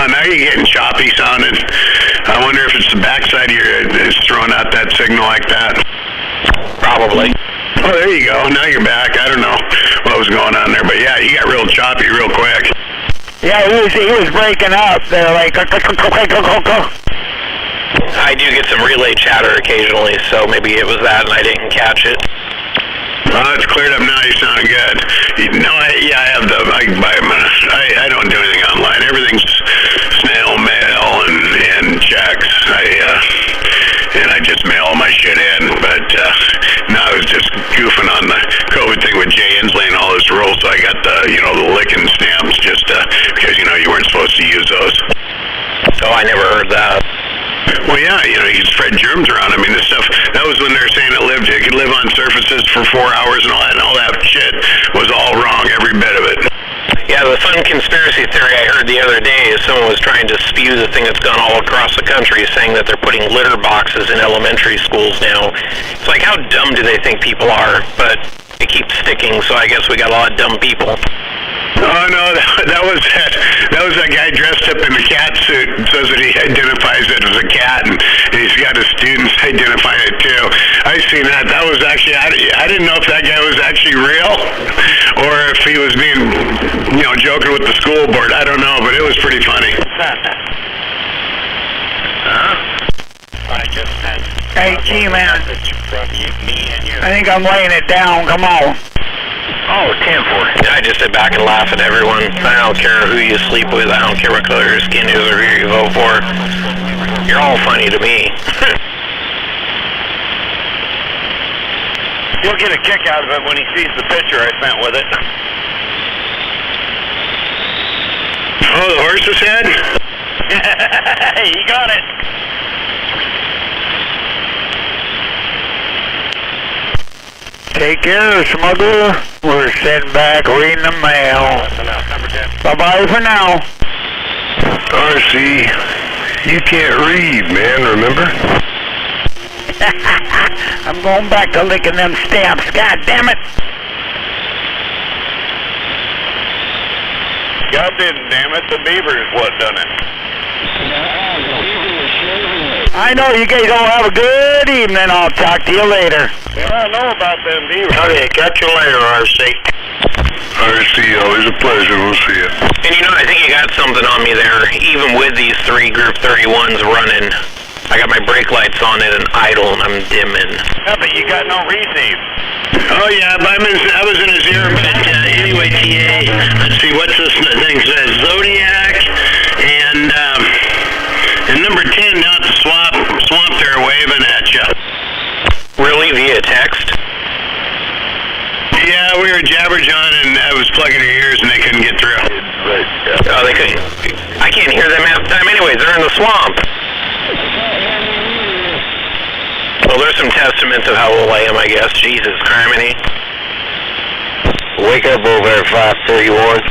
Now you're getting choppy sounding. I wonder if it's the backside of your is throwing out that signal like that. Probably. Oh, there you go. Now you're back. I don't know what was going on there, but yeah, you got real choppy real quick. Yeah, he was breaking up there, like. I do get some relay chatter occasionally, so maybe it was that and I didn't catch it. Well, it's cleared up now. You sound good. I have the. I don't do anything online. Everything's snail mail and checks. And I just mail all my shit in. But now I was just goofing on the COVID thing with Jay Inslee and all his rules. So I got the licking stamps just because you weren't supposed to use those. Oh, I never heard that. Well, yeah, you can spread germs around. I mean, this stuff, that was when they were saying it could live on surfaces for 4 hours and all that shit was all wrong, every bit of it. Yeah, the fun conspiracy theory I heard the other day is someone was trying to spew the thing that's gone all across the country, saying that they're putting litter boxes in elementary schools now. It's like, how dumb do they think people are? But it keeps sticking, so I guess we got a lot of dumb people. Oh no, that was that guy dressed up in a cat suit and says that he identifies it as a cat, and he's got his students identify it too. I seen that. That was actually I didn't know if that guy was actually real or if he was being joking with the school board. I don't know, but it was pretty funny. Hey, G-Man. I think I'm laying it down. Come on. Oh, 10-4. I just sit back and laugh at everyone. I don't care who you sleep with. I don't care what color your skin is or who you vote for. You're all funny to me. He'll get a kick out of it when he sees the picture I sent with it. Oh, the horse's head? He got it. Take care, smuggler. We're sitting back reading the mail. Bye-bye for now. RC, you can't read, man, remember? I'm going back to licking them stamps. God damn it. God didn't, damn it. The beaver's what done it. I know you guys all have a good evening. I'll talk to you later. I know about them beavers. Okay, catch you later, RC. RC, always a pleasure. We'll see you. And I think you got something on me there. Even with these 3 Group 31s running, I got my brake lights on it and idle and I'm dimming. Yeah, but you got no receive. Oh, yeah, but I was in his ear. But anyway, TA, let's see, what's this thing says? Zodiac and number 10 down at the swamp there waving at you. Really? Via text? Yeah, we were jabberjawing and I was plugging her ears and they couldn't get through. Oh, they couldn't. I can't hear them half the time anyway. They're in the swamp. Well, there's some testaments of how old I am, I guess. Jesus, criminy. Wake up over at 531.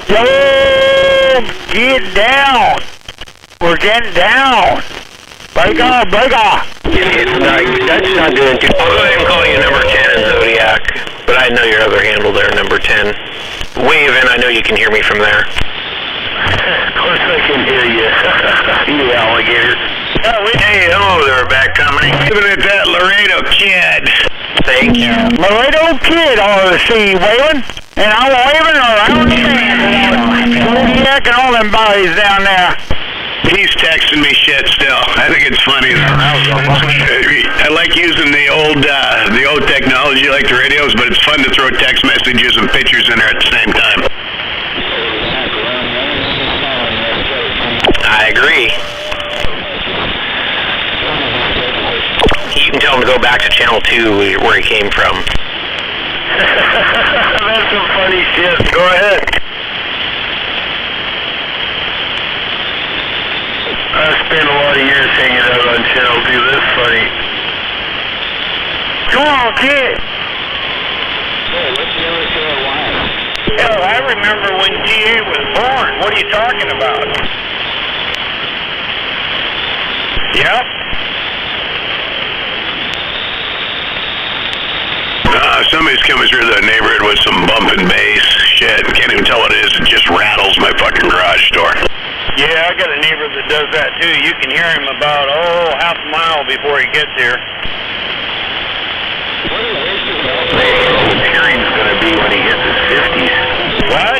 Yo, get down. We're getting down. Break off. That's not doing too. I'll go ahead and call you number 10 in Zodiac, but I know your other handle there, number 10. Wave in, I know you can hear me from there. Of course I can hear you. You alligator. Hey, hello there, back company. Living at that Laredo Kid. Thank you. Laredo Kid ought to see you waving. And I'm waving around the Zodiac and all them bodies down there. He's texting me shit still. I think it's funny. I like using the old technology like the radios, but it's fun to throw text messages and pictures in there at the same time. I agree. You can tell him to go back to channel 2 where he came from. That's some funny shit. Go ahead. I spent a lot of years hanging out on channel 2. That's funny. Come on, kid. Hell, I remember when GA was born. What are you talking about? Yep. somebody's coming through the neighborhood with some bumping bass shit. Can't even tell what it is. It just rattles my fucking garage door. Yeah, I got a neighbor that does that too. You can hear him about, half a mile before he gets here. His hearing's going to be when he hits his 50s. What?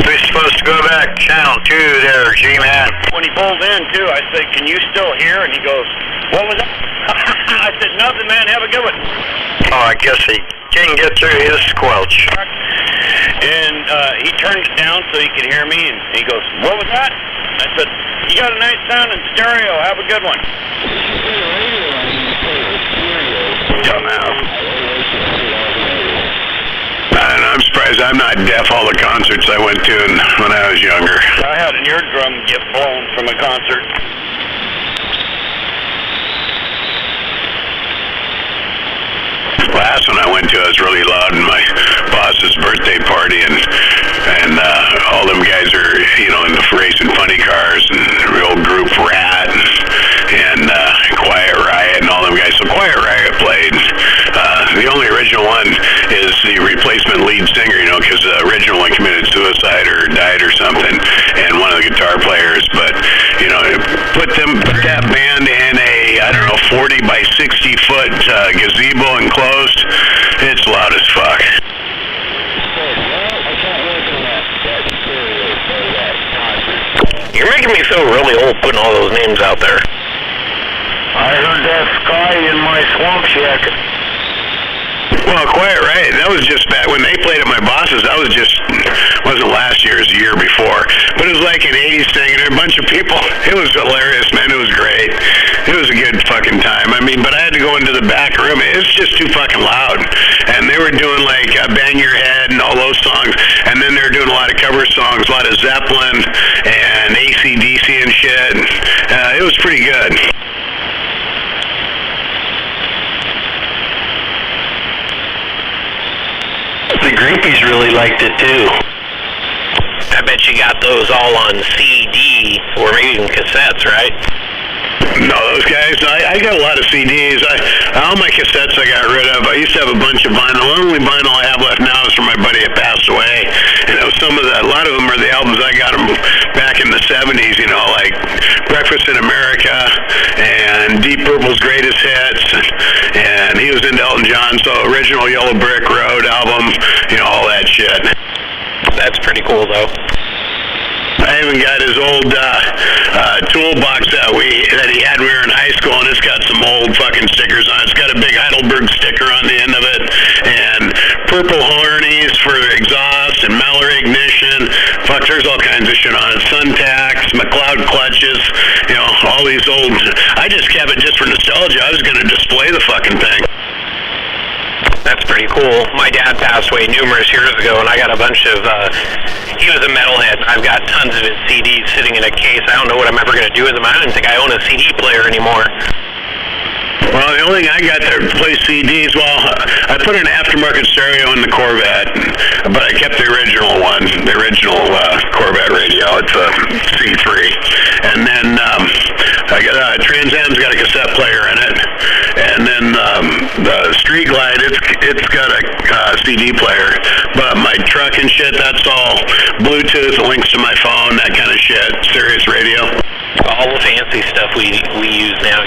We're supposed to go back channel 2 there, G-Man. When he pulled in too, I said, can you still hear? And he goes, what was that? I said, nothing, man, have a good one. Oh, I guess he can't get through his squelch. And he turned it down so he could hear me, and he goes, what was that? I said, you got a nice sound in stereo, have a good one. Dumbass. And I'm surprised I'm not deaf all the concerts I went to when I was younger. I had an eardrum get blown from a concert. Last one I went to, I was really loud in my boss's birthday party, and all them guys are, into racing funny cars, and the old group Rat, and Quiet Riot, and all them guys. So Quiet Riot played. The only original one is the replacement lead singer, because the original one committed suicide or died or something, and one of the guitar players. But put that band in a 40 by 60 foot gazebo enclosed. It's loud as fuck. You're making me feel really old putting all those names out there. I heard that Sky in my swamp shack. Well, Quiet Riot, that was just back when they played at my boss's. That wasn't last year, it was the year before. But it was like an 80s thing, and a bunch of people. It was hilarious, man. It was great. It was a good fucking time. But I had to go into the back room. It was just too fucking loud. And they were doing like Bang Your Head and all those songs. And then they were doing a lot of cover songs, a lot of Zeppelin and AC/DC and shit. It was pretty good. The groupies really liked it too. I bet you got those all on CD or maybe even cassettes, right? No, those guys, I got a lot of CDs. All my cassettes I got rid of. I used to have a bunch of vinyl. The only vinyl I have left now is from my buddy that passed away. And a lot of them are the albums I got them back in the 70s, like Breakfast in America and Deep Purple's Greatest Hits. And he was into Elton John, so original Yellow Brick Road album, all that shit. That's pretty cool, though. I even got his old toolbox that he had when we were in high school, and it's got some old fucking stickers on it. It's got a big Heidelberg sticker on the end of it, and purple hornies for exhaust, and Mallard ignition. Fuck, there's all kinds of shit on it. Suntax, McLeod clutches, all these old. I just kept it just for nostalgia. I was going to display the fucking thing. That's pretty cool. My dad passed away numerous years ago, and I got a bunch of, he was a metalhead. I've got tons of his CDs sitting in a case. I don't know what I'm ever going to do with them. I don't even think I own a CD player anymore. Well, the only thing I got to play CDs, I put an aftermarket stereo in the Corvette, but I kept the original one, the original Corvette radio. It's a C3. And then I got Trans Am's got a cassette player in it. And then the Street Glide, it's got a CD player. But my truck and shit, that's all Bluetooth, links to my phone, that kind of shit, Sirius radio. All the fancy stuff we use now,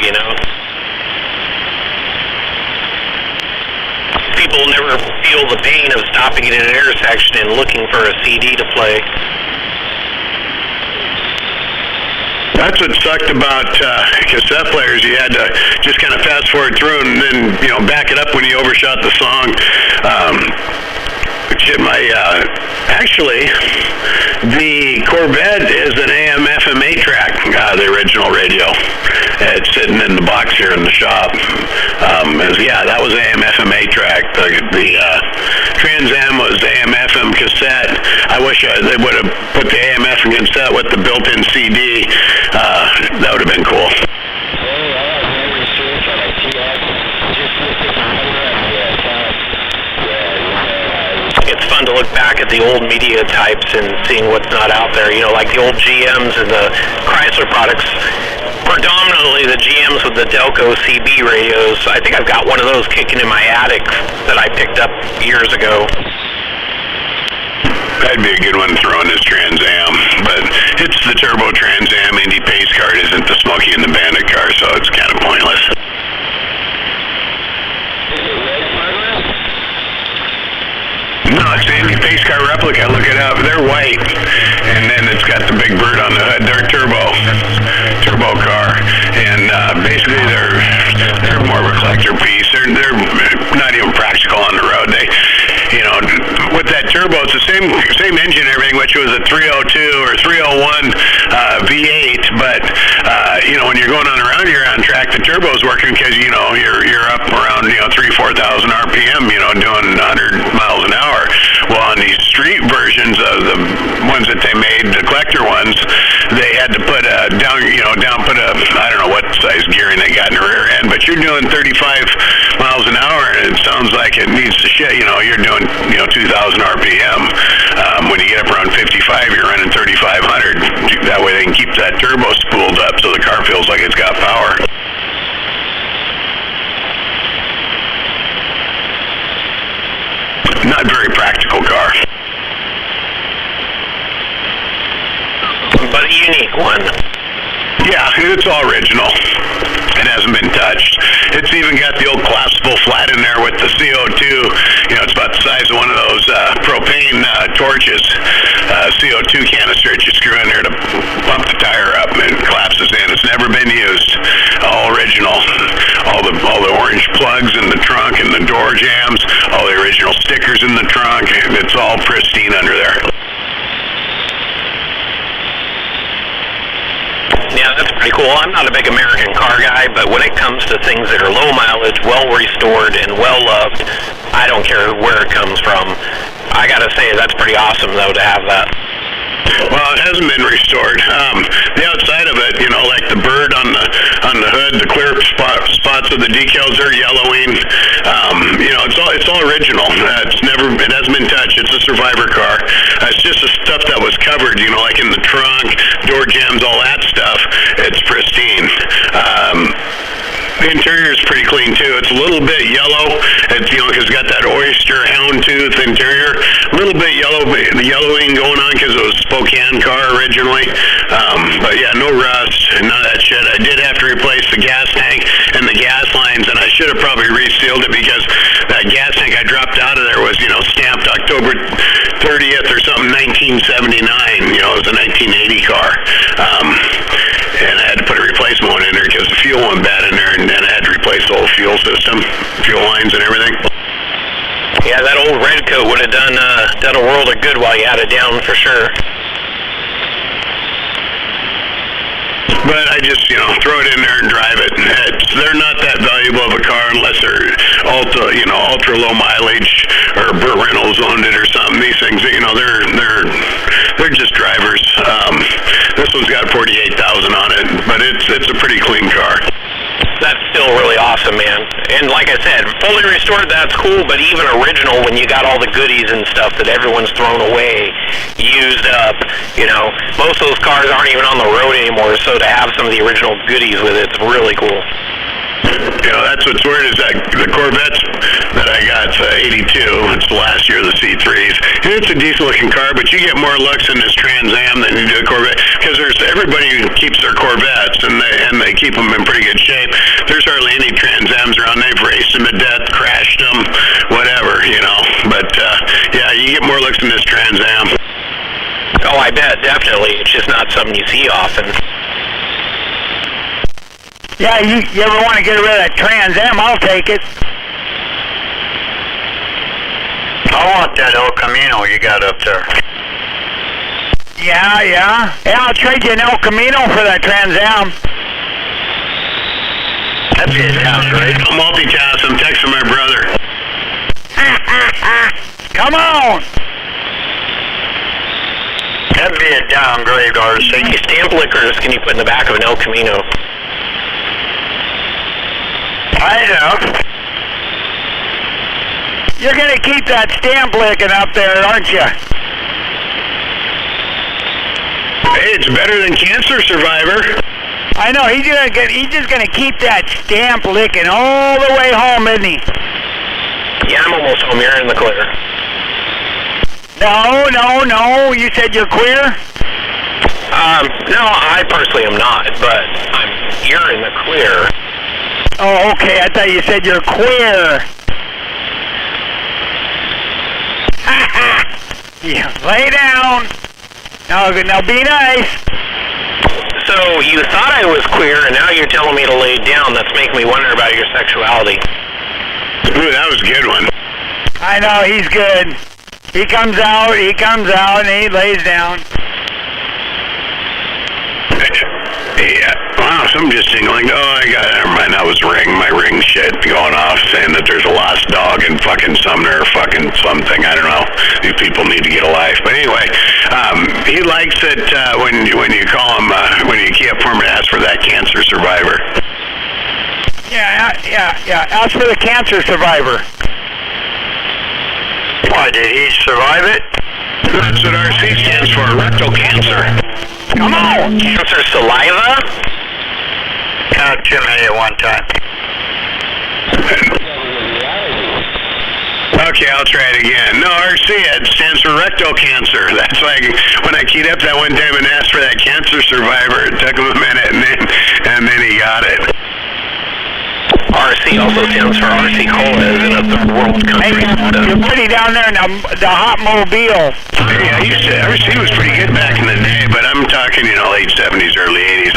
People never feel the pain of stopping at an intersection and looking for a CD to play. That's what sucked about cassette players. You had to just kind of fast forward through and then, back it up when you overshot the song. Actually, the Corvette is an AM/FM 8-track, the original radio. It's sitting in the box here in the shop. That was AM/FM 8-track. The Trans Am was AM/FM cassette. I wish they would have put the AM/FM cassette with the built-in CD. That would have been cool. It's fun to look back at the old media types and seeing what's not out there. Like the old GMs and the Chrysler products predominantly the GMs with the Delco CB radios. I think I've got one of those kicking in my attic that I picked up years ago. That'd be a good one to throw in this Trans Am, but it's the turbo Trans Am. Indy Pace Car isn't the Smokey and the Bandit car, so it's kind of pointless. No, it's the Indy Pace Car replica. Look it up. They're white, and then it's got the big bird on the hood. They're turbo car, and basically they're more of a collector piece. They're not even practical on the road. They, with that turbo, it's the same engine and everything, which was a 302 or 301 V8. But when you're going on around here on track, the turbo's working because you're up around 3,000-4,000 RPM, doing 100 miles an hour. Well, on these street versions of the ones that they made, the collector ones, they had to put a put a, I don't know what size gearing they got in the rear end, but you're doing 35 miles an hour, and it sounds like it needs to shit. You're doing 2,000 RPM. When you get up around 55, you're running 3,500. That way they can keep that turbo spooled up so the car feels like it's got power. Not very practical car. But a unique one. Yeah, it's all original. It hasn't been touched. It's even got the old collapsible flat in there with the CO2. It's about the size of one of those propane torches, CO2 canister that you screw in there to pump the tire up, and it collapses in. It's never been used. All original. All the orange plugs in the trunk and the door jambs, all the original stickers in the trunk. It's all pristine under there. Yeah, that's pretty cool. I'm not a big American car guy, but when it comes to things that are low mileage, well restored, and well loved, I don't care where it comes from. I gotta say, that's pretty awesome, though, to have that. Well, it hasn't been restored. The outside of it, like the bird on the hood, the clear spots of the decals are yellowing. It's all original. It hasn't been touched. It's a survivor car. It's just the stuff that was covered, like in the trunk, door jambs, all that stuff. It's pristine. The interior is pretty clean too. It's a little bit yellow. It's because it's got that oyster houndtooth interior. A little bit yellowing going on because it was a Spokane car originally. But yeah, no rust, none of that shit. I did have to replace the gas tank and the gas lines, and I should have probably resealed it because that gas tank I dropped out of there was stamped October 30th or something, 1979. It was a 1980 car. And I had to put a replacement one in there because the fuel went bad in there, and then I had to replace the whole fuel system, fuel lines and everything. Yeah, that old red coat would have done a world of good while you had it down, for sure. But I just, throw it in there and drive it. They're not that valuable of a car unless they're ultra low mileage, or Burt Reynolds owned it or something. These things, they're just drivers. This one's got 48,000 on it, but it's a pretty clean car. That's still really awesome, man. And like I said, fully restored, that's cool, but even original, when you got all the goodies and stuff that everyone's thrown away, used up, most of those cars aren't even on the road anymore, so to have some of the original goodies with it's really cool. That's what's weird is that the Corvettes that I got, 82, it's the last year of the C3s. And it's a decent looking car, but you get more looks in this Trans Am than you do a Corvette, because everybody keeps their Corvettes, and they keep them in pretty good shape. There's hardly any Trans Ams around. They've raced them to death, crashed them, whatever, But, yeah, you get more looks in this Trans Am. Oh, I bet, definitely. It's just not something you see often. Yeah, you ever want to get rid of that Trans Am, I'll take it. I want that El Camino you got up there. Yeah, I'll trade you an El Camino for that Trans Am. That'd be a damn great. I'm multitasking. I'm texting my brother. Come on! That'd be a downgrade, RC. How many stamp lickers can you put in the back of an El Camino? I have. You're gonna keep that stamp licking up there, aren't you? Hey, it's better than Cancer Survivor. I know, he's just gonna keep that stamp licking all the way home, isn't he? Yeah, I'm almost home. You're in the clear. No, you said you're queer? No, I personally am not, but you're in the clear. Oh, okay, I thought you said you're queer. Yeah, lay down. Now be nice. So you thought I was queer, and now you're telling me to lay down. That's making me wonder about your sexuality. Ooh, that was a good one. I know, he's good. He comes out, and he lays down. Yeah. Wow, something just tingling. Oh, never mind. That was my ring shit going off, saying that there's a lost dog in fucking Sumner or fucking something. I don't know. These people need to get a life. But anyway, he likes it when you call him, when you key up for him and ask for that cancer survivor. Yeah. Ask for the cancer survivor. Why, did he survive it? That's what RC stands for, rectal cancer. Come on. Cancer saliva? Too many at one time. Okay, I'll try it again. No, RC, it stands for rectal cancer. That's like when I keyed up that one time and asked for that cancer survivor, it took him a minute, and then he got it. RC also stands for RC Cola, isn't it? The world's Hey, country. you're pretty down there in the hot mobile. Yeah, RC was pretty good back in the day, but I'm talking, late 70s, early 80s.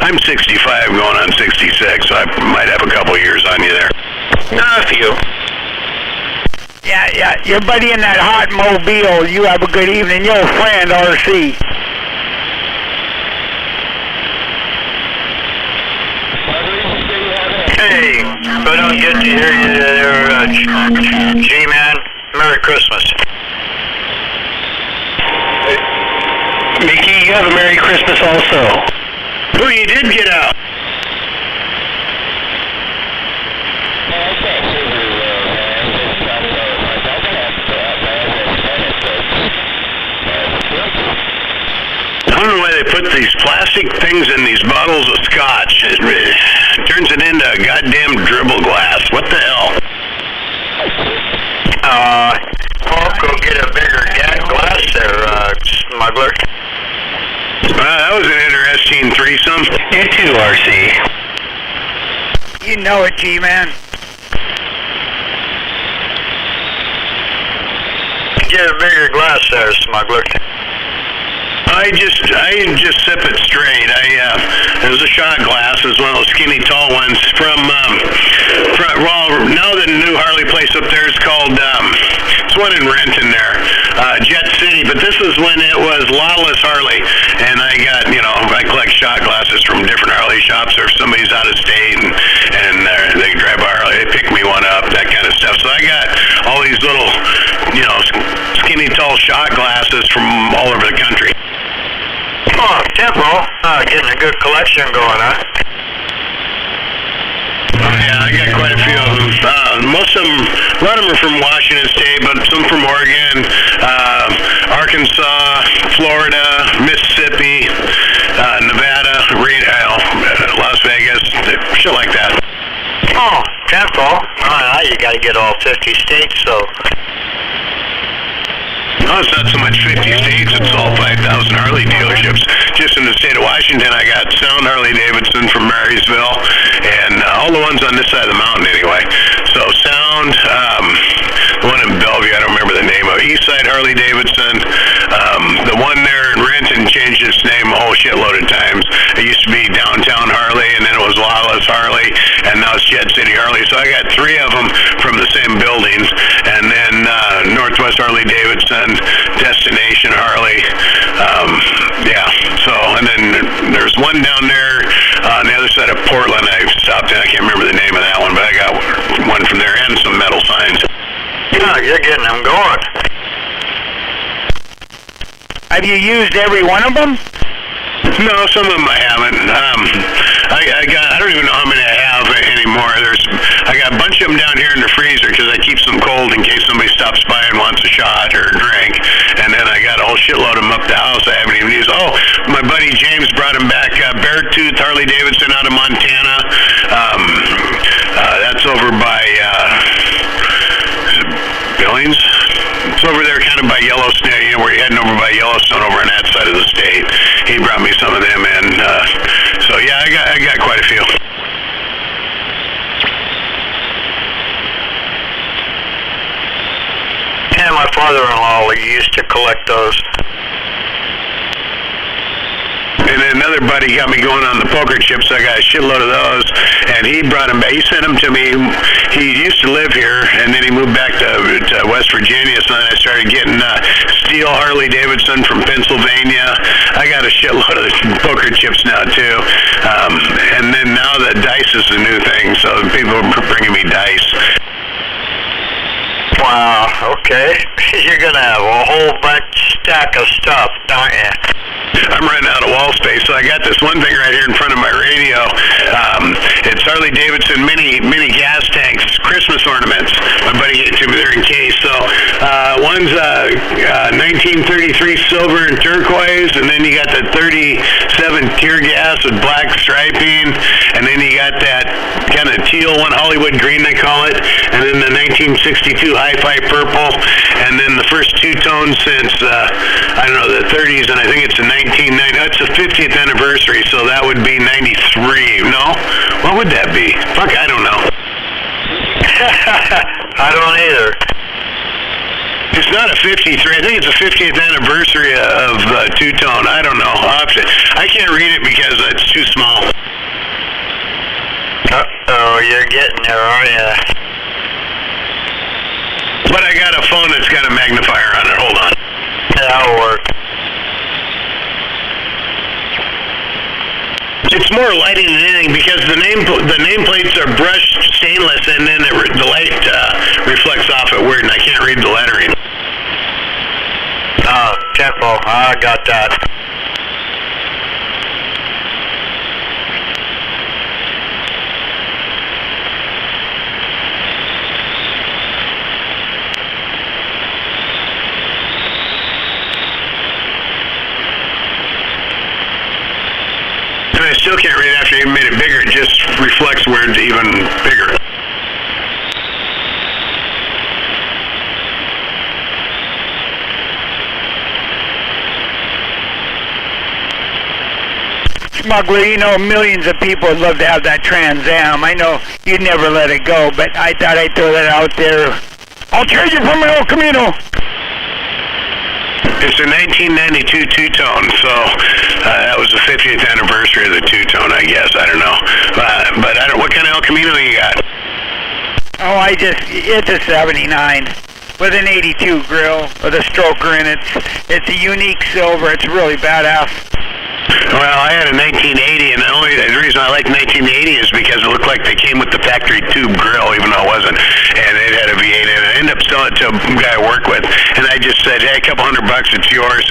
I'm 65 going on 66, so I might have a couple years on you there. A few. Yeah, your buddy in that hot mobile. You have a good evening. Your friend, RC. Hey, if I don't get to hear you there, G-Man, Merry Christmas. Mickey, you have a Merry Christmas also. Oh, you did get out. I don't know why they put these plastic things in these bottles of scotch. It turns it into a goddamn dribble glass. What the hell? Go get a bigger glass there, smuggler. That was an interesting threesome. You too, RC. You know it, G-Man. Get a bigger glass there, smuggler. I just sip it straight. It was a shot glass. It was one of those skinny tall ones from now the new Harley place up there is called, it's one in Renton there, Jet City, but this is when it was Lawless Harley, and I got, I collect shot glasses from different Harley shops, or if somebody's out of state and they drive by Harley, they pick me one up, that kind of stuff. So I got all these little, skinny tall shot glasses from all over the country. Oh, Tempo. Getting a good collection going, huh? Yeah, I got quite a few of them. Most of them, a lot of them are from Washington State, but some from Oregon, Arkansas, Florida, Mississippi, Nevada, Las Vegas, shit like that. Oh, Tempo. Now you got to get all 50 states, so... Oh, it's not so much 50 states, it's all 5,000 Harley dealerships. Just in the state of Washington, I got Sound Harley-Davidson from Marysville, and all the ones on this side of the mountain anyway. So Sound, the one in Bellevue, I don't remember the name of it, Eastside Harley-Davidson, the one there in Renton changed its name a whole shitload of times. It used to be Downtown Harley, and then it was Lawless Harley, and now it's Jet City Harley. So I got 3 of them from the same buildings, and then Northwest Harley-Davidson, Destination Harley, and then there's one down there on the other side of Portland I stopped in. I can't remember the name of that one, but I got one from there and some metal signs. Yeah, you're getting them going. Have you used every one of them? No, some of them I haven't. I don't even know how many I have anymore. I got a bunch of them down here in the freezer because I keep some cold in case somebody stops by and wants a shot or a drink. And then I got a whole shitload of them up the house I haven't even used. Oh, my buddy James brought them back, Beartooth Harley Davidson out of Montana. That's over by Billings. It's over there kind of by Yellowstone, you know, where you're heading over by Yellowstone over on that side of the state. He brought me some of them in. So yeah, I got quite a few. And my father-in-law used to collect those. And then another buddy got me going on the poker chips. I got a shitload of those, and he brought them back. He sent them to me. He used to live here, and then he moved back to West Virginia. So then I started getting steel Harley Davidson from Pennsylvania. I got a shitload of poker chips now too. And then now the dice is the new thing, so people are bringing me dice. Wow, okay. You're going to have a whole stack of stuff, aren't you? I'm running out of wall space, so I got this one thing right here in front of my radio. It's Harley Davidson mini gas tanks, Christmas ornaments. My buddy gave it to me there in case. So one's 1933 silver and turquoise, and then you got the 37 tear gas with black striping, and then you got that kind of teal one, Hollywood green they call it, and then the 1962 hi-fi purple, and then the first two-tone since I don't know, the 30s, and I think it's the 1990. That's the 50th anniversary, so that would be 93. No? What would that be? Fuck, I don't know. I don't either. It's not a 53. I think it's the 50th anniversary of two-tone. I don't know. I can't read it because it's too small. Uh-oh, you're getting there, aren't you? But I got a phone that's got a magnifier on it. Hold on. That'll work. It's more lighting than anything because the nameplates are brushed stainless, and then the light reflects off it weird, and I can't read the lettering. Tempo. I got that. I still can't read it after you made it bigger. It just reflects where it's even bigger. Smuggler, you know, millions of people would love to have that Trans Am. I know you'd never let it go, but I thought I'd throw that out there. I'll trade you for my El Camino. It's a 1992 two-tone, so that was the 50th anniversary of the two-tone, I guess. I don't know. But I don't. What kind of El Camino you got? Oh, it's a 79 with an 82 grill with a stroker in it. It's a unique silver. It's really badass. Well, I had a 1980, and the reason I liked 1980 is because it looked like they came with the factory tube grill, even though it wasn't, and it had a V8 in it. I ended up selling it to a guy I work with, and I just said, hey, a couple $100, it's yours.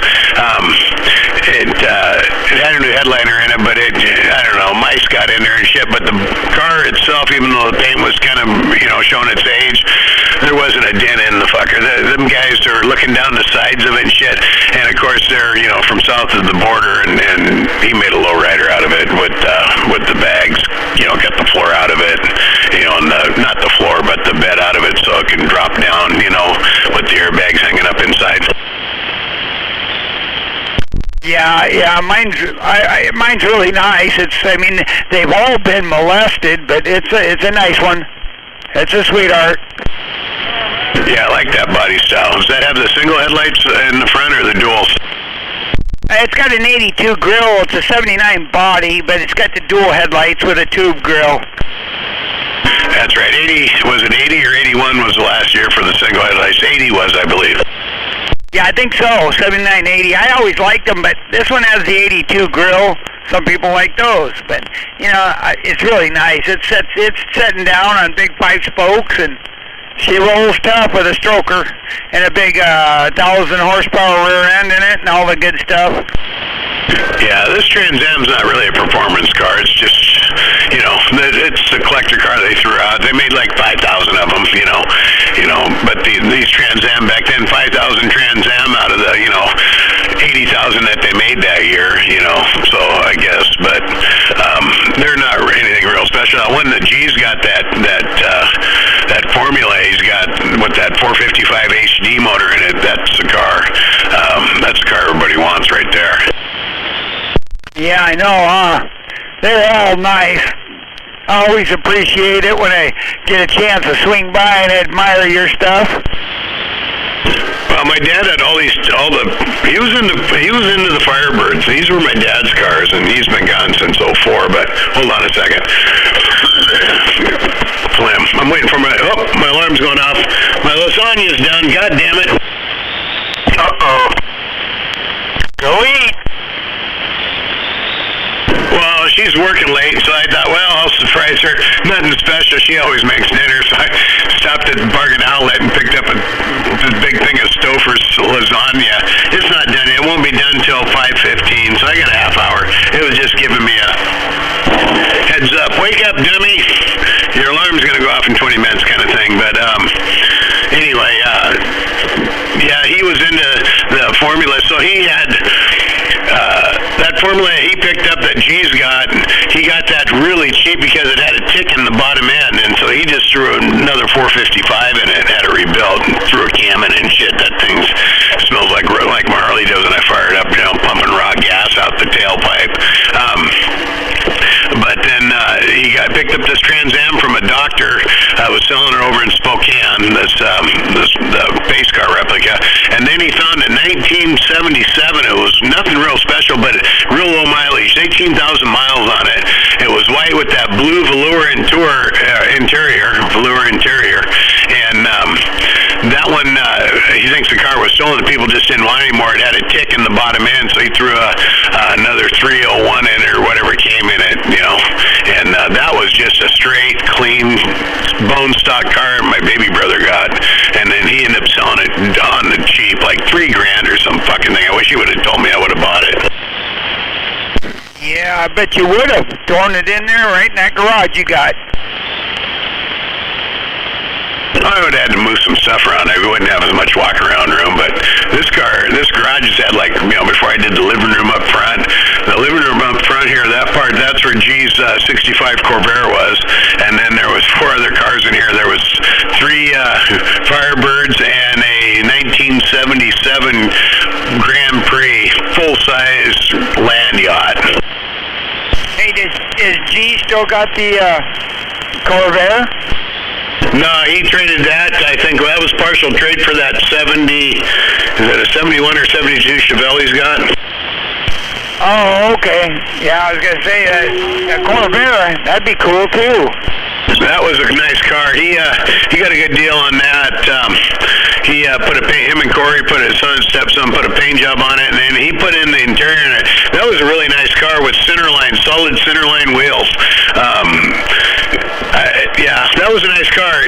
It had a new headliner in it, but I don't know, mice got in there and shit, but the car itself, even though the paint was kind of, you know, showing its age, there wasn't a dent in the fucker. Them guys are looking down the sides of it and shit, and of course they're, you know, from south of the border, and he made a lowrider out of it with the bags, you know, got the floor out of it, you know, and not the floor, but the bed out of it so it can drop down, you know, with the airbags hanging up inside. Yeah, mine's really nice. I mean, they've all been molested, but it's a nice one. It's a sweetheart. Yeah, I like that body style. Does that have the single headlights in the front or the duals? It's got an 82 grill. It's a 79 body, but it's got the dual headlights with a tube grill. That's right. 80 was it 80 or 81 was the last year for the single headlights? 80 was, I believe. Yeah, I think so. 79, 80. I always liked them, but this one has the 82 grill. Some people like those, but you know, it's really nice. It's setting down on big 5 spokes, and she rolls tough with a stroker and a big 1,000 horsepower rear end in it, and all the good stuff. Yeah, this Trans Am's not really a performance car. It's just, you know, it's a collector car they threw out. They made like 5,000 of them, you know. But these Trans Am back then, 5,000 Trans Am out of the, you know, 80,000 that they made that year, you know. So I guess, but special. That one that G's got that formula. He's got with that 455 HD motor in it. That's the car. That's the car everybody wants right there. Yeah, I know, huh? They're all nice. I always appreciate it when I get a chance to swing by and admire your stuff. Well, my dad had he was into the Firebirds. These were my dad's cars, and he's been gone since '04. But hold on a second. I'm waiting for my alarm's going off. My lasagna's done. God damn it. Uh-oh. Go eat. Well, she's working late, so I thought, well, I'll surprise her. Nothing special. She always makes dinner, so I stopped at Bargain Outlet and picked up this big thing of Stouffer's lasagna. It's not done. It won't be done till 5:15, so I got a half hour. It was just giving me a heads up. Wake up, dummy. Your alarm's going to go off in 20 minutes kind of thing. But anyway, yeah, he was into the formula, so he had... that formula he picked up that G's got, he got that really cheap because it had a tick in the bottom end, and so he just threw another 455 in it and had it rebuilt and threw a cam in and shit. That thing smells like Marley does when I fire it up, pumping raw gas out the tailpipe. But then he picked up this Trans Am from a doctor. Was selling it over in Spokane, the base car replica. And then he found in 1977, it was nothing real special, but real low mileage, 18,000 miles on it. It was white with that blue velour interior. And that one, he thinks the car was stolen. The people just didn't want it anymore. It had a tick in the bottom end, so he threw another 301 in it or whatever came in it, And that was just a straight, clean, bone stock car my baby brother got. And then he ended up selling it on the cheap, like $3,000 or some fucking thing. I wish he would have told me. I would have bought it. Yeah, I bet you would have thrown it in there right in that garage you got. I would have had to move some stuff around. I wouldn't have as much walk around room, but this garage has had before I did the living room up front, the living room up front here, that's where G's 65 Corvair was, and then there was 4 other cars in here. There was 3 Firebirds and a 1977 Grand Prix full-size land yacht. Hey, is G still got the Corvair? No, he traded that. I think that was partial trade for that 70. Is it a 71 or 72 Chevelle he's got? Oh, okay. Yeah, I was gonna say that Corvair, that'd be cool too. That was a nice car. He got a good deal on that. He him and Corey put his stepson put a paint job on it, and then he put in the interior in it. That was a really nice car with solid centerline wheels. Yeah, that was a nice car,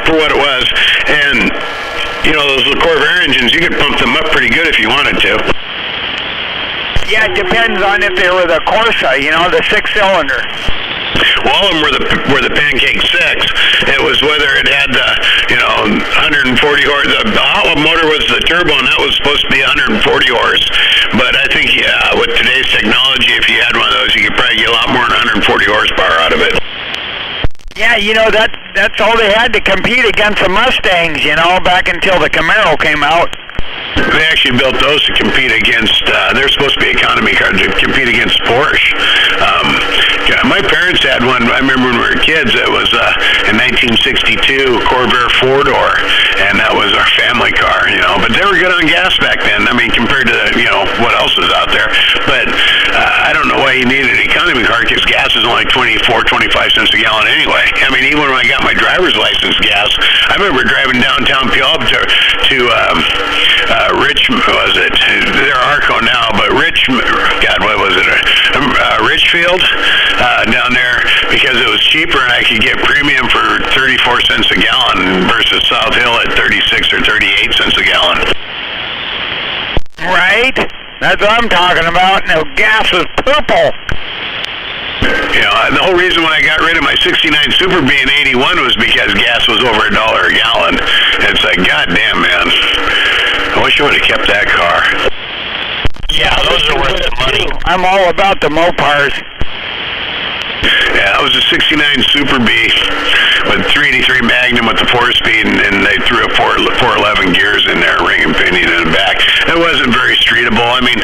for what it was. And, those Corvair engines, you could pump them up pretty good if you wanted to. Yeah, it depends on if they were the Corsa, the 6-cylinder. Well, all of them were the Pancake 6. It was whether it had the 140 horse. The outlet motor was the turbo, and that was supposed to be 140 horse. But I think with today's technology, if you had one of those, you could probably get a lot more than 140 horsepower out of it. Yeah, that's all they had to compete against the Mustangs, back until the Camaro came out. They actually built those to compete against, they're supposed to be economy cars, to compete against Porsche. My parents had one, I remember when we were kids, it was a 1962 Corvair 4-door, and that was our family car, But they were good on gas back then, compared to, what else is out there. But I don't know why you needed an economy car, because gas is only 25 cents a gallon anyway. Even when I got my driver's license gas, I remember driving downtown Puyallup to they're Arco now, but Richfield down there, because it was cheaper and I could get premium for 34 cents a gallon versus South Hill at 36 or 38 cents a gallon. Right? That's what I'm talking about. No, gas was purple. The whole reason why I got rid of my 69 Super B in 81 was because gas was over $1 a gallon. And it's like, goddamn, man. I wish I would have kept that car. Yeah, those are worth the money. I'm all about the Mopars. Yeah, it was a 69 Super B with 383 Magnum with the 4-speed, and they threw a 411 gears in there, ring and pinion in the back. It wasn't very streetable. I mean,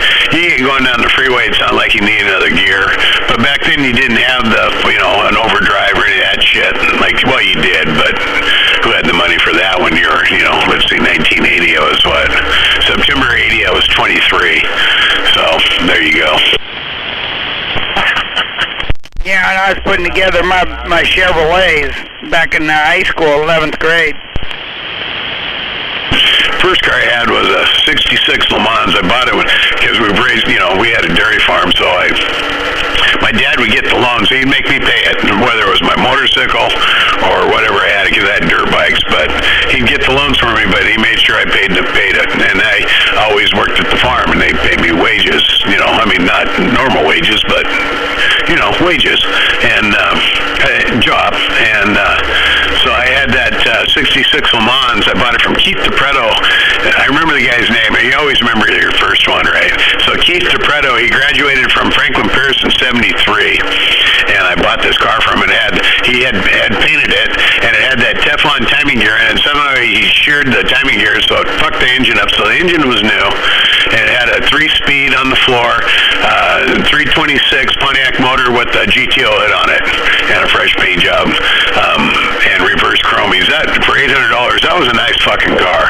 going down the freeway, it sounded like you needed another gear. But back then, you didn't have an overdrive or any of that shit. Like, well, you did, but who had the money for that when you were, let's see, 1980, I was what? September 80, I was 23. So, there you go. Yeah, and I was putting together my Chevrolets back in high school, 11th grade. First car I had was a 66 Le Mans. I bought it because we raised, we had a dairy farm, so my dad would get the loans. He'd make me pay it, whether it was my motorcycle or whatever I had, because I had dirt bikes. But he'd get the loans for me, but he made sure I paid it. And I always worked at the farm, and they paid me wages. Not normal wages, but wages and job. And so I had that 66 Le Mans. I bought it from Keith DePreto. I remember the guy's name. You always remember your first one, right? So Keith DePreto, he graduated from Franklin Pierce in 73, and I bought this car from him. He had painted it, and it had that Teflon timing gear in it, and somehow he sheared the timing gear, so it fucked the engine up. So the engine was new, and it had a 3-speed on the floor, 326 Pontiac motor with a GTO hood on it, and a fresh paint job, and reverse chromies. That for $800, that was a nice fucking car.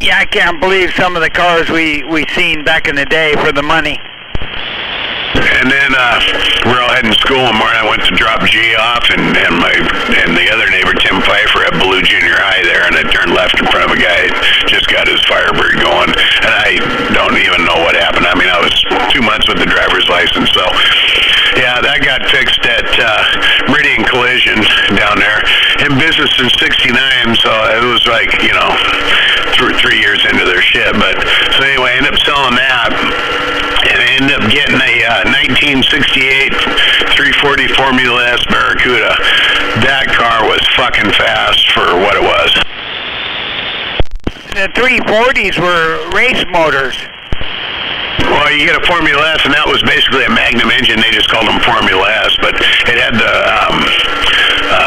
Yeah, I can't believe some of the cars we seen back in the day for the money. And then we're all heading to school, and I went to drop G off, and the other neighbor, Tim Pfeiffer, at Blue Junior High there, and I turned left in front of a guy that just got his Firebird going, and I don't even know what happened. I was 2 months with the driver's license, so yeah, that got fixed at Meridian Collision down there. In business since '69, so it was like 3 years into their shit. But so anyway, I ended up selling that. And I ended up getting a 1968 340 Formula S Barracuda. That car was fucking fast for what it was. The 340s were race motors. Well, you get a Formula S, and that was basically a Magnum engine. They just called them Formula S, but it had the,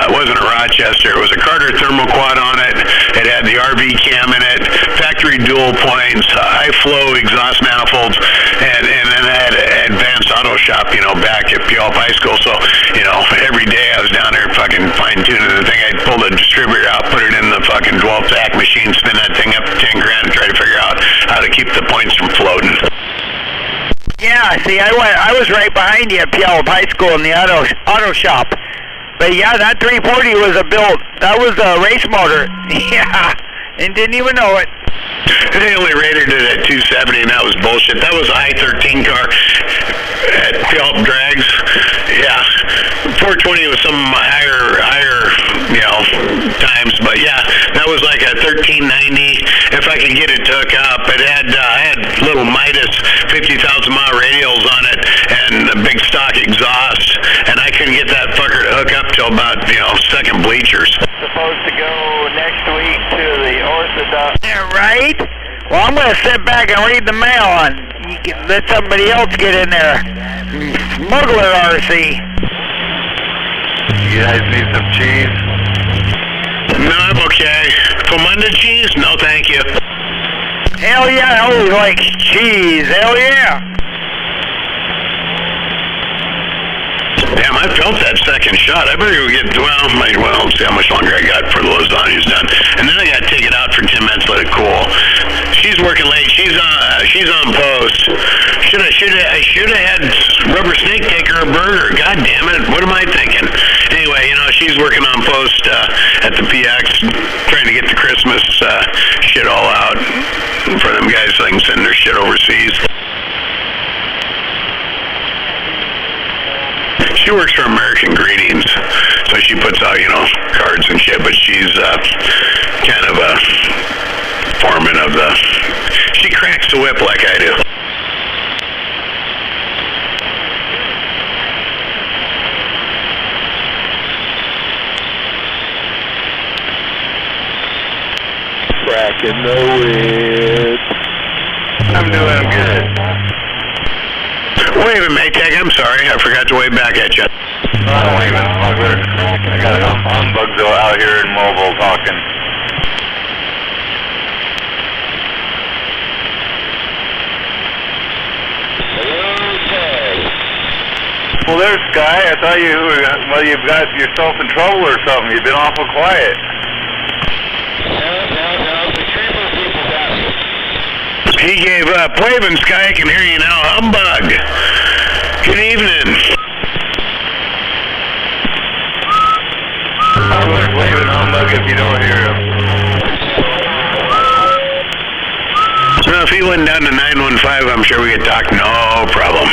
it wasn't a Rochester. It was a Carter Thermoquad on it. It had the RV cam in it, factory dual points, high flow exhaust manifolds, and then I had Advanced Auto Shop, back at Puyallup High School. So, every day I was down there fucking fine-tuning the thing. I'd pull the distributor out, put it in the fucking 12-tack machine, spin that thing up to 10 grand, and try to figure out how to keep the points from floating. Yeah, see, I was right behind you at Puyallup High School in the auto shop. But yeah, that 340 was that was a race motor. Yeah, and didn't even know it. They only rated it at 270, and that was bullshit. That was a I-13 car at Puyallup Drags. Yeah, 420 was some higher times, but yeah, that was like a 1390. If I could get it to hook up, I had little Midas 50,000 mile radials on it and the big stock exhaust, and I couldn't get that fucker to hook up till about second bleachers. Supposed to go next week to the Orthodox. Yeah, right? Well, I'm going to sit back and read the mail, and you can let somebody else get in there. Smuggler RC. You guys need some cheese? No, I'm okay. Commander cheese? No, thank you. Hell yeah, I always like cheese. Hell yeah. Damn, I felt that second shot. I better go get, see how much longer I got for the lasagna's done. And then I got to take it out for 10 minutes, let it cool. She's working late. She's on post. I should have had Rubber Snake take her a burger. God damn it. What am I thinking? Anyway, she's working on post at the PX, trying to get the Christmas shit all out for them guys so they can send their shit overseas. She works for American Greetings, so she puts out, cards and shit, but she's kind of a foreman of she cracks the whip like I do. Cracking the whip. I'm doing good. Waving, Maytag. I'm sorry. I forgot to wave back at you. Waving, smuggler. I got a humbug out here in Mobile talking. Well, there's Sky. I thought you've got yourself in trouble or something. You've been awful quiet. No, the trooper people got me. He gave up. Waving, Sky. I can hear you now. Humbug. Good evening. Waving humbug if you don't hear him. Well, if he went down to 915, I'm sure we could talk. No problem.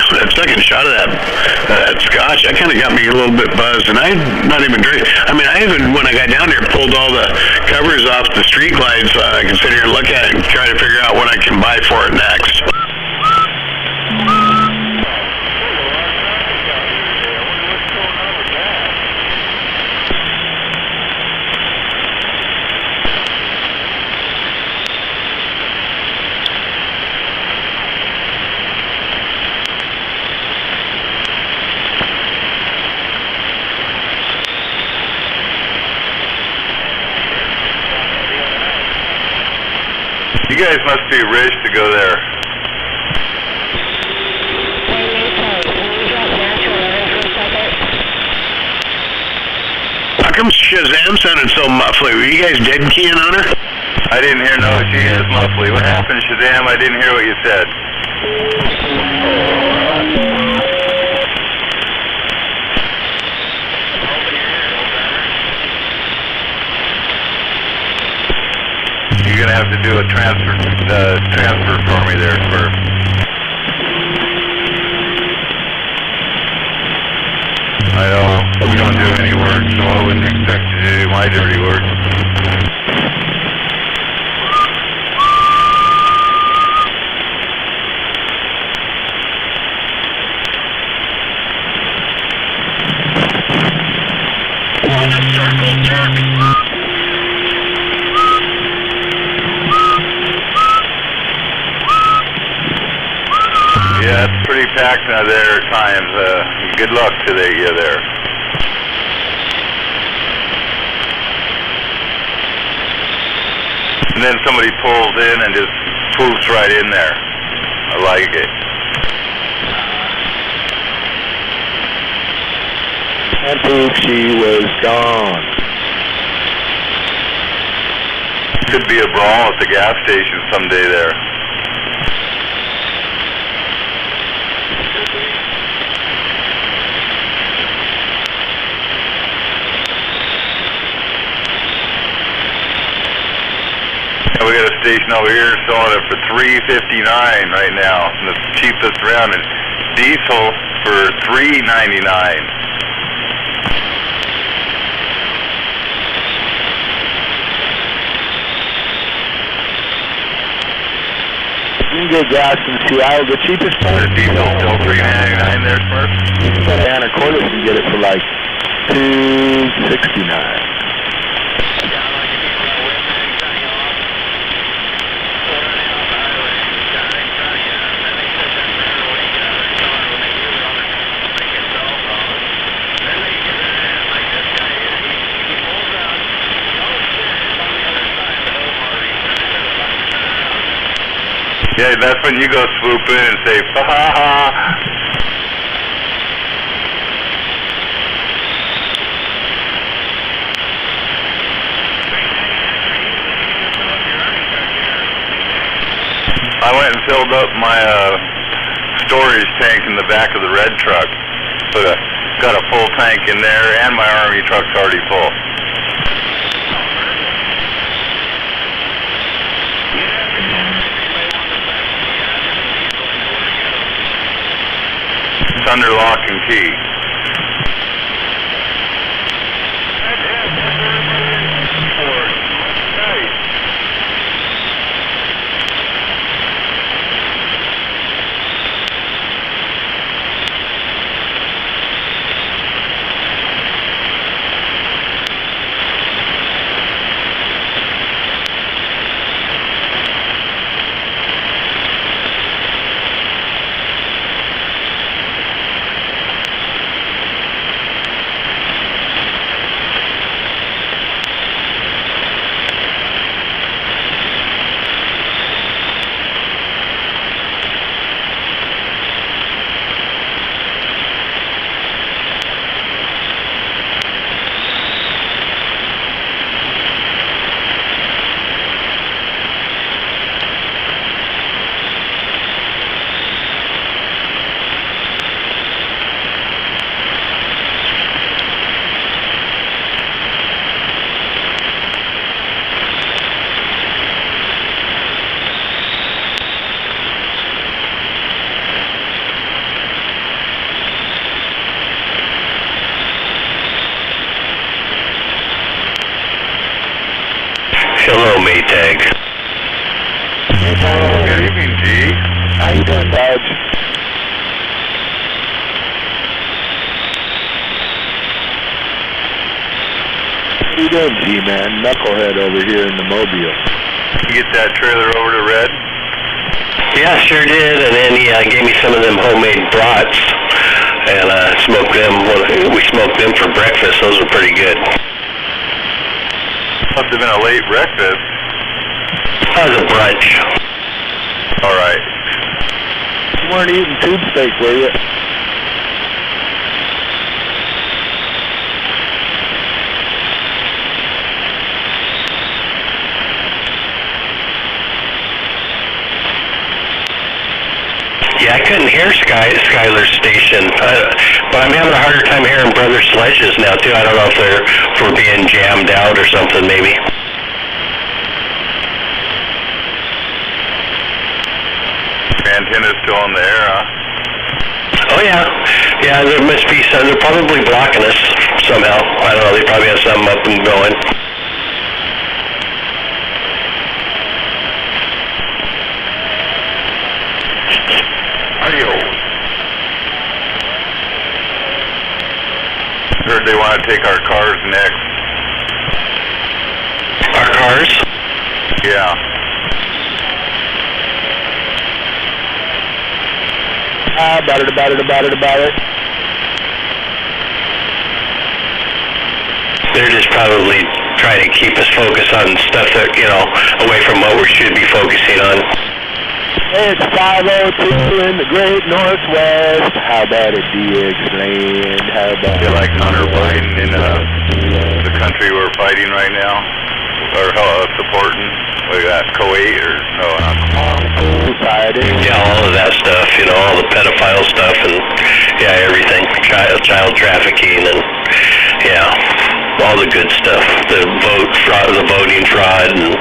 That second shot of that scotch, that kind of got me a little bit buzzed, and I'm not even drinking. I mean, I even, when I got down there, pulled all the covers off the street glides so I can sit here and look at it and try to figure out what I can buy for it next. You guys must be rich to go there. How come Shazam sounded so muffly? Were you guys dead keying on her? I didn't hear no, she is muffly. What happened, Shazam? I didn't hear what you said. You're gonna have to do a transfer for me there first. I know, we don't do any work, so I wouldn't expect you to do my dirty work. Yeah, it's pretty packed there at times. Good luck to you there. And then somebody pulls in and just poofs right in there. I like it. And poof, she was gone. Could be a brawl at the gas station someday there. And we got a station over here selling it for $3.59 right now. And the cheapest around, and diesel for $3.99. You can get gas in Seattle. The cheapest part The diesel still $3.99 there, Smurf. Anacortes can get it for like $2.69. Yeah, that's when you go swoop in and say, ha ha ha. I went and filled up my storage tank in the back of the red truck. So I got a full tank in there, and my Army truck's already full. It's under lock and key. 10 Dodge. What are you doing, G-Man? Knucklehead over here in the Mobile. You get that trailer over to Red? Yeah, sure did, and then he gave me some of them homemade brats, and smoked them. We smoked them for breakfast. Those were pretty good. Must have been a late breakfast. That was a brunch. All right. You weren't eating tube steak, were you? Yeah, I couldn't hear Skylar's station, but I'm having a harder time hearing Brother Sledges now, too. I don't know if we're being jammed out or something, maybe. Antenna's still in the air, huh? Oh, yeah. Yeah, there must be some. They're probably blocking us somehow. I don't know. They probably have something up and going. Heard they want to take our cars next. Our cars? Yeah. About it. They're just probably trying to keep us focused on stuff that, away from what we should be focusing on. It's 502 in the Great Northwest. How about a DX land? How about Feel like Hunter Biden in the country we're fighting right now, or supporting. We got Kuwait, or no, not society? Yeah, all of that stuff, all the pedophile stuff and, everything. Child trafficking and, all the good stuff. The voting fraud and...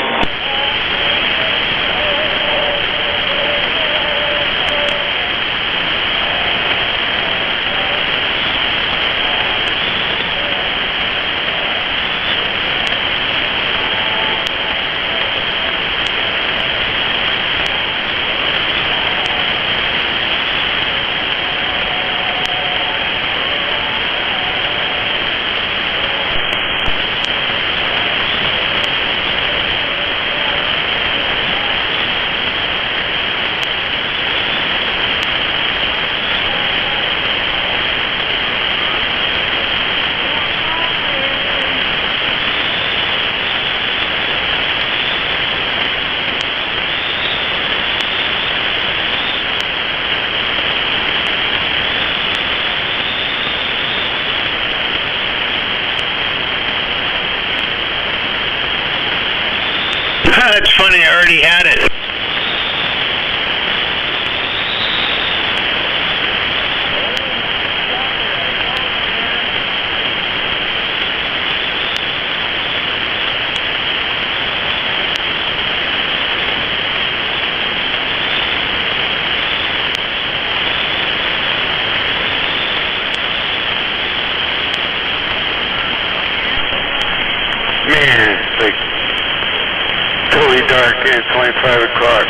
That's funny, I already had it. Man, it's like totally dark and it's only 5 o'clock.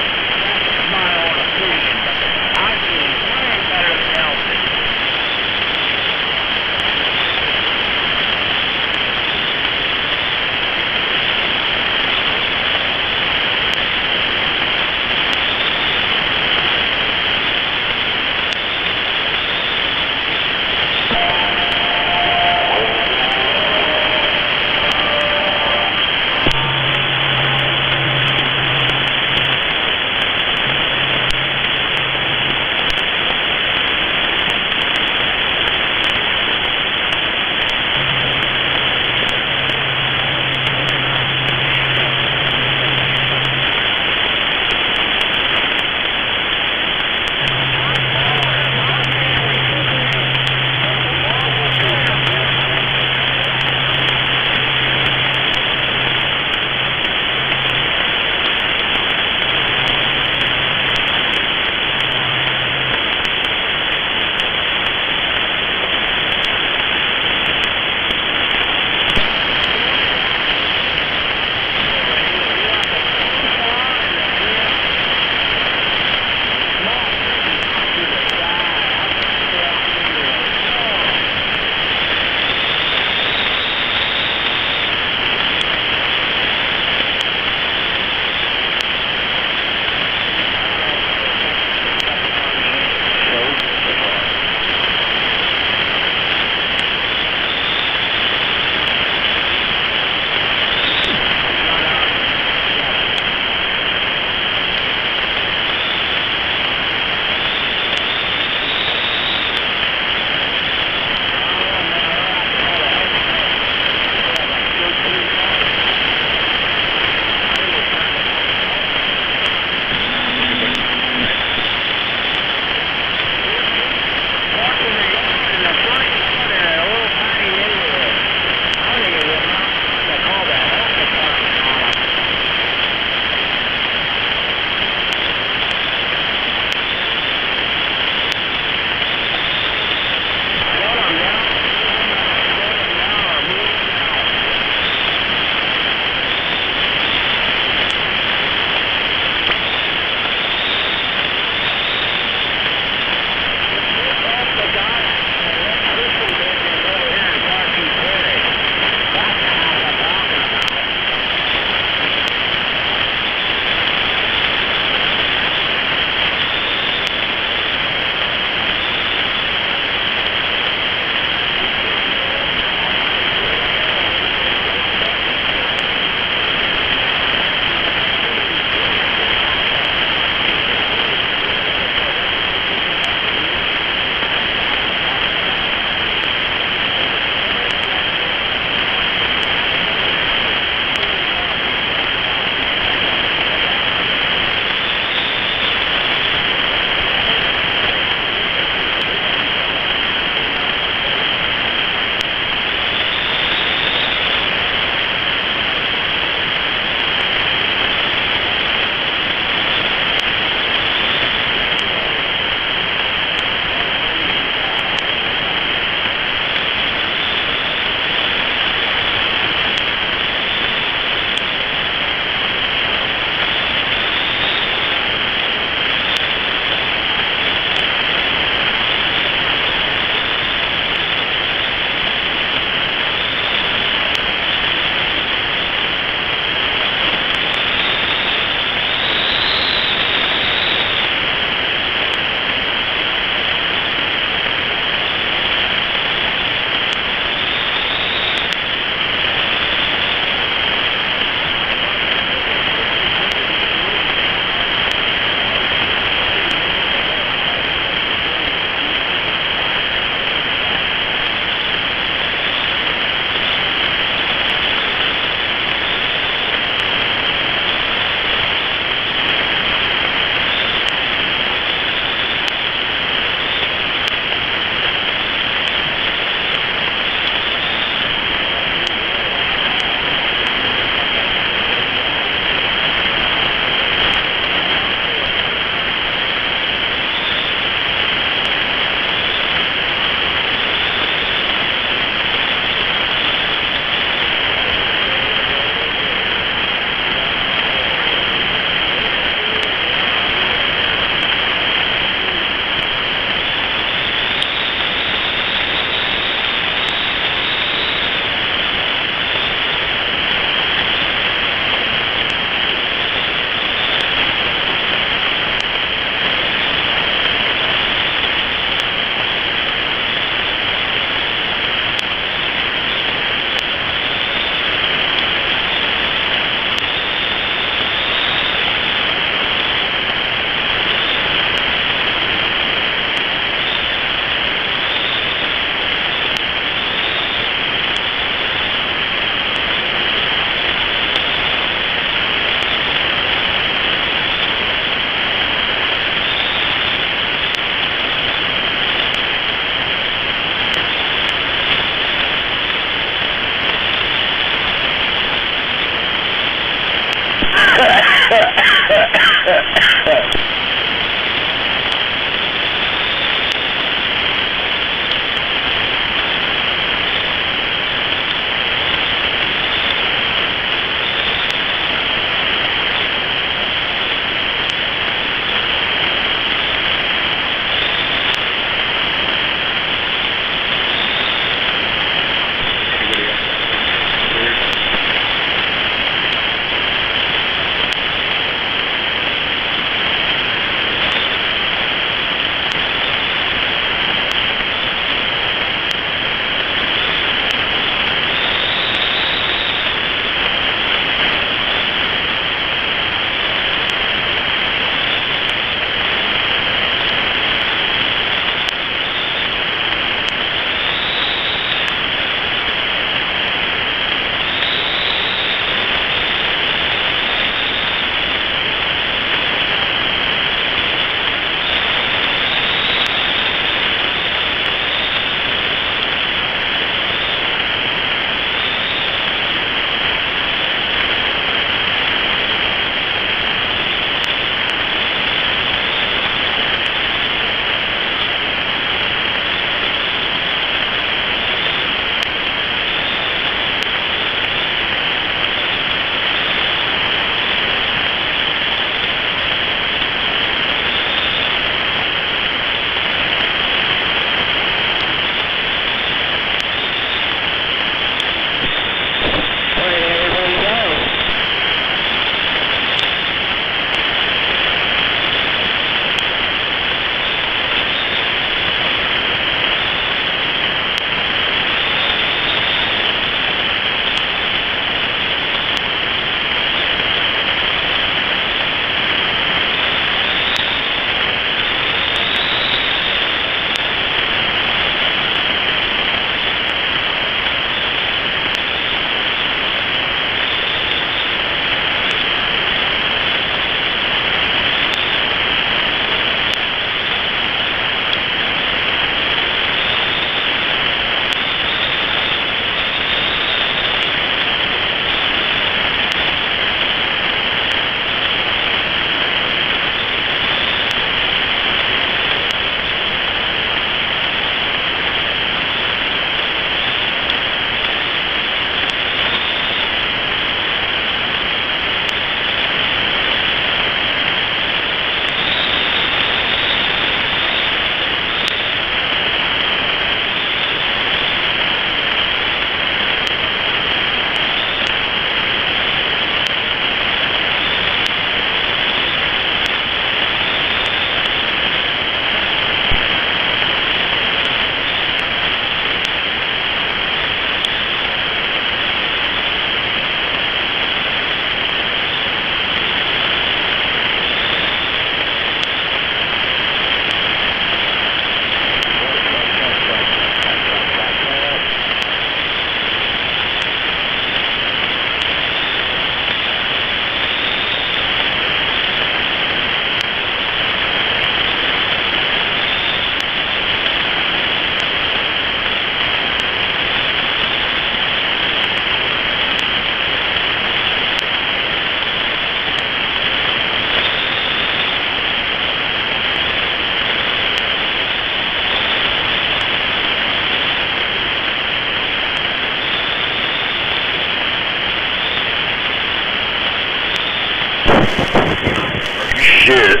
shit.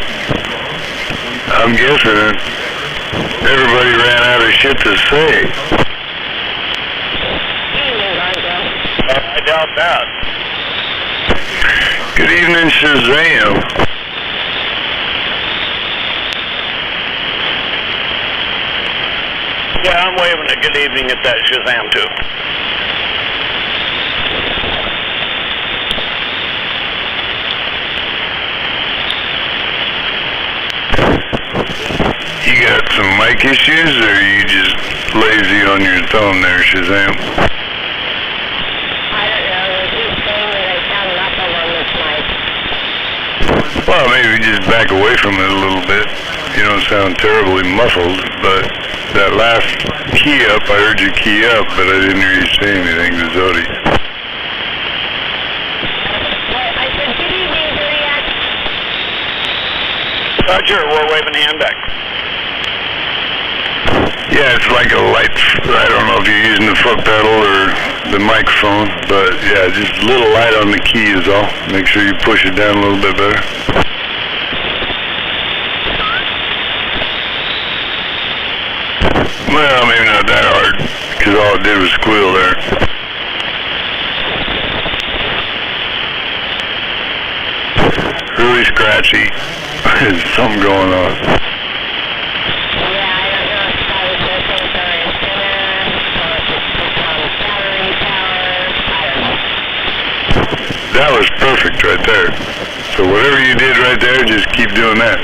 I'm guessing everybody ran out of shit to say. I doubt that. Good evening, Shazam. Yeah, I'm waving a good evening at that Shazam, too. You got some mic issues, or are you just lazy on your thumb there, Shazam? I don't know. They keep saying that I sound muffled on this mic. Well, maybe just back away from it a little bit. You don't sound terribly muffled, but that last key up, I heard you key up, but I didn't hear you say anything to Zodi. I said, good evening, Zodiac. Roger, we're waving hand back. Yeah, it's like a light, I don't know if you're using the foot pedal or the microphone, but yeah, just a little light on the key is all. Make sure you push it down a little bit better. Well, maybe not that hard, because all it did was squeal there. Really scratchy. There's something going on. Yeah, I don't know if I was listening for antenna or if it's battery power. I don't know. That was perfect right there. So whatever you did right there, just keep doing that.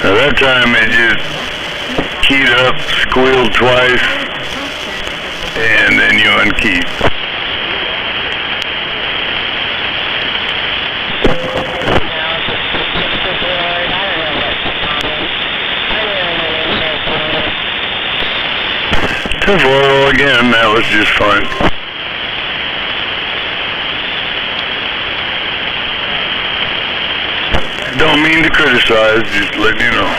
Now that time it just keyed up, squealed twice, and then you unkeyed. Well, again, that was just fine. Don't mean to criticize, just letting you know.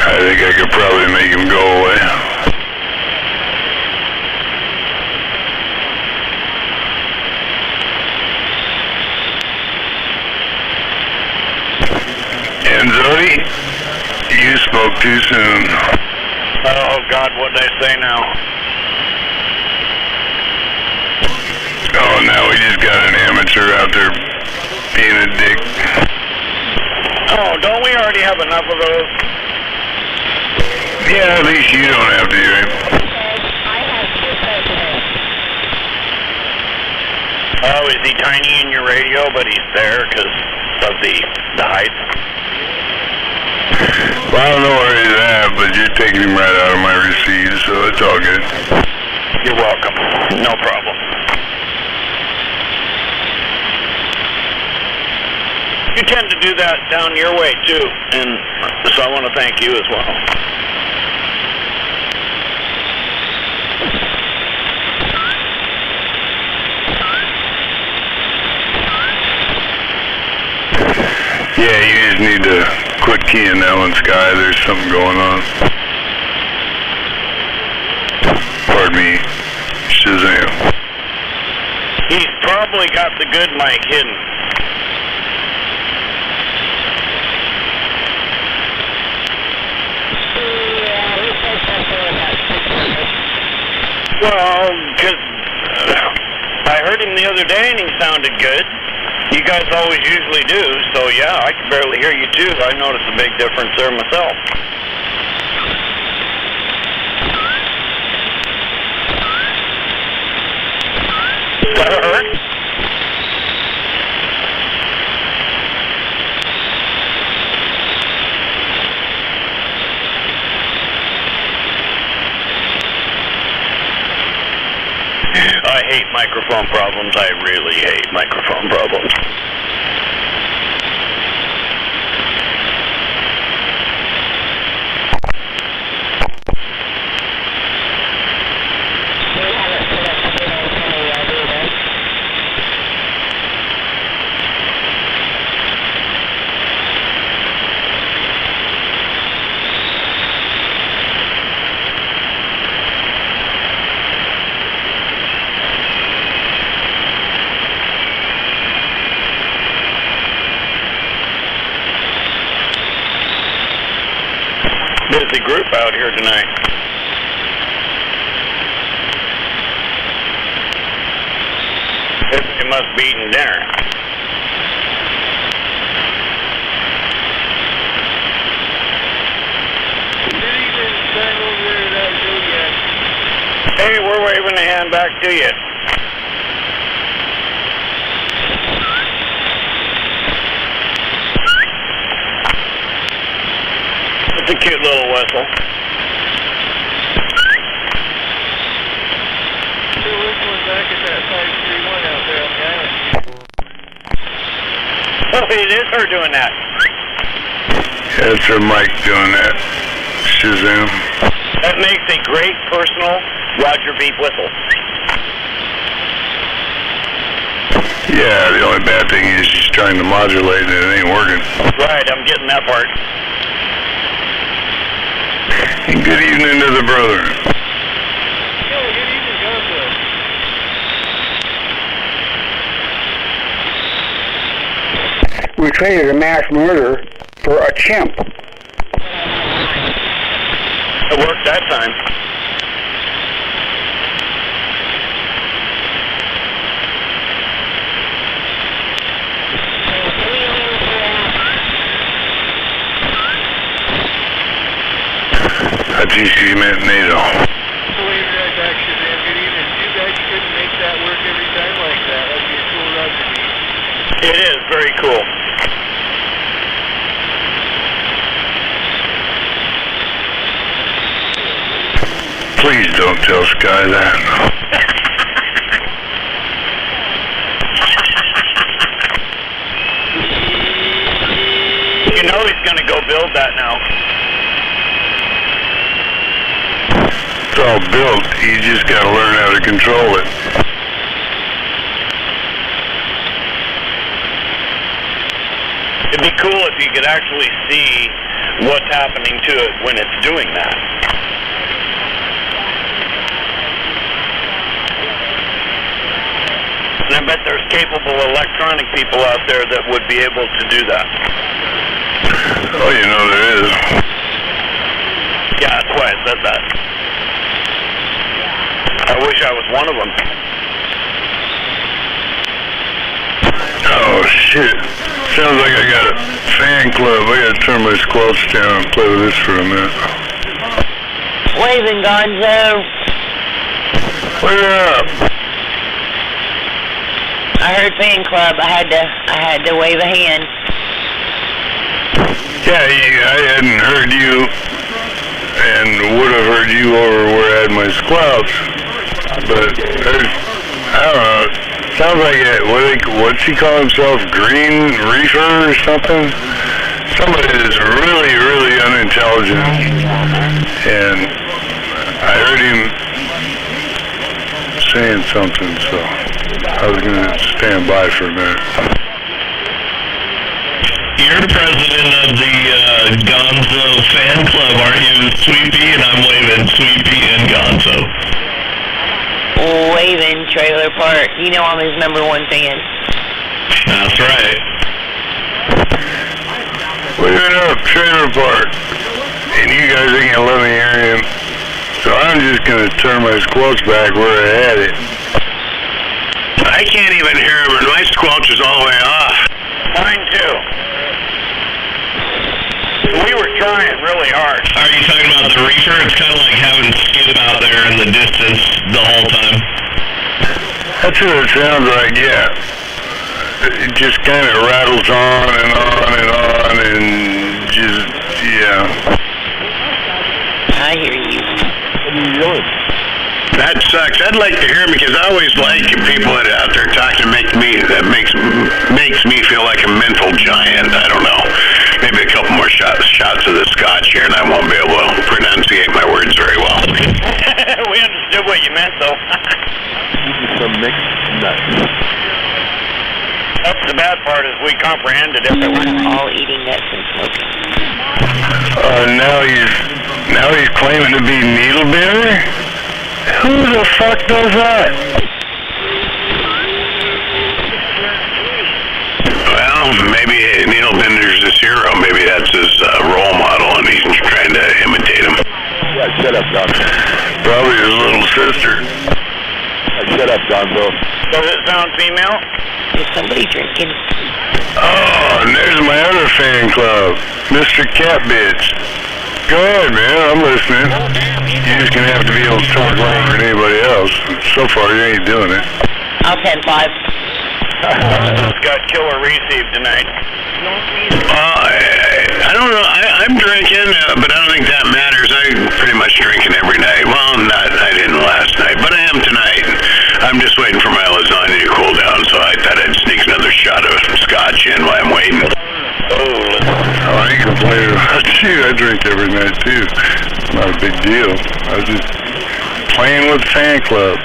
I think I could probably make him go away. And Zodi, you spoke too soon. Oh, God, what'd I say now? Oh, now we just got an amateur out there being a dick. Oh, don't we already have enough of those? Yeah, at least you don't have to hear him. Oh, is he tiny in your radio, but he's there because of the height? Well, I don't know where he's at, but you're taking him right out of my receive, so it's all good. You're welcome. No problem. You tend to do that down your way, too, and so I want to thank you as well. Yeah, you just need to quit keying that one, Sky. There's something going on. Pardon me, Shazam. He's probably got the good mic hidden. Yeah, he said something about 600. Well, 'cause I heard him the other day and he sounded good. You guys always usually do, so yeah, I can barely hear you too. I noticed a big difference there myself. Is that hurt? I hate microphone problems. I really hate microphone problems. We haven't put up a good antenna yet either. Busy group out here tonight. They must be eating dinner. Hey, we're waving a hand back to you. It's a cute little whistle. Still whistling back at that 531 out there on the island. Oh, it is her doing that. That's her mic doing that. Shazam. That makes a great personal Roger Beep whistle. Yeah, the only bad thing is she's trying to modulate and it ain't working. Right, I'm getting that part. And good evening to the brother. Yeah, good evening, Gonzo. We traded a mass murder for a chimp. It worked that time. I think she meant NATO. Waving right back, Shazam. Good evening. Too bad you couldn't make that work every time like that. That'd be a cool Roger Beep. It is very cool. Please don't tell Sky that. You know he's gonna go build that now. It's all built. You just gotta learn how to control it. It'd be cool if you could actually see what's happening to it when it's doing that. And I bet there's capable electronic people out there that would be able to do that. Oh, you know there is. Yeah, that's why I said that. I wish I was one of them. Oh, shit. Sounds like I got a fan club. I gotta turn my squelch down and play with this for a minute. Waving, Gonzo. What's up? I heard fan club. I had to wave a hand. Yeah, I hadn't heard you and would have heard you over where I had my squelch. But there's, I don't know, sounds like what's he call himself? Green Reefer or something? Somebody that's really, really unintelligent. And I heard him saying something, so I was going to stand by for a minute. You're the president of the Gonzo fan club, aren't you, Sweet Pea? And I'm waving Sweet Pea and Gonzo. Waving Trailer Park. You know I'm his number one fan. That's right. Waving up Trailer Park. And you guys ain't going to let me hear him. So I'm just going to turn my squelch back where I had it. I can't even hear him, and my squelch is all the way off. Mine too. We were trying really hard. Are you talking about the reefer? It's kind of like having skid out there in the distance the whole time. That's what it sounds like, yeah. It just kind of rattles on and on and on and just, yeah. I hear you. What are you doing? That sucks. I'd like to hear him because I always like people that are out there talking to makes me feel like a mental giant. I don't know. Maybe a couple more shots of the scotch here and I won't be able to pronunciate my words very well. We understood what you meant, though. Some mixed nuts. That's the bad part is we comprehended it. All eating nuts and smoking. Now he's claiming to be needle bender? Who the fuck does that? Well, maybe Neil Bender's his hero. Maybe that's his role model and he's trying to imitate him. Yeah, shut up, Gonzo. Probably his little sister. Shut up, Gonzo. Does it sound female? Is somebody drinking? Oh, and there's my other fan club, Mr. Cat Bitch. Go ahead, man, I'm listening. You're just gonna have to be able to talk longer than anybody else. So far, you ain't doing it. I'll 10-5. Got killer receive tonight. I don't know. I'm drinking, but I don't think that matters. I'm pretty much drinking every night. Well, I didn't last night, but I am tonight. I'm just waiting for my lasagna to cool down, so I thought I'd sneak another shot of scotch in while I'm waiting. I ain't complaining about you. I drink every night, too. Not a big deal. I was just playing with the fan club.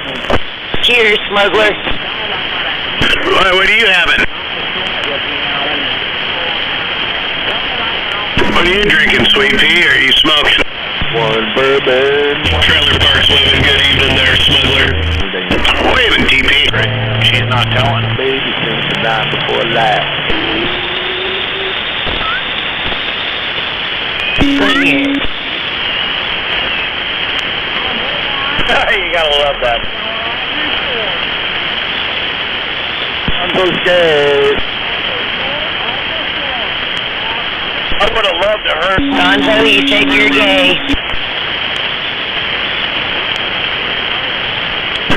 Cheers, smuggler. What are you having? What are you drinking, Sweet Pea, or are you smoking? One bourbon. Trailer Park's living. Good evening there, smuggler. Waving, TP. She's not telling. Baby since the night before last. Bring it. You gotta love that. I'm so scared. I would have loved to heard. Gonzo, you said you're gay.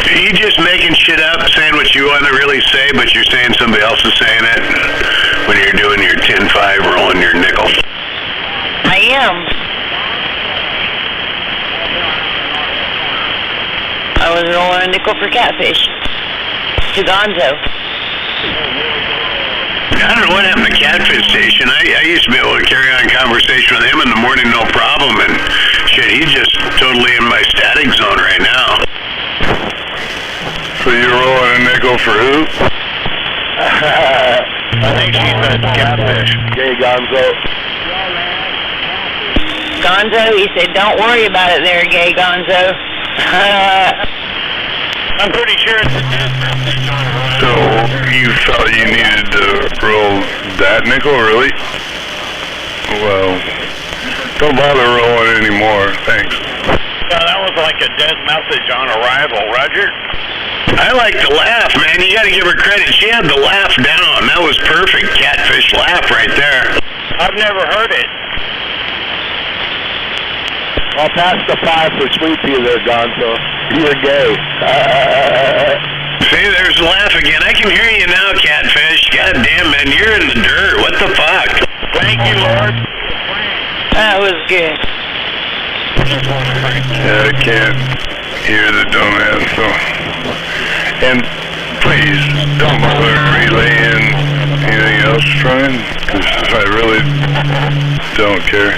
Are you just making shit up, saying what you want to really say, but you're saying somebody else is saying it when you're doing your 10-5 rolling your nickel? I am. I was rolling a nickel for catfish. To Gonzo. I don't know what happened to Catfish Station. I used to be able to carry on conversation with him in the morning, no problem, and shit, he's just totally in my static zone right now. So you're rolling a nickel for who? I think she said catfish. Gay Gonzo. Gonzo, he said, don't worry about it there, gay Gonzo. I'm pretty sure it's So you felt you needed to roll that nickel, really? Well, don't bother rolling anymore, thanks. Yeah, that was like a dead message on arrival, Roger. I like the laugh, man. You gotta give her credit. She had the laugh down. That was perfect catfish laugh right there. I've never heard it. I'll pass the 5 for Sweet Pea there, Gonzo. You're gay. See, there's the laugh again. I can hear you now, catfish. God damn, man, you're in the dirt. What the fuck? Thank you, Lord. That was good. Yeah, I can't hear the dumbass, so... And please, don't bother relaying anything else, Ryan, because I really don't care.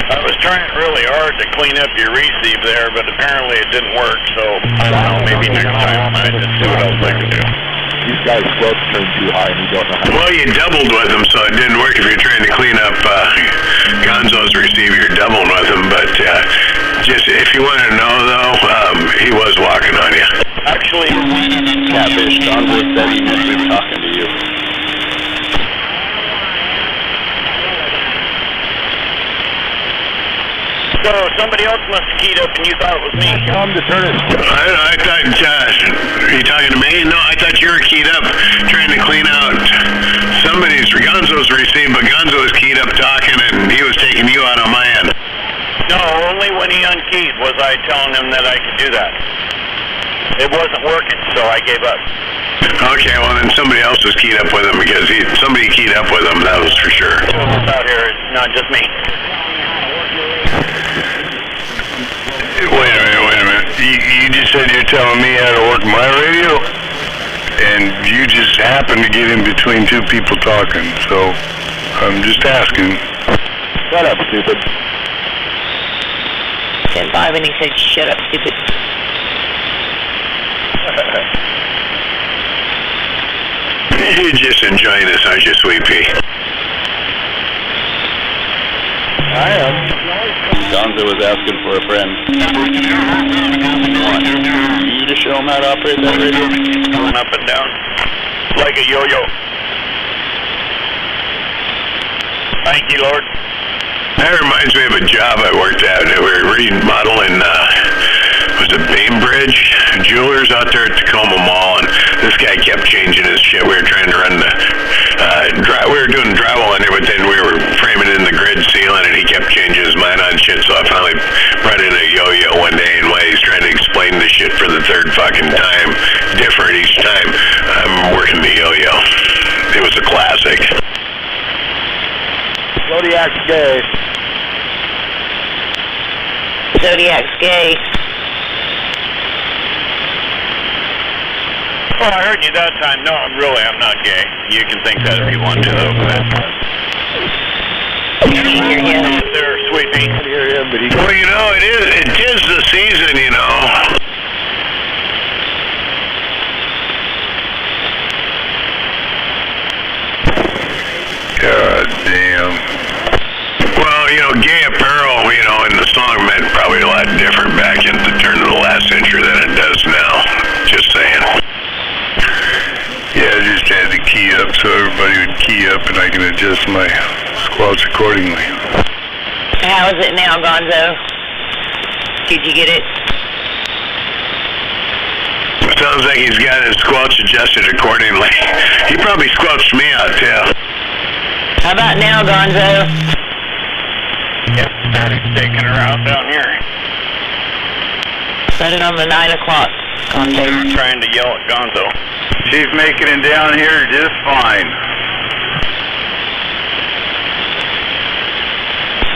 I was trying really hard to clean up your receive there, but apparently it didn't work, so I don't know, maybe next time I just see what else I can do. These guys' squelch turned too high and you don't know how to... Well, you doubled with him, so it didn't work if you're trying to clean up Gonzo's receiver. You're doubling with him, but just if you want to know, though, he was walking on you. Actually, Catfish, Gonzo said he was been talking to you. So somebody else must have keyed up and you thought it was me. Tell him to turn his... I thought, are you talking to me? No, I thought you were keyed up trying to clean out Gonzo's receipt, but Gonzo was keyed up talking and he was taking you out on my end. No, only when he unkeyed was I telling him that I could do that. It wasn't working, so I gave up. Okay, well then somebody else was keyed up with him because somebody keyed up with him, that was for sure. It's out here, not just me. Wait a minute. You just said you're telling me how to work my radio? And you just happened to get in between two people talking, so I'm just asking. Shut up, stupid. 10-5, and he said, shut up, stupid. You're just enjoying this, aren't you, Sweet Pea? I am. Gonzo was asking for a friend. You to show him how to operate that radio? Going up and down like a yo-yo. Thank you, Lord. That reminds me of a job I worked at. We were remodeling, was it Bainbridge Jewelers out there at Tacoma Mall, and this guy kept changing his shit. We were trying to run the, we were doing drywall in there, but then we were framing in the grid ceiling, and he kept changing his mind on shit, so I finally brought in a yo-yo one day, and while he's trying to explain the shit for the third fucking time, different each time, I'm working the yo-yo. It was a classic. Zodiac's gay. Zodiac's gay. Oh, I heard you that time. No, I'm not gay. You can think that if you want to, though. There, Sweet Pea. I can hear him, but he... Well, you know, it is the season, you know. God damn. Well, you know, gay apparel, you know, in the song meant probably a lot different back in the turn of the last century than it does now. Just saying. Yeah, I just had to key up so everybody would key up and I can adjust my squelch accordingly. How is it now, Gonzo? Did you get it? Sounds like he's got his squelch adjusted accordingly. He probably squelched me out, too. How about now, Gonzo? Yep, Static's taking her out down here. Set it on the 9 o'clock. Gonzo. I'm trying to yell at Gonzo. She's making it down here just fine.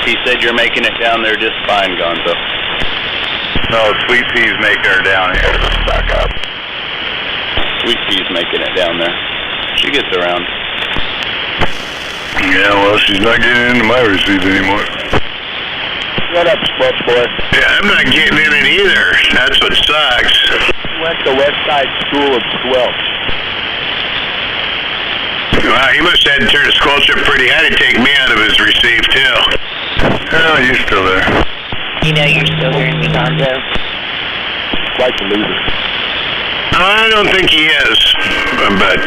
He said you're making it down there just fine, Gonzo. No, Sweet Pea's making her down here. Back up. Sweet Pea's making it down there. She gets around. Yeah, well, she's not getting into my receipt anymore. Shut up, squelch boy. Yeah, I'm not getting in it either. That's what sucks. Went to Westside School of Squelch. Wow, he must have had to turn his squelch up pretty high to take me out of his receive, too. Oh, you're still there. You know you're still hearing me, Gonzo. Quite the loser. I don't think he is, but,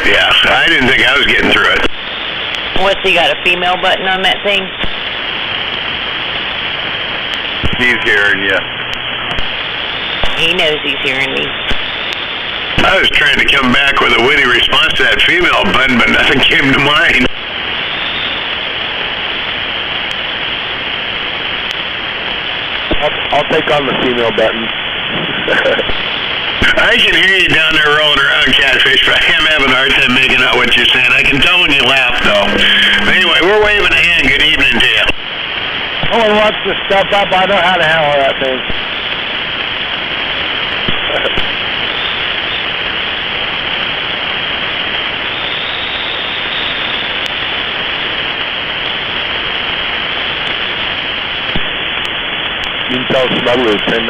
yeah, I didn't think I was getting through it. What's he got, a female button on that thing? He's hearing you. He knows he's hearing me. I was trying to come back with a witty response to that female button, but nothing came to mind. I'll take on the female button. I can hear you down there rolling around, Catfish, but I am having a hard time making out what you're saying. I can tell when you laugh, though. Anyway, we're waving a hand. Good evening to you. No one wants to step up. I know how to handle that thing. You can tell Smuggler 10-9.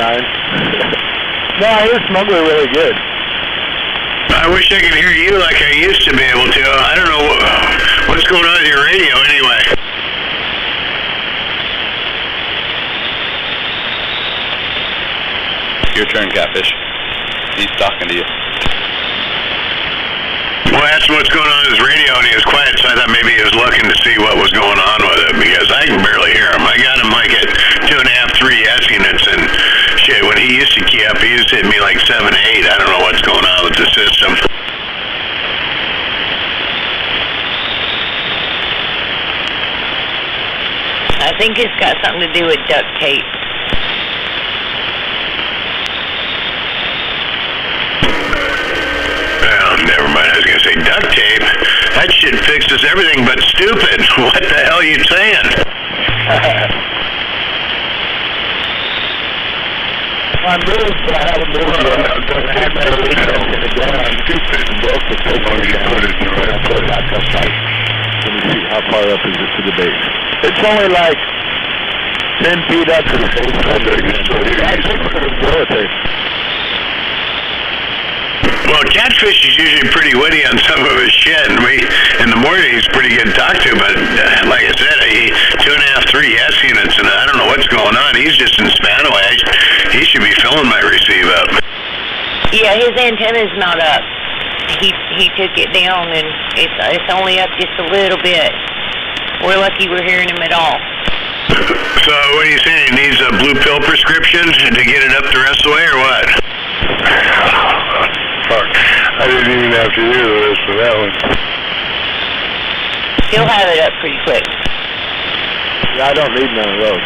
No, I hear Smuggler really good. I wish I could hear you like I used to be able to. I don't know what's going on with your radio anyway. Your turn, Catfish. He's talking to you. Well, I asked him what's going on with his radio, and he was quiet, so I thought maybe he was looking to see what was going on with it, because I can barely hear him. I got him I think it's got something to do with duct tape. Well, never mind. I was going to say duct tape. That shit fixes everything but stupid. What the hell are you saying? I moved, but I haven't moved yet. I had my release and it down. Stupid. Broke the tape on you down. I put it out to site. Let me see, how far up is it to the base? It's only like 10 feet up to the base. I think for the military. Well, Catfish is usually pretty witty on some of his shit, and in the morning he's pretty good to talk to, but like I said, 2.5, 3 yes units, and I don't know what's going on. He's just in Spanaway. He should be filling my receive up. Yeah, his antenna's not up. He took it down, and it's only up just a little bit. We're lucky we're hearing him at all. So what are you saying? He needs a blue pill prescription to get it up the rest of the way, or what? Fuck. I didn't even have to hear the rest of that one. He'll have it up pretty quick. Yeah, I don't need none of those.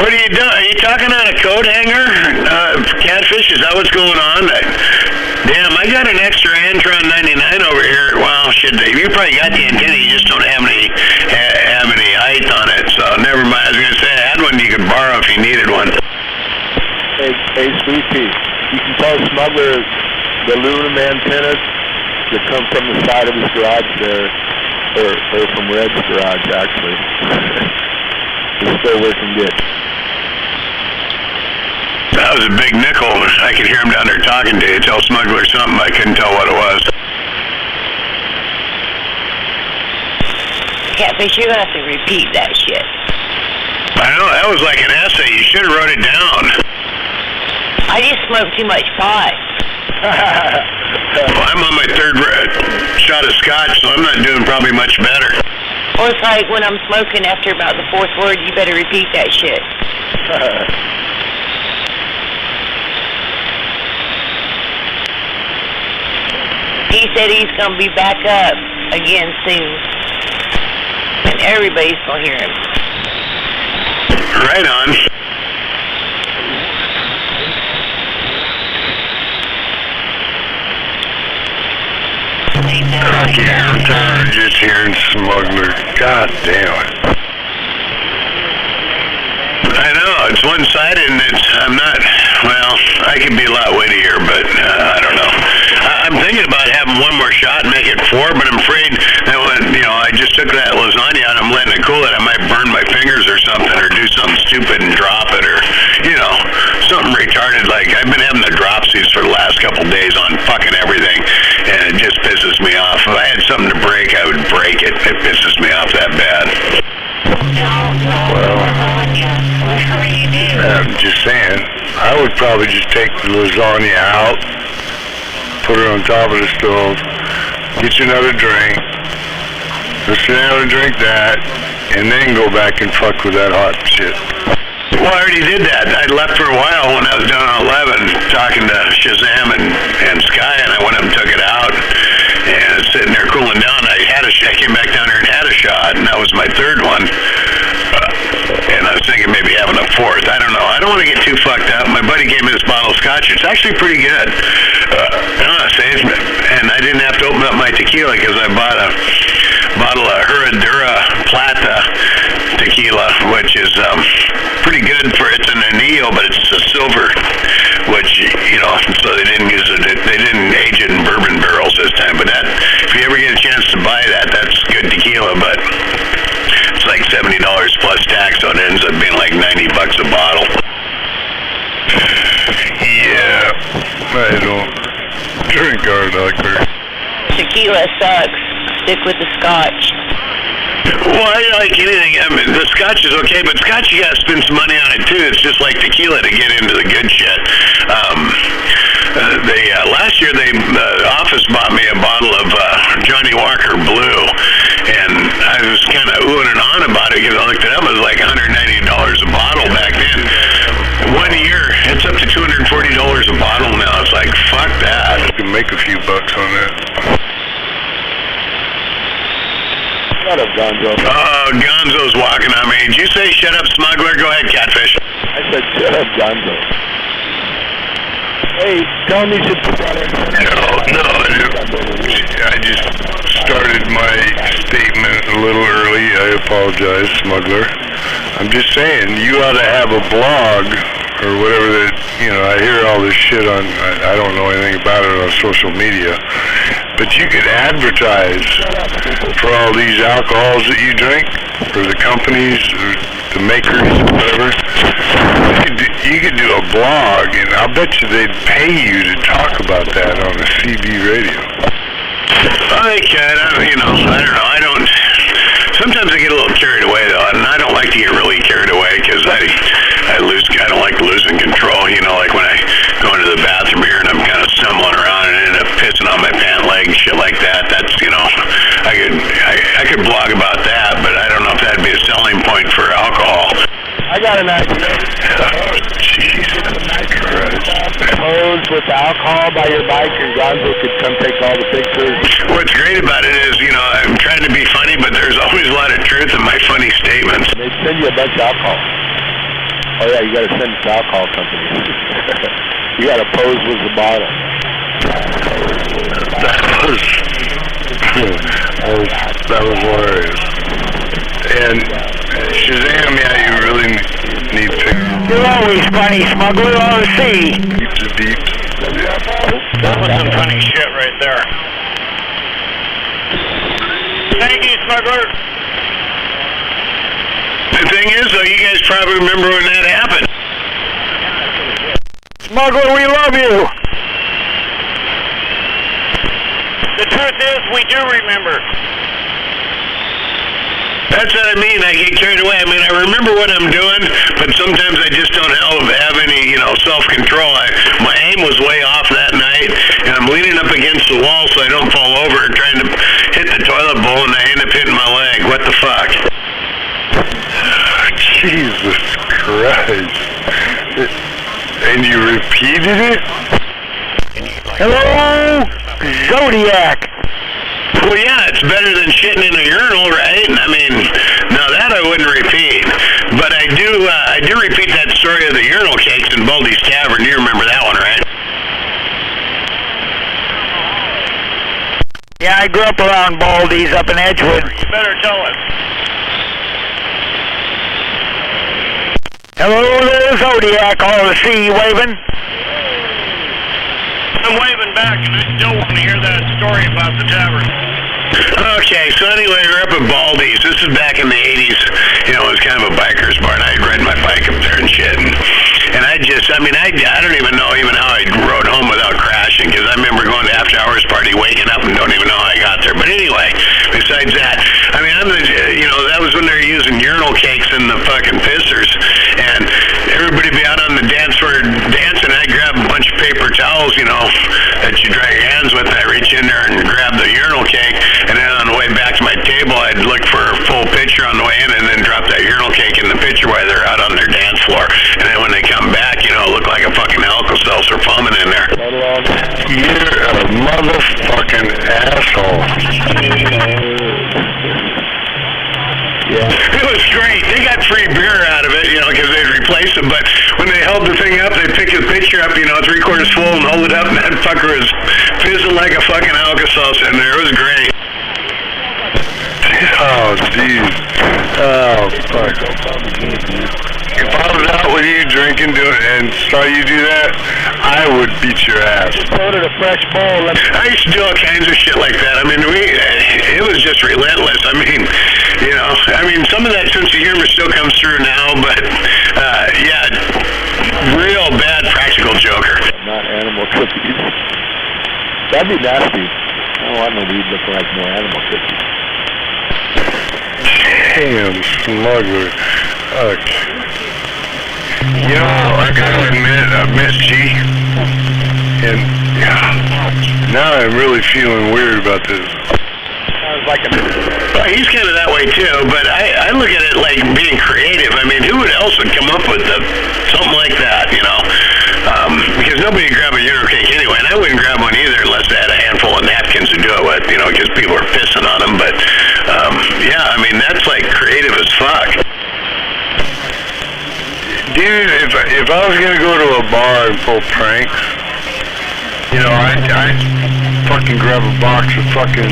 What are you doing? Are you talking on a coat hanger? Catfish, is that what's going on? Damn, I got an extra Antron 99 over here. Well, you probably got the antenna, you just don't have any height on it, so never mind. I was going to say, I had one you could borrow if you needed one. Hey, Sweetie, you can tell Smuggler the aluminum antennas that come from the side of his garage there, or from Red's garage, actually. It's still working good. That was a big nickel. I could hear him down there talking to you. Tell Smuggler something. I couldn't tell what it was. Catfish, you're gonna have to repeat that shit. I know, that was like an essay. You should have wrote it down. I just smoked too much pot. Well, I'm on my third shot of scotch, so I'm not doing probably much better. Well, it's like when I'm smoking after about the 4th word, you better repeat that shit. He said he's gonna be back up again soon. And everybody's gonna hear him. Right on. I'm just hearing Smuggler. God damn it. I know, it's one-sided, and I could be a lot wittier, but I don't know. I'm thinking about having one more shot and make it 4, but I'm afraid that when, I just took that lasagna out, I'm letting it cool, that I might burn my fingers or something, or do something stupid and drop it, or, something retarded. Like, I've been having the dropsies for the last couple days on fucking everything, and it just pisses me off. If I had something to break, I would break it. It pisses me off that bad. Well, I'm just saying, I would probably just take the lasagna out, put it on top of the stove, get you another drink, let's drink that, and then go back and fuck with that hot shit. Well, I already did that. I left for a while when I was down on 11 talking to Shazam and Sky, and I went up and took it out, and it's sitting there cooling down. I came back down there and had a shot, and that was my third one. And I was thinking maybe having a 4th. I don't know. I don't want to get too fucked up. My buddy gave me this bottle of scotch. It's actually pretty good. And I didn't have to open up my tequila because I bought a bottle of Herradura Plata tequila, which is pretty good for it's an anillo, but it's a silver, which, so they didn't use it. They didn't age it in bourbon barrels this time. But that, if you ever get a chance to buy that, that's good tequila, but it's like $70 plus tax, so it ends up being like $90 a bottle. Yeah, I don't drink hard liquor. Tequila sucks. Stick with the scotch. Well, I like anything. I mean, the scotch is okay, but scotch, you gotta spend some money on it too. It's just like tequila to get into the good shit. Last year, the office bought me a bottle of Johnny Walker Blue, and I was kind of oohing and ahhing about it because I looked it up. It was like $190 a bottle back then. 1 year, it's up to $240 a bottle now. It's like, fuck that. You can make a few bucks on that. Shut up, Gonzo. Oh, Gonzo's walking on me Go ahead, Catfish. I said, shut up, Gonzo. Hey, tell me you should put that in. No, I just started my statement a little early. I apologize, smuggler. I'm just saying, you ought to have a blog or whatever that, I hear all this shit on, I don't know anything about it on social media, but you could advertise for all these alcohols that you drink, for the companies, or the makers, whatever. You could do a blog, and I'll bet you they'd pay you to talk about that on the CB radio. I could, I don't know. Sometimes I get a little carried away, though, and I don't like to get really carried away because I don't like losing control. Like when I go into the bathroom here and I'm kind of stumbling around and end up pissing on my pant leg and shit like that. That's, I could blog about that, but I don't know if that'd be a selling point for alcohol. I got an idea. Oh, Jesus Christ. Pose with the alcohol by your bike, and Gonzo could come take all the pictures. What's great about it is, I'm trying to be funny, but there's always a lot of truth in my funny statements. They send you a bunch of alcohol. Oh yeah, you gotta send it to alcohol companies. You gotta pose with the bottle. That was hilarious. And Shazam, yeah, you really need pictures. You're always funny, smuggler. On the sea. Deep. That was some funny shit right there. Thank you, smuggler. The thing is, though, you guys probably remember when that happened. Smuggler, we love you. The truth is, we do remember. That's what I mean. I get carried away. I remember what I'm doing, but sometimes I just don't have any, self-control. My aim was way off that night, and I'm leaning up against the wall so I don't fall over and trying to hit the toilet bowl, and I end up hitting my leg. What the fuck? Jesus Christ. And you repeated it? Hello, Zodiac. Well, yeah, it's better than shitting in a urinal, right? Now that I wouldn't repeat. But I do repeat that story of the urinal cakes in Baldy's Tavern. You remember that one, right? Yeah, I grew up around Baldy's up in Edgewood. You better tell us. Hello there, Zodiac. All the sea waving. I'm waving back, and I still want to hear that story about the tavern. Okay, so anyway, we're up at Baldy's. This is back in the 80s. It was kind of a biker's bar, and I'd ridden my bike up there and shit. And I don't even know how I rode home without crashing, because I remember going to after hours party, waking up, and don't even know how I got there. But anyway, besides that, that was when they were using urinal cakes in the fucking pissers, and everybody be out on the dance floor dancing. I'd grab a bunch of paper towels, that you dry your hands with. I reach in there and grab the urinal cake, and then on the way back to my table, I'd look for a full pitcher on the way in, and then drop that urinal cake in the pitcher while they're out on their dance floor. And then when they come back, it look like a fucking Alka-Seltzer foaming in there. You're a motherfucking asshole. Yeah. It was great. They got free beer out of it, because they'd replace them. But when they held the thing up, they'd pick the pitcher up, 3/4 full, and hold it up, and that fucker was fizzing like a fucking Alka-Seltzer in there. It was great. Oh, jeez. Oh, fuck. If I was out with you drinking and saw you do that, I would beat your ass. Ordered a fresh bowl. I used to do all kinds of shit like that. It was just relentless. Some of that sense of humor still comes through now, but, yeah, real bad practical joker. Not animal cookies. That'd be nasty. I don't want no weed looking like no animal cookies. Damn, smuggler. Fuck. I gotta admit, I've missed G. And now I'm really feeling weird about this. Sounds like Well, he's kind of that way too, but I look at it like being creative. Who else would come up with something like that, because nobody would grab a urinal cake anyway, and I wouldn't grab one either unless they had a handful of napkins to do it with, because people are pissing on them. But, yeah, that's like creative as fuck. Even if I was gonna go to a bar and pull pranks, you know, I'd fucking grab a box of fucking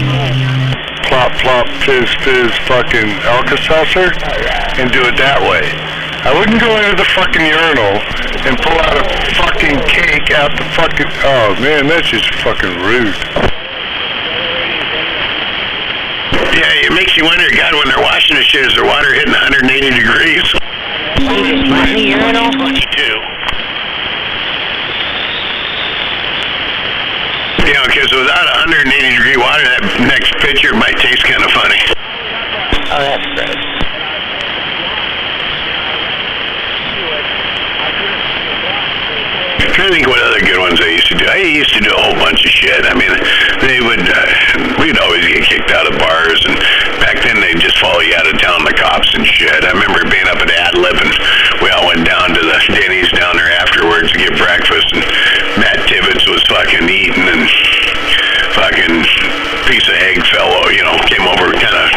plop plop fizz fizz fucking Alka-Seltzer and do it that way. I wouldn't go into the fucking urinal and pull out a fucking cake out the fucking... Oh, man, that's just fucking rude. Yeah, it makes you wonder, God, when they're washing the shit, is their water hitting 180 degrees? Urinal? 22. You know, because without 180 degree water, that next picture might taste kind of funny. Oh, that's gross. I'm trying to think what other good ones I used to do. I used to do a whole bunch of shit. I mean, we'd always get kicked out of bars, and back then they'd just follow you out of town, the cops and shit. I remember being up at Ad-Lib, and we all went down to the Denny's down there afterwards to get breakfast, and Matt Tibbetts was fucking eating, and fucking piece of egg fell, you know, came over kind of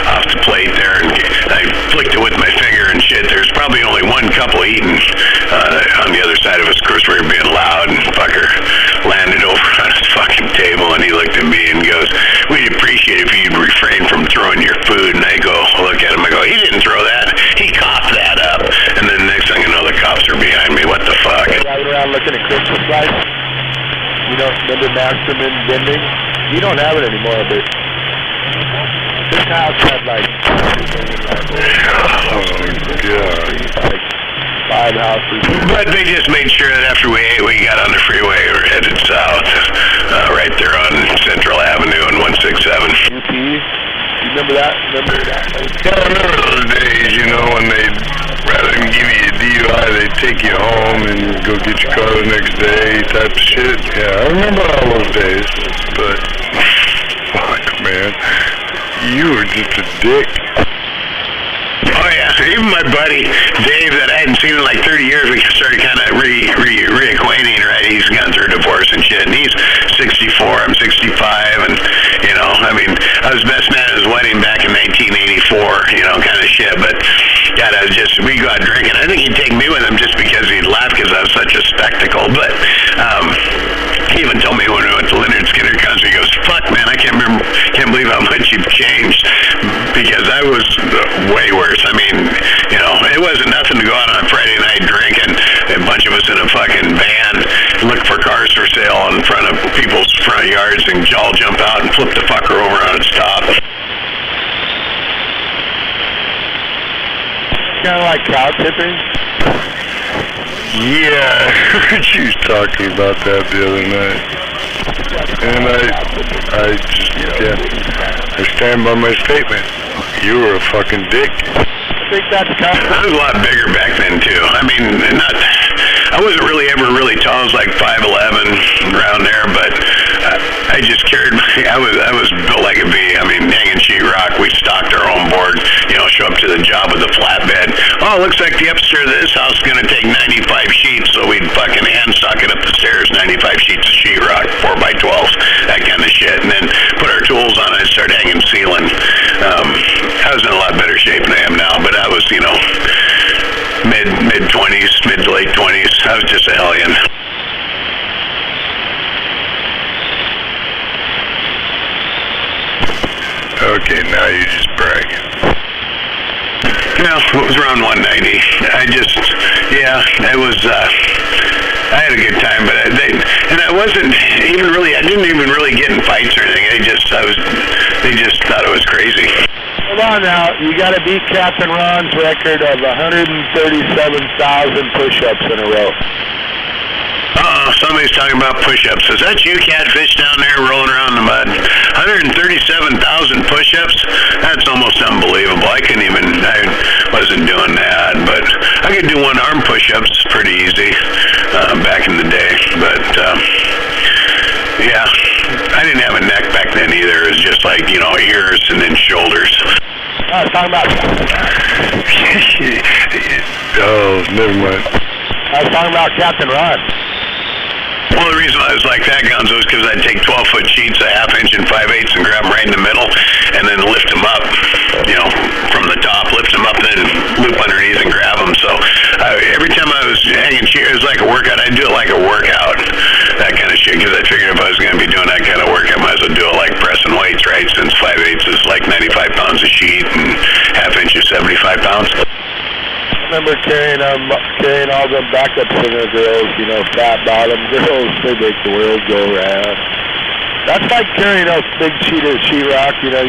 off the plate there, and I flicked it with my finger and shit. There's probably only one couple eating on the other side of us. Of course, we were being loud, and fucker landed over on his fucking table, and he looked at me and goes, "We'd appreciate if you'd refrain from throwing your food." And I go, look at him, I go, "He didn't throw that. He coughed that up." And then the next thing I know, the cops are behind me. What the fuck? Driving around looking at Christmas lights. You don't remember Masterman vending? You don't have it anymore, but this house had like... Oh, God. Like 5 houses. But they just made sure that after we ate, we got on the freeway, we were headed south, right there on Central Avenue and 167. UP? You remember that? Yeah, I remember those days, you know, when they'd, rather than give you a DUI, they'd take you home and go get your car the next day type of shit. Yeah, I remember all those days, but fuck, man. You were just a dick. Oh yeah, even my buddy Dave that I hadn't seen in like 30 years, we started kind of reacquainting, right? He's gone through a divorce and shit, and he's 64, I'm 65, and, you know, I mean, I was best man at his wedding back in 1984, you know, kind of shit, but, God, we go out drinking. I think he'd take me with him just because he'd laugh because I was such a spectacle, but, he even told me when we went to Leonard Skinner concert, he goes, "Fuck, man, I can't believe how much you've changed," because I was way worse. I mean, you know, it wasn't nothing to go out on Friday night drinking, a bunch of us in a fucking van, look for cars for sale in front of people's front yards, and all jump out and flip the fucker over on its top. Kind of like cow tipping? Yeah, I heard you was talking about that the other night. And I just, yeah, I stand by my statement. You were a fucking dick. I think that's I was a lot bigger back then too. I mean, I wasn't really ever really tall. I was like 5'11", around there, but I just carried I was built like a bee. I mean, hanging sheetrock. We stocked our own board. You know, show up to the job with a flatbed. Oh, it looks like the upstairs of this house is going to take 95 sheets, so we'd fucking hand stock it up the stairs, 95 sheets of sheetrock, 4x12s, that kind of shit, and then put our tools on it and start hanging ceiling. I was in a lot better shape than I am now, but I was, you know, mid-20s, mid to late 20s. I was just a hellion. Okay, now you're just bragging. No, it was around 190. I had a good time, but I didn't even really get in fights or anything. They just thought it was crazy. Hold on now. You got to beat Captain Ron's record of 137,000 push-ups in a row. Somebody's talking about push-ups. Is that you, Catfish, down there rolling around in the mud? 137,000 push-ups? That's almost unbelievable. I wasn't doing that, but I could do one-arm push-ups pretty easy back in the day. But, yeah, I didn't have a neck back then either. It was just like, you know, ears and then shoulders. I was talking about... Oh, never mind. I was talking about Captain Ron. Well, the reason I was like that, Gonzo, is because I'd take 12-foot sheets, a half-inch and 5/8, and grab them right in the middle, and then lift them up, you know, from the top, lift them up, and then loop underneath and grab them. So every sheet and half inch of 75 pounds. Remember carrying all the backup center girls, you know, fat bottom girls, they make the world go round. That's like carrying a big sheet of sheetrock, you know.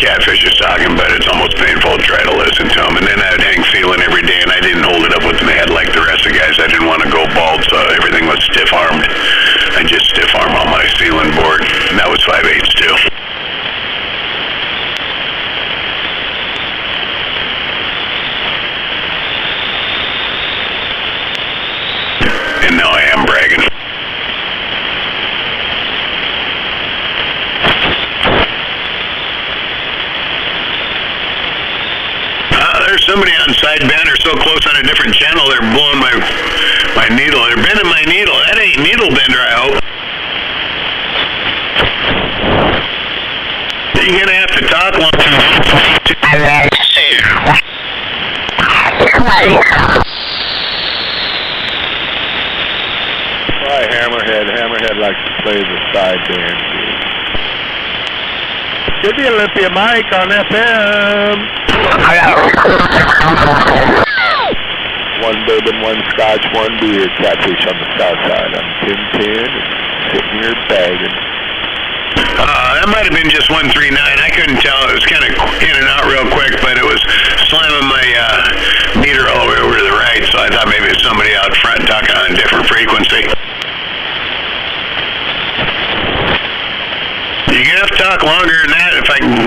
Catfish is talking, but it's almost painful to try to listen to them. And then I'd hang feeling every day, and I didn't hold it up with my head like the rest of the guys. I didn't want to go bald, so everything was stiff-armed. I just stiff-arm on my ceiling board, and that was 5/8 too. And now I am bragging. There's somebody on sideband or so close on a different channel, they're blowing my needle. They're bending my needle. That ain't needle bender, I hope. You're gonna have to talk long Why, Hammerhead likes to play the sideband. Give the Olympia mic on FM. One bourbon, one scotch, one beer. Catfish on the south side. I'm Tin, sitting here bagging. That might have been just 139. I couldn't tell. It was kind of in and out real quick, but it was slamming my meter all the way over to the right, so I thought maybe it was somebody out front talking on a different frequency. You're gonna have to talk longer than that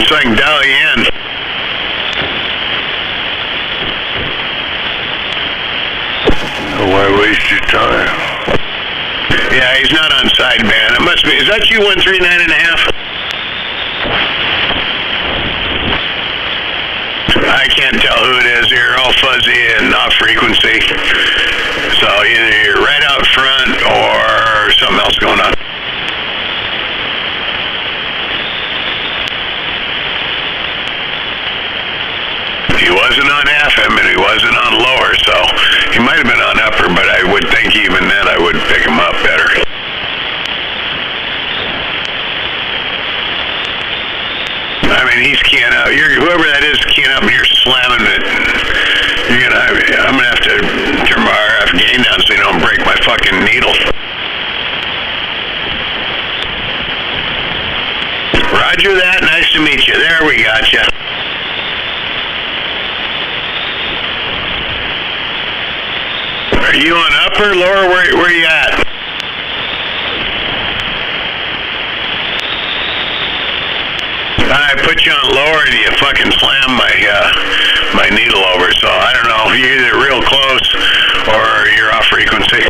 so I can dial you in. Why waste your time? Yeah, he's not on sideband. It must be. Is that you, 139.5? I can't tell who it is. You're all fuzzy and off frequency. So either you're right out front or something else going on. He wasn't on FM and he wasn't on lower, so he might have been on upper, but I would think even then I would pick him up better. I mean, he's keying up. Whoever that is keying up, you're slamming it. I'm gonna have to turn my RF gain down so you don't break my fucking needle. Roger that. Nice to meet you. There we got you. Are you on upper, lower? Where you at? I put you on lower and you fucking slammed my needle over, so I don't know if you're either real close or you're off frequency.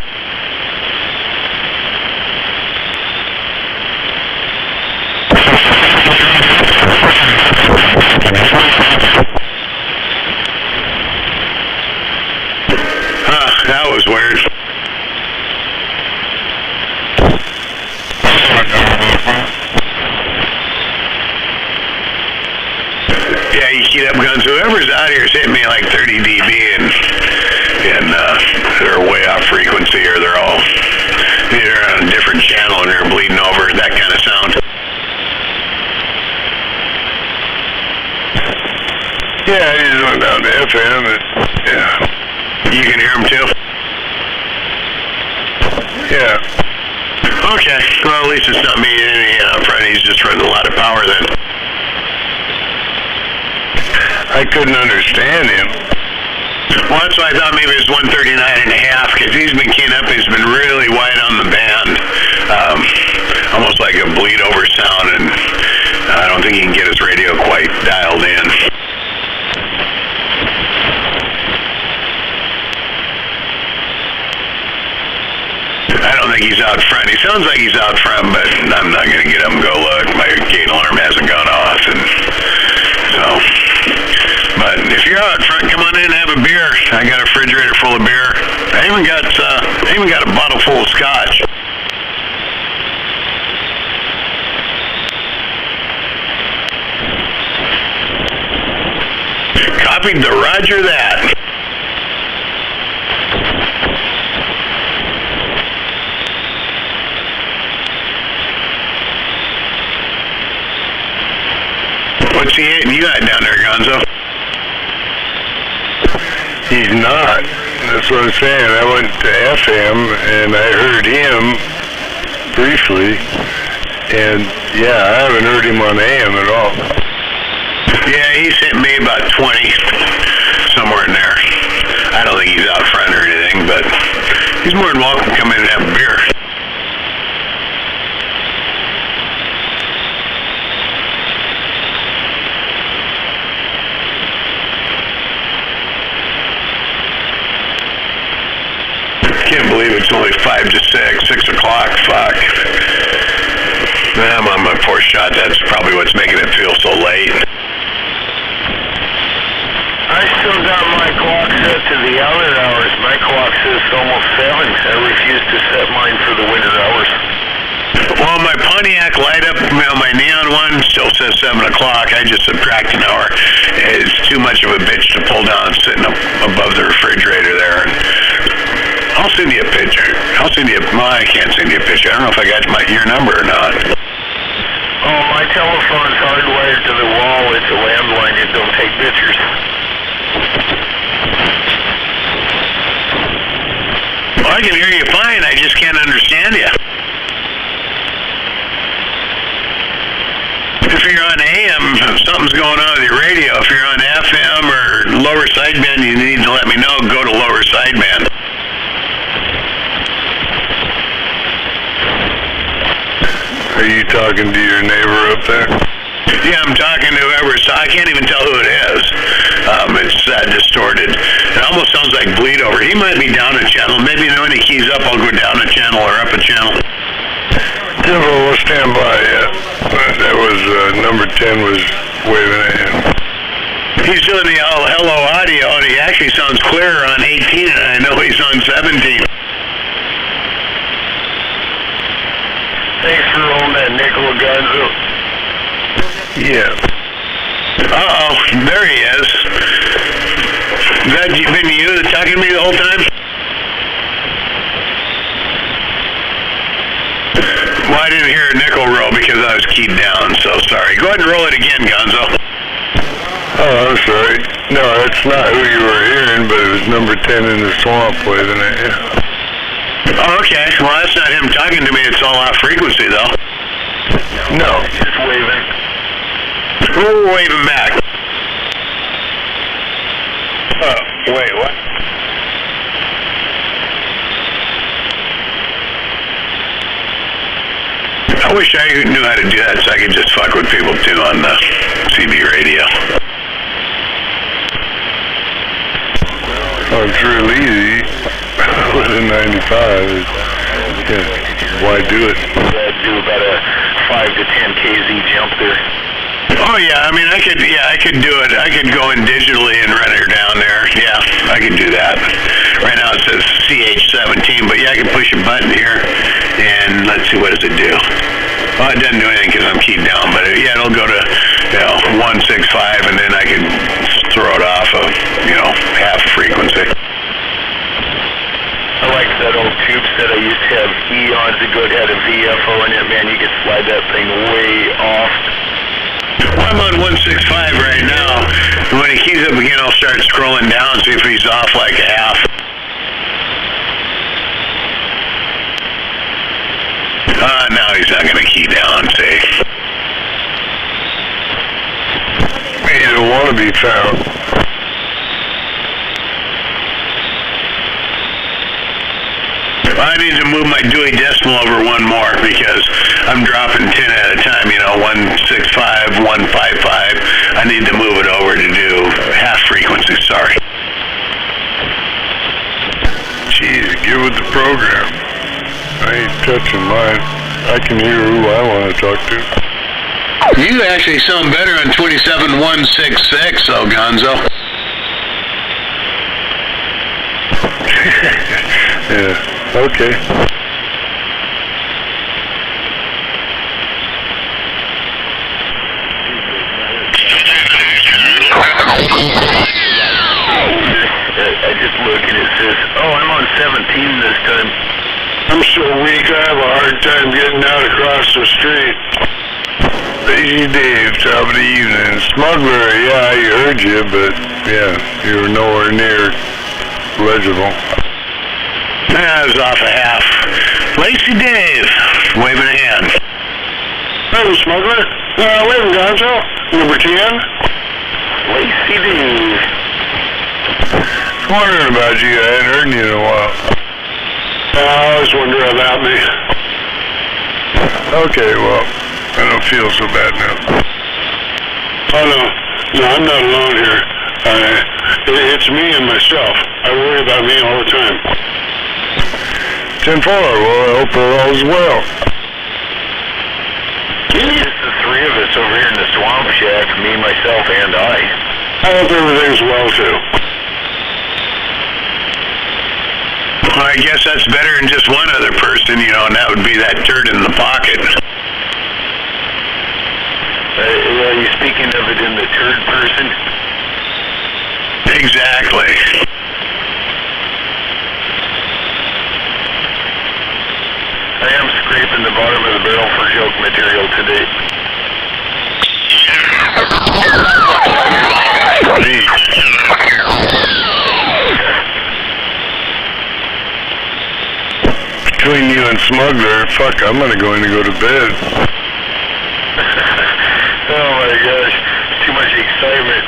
That was weird. Yeah, you keyed up guns. Whoever's out here is hitting me like 30 dB and they're way off frequency or they're all either on a different channel and they're bleeding over, that kind of sound. Yeah, I just went down to FM and yeah. You can hear him too? Yeah. Okay. Well, at least it's not me in front. He's just running a lot of power then. I couldn't understand him. Well, that's why I thought maybe it was 139.5, because he's been keying up. He's been really wide on the band. Almost like a bleed over sound, and I don't think he can get his radio quite dialed in. I don't think he's out front. He sounds like he's out front, but I'm not going to get up and go look. My gate alarm hasn't gone off, and so. But if you're out front, come on in and have a beer. I got a refrigerator full of beer. I even got a bottle full of scotch. Copied the Roger that. What's he hitting you at down there, Gonzo? He's not. That's what I'm saying. I went to FM and I heard him briefly, and yeah, I haven't heard him on AM at all. Yeah, he sent me about 20, somewhere in there. I don't think he's out front or anything, but he's more than welcome to come in and have a beer. Can't believe it's only 5 to 6 o'clock, fuck. I'm on my fourth shot, that's probably what's making it feel so late. I still got my clock set to the outer hours. My clock says almost 7. I refuse to set mine for the winter hours. Well, my Pontiac light up, my neon one still says 7 o'clock. I just subtract an hour. It's too much of a bitch to pull down sitting up above the refrigerator there. I'll send you a picture. Well, I can't send you a picture. I don't know if I got your number or not. Oh, my telephone's hardwired to the wall. It's a landline. It don't take pictures. Well, I can hear you fine. I just can't understand you. If you're on AM, something's going on with your radio. If you're on FM or lower sideband, you need to let me know. Go to lower sideband. Are you talking to your neighbor up there? Yeah, I'm talking to whoever. So I can't even tell who it is. It's distorted. It almost sounds like bleed over. He might be down a channel. Maybe when he keys up, I'll go down a channel or up a channel. Denver will stand by, yeah. That was, number 10 was waving at him. He's doing the hello audio, and he actually sounds clearer on 18, and I know he's on 17. Thanks for rolling that nickel, Gonzo. Yeah. Uh-oh, there he is. That been you talking to me the whole time? Well, I didn't hear a nickel roll because I was keyed down, so sorry. Go ahead and roll it again, Gonzo. Oh, I'm sorry. No, that's not who you were hearing, but it was number 10 in the swamp waving at you. Oh, okay. Well, that's not him talking to me. It's all off frequency, though. No. Just waving. We'll wave him back. Wait, what? I wish I knew how to do that so I could just fuck with people, too, on the CB radio. Oh, it's real easy. With a 95, yeah, why do it? Do about a 5 to 10 kz jump there. Oh yeah, I mean I could do it. I could go in digitally and run her down there. Yeah, I could do that. Right now it says CH17, but yeah, I can push a button here and let's see, what does it do? Well, it doesn't do anything because I'm keyed down, but yeah, it'll go to 165 and then I can throw it off of half frequency. I like that old tube set I used to have eons ago. It had a VFO in it, man. You could slide that thing way off. Well, I'm on 165 right now. When he keys up again, I'll start scrolling down, see if he's off like a half. Now he's not going to key down, see. He don't want to be found. I need to move my Dewey Decimal over one more because I'm dropping 10 at a time, 165, 155. I need to move it over to do half frequency, sorry. Jeez, get with the program. I ain't touching mine. I can hear who I want to talk to. You actually sound better on 27166, though, Gonzo. Yeah, okay. I just look and it says, I'm on 17 this time. I'm so weak I have a hard time getting out across the street. Lazy Dave, top of the evening. Smuggler, yeah, I heard you, but yeah, you were nowhere near legible. I was off a half. Lazy Dave, waving a hand. Hey, Smuggler. Waving, Gonzo. Number 10. Lazy Dave. Wondering about you. I hadn't heard you in a while. I always wonder about me. Okay, well, I don't feel so bad now. Oh, no, I'm not alone here. It's me and myself. I worry about me all the time. 10-4, well, I hope all's well. It's the three of us over here in the swamp shack, me, myself, and I. I hope everything's well, too. Well, I guess that's better than just one other person, you know, and that would be that turd in the pocket. Are you speaking of it in the third person? Exactly. I am scraping the bottom of the barrel for joke material today. Between you and Smuggler, fuck, I'm gonna go to bed. Oh my gosh, too much excitement.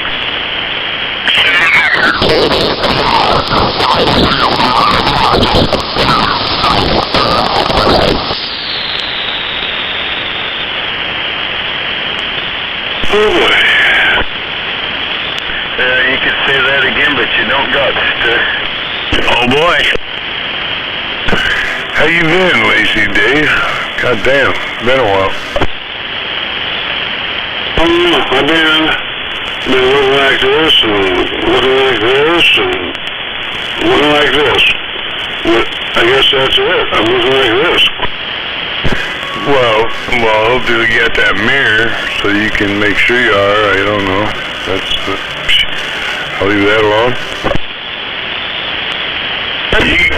Oh boy. You could say that again, but you don't got to. Oh boy. How you been, Lazy Dave? God damn, been a while. I've been looking like this and looking like this and looking like this. But I guess that's it. I'm looking like this. Well, I hope you get that mirror so you can make sure you are. I don't know. I'll leave that alone.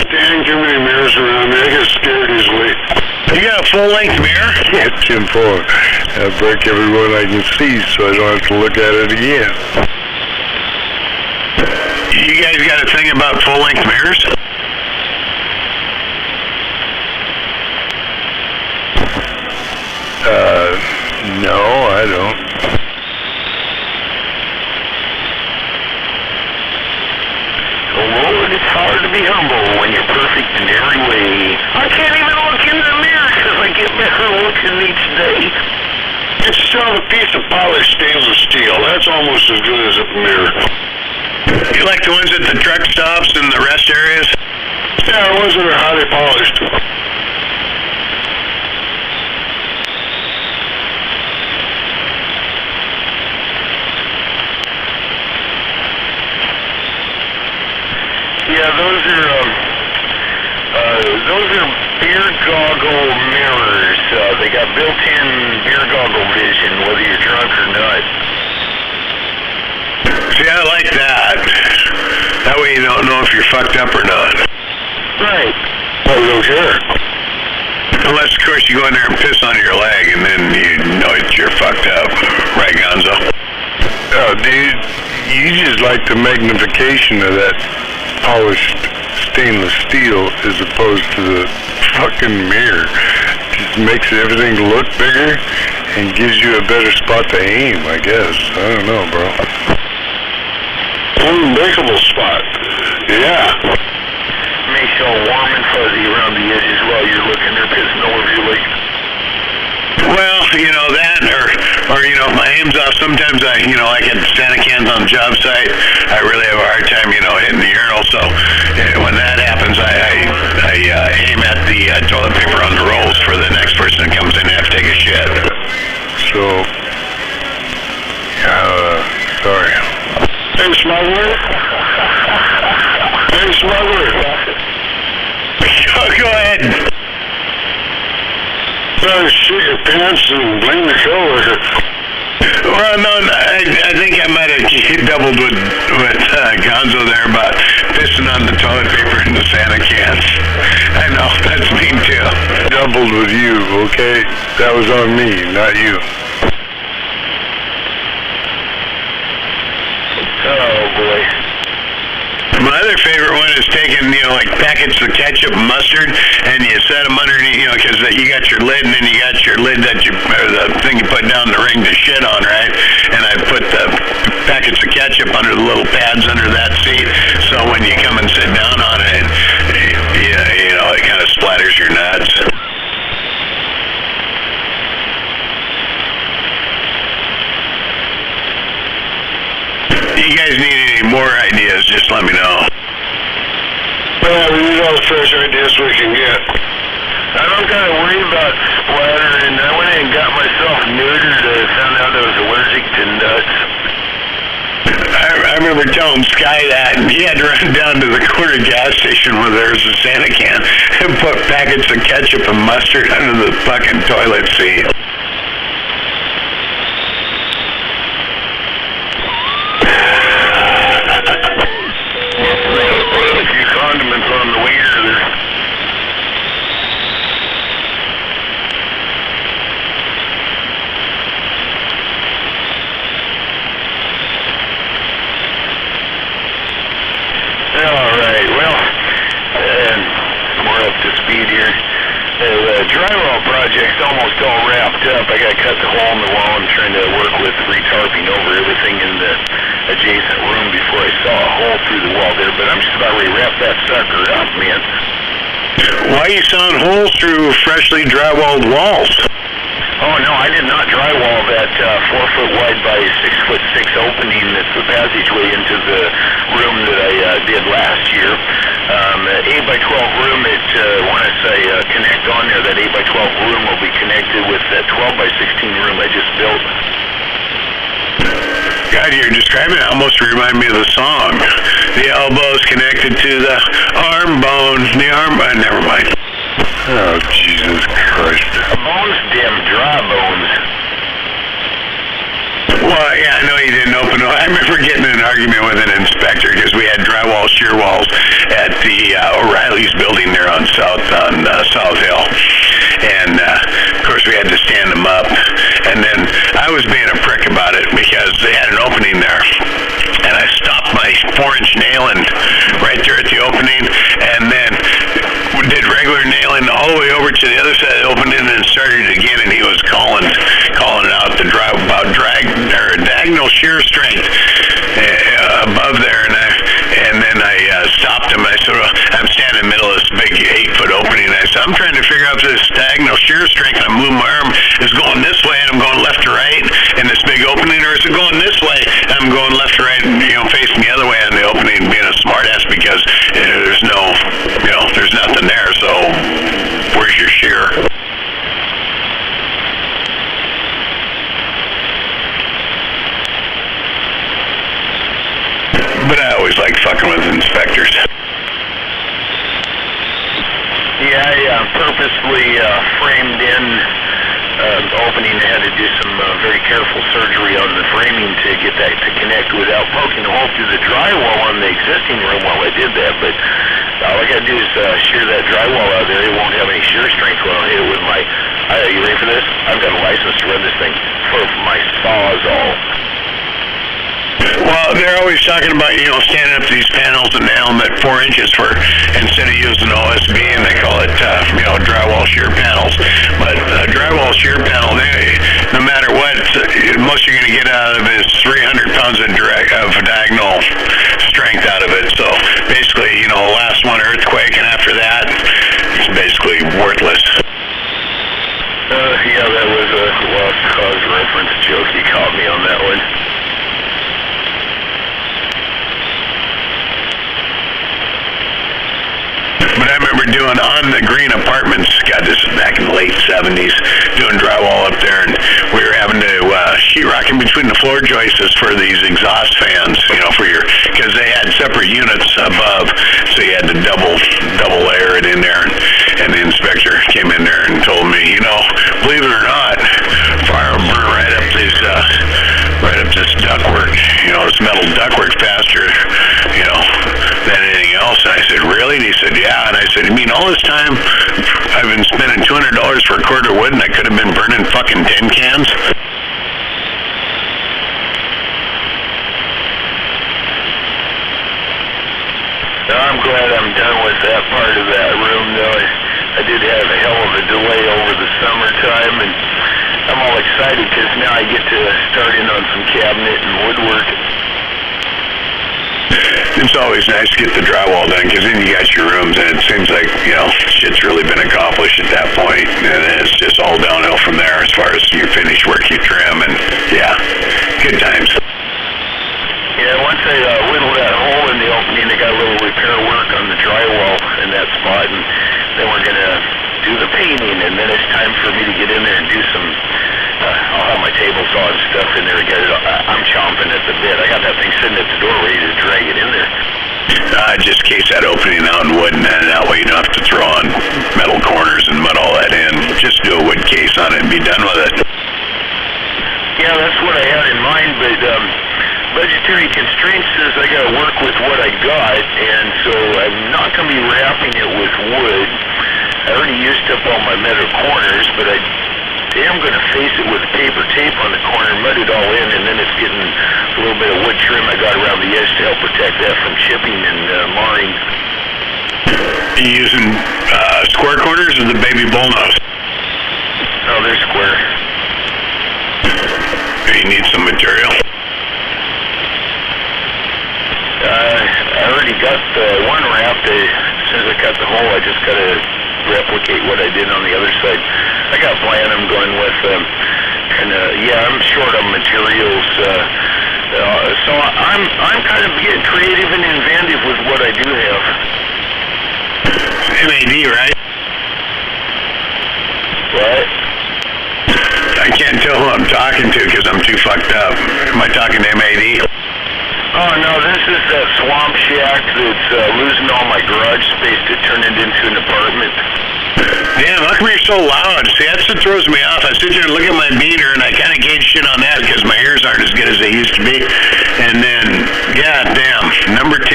Dang, too many mirrors around me. I get scared easily. You got a full-length mirror? Yeah, 10-4. I break every one I can see so I don't have to look at it again. You guys got a thing about full-length mirrors? No, I don't. Oh Lord, it's hard to be humble when you're perfect in every way. I can't even look in the mirror because I get better looking each day. It's still a piece of polished stainless steel. That's almost as good as a mirror. You like the ones at the truck stops and the rest areas? Yeah, the ones that are highly polished. Yeah, those are beer goggle mirrors. They got built-in beer goggle vision, whether you're drunk or not. See, I like that. That way you don't know if you're fucked up or not. Right. Well, we don't care. Unless, of course, you go in there and piss on your leg, and then you know you're fucked up. Right, Gonzo? Oh, dude, you just like the magnification of that polished stainless steel as opposed to the fucking mirror. Just makes everything look bigger and gives you a better spot to aim, I guess. I don't know, bro. Unbreakable spot. Yeah. Makes you all warm and fuzzy around the edges while you're looking there pissing all over your leg. Well, you know, that, or you know, if my aim's off, sometimes I get Santa cans on the job site, I really have a hard time, hitting the urinal, so when that happens, I aim at the toilet paper on the rolls for the next person that comes in and have to take a shit. So, sorry. Hey, Smuggler. Hey, Smuggler. Go ahead. Shit your pants and blame the coworker. Well, no, I think I might have doubled with Gonzo there about pissing on the toilet paper in the Santa cans. I know, that's mean too. Doubled with you, okay? That was on me, not you. other favorite one is taking, like packets of ketchup and mustard, and you set them underneath, because you got your lid, and then you got your lid or the thing you put down the ring to shit on, right? And I put the packets of ketchup under the little pads under that seat, so when you come and sit down on it, it kind of splatters your nuts. You guys need any more ideas, just let me know. Well, we need all the fresh ideas we can get. I'm kind of worried about splatter, and I went in and got myself neutered. I found out I was allergic to nuts. I remember telling Sky that, and he had to run down to the corner gas station where there was a Santa can and put packets of ketchup and mustard under the fucking toilet seat. Drywall project's almost all wrapped up. I got to cut the hole in the wall. I'm trying to work with retarping over everything in the adjacent room before I saw a hole through the wall there. But I'm just about ready to wrap that sucker up, man. Why are you sawing holes through freshly drywalled walls? Oh, no, I did not drywall that 4-foot wide by 6'6" opening that's the passageway into the room that I did last year. 8x12 room, when I say connect on there, that 8x12 room will be connected with that 12x16 room I just built. God, you're describing it almost remind me of the song. The elbow's connected to the arm bone. The arm bone, never mind. Oh, Jesus Christ. Bones, damn dry bones. Well, yeah, I know you didn't open it. I remember getting in an argument with an inspector because we had drywall shear walls at the O'Reilly's building there on South Hill. And, of course, we had to stand them up. And then I was being a prick about it because they had an opening there. And I stopped my 4-inch nailing right there at the opening, and then did regular nailing all the way over to the other side of the opening and started again, and he was calling out the diagonal shear strength above there, and then I stopped him. I said, well, I'm standing in the middle of this big 8-foot opening, and I said, I'm trying to figure out if this diagonal shear strength, I'm moving my arm, is going this way, and I'm going left to right in this big opening, or is it going this way, and I'm going left to right, and, facing the other way on the opening, being a smart ass because there's no, there's nothing there, so where's your shear? But I always like fucking with inspectors. Yeah, I purposely framed in opening. I had to do some very careful surgery on the framing to get that to connect without poking a hole through the drywall on the existing room while I did that. But all I got to do is shear that drywall out there. It won't have any shear strength when I hit it with my... you ready for this? I've got a license to run this thing for my Sawzall. Well, they're always talking about, standing up these panels and nailing them at 4 inches instead of using OSB, and they call it, drywall shear panels. But drywall shear panel, no matter what, most you're going to get out of it is 300 pounds of diagonal strength out of it. So basically, last one earthquake, and after that, it's basically worthless. Yeah, that was a lost cause reference joke. You caught me on that one. But I remember doing on the Green Apartments, God, this is back in the late 70s, doing drywall up there, and we were having to sheetrock in between the floor joists for these exhaust fans, because they had separate units above, so you had to double layer it in there, and the inspector came in there and told me, believe it or not, fire will burn right up this ductwork, this metal ductwork faster, than anything else. And I said, really? And he said, yeah. And I said, you mean all this time I've been spending $200 for a cord of wood and I could have been burning fucking tin cans? I'm glad I'm done with that part of that room, though. I did have a hell of a delay over the summertime, and I'm all excited because now I get to start in on some cabinet and woodwork. It's always nice to get the drywall done, because then you got your rooms, and it seems like, shit's really been accomplished at that point, and it's just all downhill from there as far as your finished work, you trim, and yeah, good times. Yeah, once I whittled that hole in the opening, I got a little repair work on the drywall in that spot, and then we're going to do the painting, and then it's time for me to get in there and do some, I'll have my table saw and stuff in there. I'm chomping at the bit. I got that thing sitting at the door ready to drag it in there. Just case that opening out in wood, and then that way you don't have to throw on metal corners and mud all that in. Just do a wood case on it and be done with it. Yeah, that's what I had in mind, but budgetary constraints says I got to work with what I got, and so I'm not going to be wrapping it with wood. I already used up all my metal corners, but I am going to face it with paper tape on the corner, mud it all in, and then it's getting a little bit of wood trim I got around the edge to help protect that from chipping and marring. Are you using square corners or the baby bullnose? No, they're square. You need some material? I already got one wrapped. As soon as I cut the hole, I just got to replicate what I did on the other side. I got a plan I'm going with, and I'm short on materials, so I'm kind of getting creative and inventive with what I do have. MAD, right? What? I can't tell who I'm talking to because I'm too fucked up. Am I talking to MAD? Oh no, this is that swamp shack that's losing all my garage space to turn it into an apartment. Damn, how come you're so loud? See, that's what throws me off. I sit there and look at my meter, and I kind of gauge shit on that because my ears aren't as good as they used to be. And then, god damn, number 10.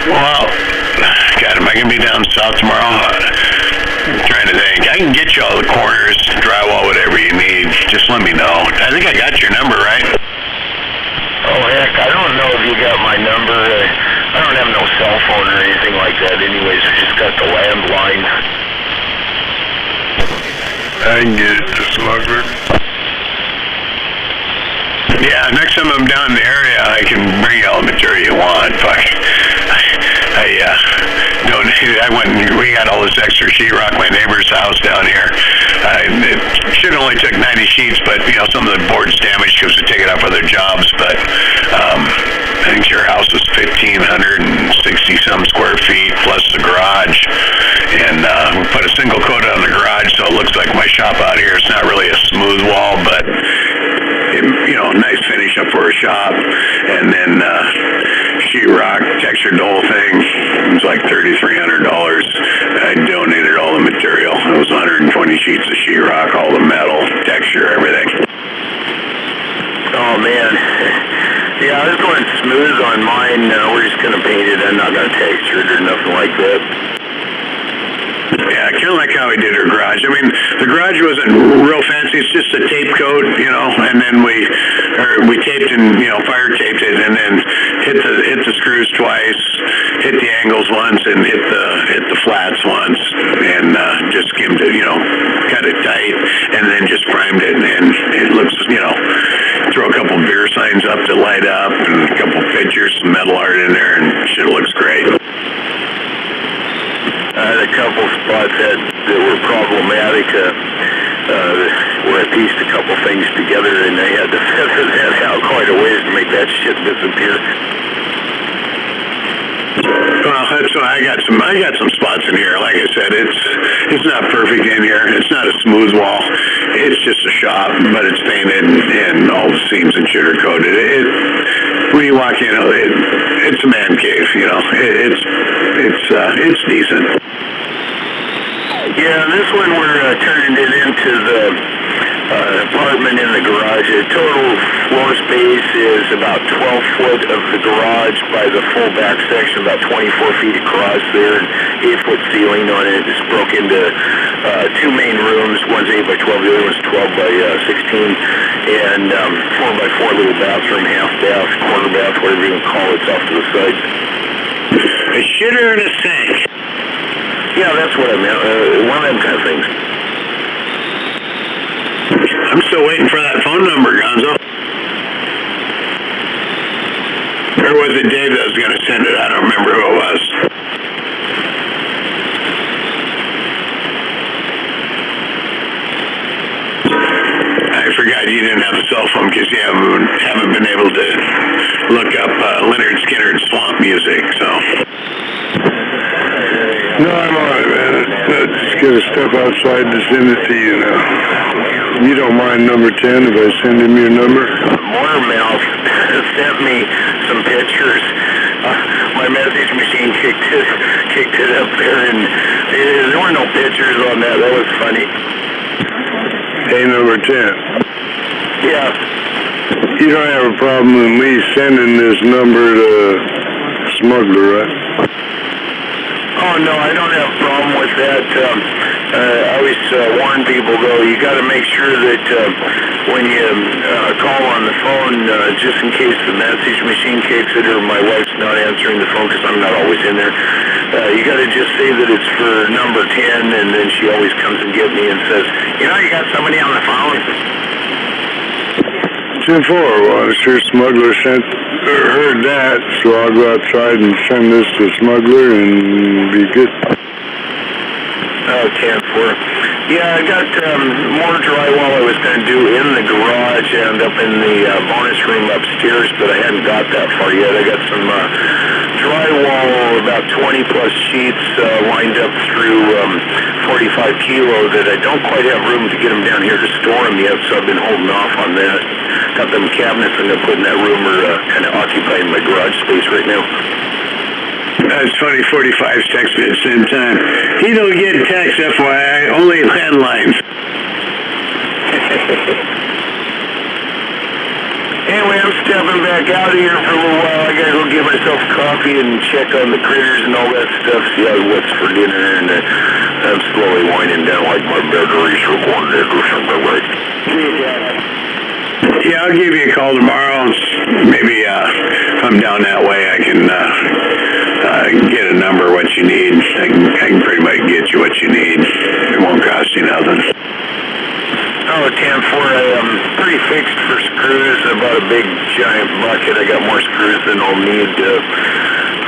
Well, God, am I going to be down south tomorrow? I'm trying to think. I can get you all the corners, drywall, whatever you need. Just let me know. I think I got your number, right? Oh heck, I don't know if you got my number. I don't have no cell phone or anything like that anyways. I just got the landline. I can get it to Smuggler. Yeah, next time I'm down in the area, I can bring you all the material you want. Fuck. We got all this extra sheetrock, my neighbor's house down here. It should only took 90 sheets, but, some of the board's damaged because we take it out for their jobs, but, I think your house is 1,560-some square feet, plus the garage, and, we put a single coat on the garage, so it looks like my shop out here. It's not really a smooth wall, but, nice finish up for a shop, and then, sheetrock, textured the whole thing. It was like $3,300. I donated all the material. It was 120 sheets of sheetrock, all the metal, texture, everything. Oh man. Yeah, I was going smooth on mine. We're just going to paint it. I'm not going to texture it or nothing like that. Yeah, kind of like how we did our garage. I mean, the garage wasn't real fancy. It's just a tape coat, and then we taped and fire taped it, and then hit the screws twice, hit the angles once, and hit the flats once, and just skimmed it, cut it tight, and then just primed it, and it looks, throw a couple beer signs up to light up, and a couple pictures, some metal art in there, and shit looks great. I had a couple spots that were problematic where I pieced a couple things together and I had to feather that out quite a ways to make that shit disappear. Well, that's why I got some spots in here. Like I said, it's not perfect in here. It's not a smooth wall. It's just a shop, but it's painted and all the seams and shit are coated. When you walk in, it's a man cave. It's decent. Yeah, this one we're turning it into the apartment in the garage. The total floor space is about 12 foot of the garage by the full back section, about 24 feet across there, and 8-foot ceiling on it. It's broke into two main rooms. One's 8 by 12, the other one's 12 by 16, and 4 by 4 little bathroom, half bath, quarter bath, whatever you can call it. It's off to the side. A shitter in a sink. Yeah, that's what I meant. One of them kind of things. I'm still waiting for that phone number, Gonzo. Or was it Dave that was going to send it? I don't remember who it was. I forgot you didn't have a cell phone because you haven't been able to look up Leonard Skinner's swamp music, so. No, I'm all right, man. Let's just get a step outside to send it to you now. You don't mind number 10 if I send him your number? Motormouth sent me some pictures. My message machine kicked it up there, and there were no pictures on that. That was funny. Hey, number 10. Yeah. You don't have a problem with me sending this number to Smuggler, right? Oh, no, I don't have a problem with that. I always warn people, though, you got to make sure that when you call on the phone, just in case the message machine kicks it or my wife's not answering the phone because I'm not always in there, you got to just say that it's for number 10, and then she always comes and gets me and says, you know, you got somebody on the phone. 10-4. Well, I'm sure Smuggler heard that, so I'll go outside and send this to Smuggler and be good. Oh, 10-4. Yeah, I got more drywall I was going to do in the garage and up in the bonus room upstairs, but I hadn't got that far yet. I got some drywall, about 20 plus sheets lined up through 45 kilo that I don't quite have room to get them down here to store them yet, so I've been holding off on that. Got them cabinets I'm going to put in that room are kind of occupying my garage space right now. That's funny, 45's text me at the same time. He don't get text, FYI, only landlines. Anyway, I'm stepping back out of here for a little while. I gotta go get myself coffee and check on the critters and all that stuff, see what's for dinner, and I'm slowly winding down like my batteries for one day or something like that. Yeah, I'll give you a call tomorrow. Maybe if I'm down that way, I can get a number what you need. I can pretty much get you what you need. It won't cost you nothing. Oh, 10-4, I'm pretty fixed for screws. I bought a big giant bucket. I got more screws than I'll need.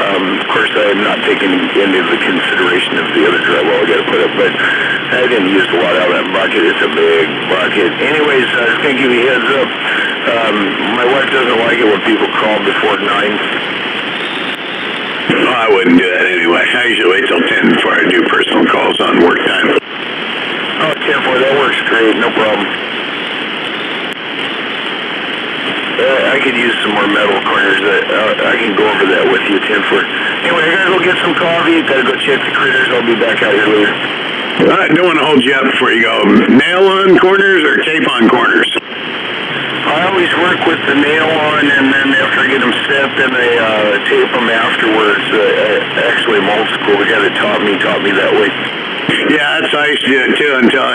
Of course, I am not taking into the consideration of the other drywall I got to put up, but I didn't use a lot out of that bucket. It's a big bucket. Anyways, I was going to give you a heads up. My wife doesn't like it when people call before 9. Oh, I wouldn't do that anyway. I usually wait till 10 before I do personal calls on work time. Oh, 10-4, that works great. No problem. I could use some more metal corners. I can go over that with you, 10-4. Anyway, I gotta go get some coffee. Gotta go check the critters. I'll be back out here later. I don't want to hold you up before you go. Nail on corners or tape on corners? I always work with the nail on, and then after I get them set, then I tape them afterwards. Actually, in old school, the guy that taught me that way. Yeah, that's how I used to do it too until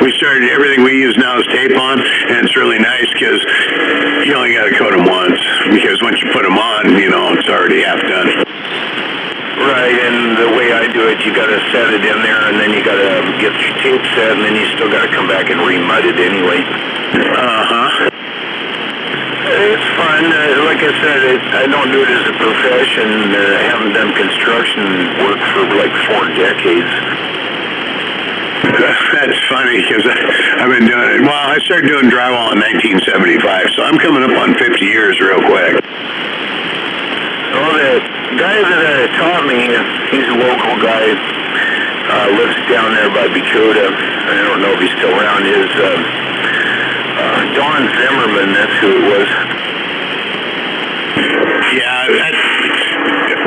we started. Everything we use now is tape on, and it's really nice because you only got to coat them once. Because once you put them on, you know, it's already half done. Right, and the way I do it, you got to set it in there, and then you got to get your tape set, and then you still got to come back and remud it anyway. It's fun. Like I said, I don't do it as a profession. I haven't done construction work for like 4 decades. That's funny because I've been doing it. Well, I started doing drywall in 1975, so I'm coming up on 50 years real quick. Well, the guy that taught me, he's a local guy, lives down there by Bucoda. I don't know if he's still around. Is Don Zimmerman, that's who it was. Yeah,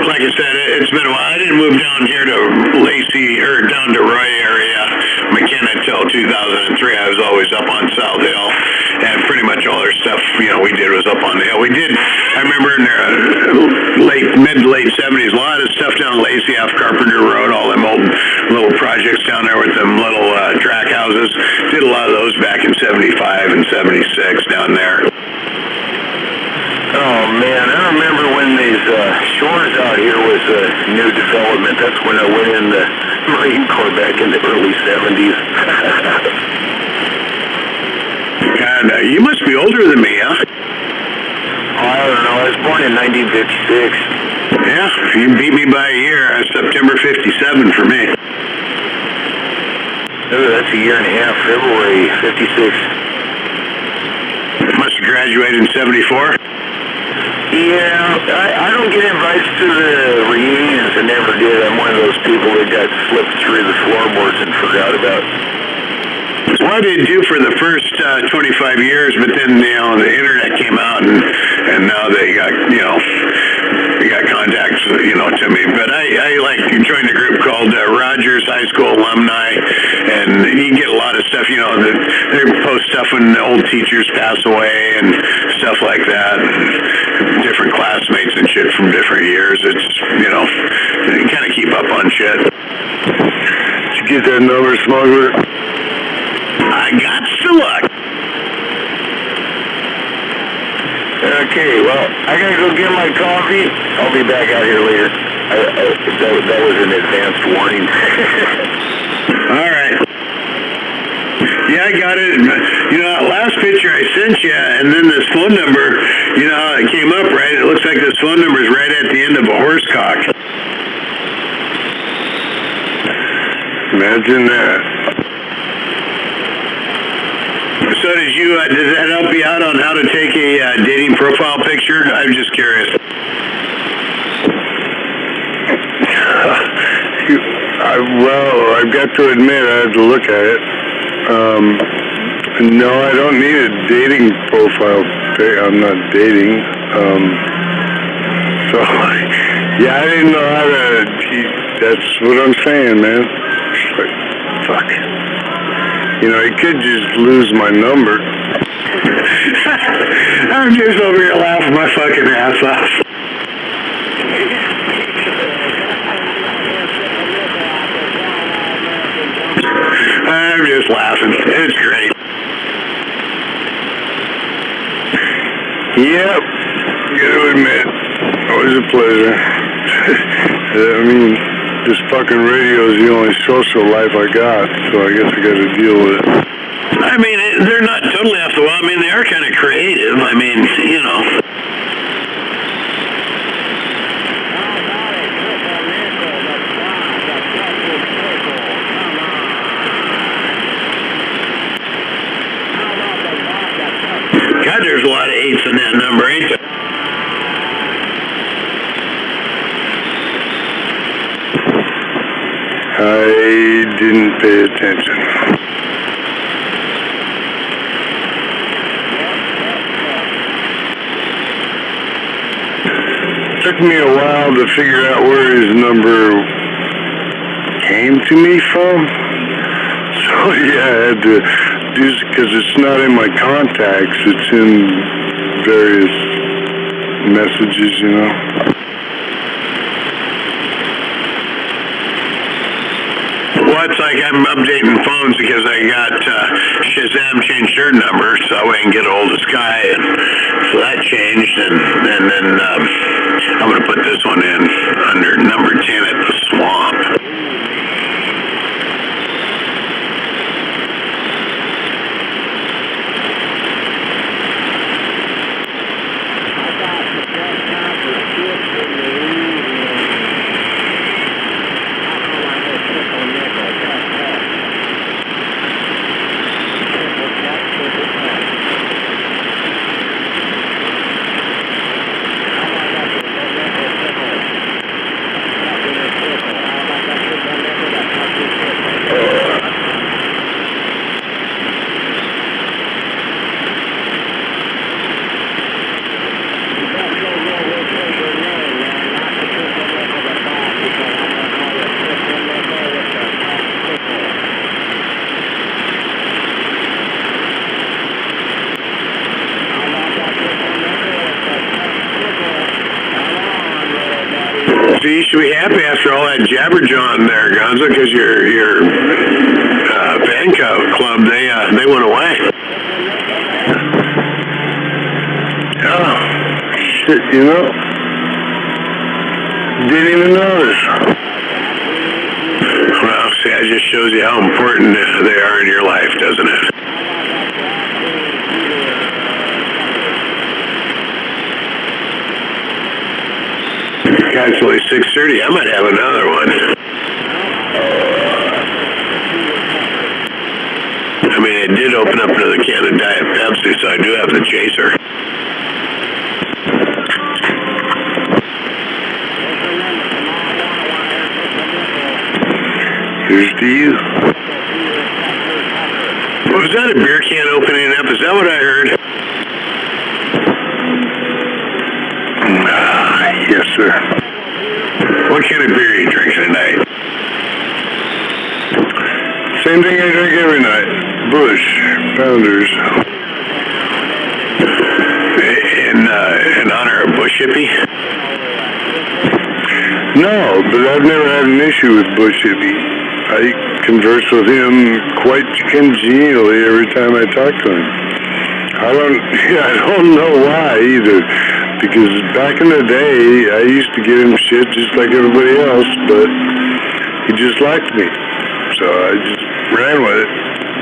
like I said, it's been a while. I didn't move down here to Lacey or down to Roy area, McKenna till 2003. I was always up on South Hill, and pretty much all our stuff, you know, we did was up on the hill. We did, I remember in the mid to late 70s, a lot of stuff down Lacey off Carpenter Road, all them old little projects down there with them little track houses. Did a lot of those back in 75 and 76 down there. Oh, Oh man, I remember when these shores out here was a new development. That's when I went in the Marine Corps back in the early 70s. God, you must be older than me, huh? I don't know, I was born in 1956. Yeah, you beat me by a year. September 57 for me. Oh, that's a year and a half, February 56. Must have graduated in 74. Yeah, I don't get invites to the reunions. I never did. I'm one of those people that got slipped through the floorboards and forgot about. Well, I did do for the first 25 years, but then, the internet came out, and now they got, they got contacts, to me. But I joined a group called Rogers High School Alumni, and you get a lot of stuff, they post stuff when old teachers pass away and stuff like that, and different classmates and shit from different years. It's, you kind of keep up on shit. Did you get that number, smuggler? I got to look. Okay, well, I gotta go get my coffee. I'll be back out here later. That was an advanced warning. All right. Yeah, I got it. That last picture I sent you, and then this phone number, it came up, right? It looks like this phone number is right at the end of a horse cock. Imagine that. So did that help you out on how to take a dating profile picture? I'm just curious. Well, I've got to admit, I had to look at it. No, I don't need a dating profile. I'm not dating. So, yeah, I didn't know how to. That's what I'm saying, man. It's like, fuck. I could just lose my number. I'm just over here laughing my fucking ass off. I'm just laughing. It's great. Yep. Gotta admit, always a pleasure. This fucking radio is the only social life I got, so I guess I gotta deal with it. They're not totally off the wall. They are kind of creative. God, there's a lot of 8s in that number, ain't there? I didn't pay attention. Took me a while to figure out where his number came to me from. So yeah, I had to do it because it's not in my contacts. It's in various messages, Well, it's like I'm updating phones because I got Shazam changed their number so I can get a hold of Sky, and so that changed, and then I'm going to put this one in under number 10 at the Swamp. So you should be happy after all that jabberjawing there, Gonzo, because your fan club, they went away. Oh, it, you know? Didn't even notice. Well, see, that just shows you how important they are in your life, doesn't it? God, it's only 6:30. I might have another one. I mean, I did open up another can of Diet Pepsi, so I do have the chaser. Here's to you. Was that a beer can opening up? Is that what I heard? Yes, sir. What kind of beer are you drinking tonight? Same thing I drink every night. Bush, Founders. In honor of Bush Hippie? No, but I've never had an issue with Bush Hippie. I converse with him quite congenially every time I talk to him. I don't know why either, because back in the day, I used to give him shit just like everybody else, but he just liked me, so I just ran with it.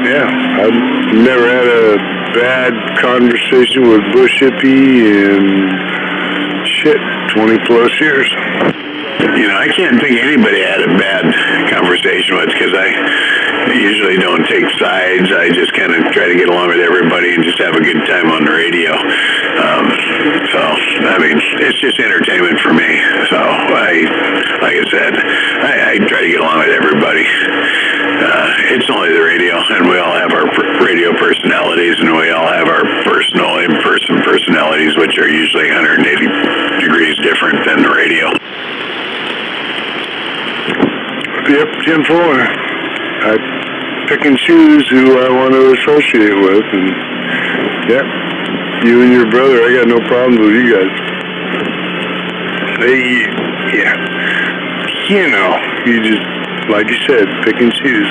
Yeah, I've never had a bad conversation with Bush Hippie in 20 plus years. You know, I can't think anybody I had a bad conversation with, because I usually don't take sides. I just kind of try to get along with everybody and just have a good time on the radio. So, I mean, it's just entertainment for me. So, like I said, I try to get along with everybody. It's only the radio, and we all have our radio personalities, and we all have our personal in-person personalities, which are usually 180 degrees different than the radio. Yep, 10-4. I pick and choose who I want to associate with, and yep, you and your brother, I got no problems with you guys. You know, you just, like you said, pick and choose.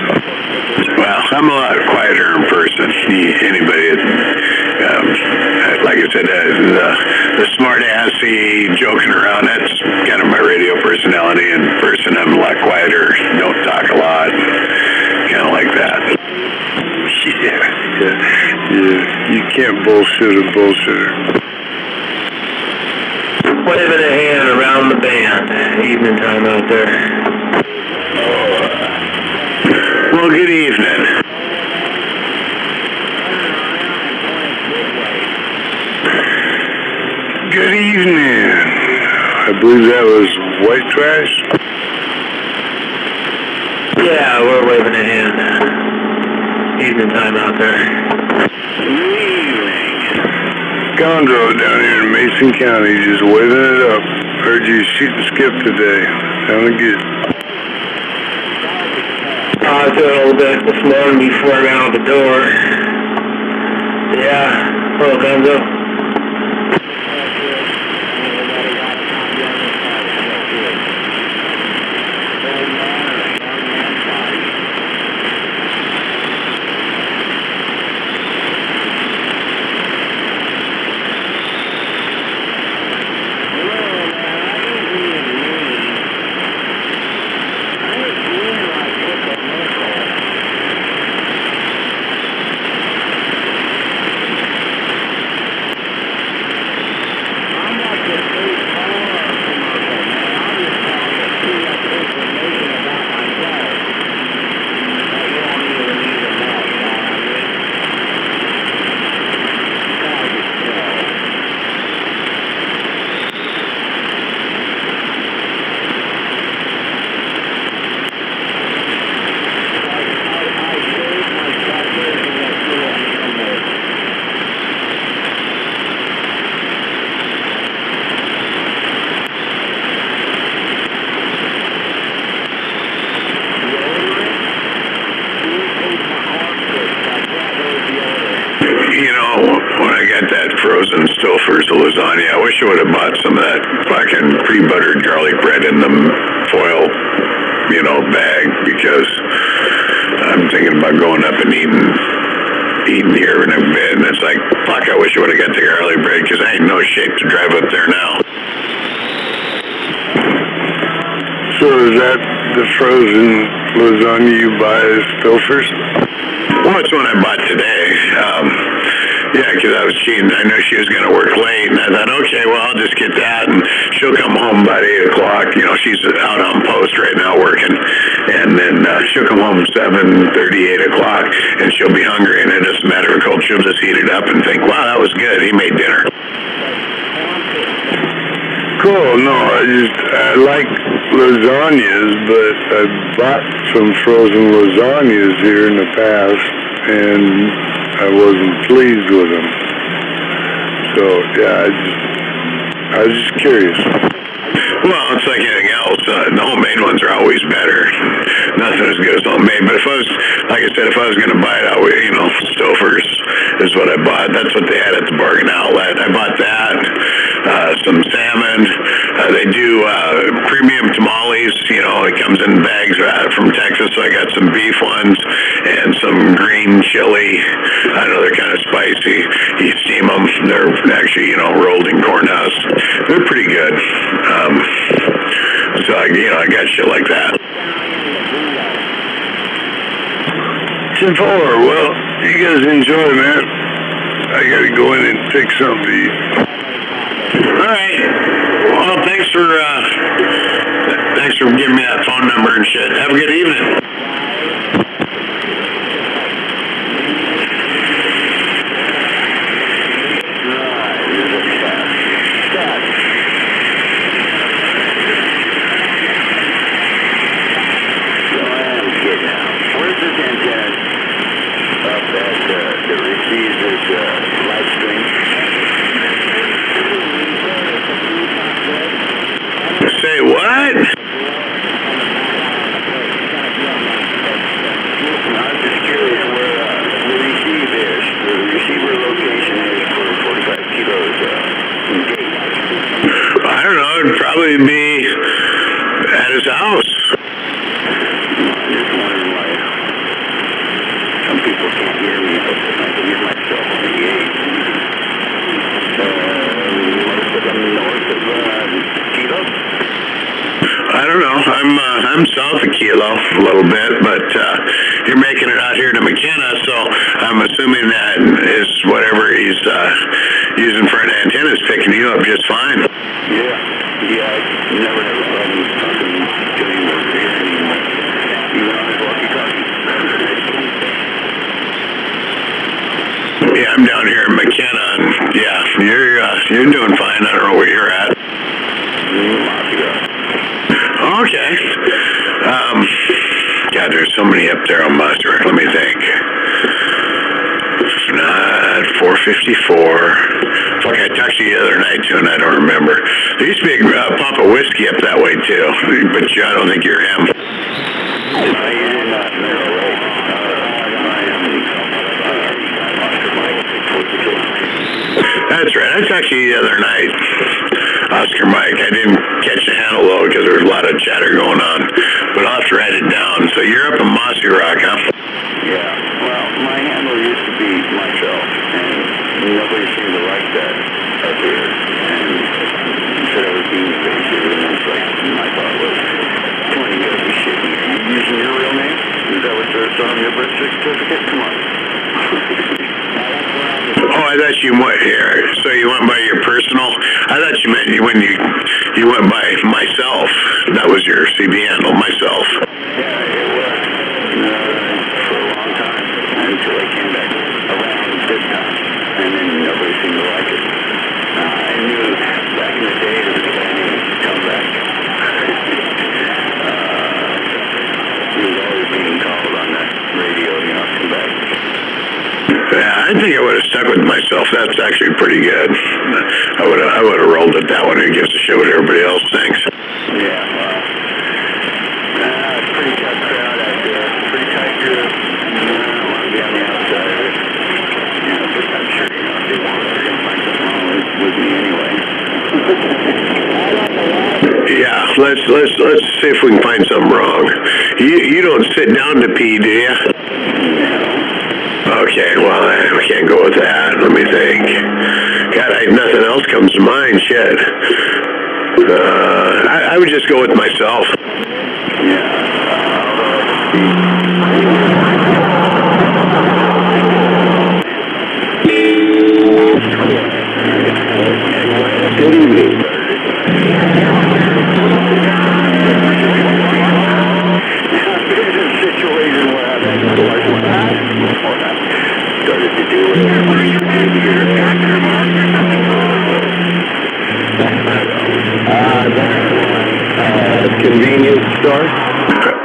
Well, I'm a lot quieter in person. Anybody, like I said, the smart-assy joking around, that's kind of my radio personality. In person, I'm a lot quieter, don't talk a lot, kind of like that. Yeah, you can't bullshit a bullshitter. Waving a hand around the band. Evening time out there. Well, good evening. Good evening. I believe that was White Trash. Yeah, we're waving a hand. Evening time out there. Gondro down here in Mason County, just waving it up. Heard you shoot and skip today. Sounded good. I was doing a little bit this morning before I ran out the door. Yeah, hello, Gonzo. frozen Stouffer's lasagna. I wish I would have bought some of that fucking pre-buttered garlic bread in the foil, bag, because I'm thinking about going up and eating here in a bit, and it's like, fuck, I wish I would have got the garlic bread, because I ain't no shape to drive up there now. So is that the frozen lasagna you buy as Stouffer's? Well, it's one I bought today. Yeah, because I was cheating. I knew she was going to work late, and I thought, okay, well, I'll just get that, and she'll come home about 8 o'clock. You know, she's out on post right now working, and then she'll come home 7:30, 8 o'clock, and she'll be hungry, and it doesn't matter her cold. She'll just heat it up and think, wow, that was good. He made dinner. Cool. No, I like lasagnas, but I bought some frozen lasagnas here in the past, and I wasn't pleased with them. So yeah, I was just curious. Well, it's like anything else. The homemade ones are always better. Nothing as good as homemade. But if I was, like I said, if I was going to buy it out, you know, Stouffer's is what I bought. That's what they had at the bargain outlet. I bought that. Some salmon. They do premium tamales. You know, it comes in bags from Texas. So I got some beef ones and some green chili. I know they're kind of spicy. You steam them. They're actually, you know, rolled in corn husk. They're pretty good. So I got shit like that. 10-4. Well, you guys enjoy, man. I gotta go in and take something to eat. All right. Well, thanks for giving me that phone number and shit. Have a good evening. Say what? I don't know. It'd probably be at his house. Some people can't hear me, but I can use my cell phone to gauge. Most of them north of Kilo. I don't know. I'm south of Kilo a little bit, but you're making it out here to McKenna, so I'm assuming that is whatever he's using for an antenna is picking you up just fine. Yeah, I never had a problem talking to him over here anymore. Even on his walkie-talkie. Yeah, I'm down here in McKenna, and yeah, you're doing fine. I don't know where you're at. Okay. God, there's so many up there on Muster. Let me think. Not 454. Fuck, I talked to you the other night too, and I don't remember. There used to be a pop of whiskey up that way too, but I don't think you're him. That's right. I talked to you the other night, Oscar Mike. I didn't catch the handle though because there was a lot of chatter going on, but I'll have to write it down. So you're up in Mossy Rock, huh? Yeah. Well, my handle used to be myself, and nobody seemed to like that up here. And he said I was being evasive, and it's like my thought was, come on, you gotta be shitting me. Are you using your real name? Is that what's on your birth certificate? Come on. Oh, I thought you went here. So you went by your personal. I thought you meant when you went by myself. That was your CB handle, myself. Yeah, it was for a long time until I came back around this time, and then nobody seemed to like it. I knew back in the day there was a guy named Come Back. He was always being called on that radio, you know, Come Back. Yeah, I think I would have stuck with myself. That's actually pretty good. I would have rolled at that one. Who gives a shit what everybody else thinks? Yeah, well, it's a pretty tough crowd out there. Pretty tight group. I don't want to be on the outside of it. Yeah, but I'm sure, you know, if they want, they're going to find something wrong with me anyway. Yeah, let's see if we can find something wrong. You don't sit down to pee, do you? Okay, well, I can't go with that. Let me think. God, nothing else comes to mind. Shit. I would just go with myself. Good evening. Situation where I've had to work with that before I started to do it. Convenience store.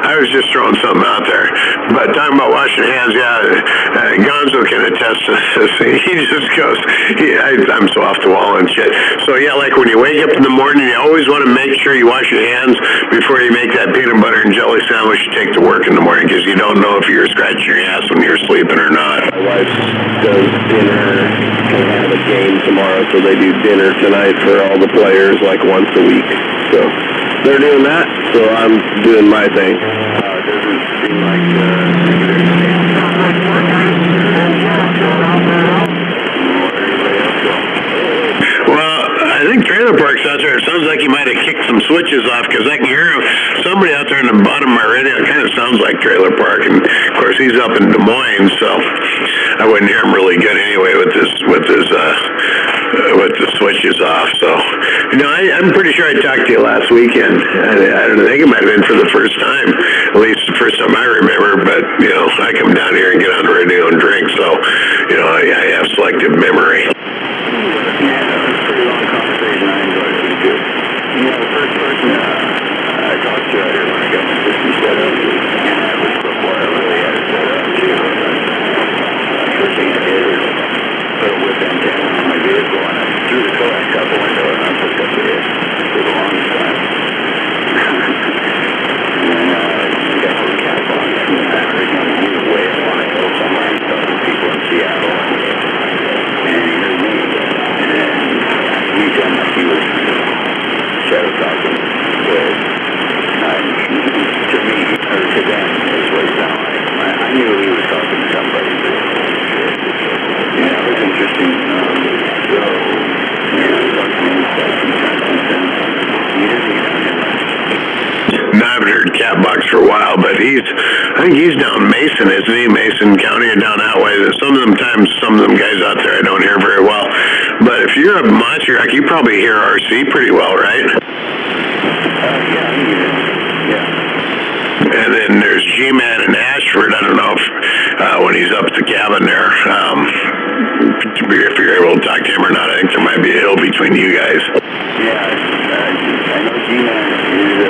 I was just throwing something out there. But talking about washing hands, yeah, Gonzo can attest to this. He just goes, I'm so off the wall and shit. So yeah, like when you wake up in the morning, you always want to make sure you wash your hands before you make that peanut butter and jelly sandwich you take to work in the morning, because you don't know if you're scratching your ass when you're sleeping or not. My wife does dinner, gonna have a game tomorrow, so they do dinner tonight for all the players like once a week. So they're doing that, so I'm doing my thing. Doesn't seem like Well, I think Trailer Park's out there. It sounds like he might have kicked some switches off, because I can hear somebody out there in the bottom of my radio. It kind of sounds like Trailer Park, and of course he's up in Des Moines, so I wouldn't hear him really good anyway with the switches off. So, I'm pretty sure I talked to you last weekend. I don't think it might have been for the first time, at least the first time I remember. But I come down here and get on the radio and drink, so I have selective memory. Catbox for a while, but I think he's down Mason, isn't he? Mason County or down that way. Some of them guys out there I don't hear very well. But if you're up in Montreal, you probably hear RC pretty well, right? And then there's G-Man in Ashford. I don't know if when he's up at the cabin there, if you're able to talk to him or not. I think there might be a hill between you guys. Yeah, I know G-Man is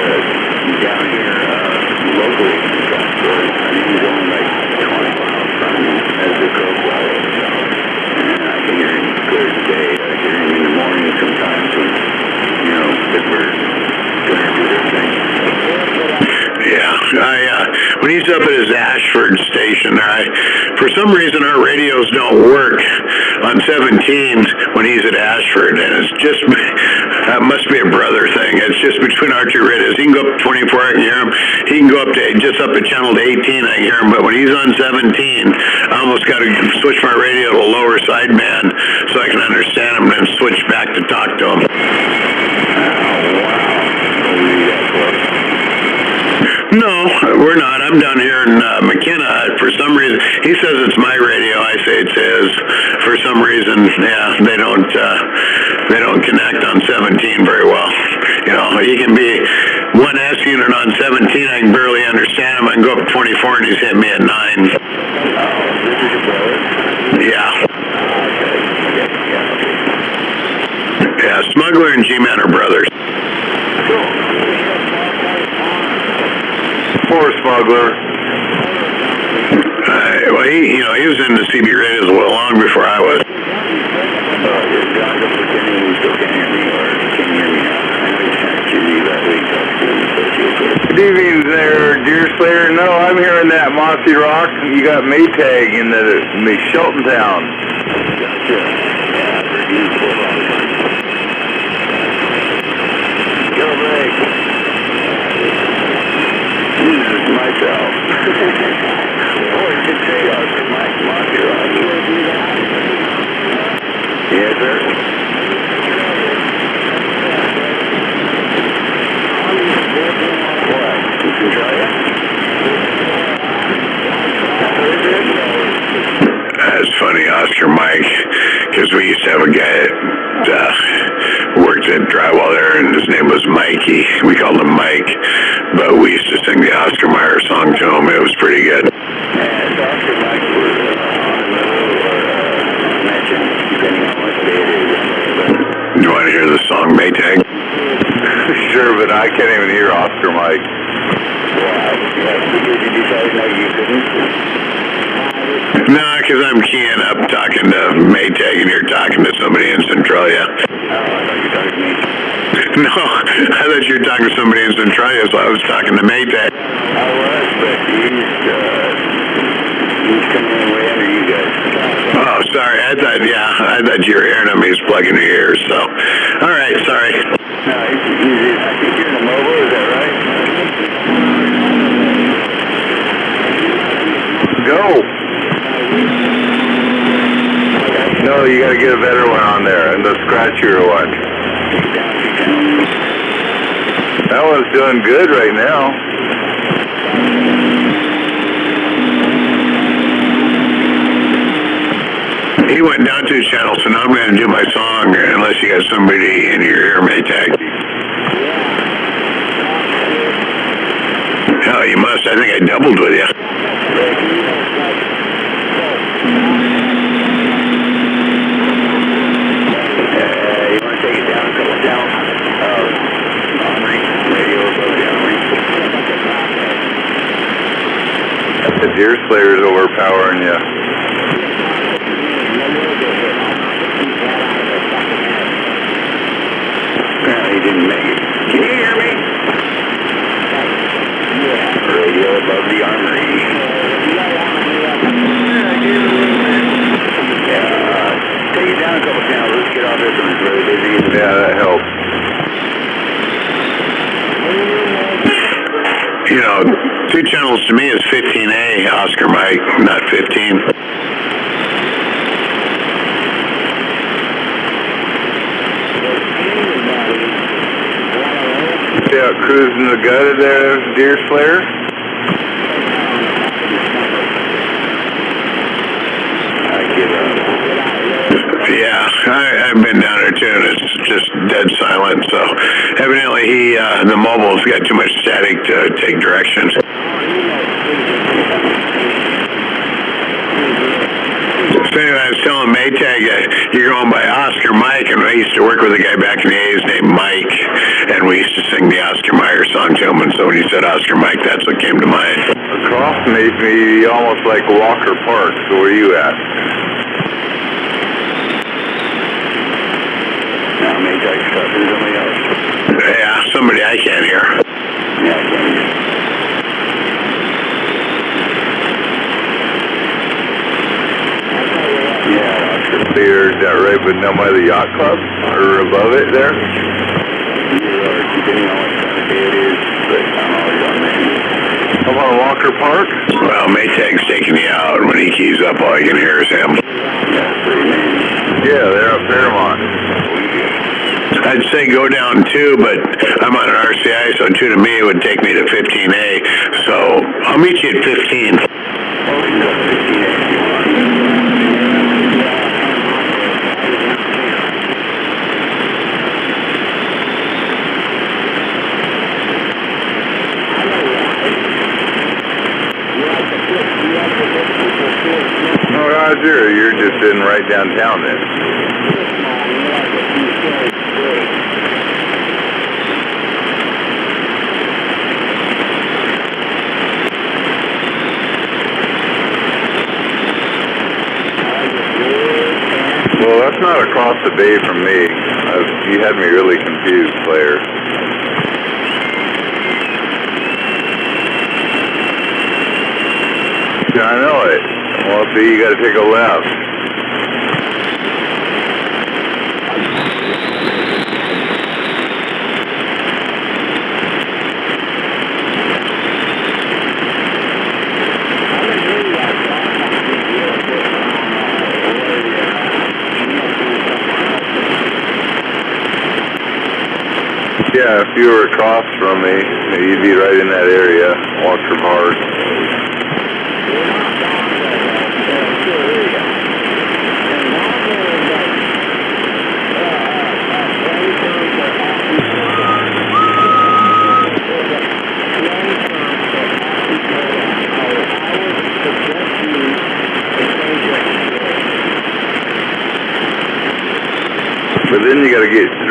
down here locally. I think he's only like 20 miles from me as the crow flies. And I can hear him clear as day. I hear him in the morning sometimes when, if we're going to do their thing. Yeah, when he's up at his Ashford station, for some reason our radios don't work on 17s when he's at Ashford, and it's just, that must be a brother thing. It's just between our two radios. He can go up 24, I can hear him. He can go up to, just up at channel 18, I can hear him, but when he's on 17, I almost got to switch my radio to a lower sideband so I can understand him and then switch back to talk to him. No, we're not. I'm down here in McKenna. For some reason, he says it's my radio. I say it's his. For some reason, yeah, they don't connect on 17 very well. He can be 1S unit on 17. I can barely understand him. I can go up 24 and he's hitting me at 9. Yeah. Yeah, Smuggler and G-Man are brothers. Poor Smuggler. Well, he was into CB radios long before I was. Good evening there, Deer Slayer. No, I'm hearing that Mossy Rock. You got Maytag in the Shelton Town. Go break. This is myself. Boy, you can say Mike Mossy Rock. Yes, sir. What? You can try have a guy that worked at drywall there, and his name was Mikey. We called him Mike, but we used to sing the Oscar Mayer song to him. It was pretty good. And Oscar Mike was mentioned, depending on what day it is. Do you want to hear the song Maytag? Sure, but I can't even hear Oscar Mike. Did you decide no, you couldn't? No, because I'm keying up talking to Maytag, and you're talking to somebody in Centralia. Oh, I thought you were talking to me. No, I thought you were talking to somebody in Centralia, so I was talking to Maytag. I was, but he's coming in way under you guys. Oh, sorry. I thought you were hearing him. He was plugging your ears. So, all right. Sorry. No, I think you're in a mobile. Is that right? Go. No, you gotta get a better one on there, and the scratchier one. That one's doing good right now. He went down 2 channels, so now I'm going to do my song unless you got somebody in your ear, Maytag. Hell, you must. I think I doubled with you. You want to take it down a couple down? Radio above down. The Deer Slayer's overpowering you. Apparently didn't make it. Can you hear me? Radio above the armory. Take it down a couple channels. Let's get off this one. It's really busy. Yeah, that helps. You know, 2 channels to me is 15A, Oscar Mike, not 15. See out cruising the gutter there, Deer Slayer? Yeah, I've been down there too, and it's just dead silent. So evidently the mobile's got too much static to take directions. So anyway, I was telling Maytag, you're going by Oscar Mike, and I used to work with a guy back in the 80s named Mike, and we used to sing the Oscar Mayer song to him, and so when you said Oscar Mike, that's what came to mind. Across made me almost like Walker Park, so where are you at? Now, Maytag's talking to somebody else. Yeah, somebody I can't hear. Yeah, I can't hear. There's that right but down by the yacht club or above it there. Depending on what kind of day it is, but I'm always on there. Come on, Walker Park. Well, Maytag's taking you out. When he keys up, all you can hear is him. Yeah, they're up Fairmont. I'd say go down 2, but I'm on an RCI, so 2 to me would take me to 15A. So I'll meet you at 15. Oh, Roger, you're just in right downtown then. Well, that's not across the bay from me. You had me really confused, Claire. Yeah, I know it. Well, see, you gotta take a left. Yeah, if you were across from me, you'd be right in that area, Walker Park.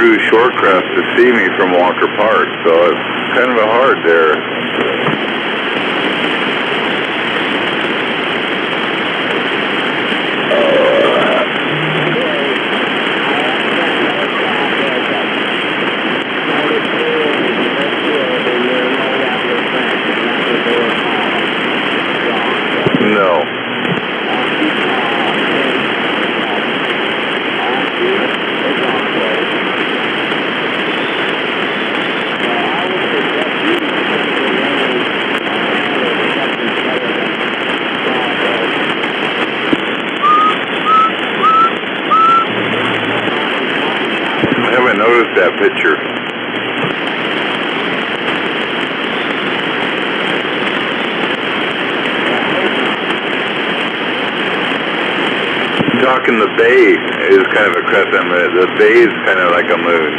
through Shorecrest to see me from Walker Park, so it's kind of hard there. No. I haven't noticed that picture. Talking the bay is kind of a crescent moon. The bay is kind of like a moon.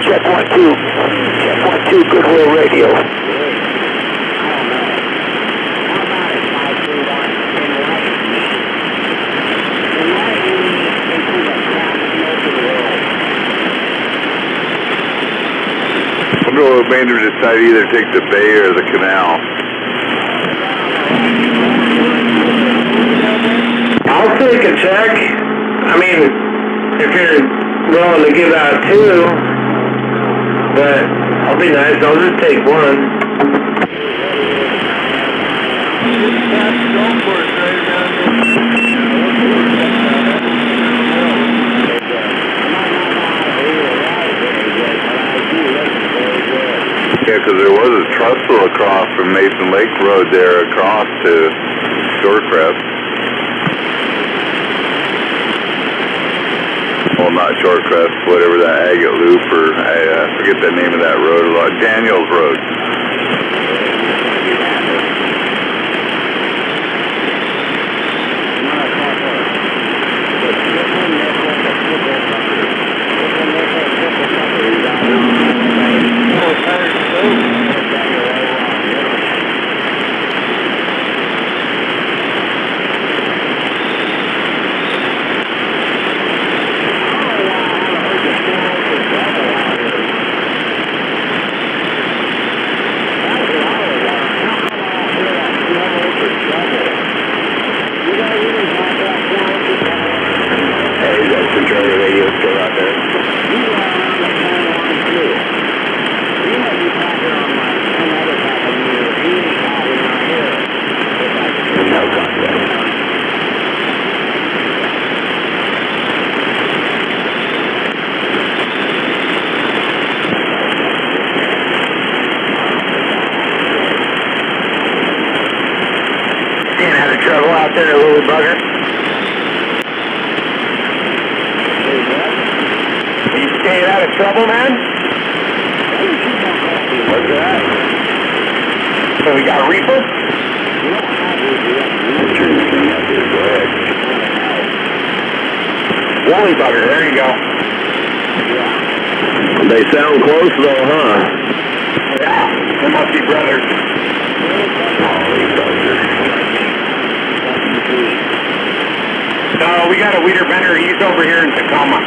Check 1, 2. Check 1, 2, Goodwill Radio. We'll go with Maynard to decide either take the bay or the canal. I'll take a check. I mean, if you're willing to give out 2. But I'll be nice, I'll just take 1. Yeah, because there was a trestle across from Mason Lake Road there across to Shorecrest. Well, not Shorecrest, whatever that Agate Loop, or I forget the name of that road a lot. Daniels Road. Trouble out there, little bugger. You staying out of trouble, man? What's that? So we got a reefer? Woolly bugger, there you go. They sound close though, huh? Yeah, they must be brothers. No, we got a weeder vendor. He's over here in Tacoma.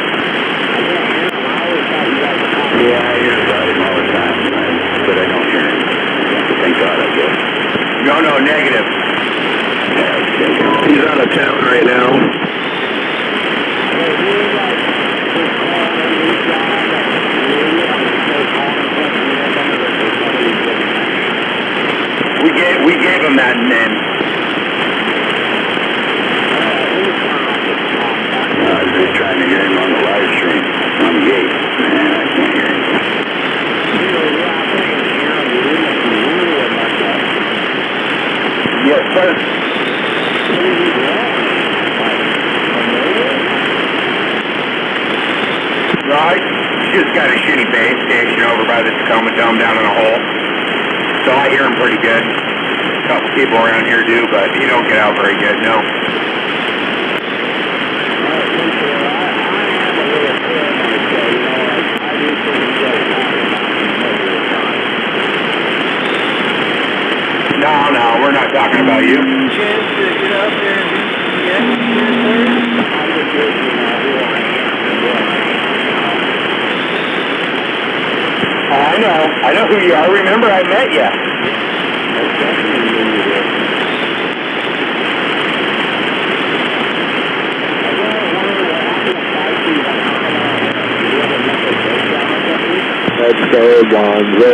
Yeah, I hear about him all the time, but I don't hear him. Thank God I guess. No, negative. He's out of town right now. We gave him that name. I was just trying to hear him on the live stream. On the gate. Man, I can't hear him. Yes, sir. Right. just got a shitty base station over by the Tacoma Dome down in a hole. So I hear him pretty good. A couple people around here do, but he don't get out very good, no. No, we're not talking about you. Chance to get out there and I know who you are. Remember, I met you. Let's go, Bonzo.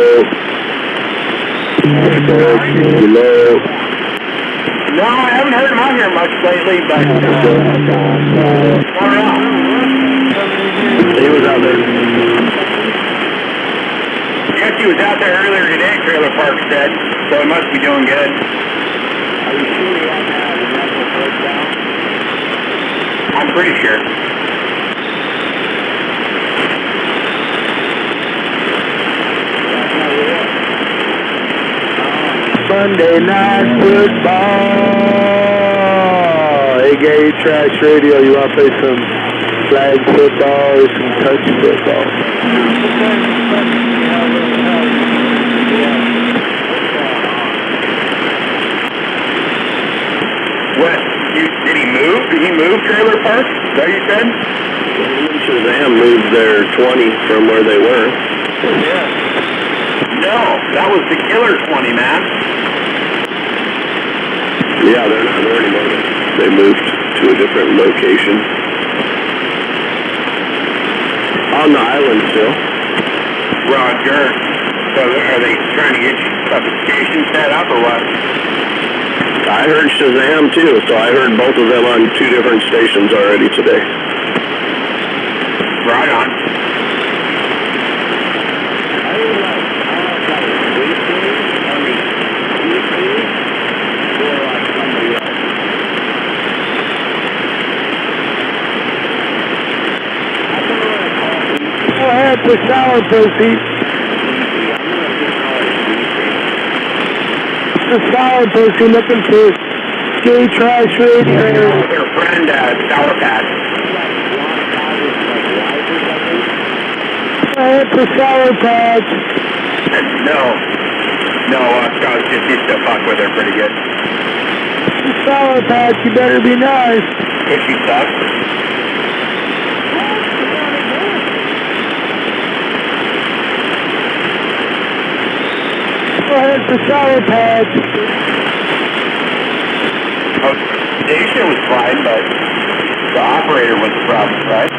Let's go, Kilo. No, I haven't heard him out here much lately, but I don't know. He was out there. Guess he was out there earlier today, Trailer Park said, so he must be doing good. Are you sure he hasn't had a mental breakdown? I'm pretty sure. Sunday night football. Hey, Gay Trash Radio, you want to play some flag football or some touch football? What? Did he move? Did he move Trailer Park? Is that what you said? Shazam moved their 20 from where they were. No, that was the Killer 20, man. Yeah, they're not there anymore. They moved to a different location. On the island still. Roger. So are they trying to get you a station set up or what? I heard Shazam too, so I heard both of them on two different stations already today. Right on. Go ahead, the sour pussy. The sour pussy looking for Gay Trash Radio. Their friend, Sour Patch. Go ahead, the sour patch. No, Scott just used to fuck with her pretty good. The sour patch, you better be nice. If she sucks. Go ahead, the sour patch. Oh, station was fine, but the operator was the problem, right?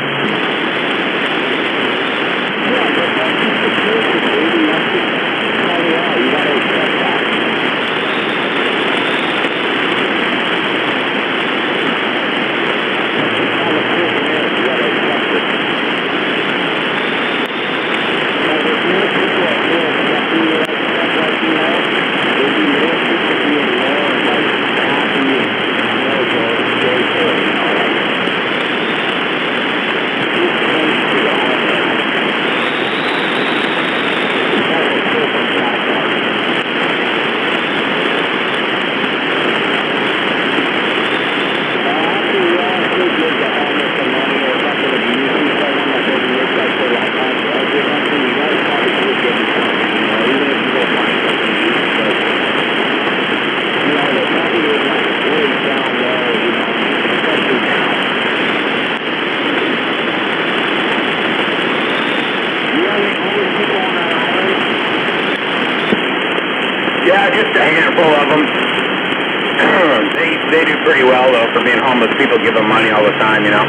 Yeah, just a handful of them. They do pretty well, though, for being homeless. People give them money all the time, you know.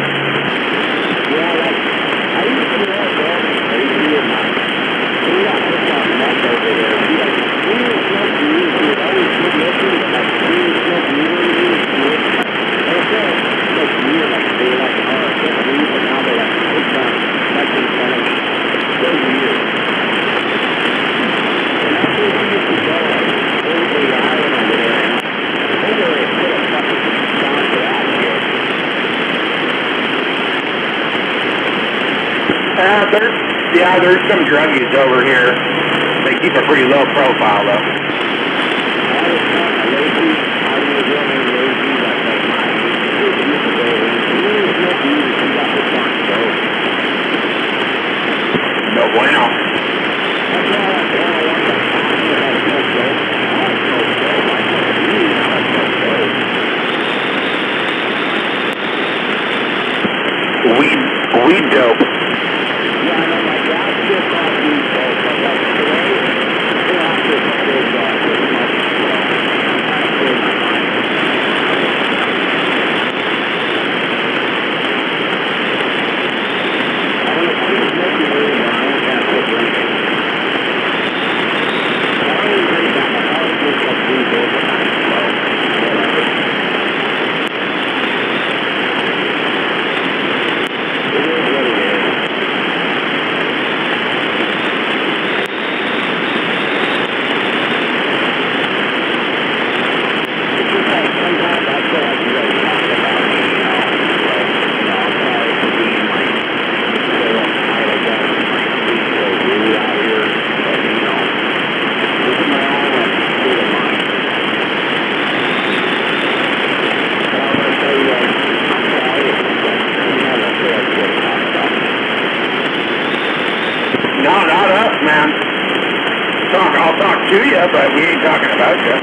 Yeah, there's some druggies over here. They keep a pretty low profile, though. No bueno. Weed dope. No, not us, man. I'll talk to you, but we ain't talking about you.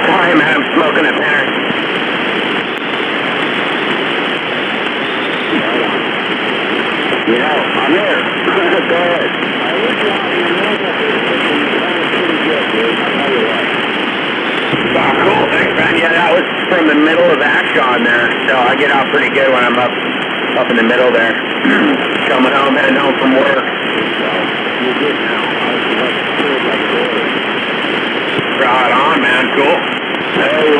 Sorry, man, I'm smoking a parent. You know, I'm here. Go ahead. Oh, cool. Thanks, man. Yeah, that was from the middle of Action there. So I get out pretty good when I'm up in the middle there. Coming home, heading home from work. Right on, man. Cool. Hey, you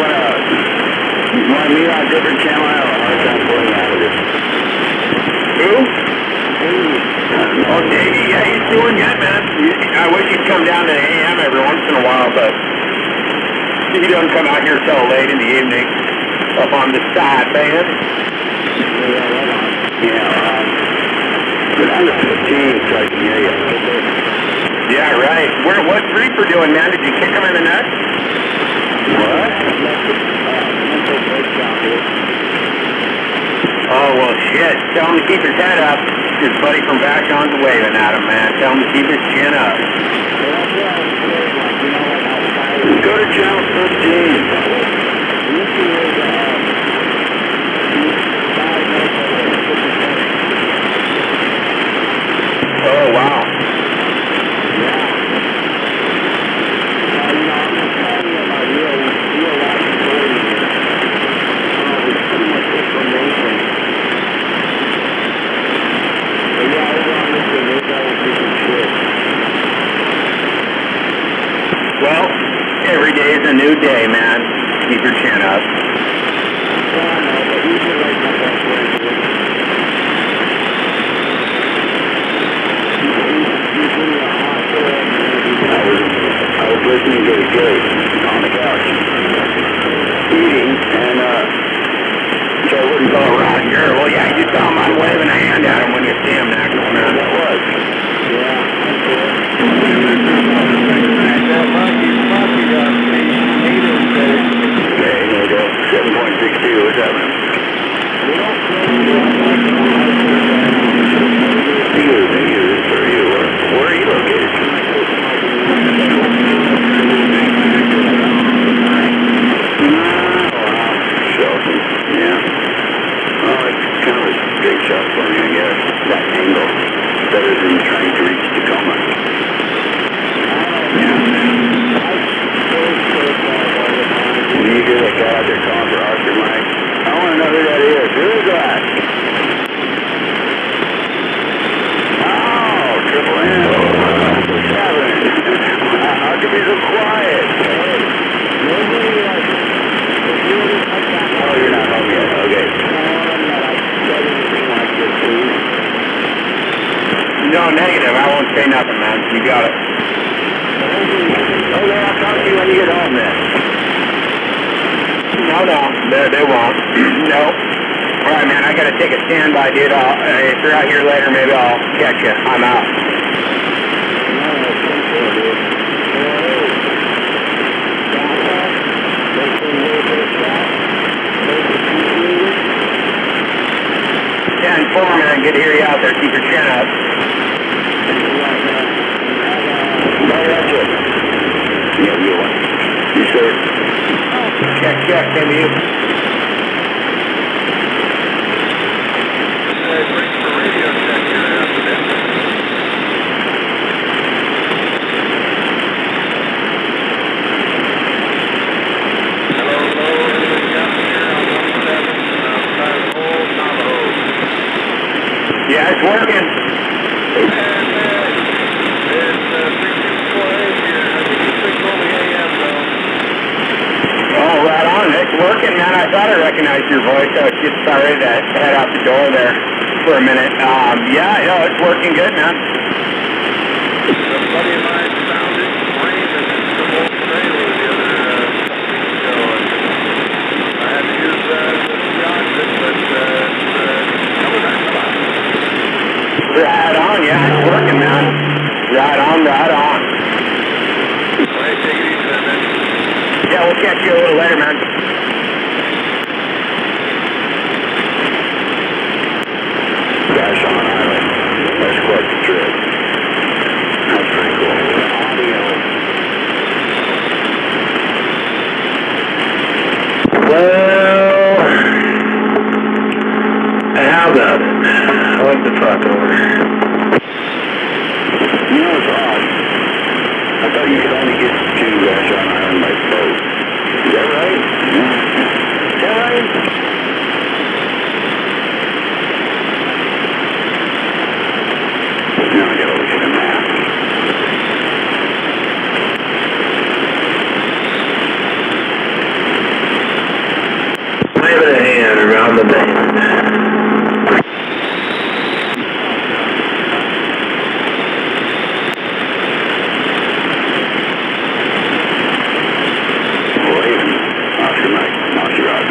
wanna meet on a different channel? I have a hard time pulling out of this. Who? Oh, Davey. Yeah, he's doing good, man. I wish he'd come down to the AM every once in a while, but he doesn't come out here till late in the evening. Up on the side, man. But I'm the 15, so I can hear you. Yeah, right. What's Reaper doing, man? Did you kick him in the nuts? What? Oh, well, shit. Tell him to keep his head up. His buddy from Vashon's waving at him, man. Tell him to keep his chin up. Go to channel 15. Oh, wow. Well, every day is a new day, man. Keep your chin up. I was listening to the gate on the couch. trying to reach Tacoma. When you hear that guy out there calling for Oscar Mike, I want to know who that is. Who is that? Oh, Triple M. What's happening? How can be so quiet? Oh, you're not home yet. Okay. No, negative. I won't say nothing, man. You got it. Okay, I'll talk to you when you get home then. No, they won't. No. All right, man. I got to take a standby, dude. If you're out here later, maybe I'll catch you. I'm out. 10-4, man. Good to hear you out there. Keep your chin up. Yeah, you want. You sure? Check. Same to you. Yeah, it's working. Oh, right on. It's working, man. I thought I recognized your voice. I was just sorry to head out the door there for a minute. Yeah, no, it's working good, man. A buddy of mine found it raining in some old trailer the other couple weeks ago, and I had to use the oxygen, but coming back alive. Right on, yeah, it's working, man. Right on. Hey, take it easy then, man. Yeah, we'll catch you a little later, man. Crash on island. That's quite the trip. That's pretty cool. Well, how about it? What the fuck over? You know, it's odd. I thought you could only get to John Island by boat. Is that right? Yeah. Is that right? Now I gotta look at the map. Waving a hand around the bend. Oscar Mike, Mossy Rock.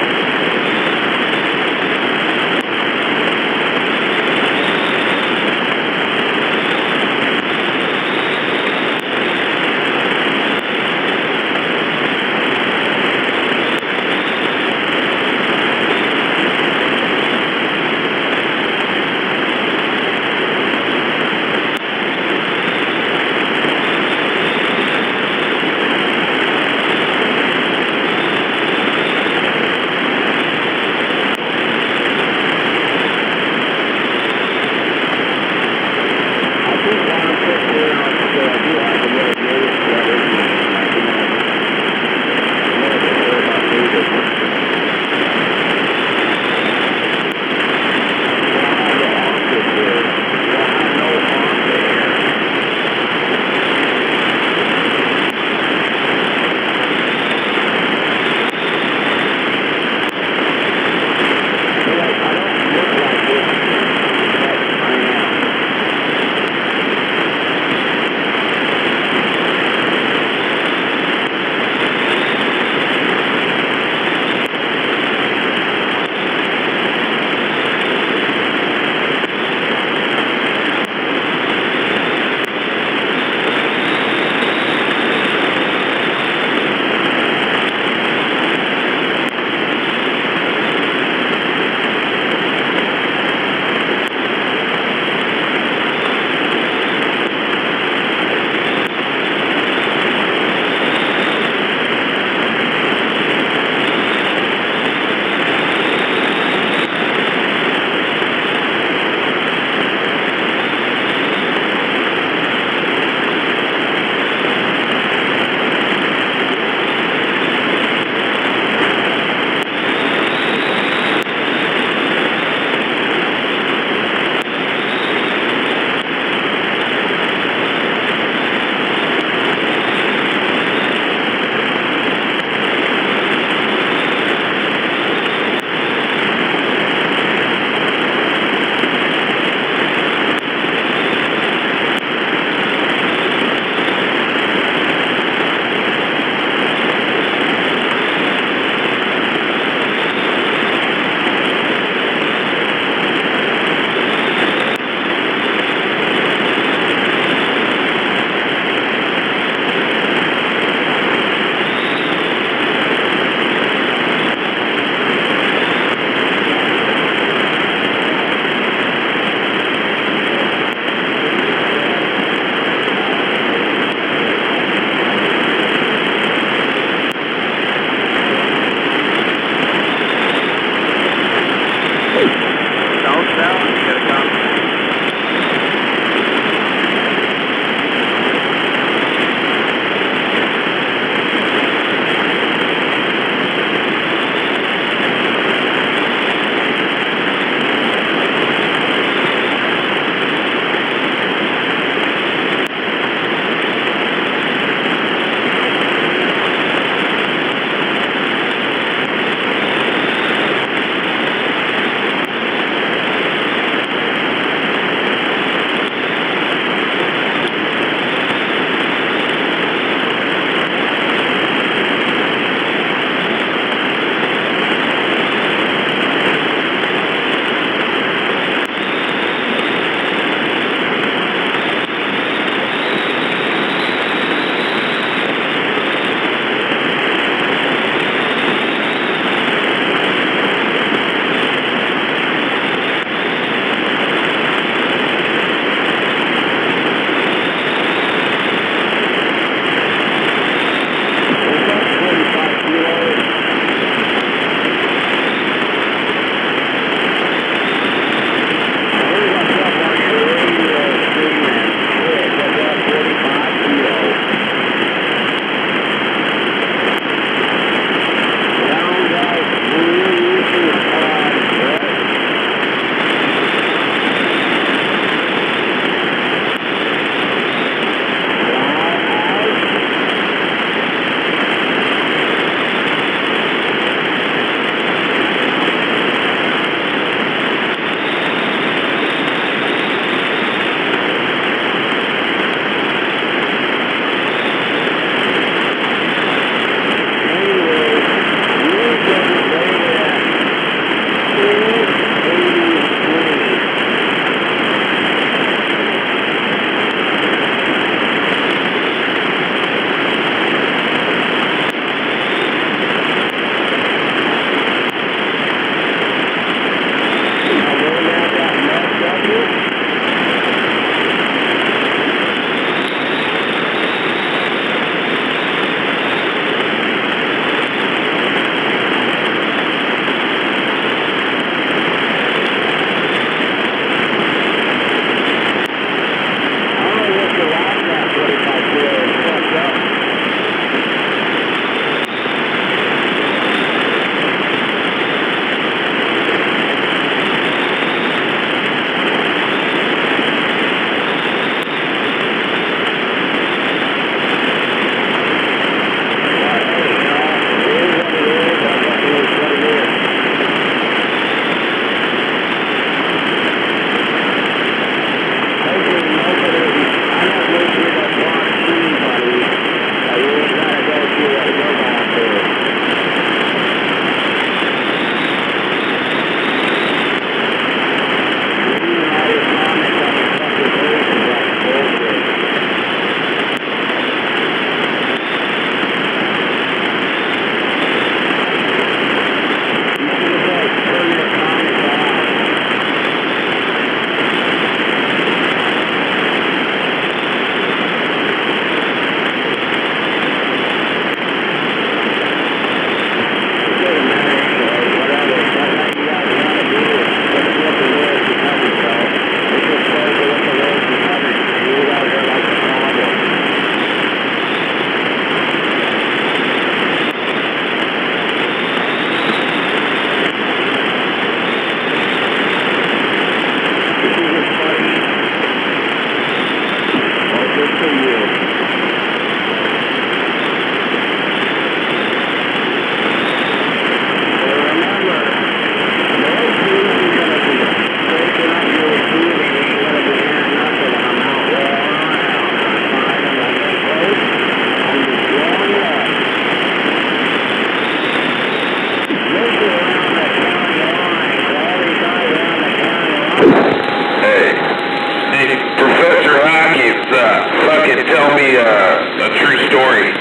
can tell me a true story.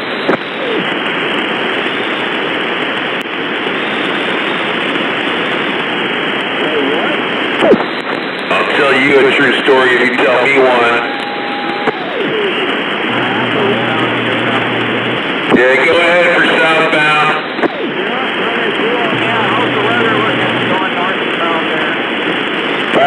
I'll tell you a true story if you tell me one. Yeah, go ahead for southbound.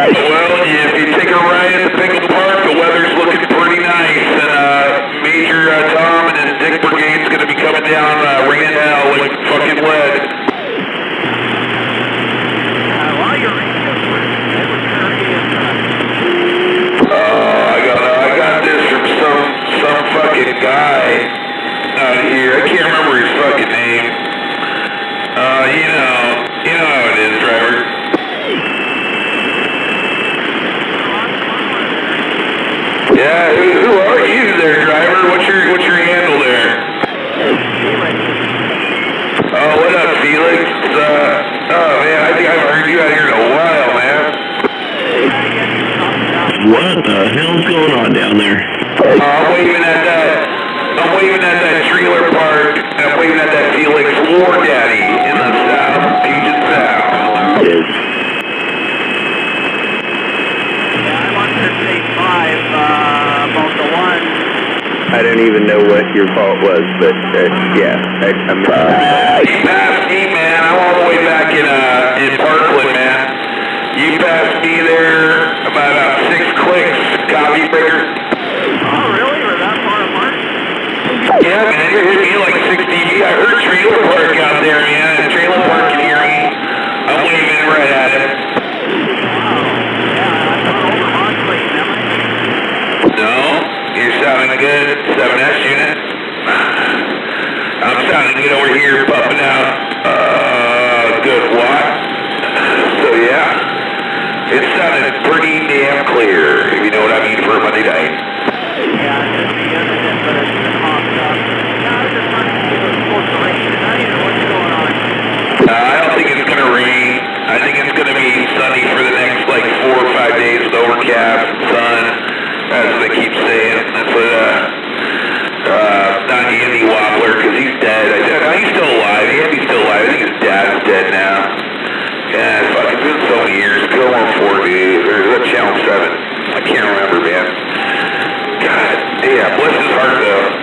Well, if you take a ride at the Pickle Park, the weather's looking pretty nice, and Major Tom and his Dick Brigade's going to be coming down, raining hell like fucking lead. I got this from some fucking guy out here. I can't remember his fucking name. You know how it is, driver. Yeah, who are you there, driver? What's your handle there? Oh, what up, Felix? Oh man, I think I haven't heard you out here in a while, man. What the hell's going on down there? I'm waving at that trailer park. I'm waving at that Felix War Daddy in the South, Puget Sound. Yes. I don't even know what your fault was, but yeah, I'm You passed me, man. I'm all the way back in Parkland, man. You passed me there about 6 clicks, copy breaker. Oh, really? We're that far apart? Yeah, man, you're hitting me like 6 dB. I heard Trailer Park out there, man. Trailer Park can hear me. I'm waving right at it. No, you're sounding good, 7S unit. I'm sounding good over here, pumping out good watt. So yeah, it sounded pretty damn clear, if you know what I mean, for a Monday night. I don't think it's going to rain. I think it's going to be sunny for the next like 4 or 5 days with overcast and sun. That's what they keep saying. That's what, not Andy Wobbler, because he's dead. He's still alive. Andy's still alive. I think his dad's dead now. Yeah, fuck, it's been so many years. Go on 4 days. Or is that Channel 7? I can't remember, man. God, yeah, bless his heart, though.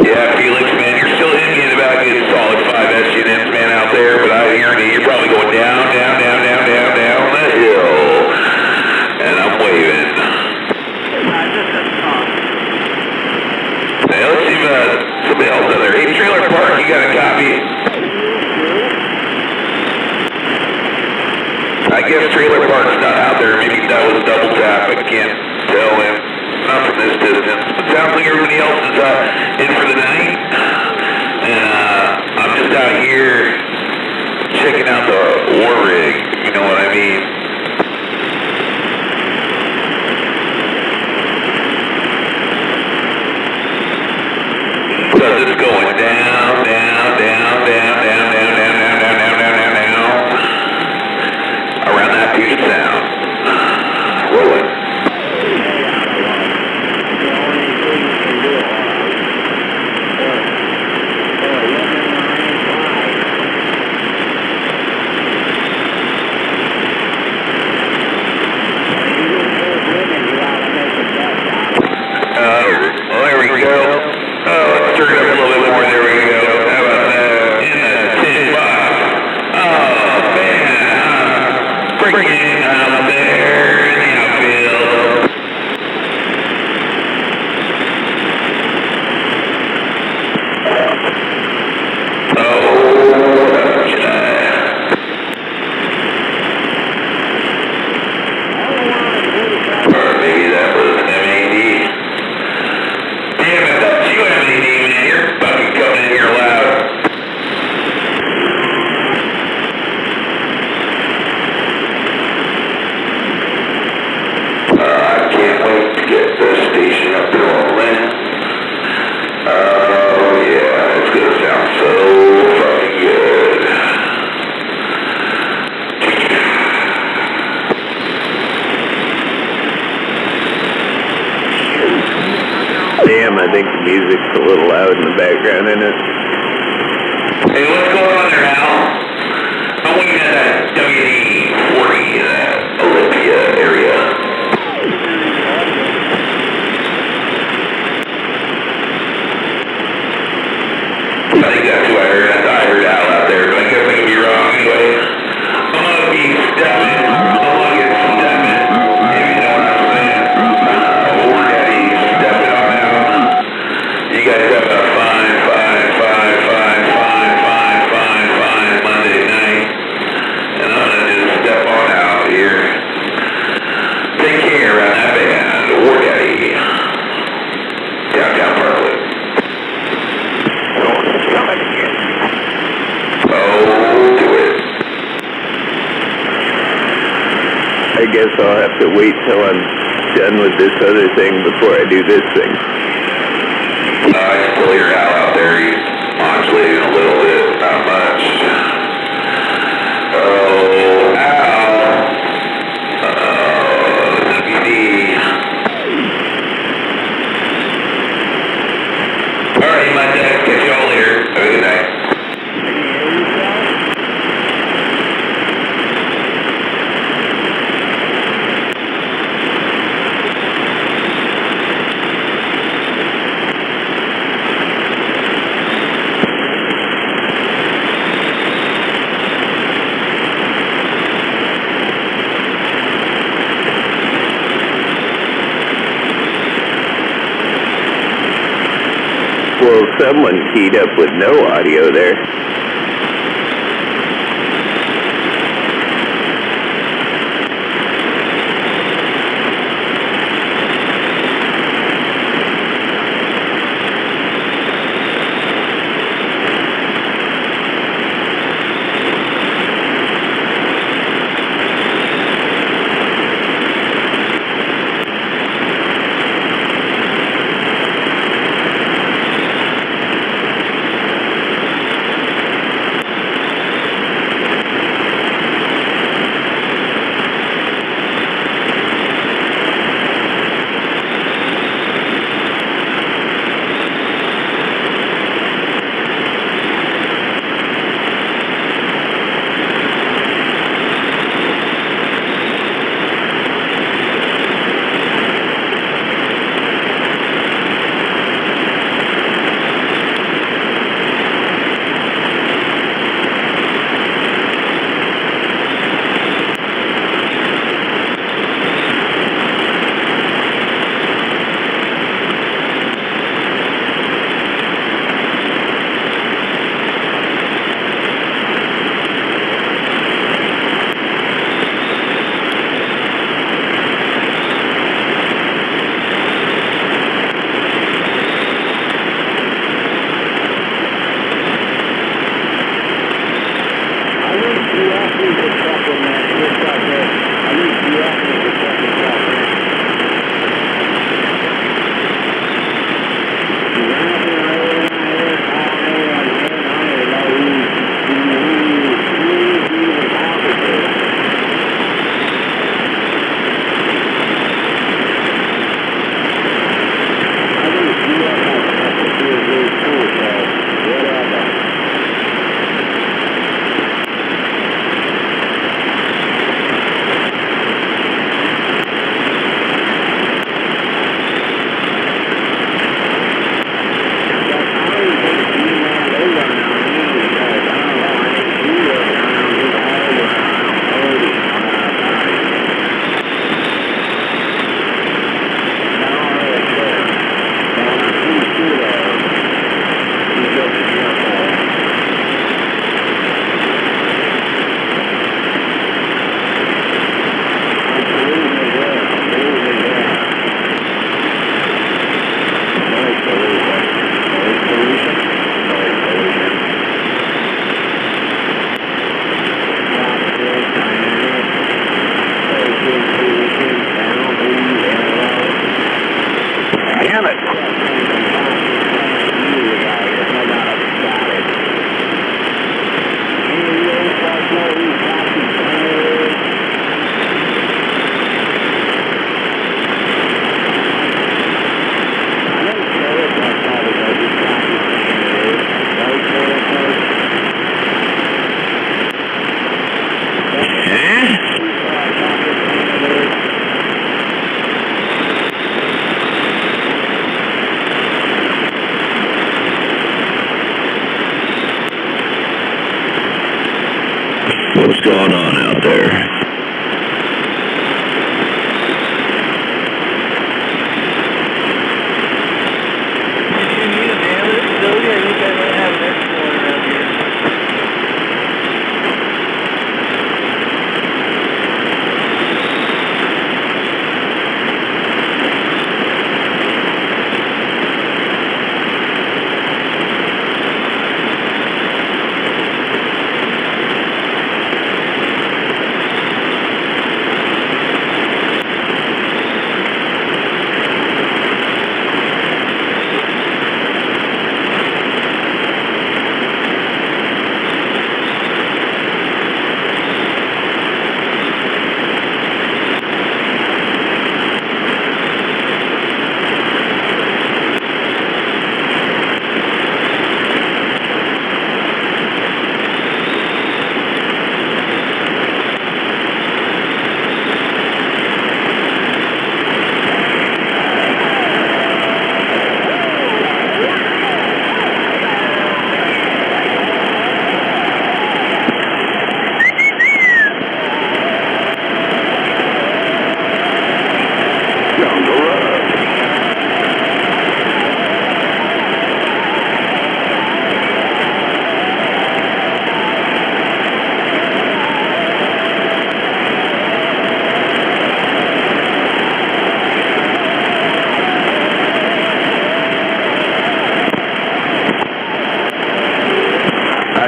Yeah, Felix, man, you're still hitting me in the back of a solid 5S units, man, out there, but I hear you. You're probably going down the hill. And I'm waving. Hey, let's see if somebody else out there. Hey, Trailer Park, you got a copy? I guess Trailer Park's not out there. Maybe that was double tap. I can't tell him. Not from this distance. It sounds like everybody else is in for the night. And I'm just out here checking out the war rig, if you know what I mean. Because it's going down. Around that Puget Sound. Rolling. There we go. Let's turn it up a little bit more. There we go. How about that? In the 10 box. Oh, man. Bring it out there in the outfield. Or maybe that was MAD. Damn it, that's you, MAD, man. You're fucking coming in here loud. I think the music's a little loud in the background, isn't it? Hey, what's going on there, Al? I'm looking at that WD-40, Olympia area. I think that's who I heard. I thought I heard Al out there, but I guess I could be wrong anyway. I'm gonna be stepping. I'm gonna get stepping. If you know what I'm saying. Already stepping on out. You guys have a fine Monday night. And I'm gonna just step on out here. Take care around that band. War Daddy. Downtown Parkland. I guess I'll have to wait till I'm done with this other thing before I do this thing. I still hear Al out there. He's modulating a little bit, not much. Oh, Al. WD. Alright, my dad. Catch y'all later. Have a good night. Well, someone keyed up with no audio there.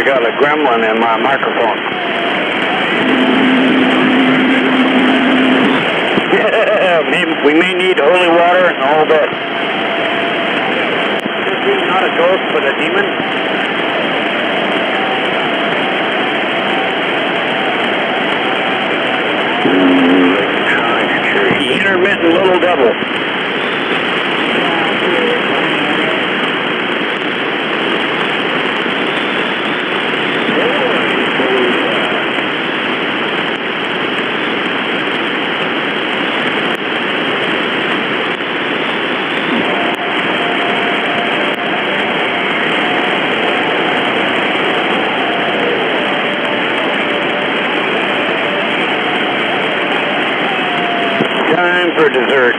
got a gremlin in my microphone. We may need holy water and all that. This is not a ghost, but a demon. The intermittent little devil. Time for dessert.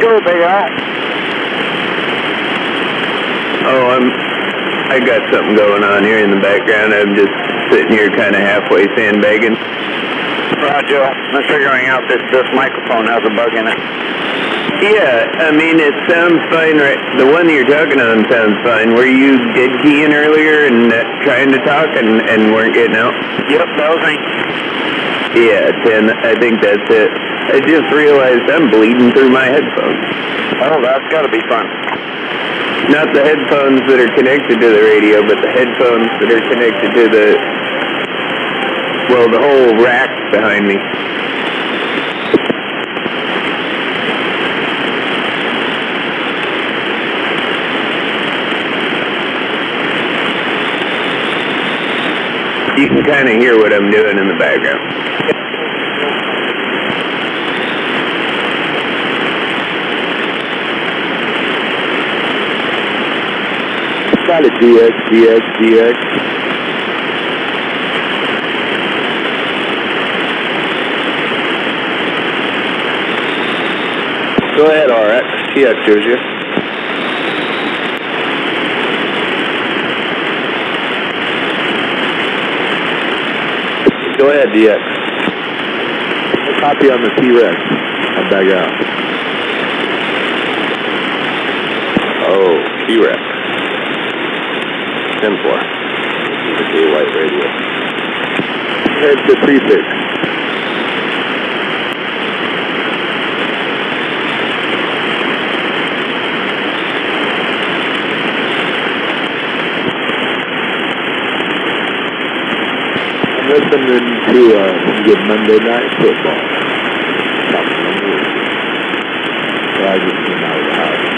Go, Big Al. Oh, I got something going on here in the background. I'm just sitting here kind of halfway sandbagging. Roger. I'm figuring out that this microphone has a bug in it. Yeah, I mean, it sounds fine. Right? The one you're talking on sounds fine. Were you dead keying earlier and trying to talk and weren't getting out? Yep, that was me. Yeah, 10. I think that's it. I just realized I'm bleeding through my headphones. Oh, that's got to be fun. Not the headphones that are connected to the radio, but the headphones that are connected to the whole rack behind me. You can kind of hear what I'm doing in the background. Solid DX. Go ahead, RX. TX hears you. Go ahead, DX. Copy on the T-Rex. I'll back out. Oh, T-Rex. 10-4. Okay, white radio. Head to prefix. I'm listening to some good Monday Night Football. So I just came out of the house.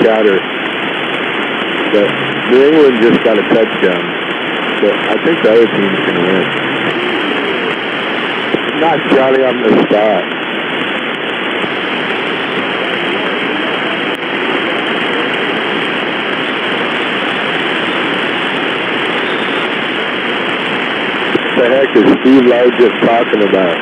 chatter. But New England just got a touchdown. So I think the other team's going to win. Not Johnny on the spot. What the heck is Steve Lowe just talking about?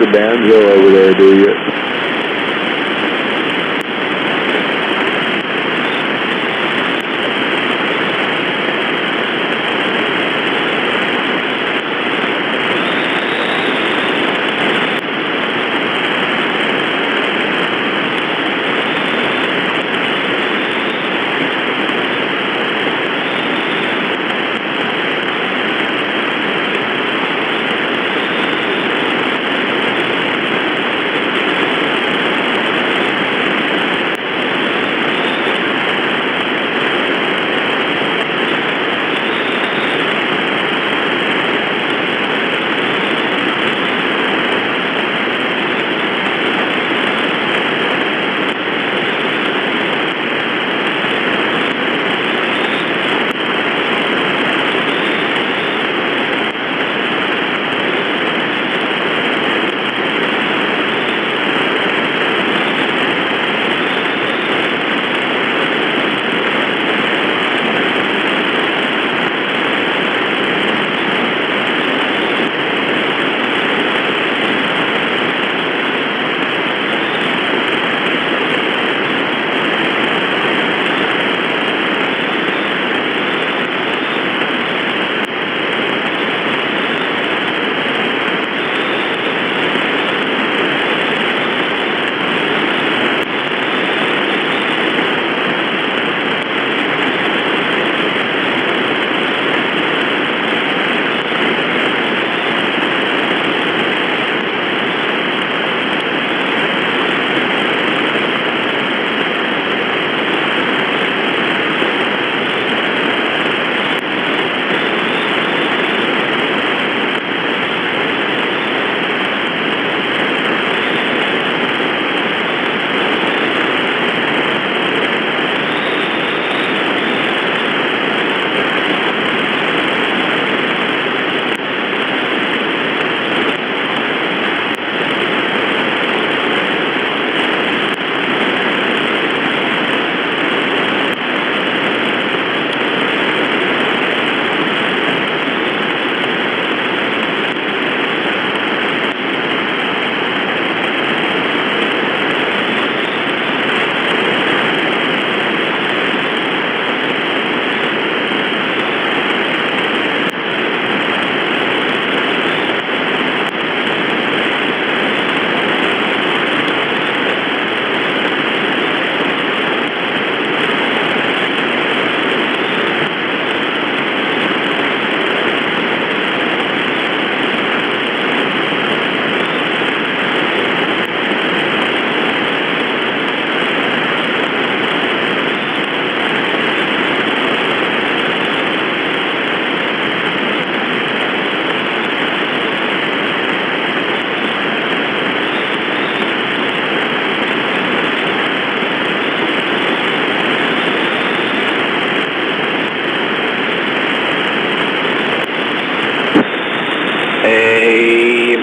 Mr. Banjo over there, do you?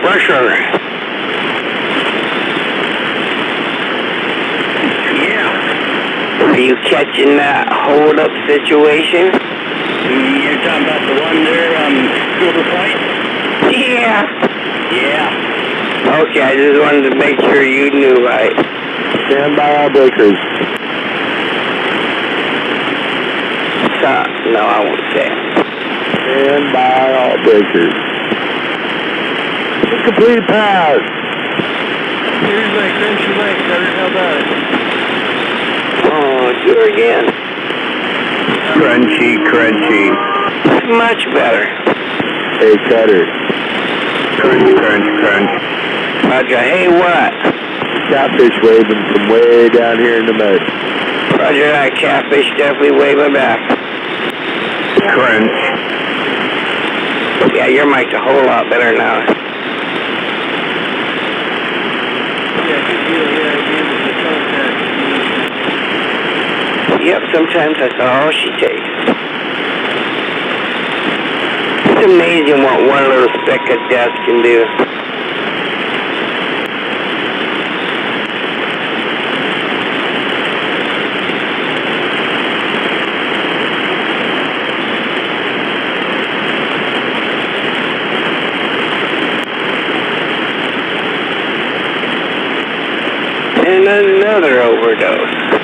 brush runner. Yeah. Are you catching that hold-up situation? You're talking about the one there on Silver Point? Yeah. Yeah. Okay, I just wanted to make sure you knew, right? Stand by all breakers. No, I won't say it. Stand by all breakers. Incomplete pass. Here's my crunchy leg, Cutter. How about it? Oh, do it again. Crunchy, crunchy. Much better. Hey, Cutter. Crunch, crunch, crunch. Roger, hey, what? Catfish waving from way down here in the mud. Roger, that catfish definitely waving back. Crunch. Yeah, your mic's a whole lot better now. Yep, sometimes that's all she takes. It's amazing what one little speck of dust can do. And another overdose.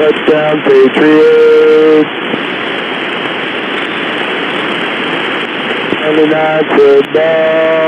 Touchdown, Patriots. 99 football.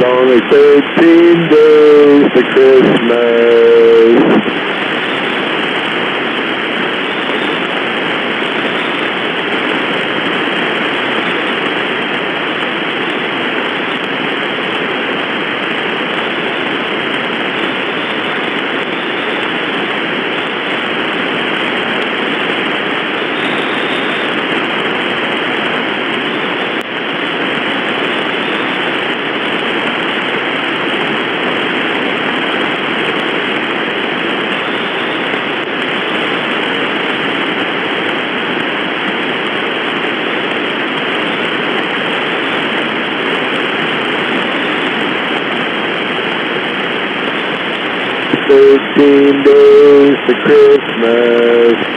It's only 13 days to Christmas. Days to Christmas.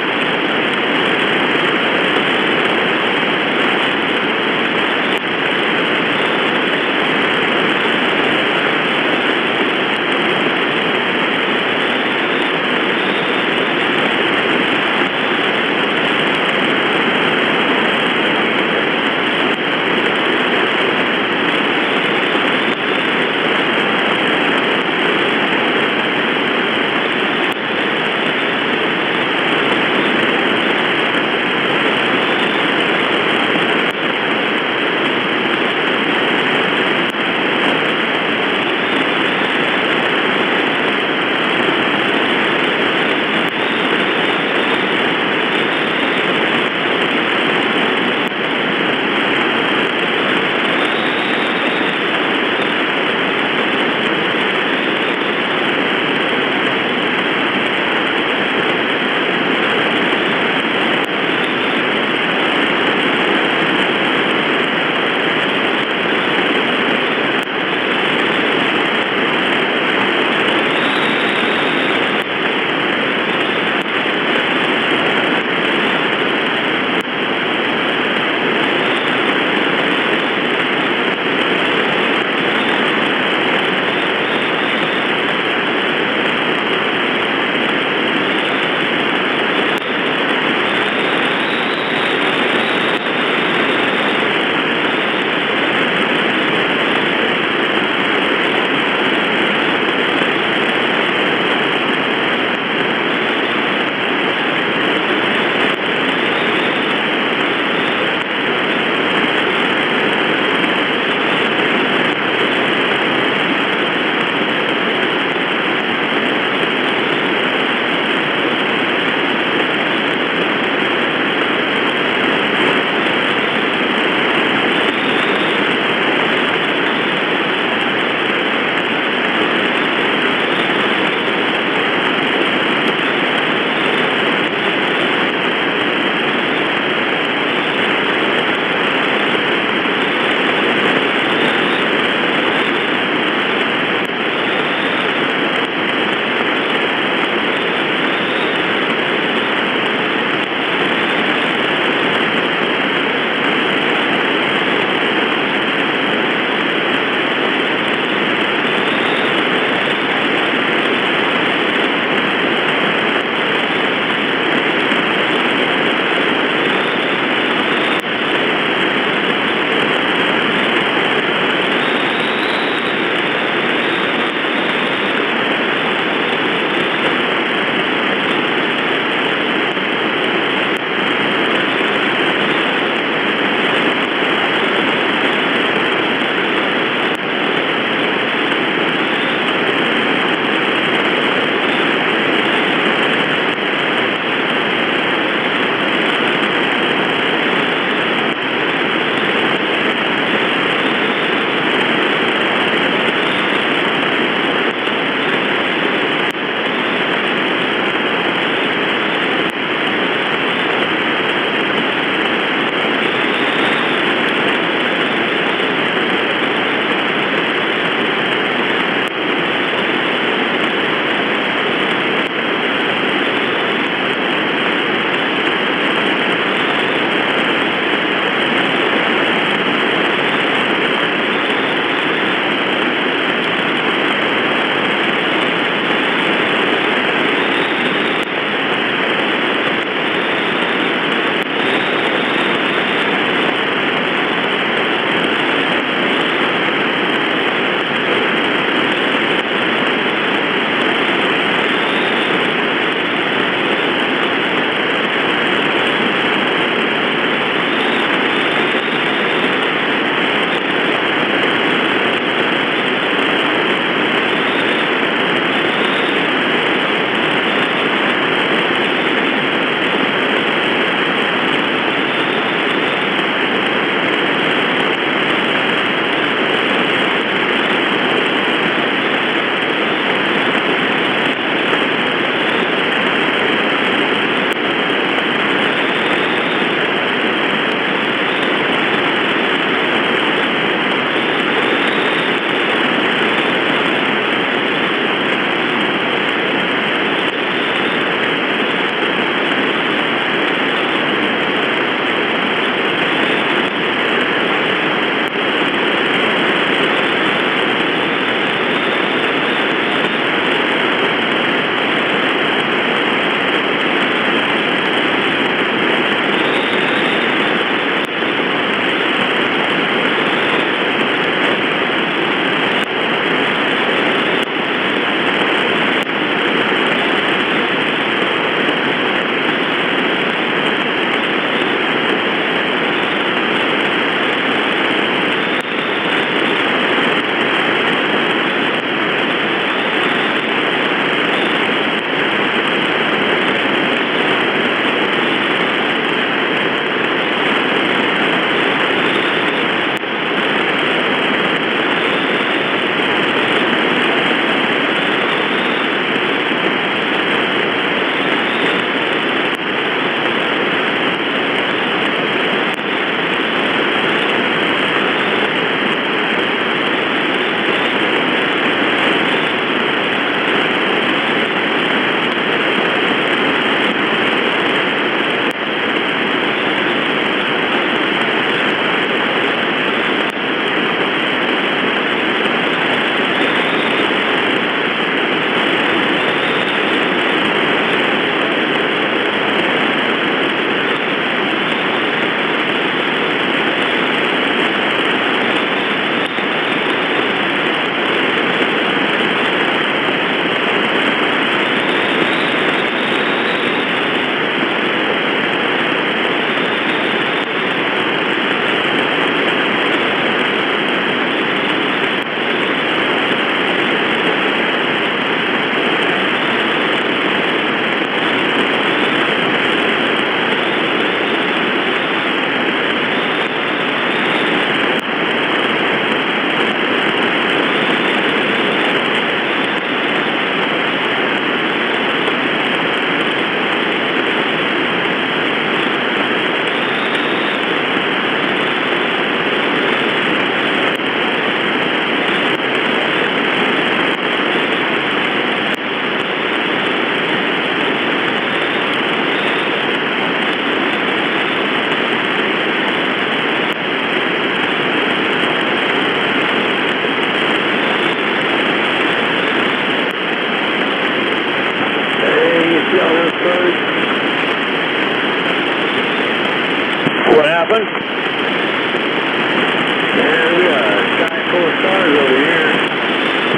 Yeah, we got a sky full of stars over here.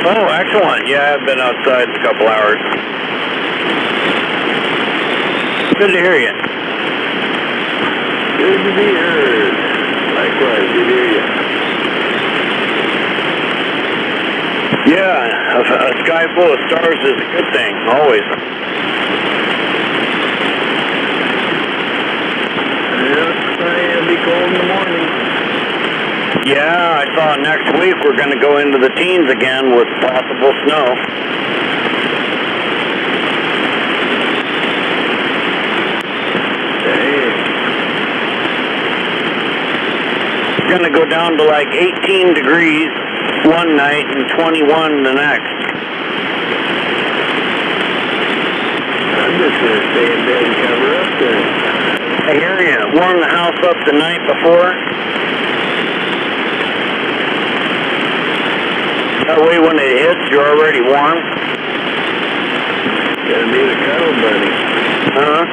Oh, excellent. Yeah, I've been outside a couple hours. Good to hear you. Good to be heard. Likewise, good to hear you. Yeah, a sky full of stars is a good thing, always. Yeah, sunny, it'll be cold in the morning. Yeah, I saw next week we're going to go into the teens again with possible snow. It's going to go down to like 18 degrees one night and 21 the next. I'm just going to stay in bed and cover up there. I hear you. Warm the house up the night before. That way when it hits, you're already warm. Gotta be the cuddle buddy. Huh?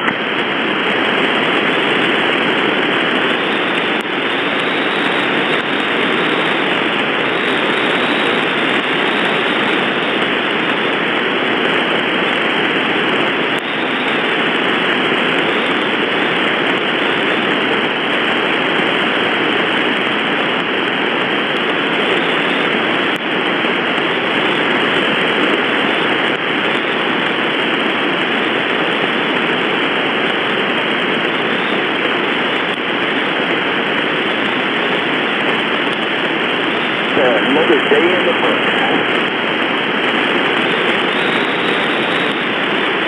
Another day in the book.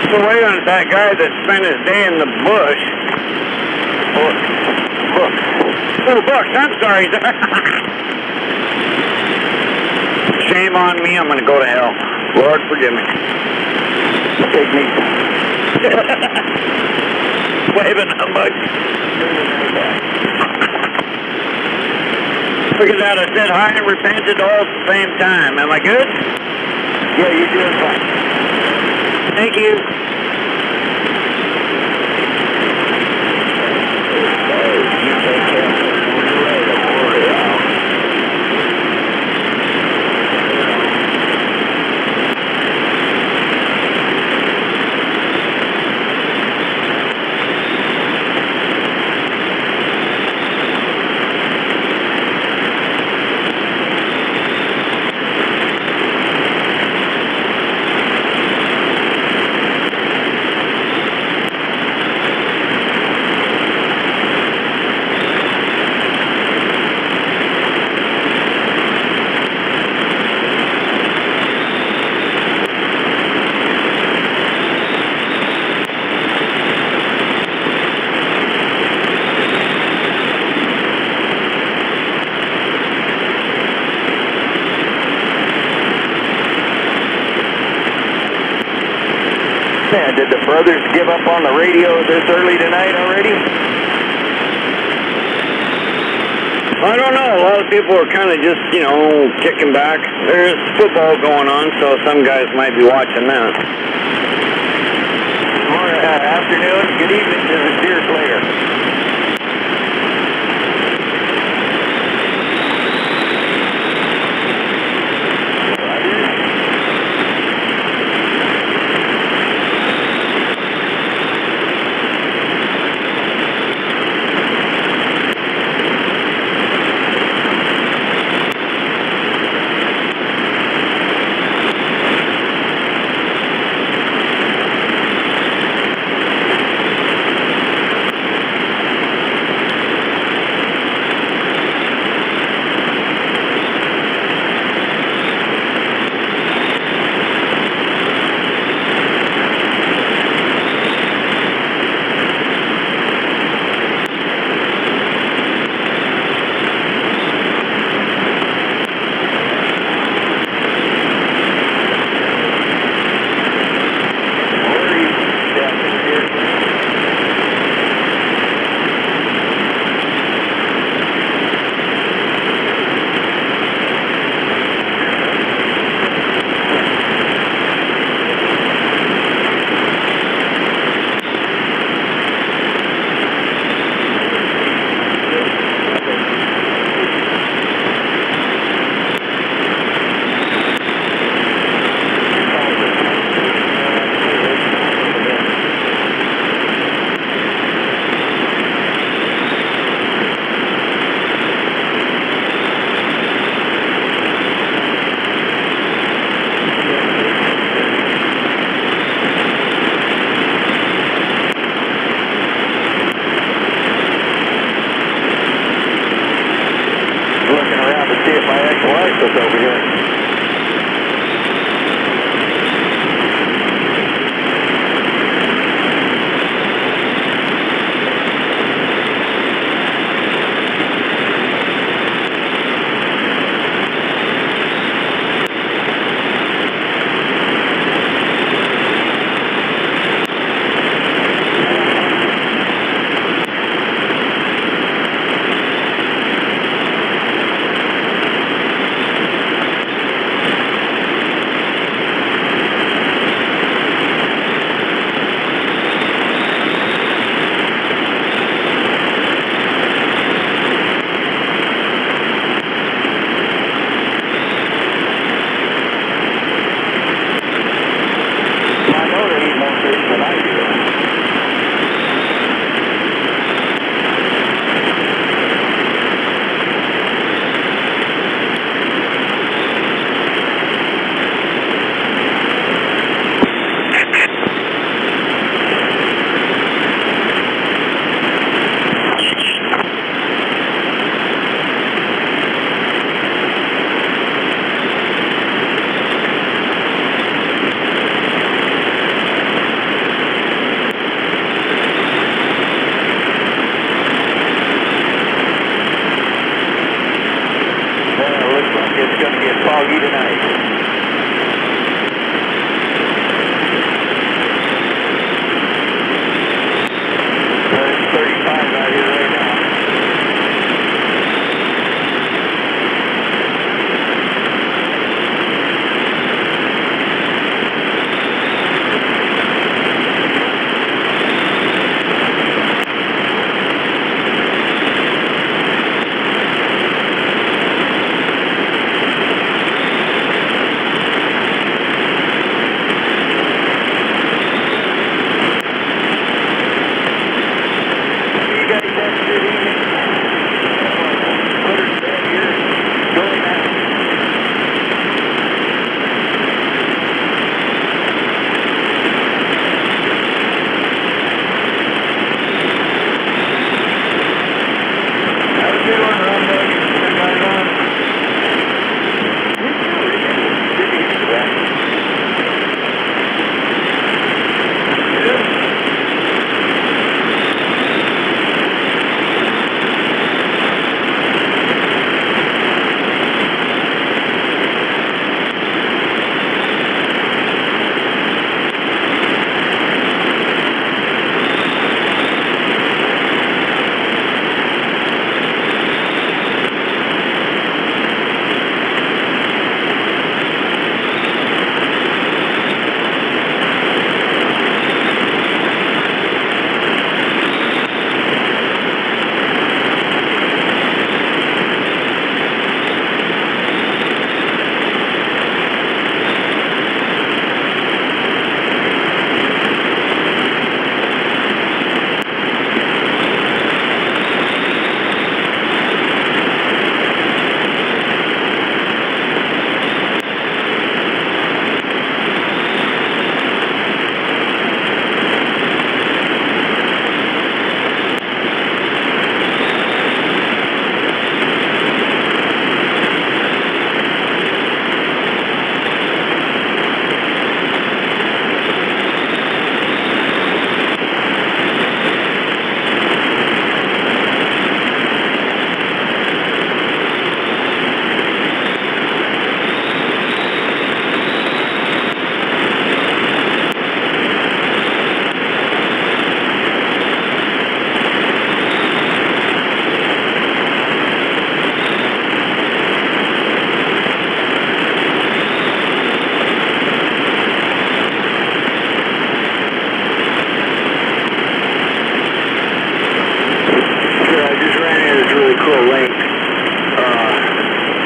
So wait a minute, that guy that spent his day in the bush. Books. Oh, books, I'm sorry. Shame on me, I'm going to go to hell. Lord, forgive me. Take me. Waving humbug. Look at that, I said hi and repented all at the same time. Am I good? Yeah, you're doing fine. Thank you. Man, did the brothers give up on the radio this early tonight already? I don't know. A lot of people are kind of just, kicking back. There's football going on, so some guys might be watching that. Afternoon, good evening to the Deer Slayer. vehicles over here. It's going to be a foggy tonight. There's 35 out here right now.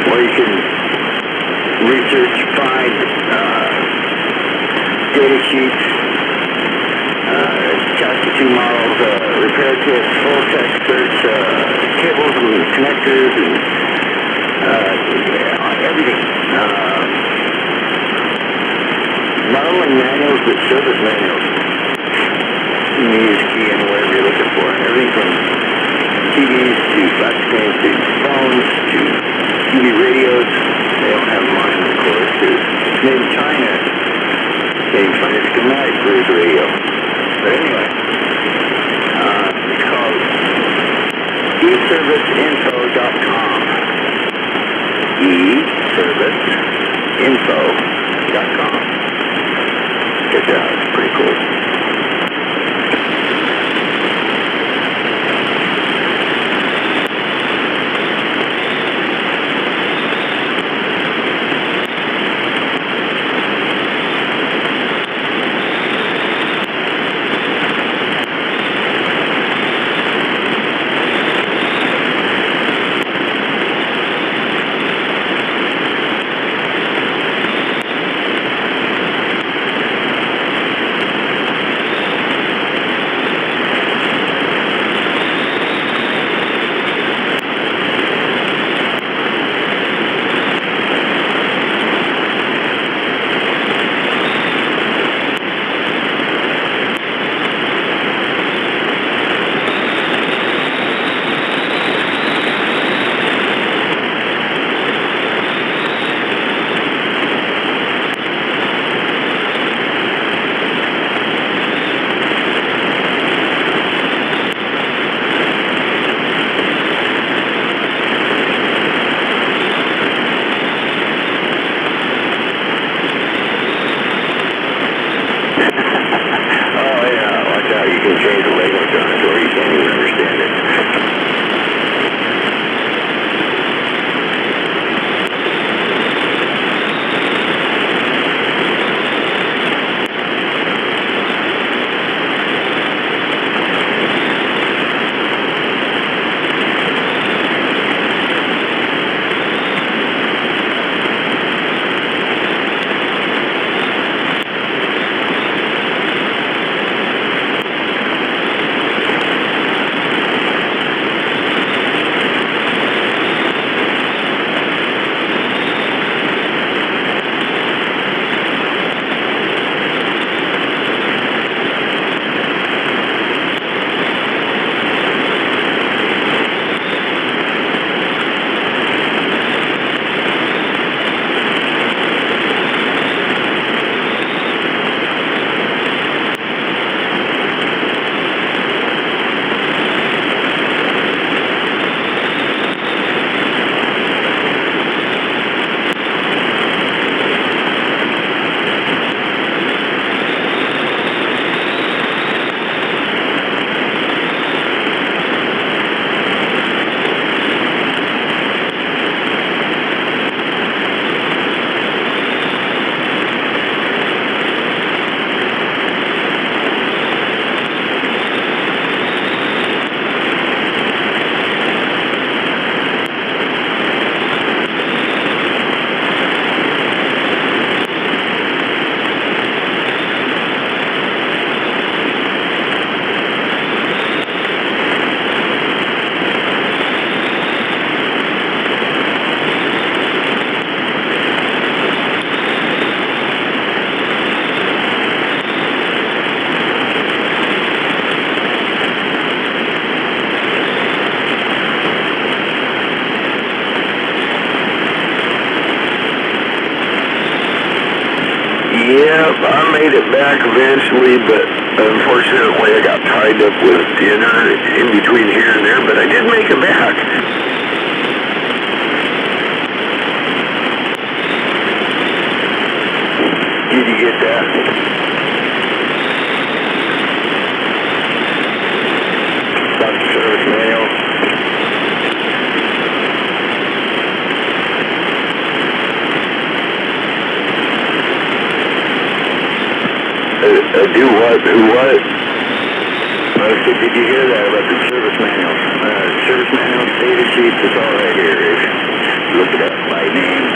Where you can research, find data sheets, Chassis 2 models, repair kits, full tech search, cables and connectors, and everything. Not only manuals, but service manuals. You can use key in whatever you're looking for. Everything from TVs to flat screens to phones to TV radios. They don't have mine, of course. It's made in China. Can't find a schematic for his radio. But anyway, it's called eServiceInfo.com. eServiceInfo.com. Check it out. It's pretty cool. Yep, I made it back eventually, but unfortunately I got tied up with dinner in between here and there, but I did make it back. Did you get that? Got the service manual. Do what? Who what? I said, did you hear that about the service manual? Service manual, data sheets, it's all right here. Look it up by name,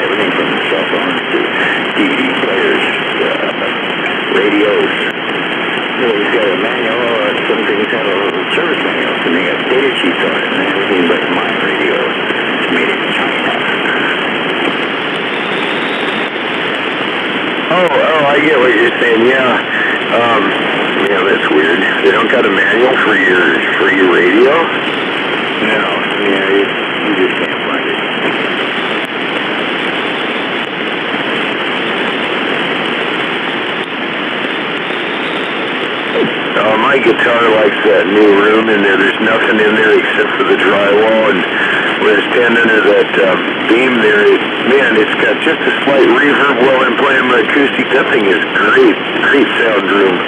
everything from cell phones to DVD players, radios. It's got a manual, some things have a service manual, and they got data sheets on it, and everything but my radio is made in China. Oh, I get what you're saying, yeah. Yeah, that's weird. They don't got a manual for your radio? No, yeah, you just can't find it. my guitar likes that new room in there. There's nothing in there except for the drywall, and when I stand under that beam there, it's got just a slight reverb while I'm playing my acoustic. That thing is great, great sound room.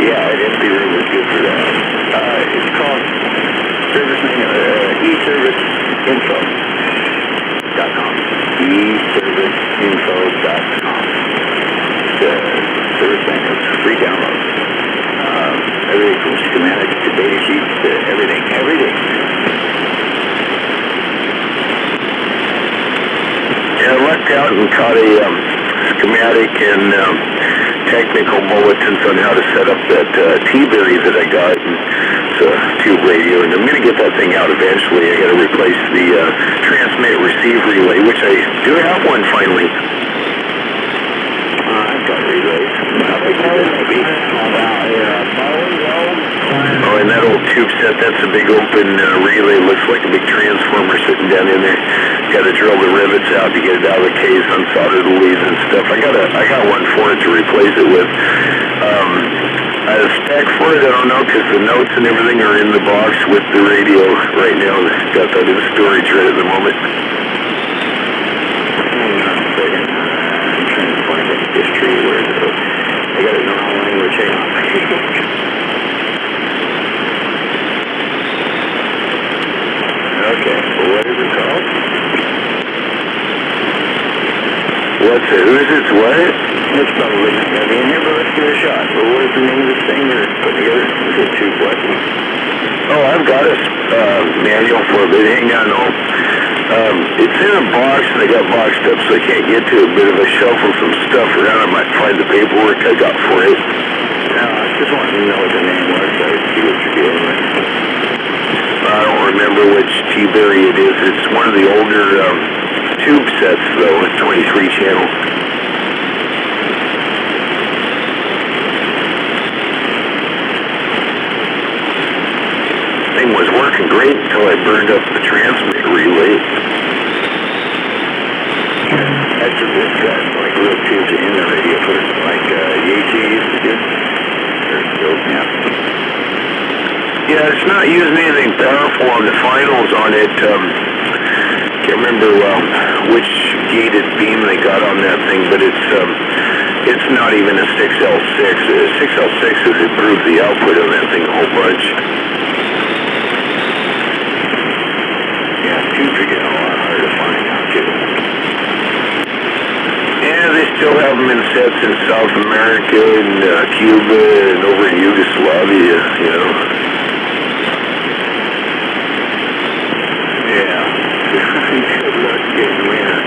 Yeah, an empty room is good for that. It's called eServiceinfo.com. eServiceinfo.com. Service manuals, free download. Everything from schematics to data sheets to everything. Yeah, I lucked out and caught a schematic and technical bulletins on how to set up that T-Berry that I got. And it's a tube radio, and I'm going to get that thing out eventually. I got to replace the transmit-receive relay, which I do have one finally. I've got relays. Maybe. Oh, and that old tube set, that's a big open relay. Looks like a big transformer sitting down in there. Got to drill the rivets out to get it out of the case, unsolder the leads and stuff. I got one for it to replace it with. A spec for it, I don't know, because the notes and everything are in the box with the radio right now. Got that in storage right at the moment. History, where is it? I got it in the wrong language. Hang on. Okay, well, what is it called? What's it? Who's it? What? It's probably not going to be in here, but let's give it a shot. Well, what is the name of this thing you're putting together? Is it tube what? Oh, I've got a manual for it, but hang on. It's in a box, and I got boxed up, so I can't get to it. But if I shuffle some stuff around, I might find the paperwork I got for it. No, I just wanted to know what the name was, so I could see what you're dealing with. I don't remember which T-Berry it is. It's one of the older tube sets, though, with 23 channels. Thing was working great until I burned up the transmit relay. That's a good cut, like little tubes in the radio, put it like Yates used to do. Yeah, it's not using anything powerful on the finals on it. Can't remember which gated beam they got on that thing, but it's not even a 6L6. A 6L6 has improved the output on that thing a whole bunch. Yeah, tubes are getting a lot harder to find now, too. Yeah, they still have them in sets in South America and Cuba and over in Yugoslavia, you know. Yeah. Good luck getting them in.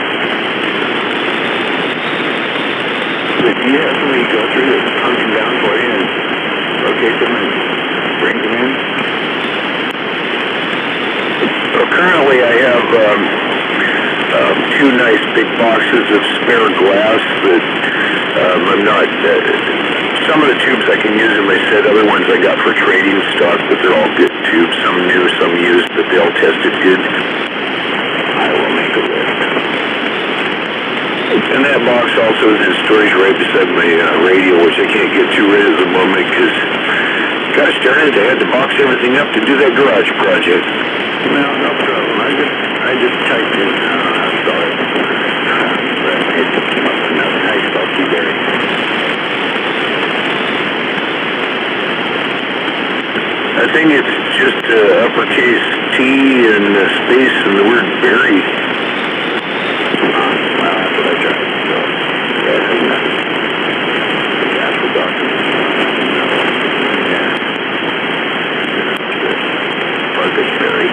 But do you have somebody go through that hunts them down for you and locates them and brings them in? Well, currently I have two nice big boxes of spare glass that I'm not... some of the tubes I can use in my set, other ones I got for trading stock, but they're all good tubes. Some new, some used, but they all tested good. I will make a list. And that box also is in storage right beside my radio, which I can't get to right at the moment because, gosh darn it, I had to box everything up to do that garage project. No problem. I just typed in, sorry. It must have nothing. How you spell T-Berry? I think it's just uppercase T and space and the word berry. Well, that's what I tried. So, that has nothing. That's the document. Yeah. Marcus Berry.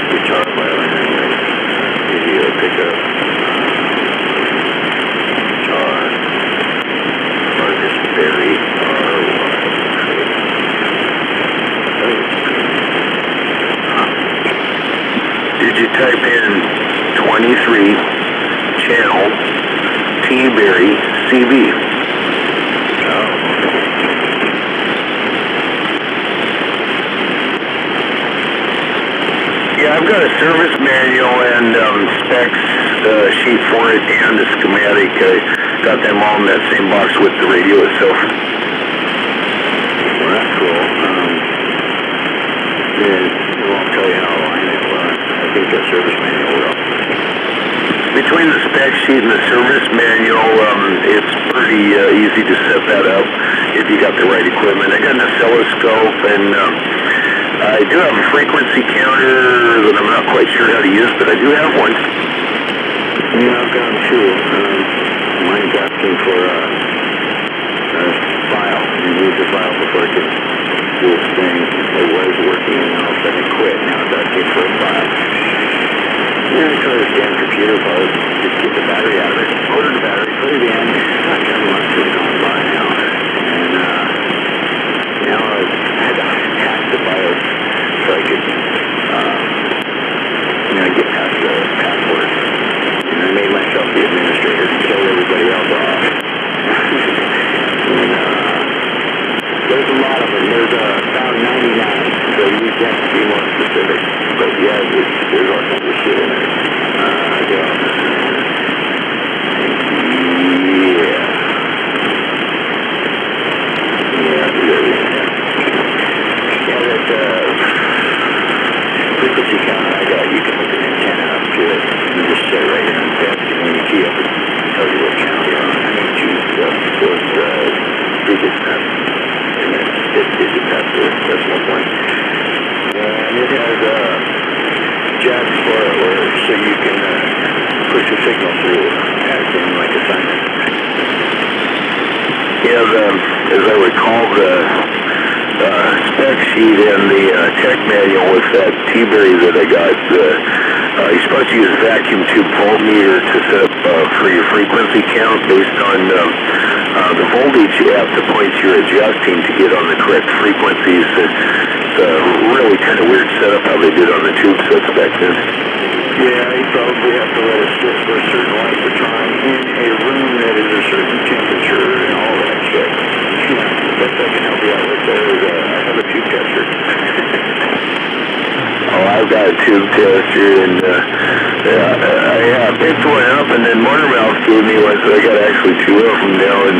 Guitar violin anyway. Video pickup. Guitar. Marcus Berry. Did you type in 23 channel T-Berry CV? Yeah, I've got a service manual and specs sheet for it and a schematic. got them all in that same box with the radio itself. Well, that's cool. It won't tell you how to line it, but I think the service manual will. Between the spec sheet and the service manual, it's pretty easy to set that up if you got the right equipment. I got an oscilloscope, and I do have a frequency counter that I'm not quite sure how to use, but I do have one. Yeah, I've got them too. Mine's asking for a file. Remove the file before it can do its thing. It was working, and all of a sudden it quit. Now it's asking for a file. Yeah, I tried this damn computer part. Just get the battery out of it. Order the battery, put it in. Not 10 months has gone by now. And now I've had to hack the BIOS so I could get past the password. And I made myself the administrator and killed everybody else off. And there's a lot of them. There's about 99, so you can't be more specific. But yeah, there's all kinds of shit in there. Frequency counter I got, you can hook an antenna up to it. You just set it right here on the desk, and when you key up, it tells you what channel you're on. I mean, choose stuff. So it's digits past, and then it's digits past the decimal point. And it has jacks for it, so you can push the signal through as in like a sinus. Yeah, as I recall, the spec sheet and the tech manual with that T-Berry that I got, you're supposed to use vacuum tube voltmeter to set up for your frequency count based on the voltage at the points you're adjusting to get on the correct frequencies. It's a really kind of weird setup how they did on the tube sets back then. Yeah, you probably have to let it sit for a certain length of time in a room that is a certain temperature and all that shit. Yeah, best I can help you out with there is I have a tube tester. Oh, I've got a tube tester, and I picked one up, and then Motormouth gave me one, so I got actually two of them now, and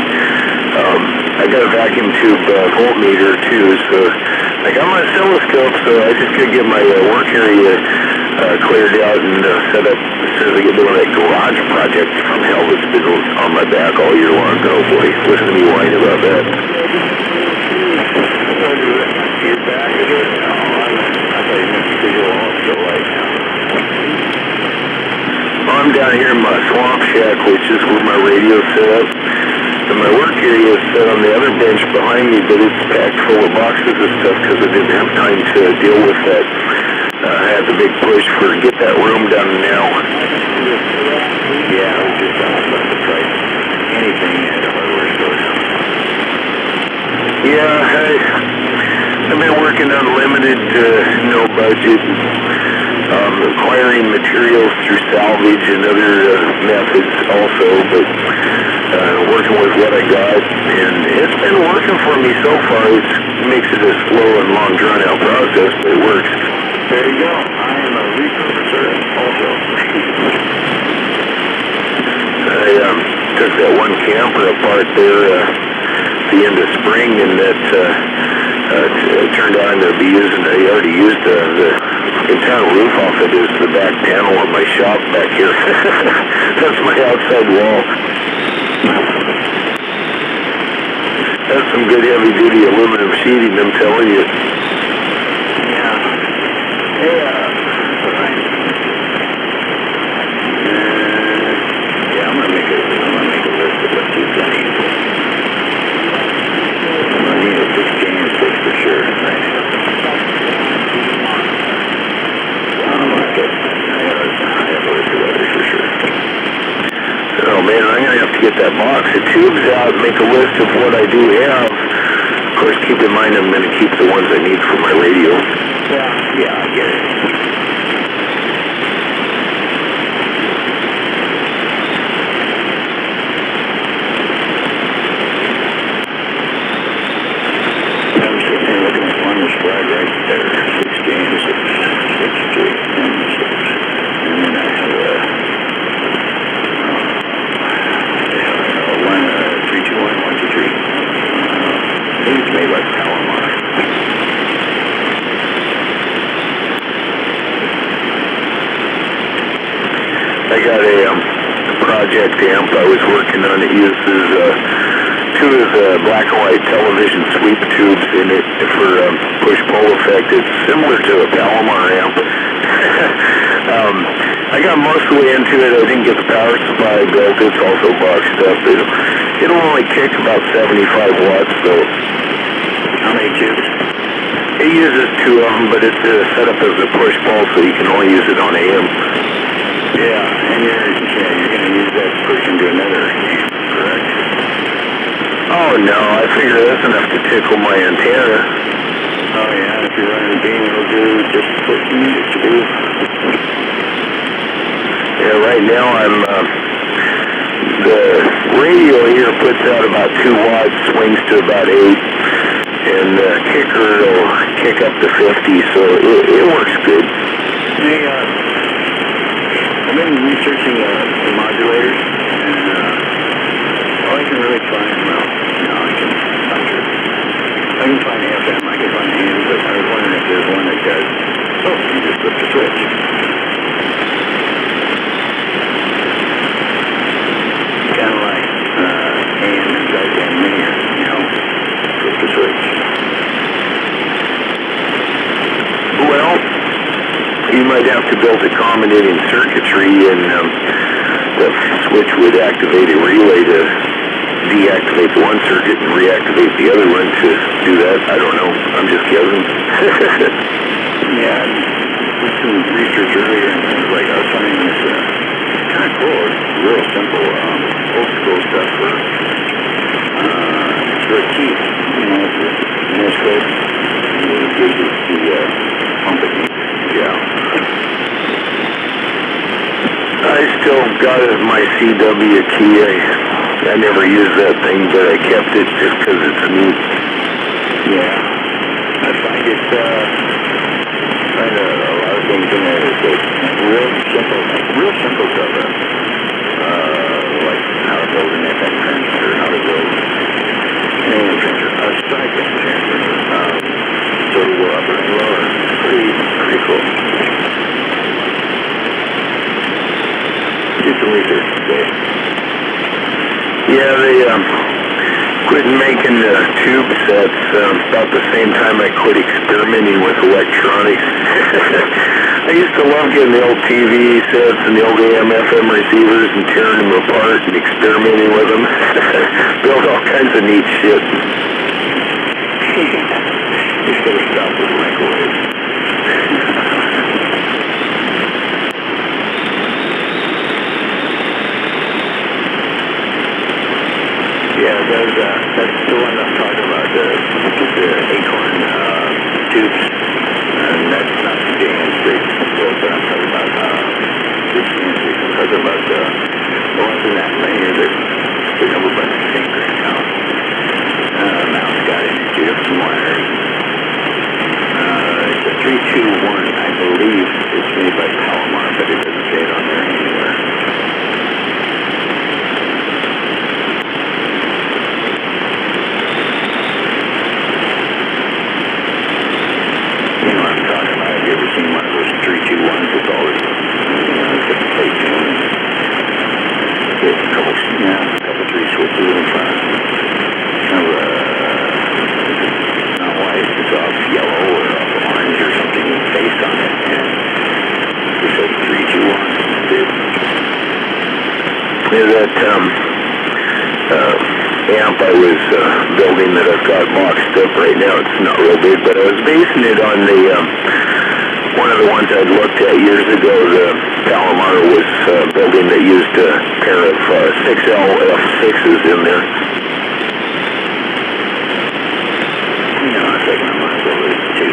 I got a vacuum tube voltmeter too, so I got my oscilloscope, so I just gotta get my work area cleared out and set up as soon as I get doing that garage project from hell that's been on my back all year long. Oh boy, listen to me whine about that. Your back is it? I thought you meant because you're all still right now. I'm down here in my swamp shack, which is where my radio's set up. And my work area is set on the other bench behind me, but it's packed full of boxes of stuff because I didn't have time to deal with that. I had the big push for get that room done now. Yeah, I was just about to try anything at a hardware store now. Yeah, I've been working on limited, no budget, acquiring materials through salvage and other methods also, but working with what I got, and it's been working for me so far. It makes it a slow and long drawn-out process, but it works. There you go. I am a repurposer also. I took that one camper apart there the end of spring, and that turned out to be using, I already used the entire roof off it as the back panel of my shop back here. That's my outside wall. That's some good heavy-duty aluminum sheeting, I'm telling you. Yeah. Hey, Ryan. Yeah, I'm gonna make a list of what you've done. I need a 6 for sure, right? I have a list of others for sure. Oh man, I'm gonna have to get that box of tubes out and make a list of what I do have. Of course, keep in mind I'm gonna keep the ones I need for my radio. Yeah, I get it. I'm sitting here looking at one that's right there. 6 games, 6 3, and 6. And then I have a... I got a project amp I was working on. It uses two of the black and white television sweep tubes in it for push-pull effect. It's similar to a Palomar amp. I got most of the way into it. I didn't get the power supply built. It's also boxed up. It'll only kick about 75 watts, though. How many tubes? It uses two of them, but it's set up as a push-pull, so you can only use it on AM. Yeah, and you're going to use that to push into another amp, correct? Oh, no, I figure that's enough to tickle my antenna. Oh, yeah, if you're running a beam, it'll do just what you need it to do. Yeah, right now the radio here puts out about 2 watts, swings to about 8, and the kicker will kick up to 50, so it works good. Hey, I've been researching the modulators, and all I can really find, I can find FM, I can find AM, but I was wondering if there's one that does, you just flip the switch. Kind of like AM inside the linear, flip the switch. Well, you might have to build accommodating circuitry, and the switch would activate a relay to deactivate the one circuit and reactivate the other one to do that. I don't know. I'm just guessing. Yeah, I did some research earlier, and it was like, I was finding this kind of cool. It's real simple, old school stuff for keys. It's a nice code. It gives us the pump it needs. Yeah. I still got it as my CW key. I never used that thing, but I kept it just because it's neat. Yeah. I find it, find a lot of things in there that real simple stuff. Like how to build an FM transmitter, how to build an AM transmitter, a sideband transmitter, so to go upper and lower. Pretty cool. Did some research today. Yeah, they quit making the tube sets about the same time I quit experimenting with electronics. I used to love getting the old TV sets and the old AM FM receivers and tearing them apart and experimenting with them. Built all kinds of neat shit. You should have stopped with microwaves. Yeah, that's the one I'm talking about, the Acorn tubes, and that's not the AM streets, but I'm talking about the AM streets. I'm talking about the ones in that linear that pick up a bunch of St. Grant House. Mouse got in it, two different wires. It's a 321, I believe it's made by Palomar, but it doesn't say it on there anywhere. Have you ever seen one of those 321s with all the, different plates in them? There's a couple 3 switches in front. Kind of, not white, it's off yellow or off orange or something based on it. And it says 321. Yeah, that amp I was building that I've got boxed up right now, it's not real big, but I was basing it on the one of the ones I'd looked at years ago. The Palomar was building that used a pair of 6L F6s in there. No, I think I might go with it too.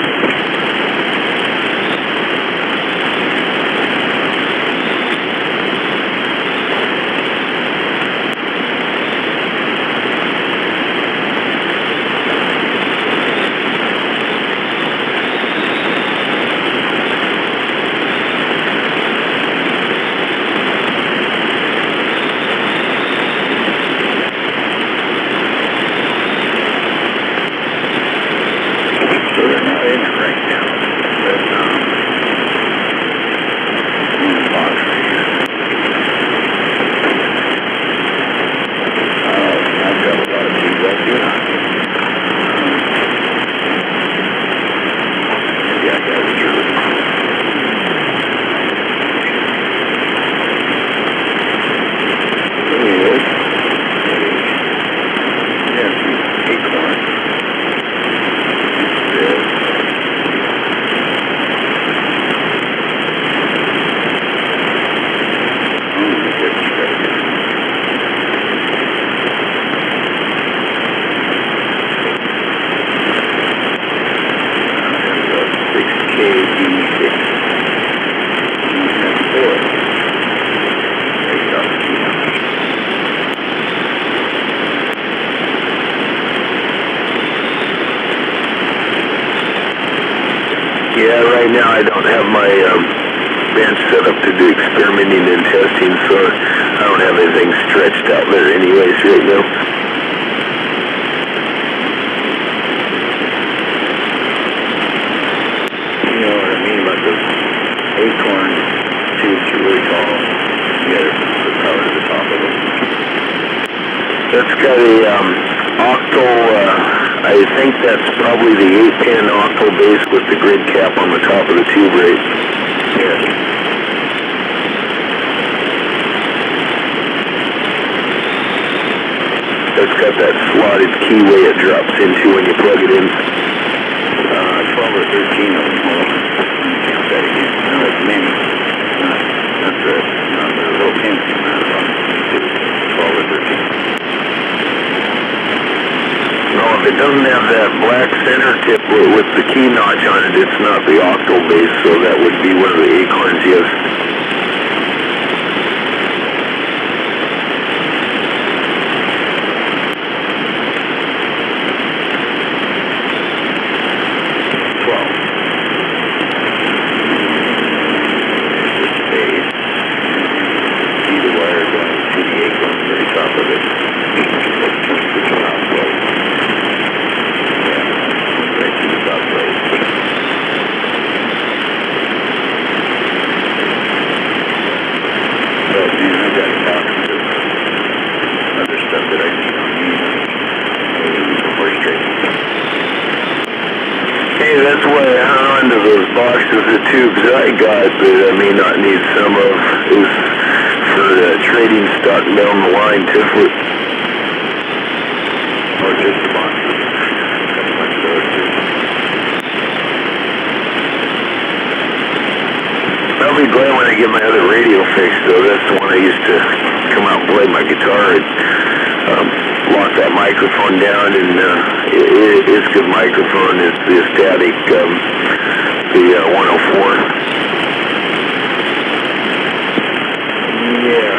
Yeah, right now I don't have my bench set up to do experimenting and testing, so I don't have anything stretched out there anyways right now. You know what I mean about those acorn tubes are really tall. You gotta put power to the top of them. That's got a octal, I think that's probably the 8-pin octal base with the grid cap on the top of the tube, right? Yeah. That's got that slotted keyway it drops into when you plug it in. 12 or 13 of them. Hold on. Count that again. No, that's many. Not the little pins. 12 or 13. No, if it doesn't have that black center tip with the key notch on it, it's not the octal base, so that would be one of the acorns, yes. That's why I hung onto those boxes of tubes I got that I may not need some of is for trading stock down the line, Tiflet. Or just the boxes. A bunch of those too. I'll be glad when I get my other radio fixed, though. That's the one I used to come out and play my guitar and lock that microphone down, and it's a good microphone. It's the static, the 104. Yeah.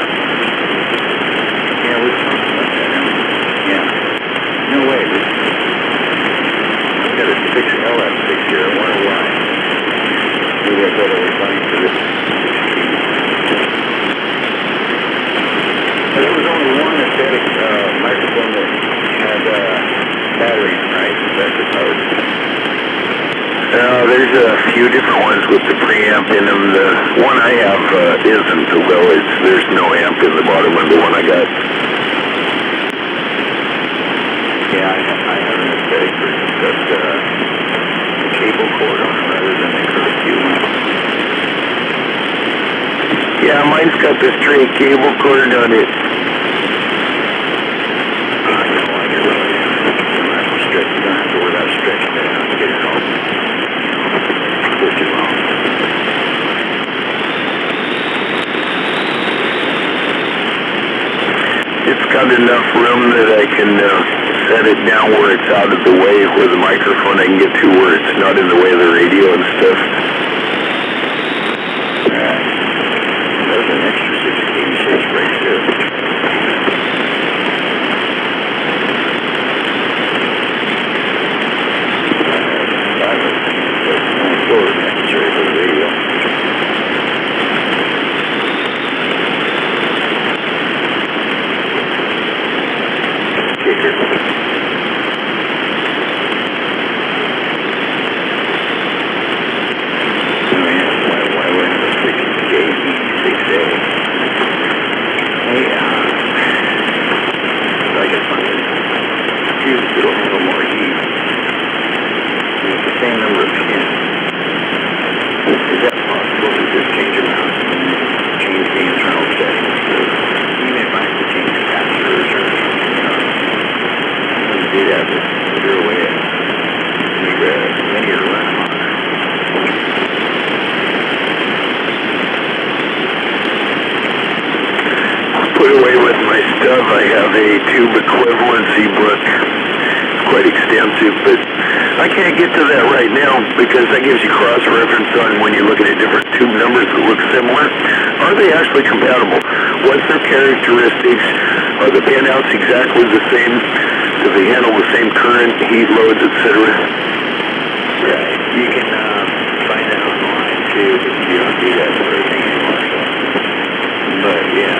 Yeah, we're talking about that. Yeah. No way. I've got a 6LF6 here. I wonder why. Maybe I thought I was buying for this. There was only one aesthetic microphone that had batteries, right? That's the power. There's a few different ones with the preamp in them. The one I have isn't, although there's no amp in the bottom of the one I got. Yeah, I have an aesthetic version. Just a cable cord on it rather than a curlicue one. Yeah, mine's got the straight cable cord on it. It's got enough room that I can set it down where it's out of the way, where the microphone I can get to where it's not in the way of the radio and stuff. That was an extra 686 right there. Necessary for the radio. Kicker. Why would I have a 6J6A? Hey, I guess I'm going to use it a little more heat. It's the same number of pins. Is that possible to just change them out and change the internal settings? Even if I have to change capacitors or I'm going to do that, but either way, leave a linear run on it. Put away with my stuff, I have a tube equivalency book. It's quite extensive, but I I can't get to that right now because that gives you cross-reference on when you're looking at different tube numbers that look similar. Are they actually compatible? What's their characteristics? Are the pinouts exactly the same? Do they handle the same current, heat loads, etc.? Right. You can find that online too, but you don't do that sort of thing anymore. So. But yeah,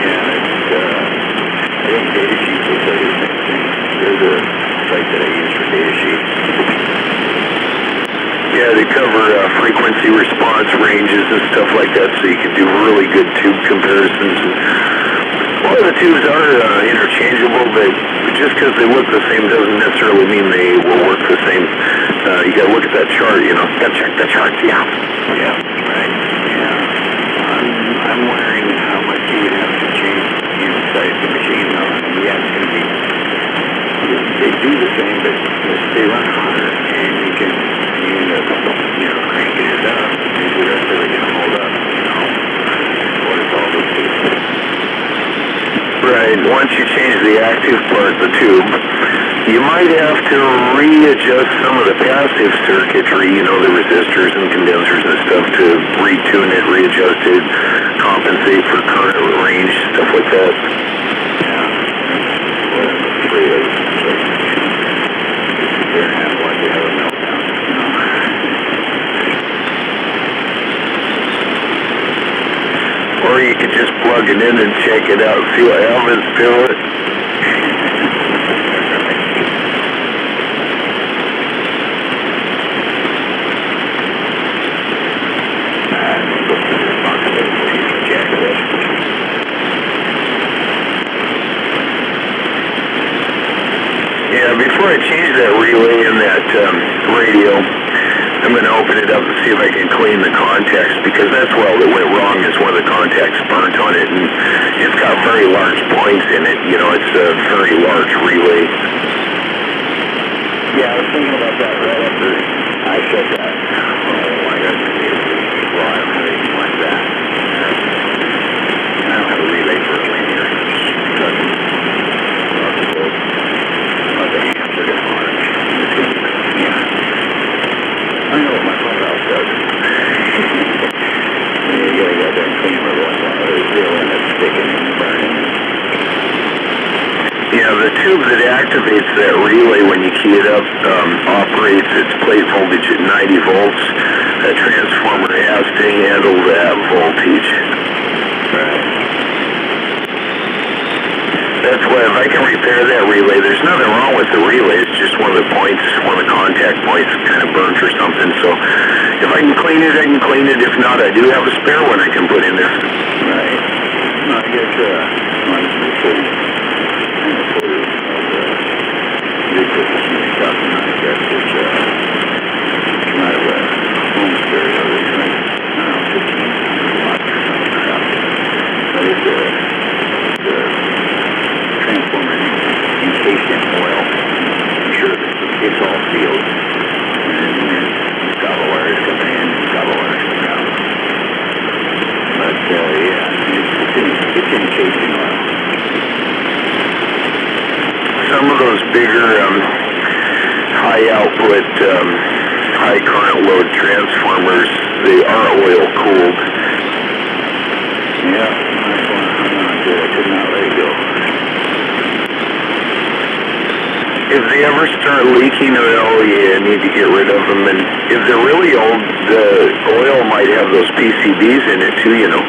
it's, I think data sheets will tell you the same thing. There's a site that I use for data sheets. Yeah, they cover frequency response ranges and stuff like that, so you can do really good tube comparisons. A lot of the tubes are interchangeable, but just because they look the same doesn't necessarily mean they will work the same. You got to look at that chart, you know. Got to check the charts, yeah. Yeah, right. Yeah. I'm wondering how much you would have to change inside the machine, though. I mean, yeah, it's going to be. They do the same, but they run hotter, and you can crank it up. Is the rest of it going to hold up? What is all this do? Right. Once you change the active part, the tube, you might have to readjust some of the passive circuitry, you know, the resistors and condensers and stuff, to retune it, readjust it, compensate for current range, stuff like that. Yeah. What I'm afraid of. They're going to have to have a meltdown. Or you could just plug it in and check it out, see what happens to it. Yeah, before I change that relay in that radio, I'm going to open it up and see if I can clean the contacts, because that's well that went wrong is one of the contacts burnt on it, and it's got very large points in it. You know, it's a very large relay. Yeah, I was thinking about that right after I said that. Oh my God. Well, I don't have anything like that. I don't have a relay for a linear. I know what my phone house does. You gotta go there and clean it once in a while. It's real and it's sticking and burning. Yeah, the tube that activates that relay when you key it up operates its plate voltage at 90 volts. That transformer has to handle that voltage. Right. That's why if I can repair that relay, there's nothing wrong with the relay. It's just one of the points, one of the contact points kind of burnt or something. So if I can clean it, I can clean it. If not, I do have a spare one I can put in there. Right. No, I guess, transformer encased in oil. I'm sure it's all sealed. And there's copper wires coming in, copper wires coming out. But, yeah, it's encased in oil. Some of those bigger high output, high current load transformers, they are oil cooled. Yeah, that's one I hung on to. I could not let it go. If they ever start leaking oil, you need to get rid of them. And if they're really old, the oil might have those PCBs in it too, you know.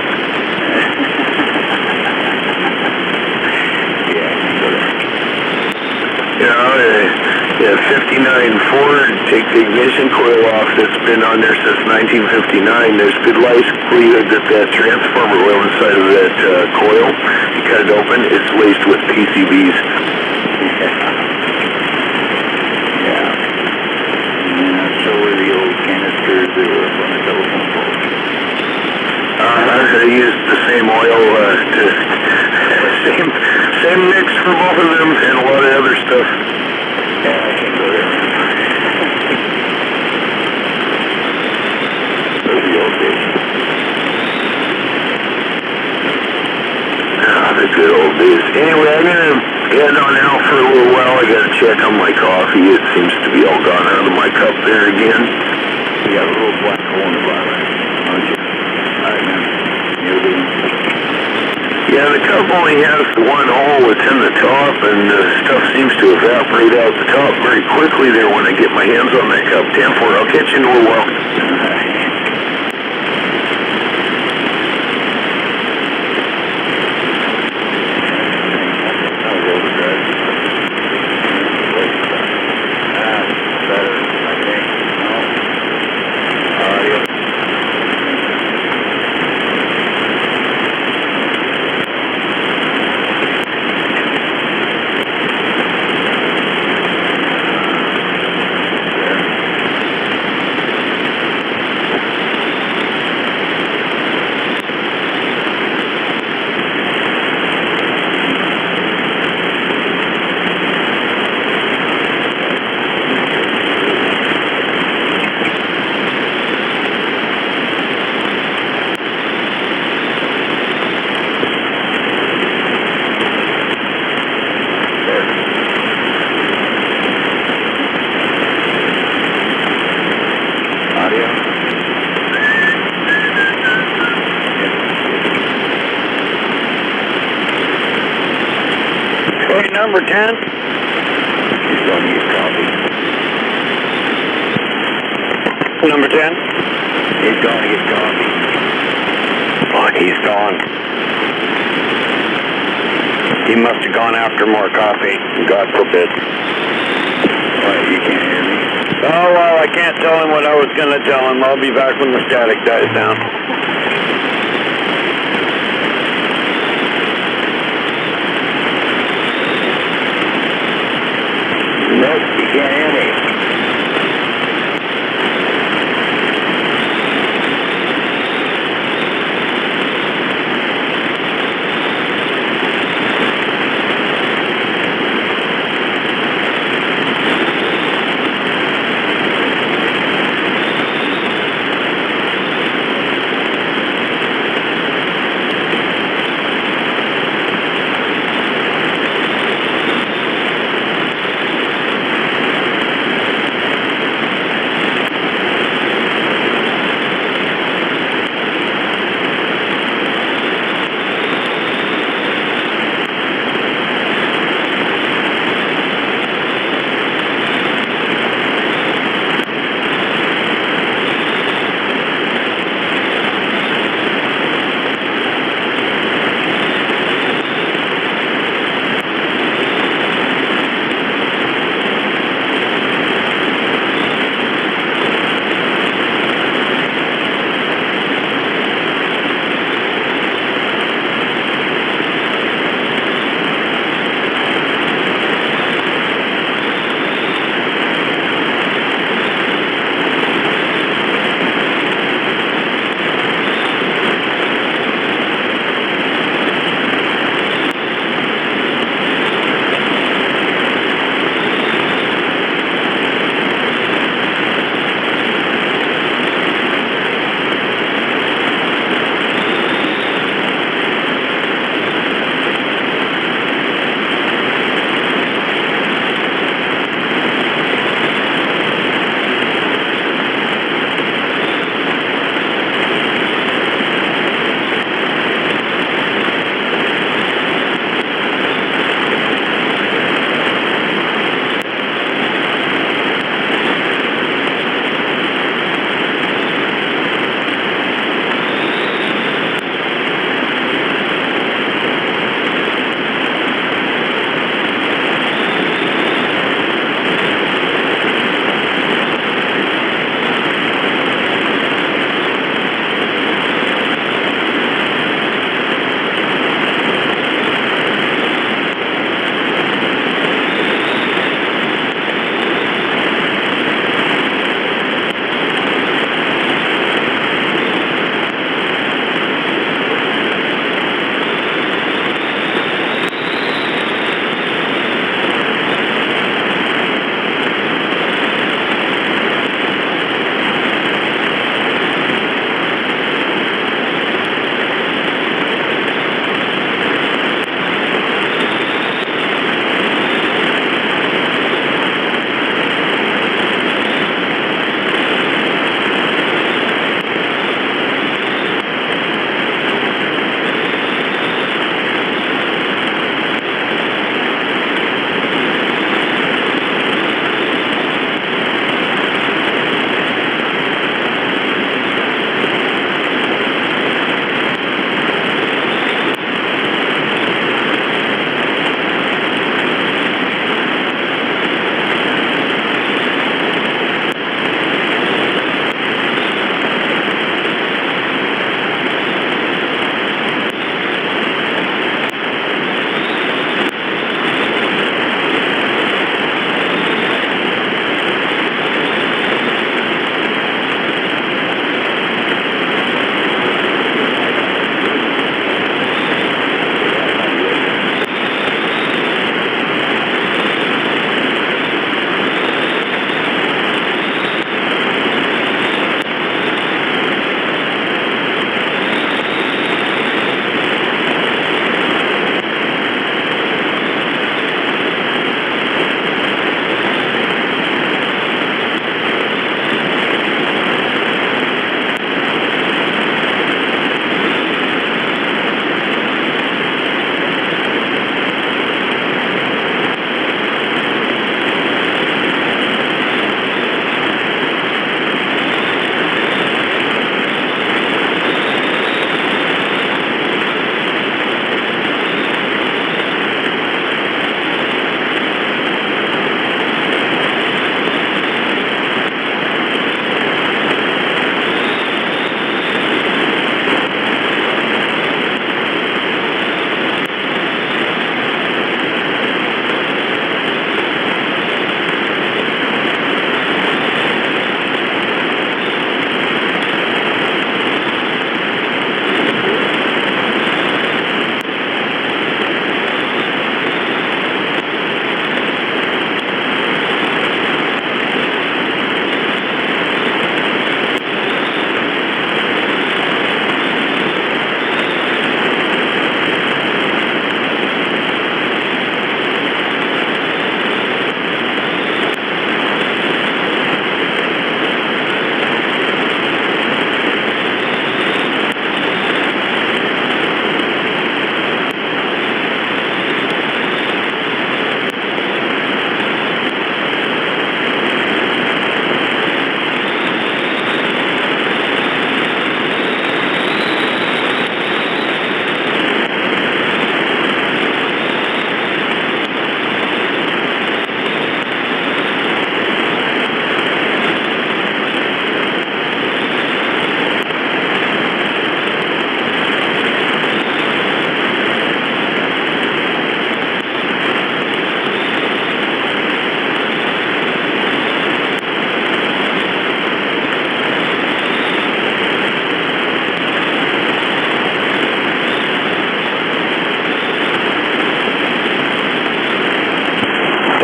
Yeah, 59 Ford, take the ignition coil off that's been on there since 1959. There's good likelihood that that transformer oil inside of that coil, you cut it open, it's laced with PCBs. Yeah. So were the old canisters that were up on the telephone poles. I used the same oil, same mix for both of them and a lot of other stuff. Yeah, I can go there. Those are the old days. Ah, the good old days. Anyway, I'm gonna Yeah, no, now for a little while I gotta check on my coffee. It seems to be all gone out of my cup there again. You got a little black hole in the bottom, don't you? Alright, man. You're doing. Yeah, the cup only has one hole. It's in the top, and the stuff seems to evaporate out the top very quickly there when I get my hands on that cup. 10-4, I'll catch you in a little while. Number 10. He's going to get coffee. Number 10. He's going to get coffee. Fuck, he's gone. He must have gone after more coffee. God forbid. What, you can't hear me? Oh, well, I can't tell him what I was going to tell him. I'll be back when the static dies down. Nope, you can't hear me.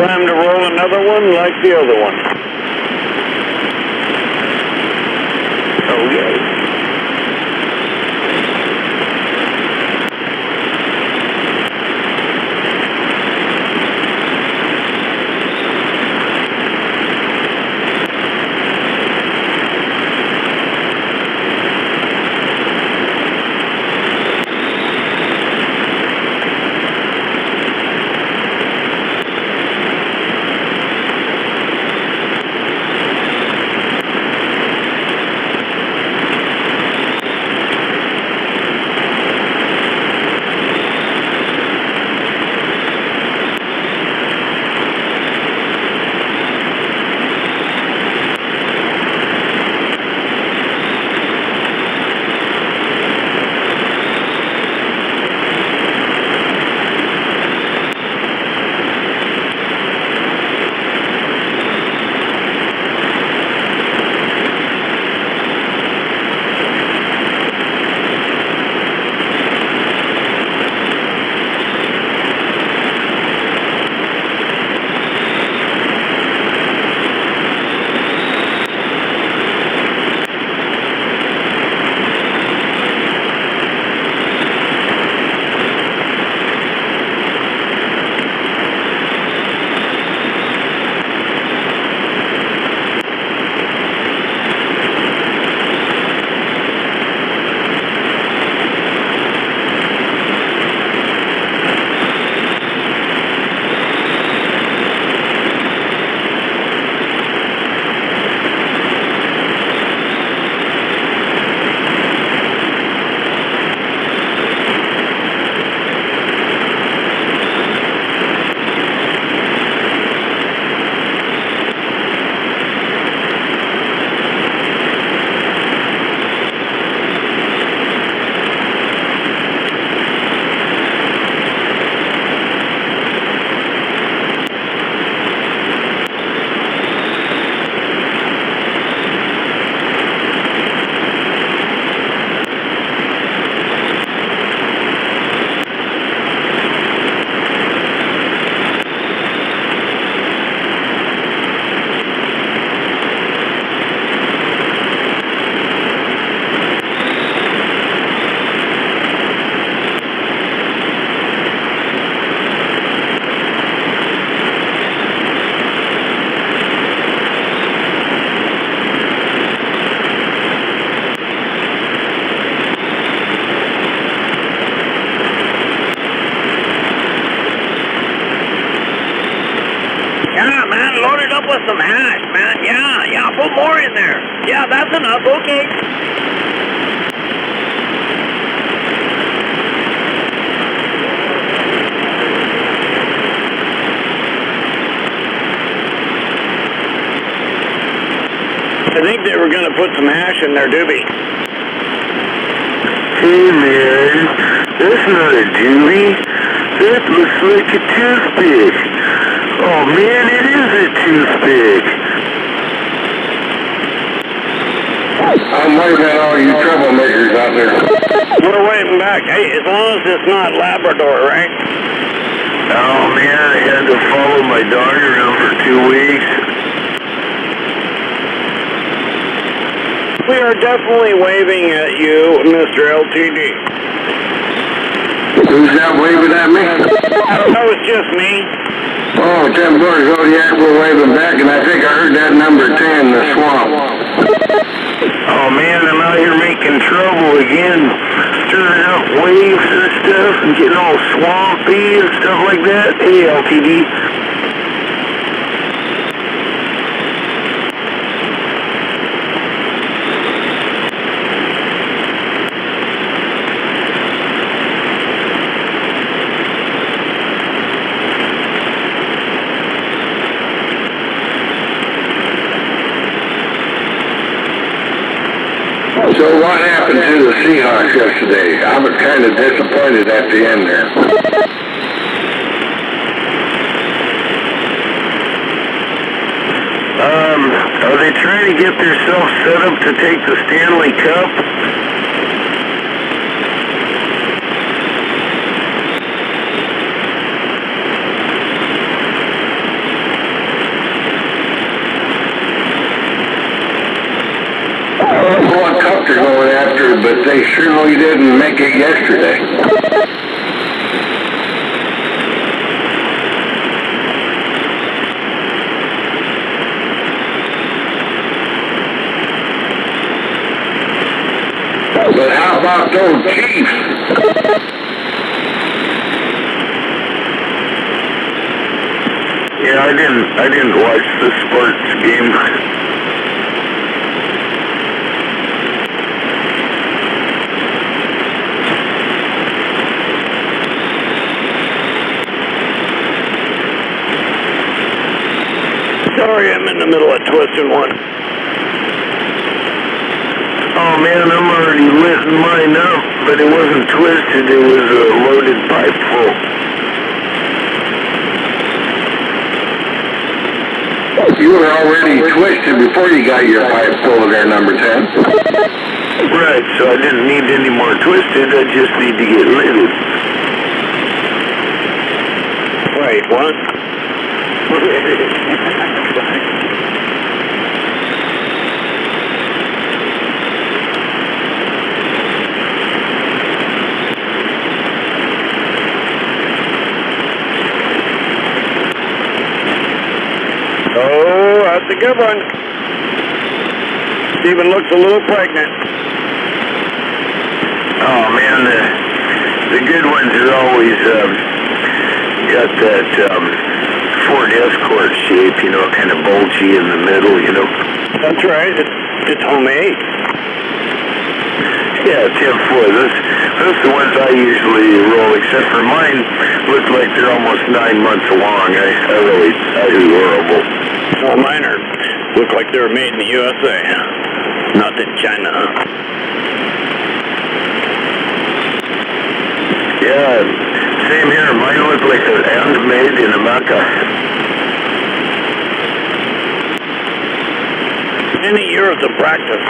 time to roll another one like the other one. Okay. with some hash, man. Yeah, put more in there. Yeah, that's enough. Okay. I think they were going to put some hash in their doobie. Hey man, that's not a doobie. That looks like a toothpick. Oh man, it is a toothpick. I'm waving at all you troublemakers out there. We're waving back. Hey, as long as it's not Labrador, right? Oh man, I had to follow my dog around for 2 weeks. We are definitely waving at you, Mr. LTD. Who's that waving at me? I don't know, it's just me. Oh, 10 Board Zodiac, we're waving back, and I think I heard that number 10, the swamp. Oh man, I'm out here making trouble again, stirring up waves and stuff, and getting all swampy and stuff like that. Hey, LTD. So what happened to the Seahawks yesterday? I was kind of disappointed at the end there. Are they trying to get themselves set up to take the Stanley Cup? but they surely didn't make it yesterday. But how about those Chiefs? Yeah, I didn't watch the sports game. Sorry, I'm in the middle of twisting one. Oh man, I'm already lit mine up, but it wasn't twisted, it was a loaded pipe full. You were already twisted before you got your pipe full of air number 10. Right, so I didn't need any more twisted, I just need to get lidded. Wait, what? Oh, that's a good one. Steven looks a little pregnant. Oh man, the good ones are always got that Ford Escort shape, you know, kind of bulgy in the middle, you know. That's right. It's homemade. Yeah, 10-4. Those the ones I usually roll, except for mine look like they're almost 9 months along. I do horrible. Well, mine look like they were made in the USA, not in China. Yeah, same here. Mine look like they're handmade in America. Many years of practice.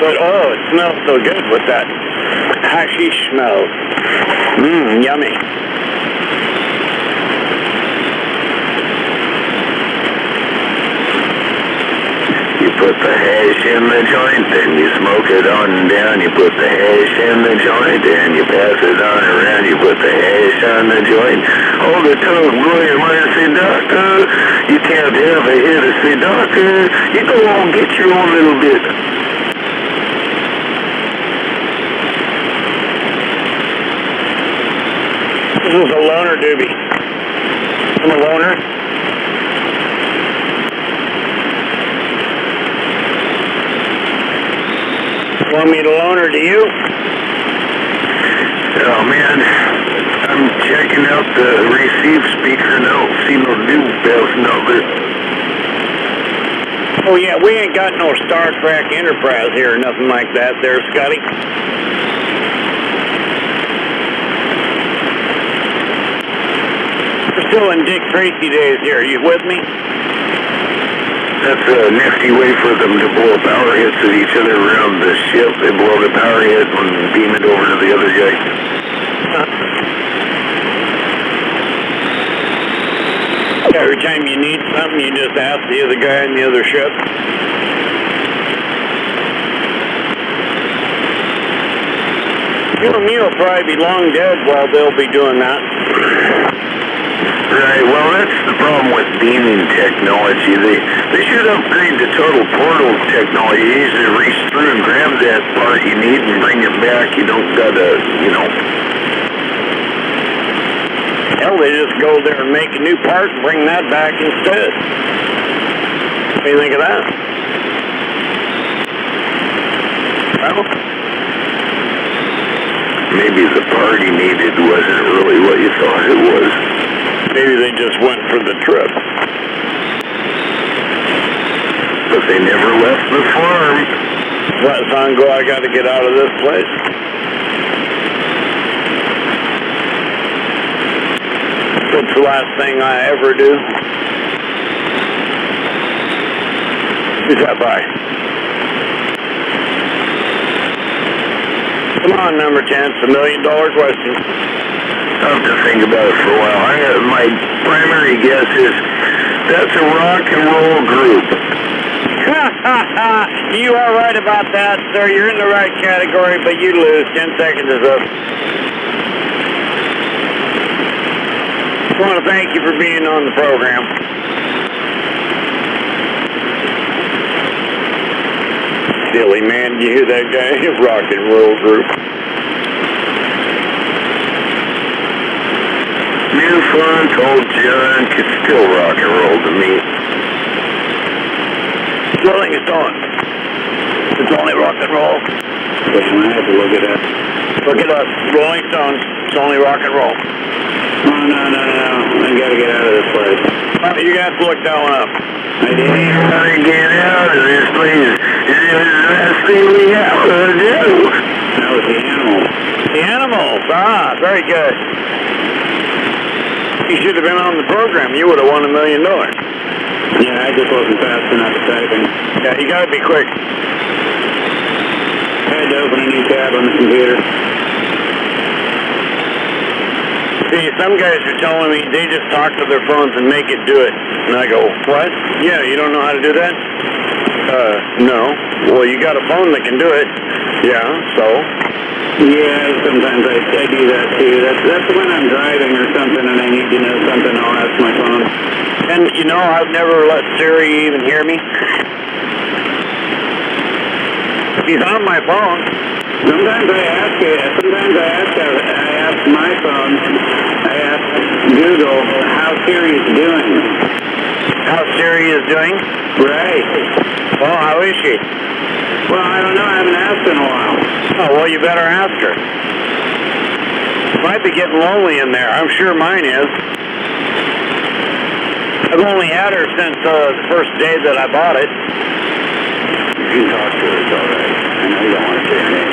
But oh, it smells so good with that hashish smell. Yummy. You put the hash in the joint, then you smoke it on down. You put the hash in the joint, and you pass it on around. You put the hash on the joint. Hold the tongue, boy, you might say, doctor, you can't have a hit to say, doctor, you go on, get your own little bit. This is a loner doobie. I'm a loner. Want me to loner to you? Oh man, I'm checking out the receive speaker and I don't see no new bouncing out there. Oh yeah, we ain't got no Star Trek Enterprise here or nothing like that there, Scotty. We're still in Dick Tracy days here. Are you with me? That's a nifty way for them to blow power hits at each other around the ship. They blow the power hit and beam it over to the other guy. Every time you need something, you just ask the other guy on the other ship. You and me will probably be long dead while they'll be doing that. Right, well that's the problem with beaming technology. They should upgrade to total portal technology. You just reach through and grab that part you need and bring it back. You don't gotta, you know. Hell, they just go there and make a new part and bring that back instead. What do you think of that? Well, maybe the part you needed wasn't really what you thought it was. maybe they just went for the trip. But they never left the farm. Let son go, I gotta get out of this place. What's the last thing I ever do? Who's that by? Come on, number 10, it's $1 million question. I'll have to think about it for a while. My primary guess is that's a rock and roll group. You are right about that, sir. You're in the right category, but you lose. 10 seconds is up. Just want to thank you for being on the program. Silly man, you hear that guy? Rock and roll group. Newfound old John could still rock and roll to me. Rolling Stone. It's only rock and roll. I have to look it up. Look it up. Rolling Stone. It's only rock and roll. No. I gotta get out of this place. You're gonna have to look that one up. I gotta get out of this place. It's the last thing we have to do. That was the Animals. The Animals. Ah, very good. You should have been on the program. You would have won $1 million. Yeah, I just wasn't fast enough typing. Yeah, you gotta be quick. I had to open a new tab on the computer. See, some guys are telling me they just talk to their phones and make it do it. And I go, what? Yeah, you don't know how to do that? No. Well, you got a phone that can do it. Yeah, so? Yeah, sometimes I do that too. That's when I'm driving or something and I need to know something, I'll ask my phone. And, you know, I've never let Siri even hear me. He's on my phone. Sometimes I ask my phone, I ask Google how Siri is doing. How Siri is doing? Right. Well, how is she? Well, I don't know, I haven't asked in a while. Oh, well, you better ask her. Might be getting lonely in there. I'm sure mine is. I've only had her since the first day that I bought it. You can talk to her, it's alright. I know you don't want to say her name.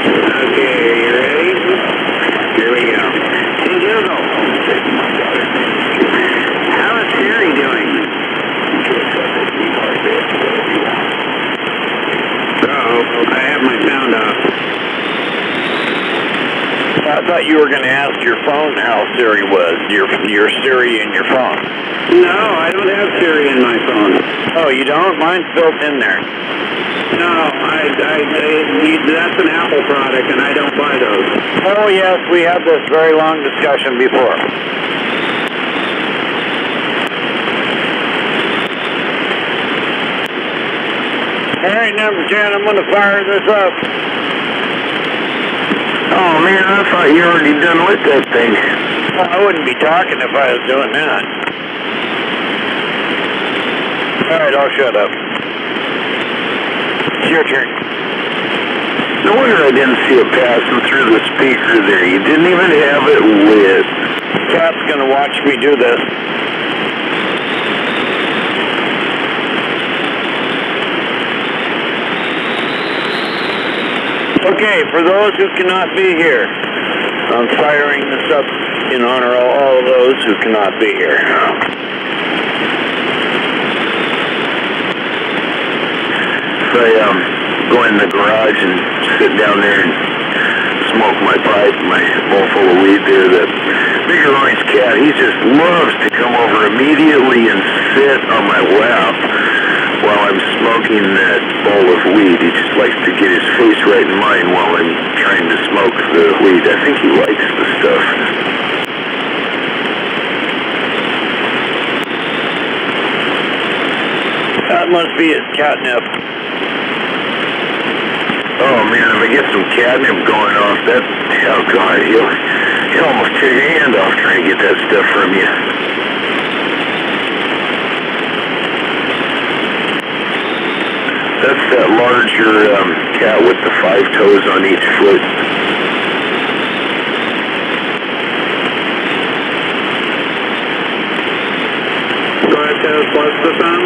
Okay, are you ready? Here we go. Hey, Google. How is Siri doing? Uh-oh, I have my sound off. I thought you were going to ask your phone how Siri was, your Siri in your phone. No, I don't have Siri in my phone. Oh, you don't? Mine's built in there. No, that's an Apple product, and I don't buy those. Oh, yes, we had this very long discussion before. All right, number 10, I'm going to fire this up. Oh, man, I thought you already done with that thing. Well, I wouldn't be talking if I was doing that. All right, I'll shut up. It's your turn. No wonder I didn't see it passing through the speaker there. You didn't even have it lit. Cat's going to watch me do this. Okay, for those who cannot be here, I'm firing this up in honor of all of those who cannot be here. So I go in the garage and sit down there and smoke my pipe, my bowl full of weed there. The bigger orange cat, he just loves to come over immediately and sit on my lap while I'm smoking that bowl of weed. He just likes to get his face right in mine while I'm trying to smoke the weed. I think he likes the stuff. That must be his catnip. Oh man, if I get some catnip going off, that, oh God, he'll almost tear your hand off trying to get that stuff from you. That's that larger cat with the 5 toes on each foot. Plus the thumb?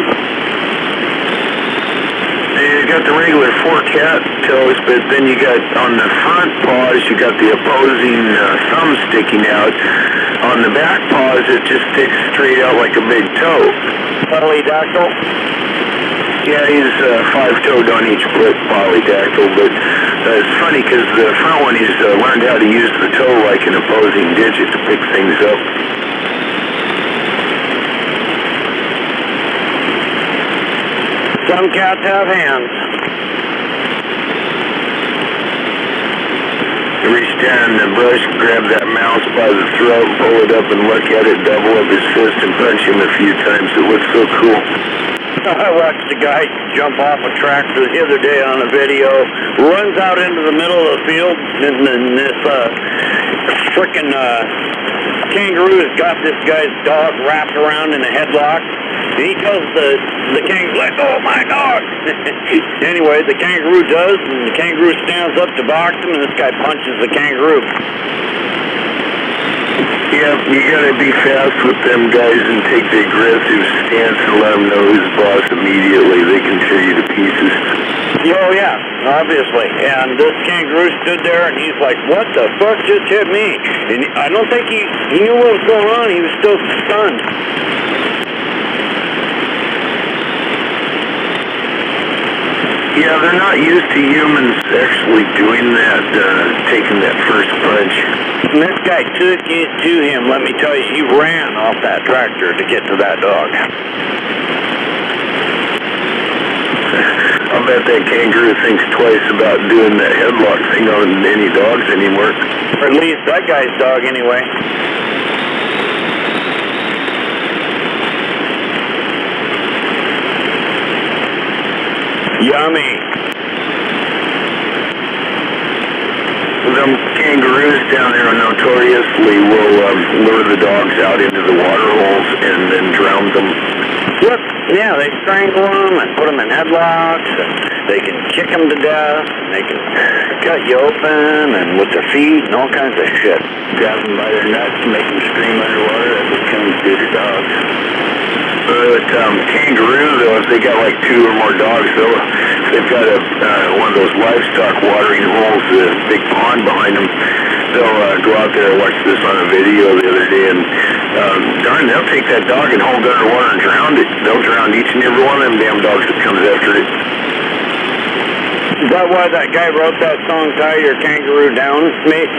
You got the regular 4 cat toes, but then you got on the front paws, you got the opposing thumb sticking out. On the back paws, it just sticks straight out like a big toe. Polydactyl? Yeah, he's 5-toed on each foot, polydactyl, but it's funny because the front one, he's learned how to use the toe like an opposing digit to pick things up. Some cats have hands. Reach down in the brush, grab that mouse by the throat, pull it up and look at it, double up his fist and punch him a few times. It looks so cool. I watched a guy jump off a tractor the other day on a video, runs out into the middle of the field, and then this frickin' kangaroo's got this guy's dog wrapped around in a headlock. And he tells the kangaroo, "Let go of my dog." Anyway, the kangaroo does, and the kangaroo stands up to box him, and this guy punches the kangaroo. Yeah, you gotta be fast with them guys and take the aggressive stance and let them know who's boss immediately. They can tear you to pieces. Oh yeah, obviously. And this kangaroo stood there and he's like, "What the fuck just hit me?" And I don't think he knew what was going on. He was still stunned. Yeah, they're not used to humans actually doing that, taking that first punch. And this guy took it to him. Let me tell you, he ran off that tractor to get to that dog. I'll bet that kangaroo thinks twice about doing that headlock thing on any dogs anymore. Or at least that guy's dog anyway. Yummy. Them kangaroos down there notoriously will lure the dogs out into the water holes and then drown them. Yep. Yeah, they strangle them and put them in headlocks, and they can kick them to death, and they can cut you open, and with their feet, and all kinds of shit. Grab them by their nuts and make them scream underwater. That becomes bitter dogs. But kangaroo, though, if they got like 2 or more dogs, they've got one of those livestock watering holes, a big pond behind them. They'll go out there. I watched this on a video the other day, and darn, they'll take that dog and hold it underwater and drown it. They'll drown each and every one of them damn dogs that comes after it. Is that why that guy wrote that song, "Tie Your Kangaroo Down," mate?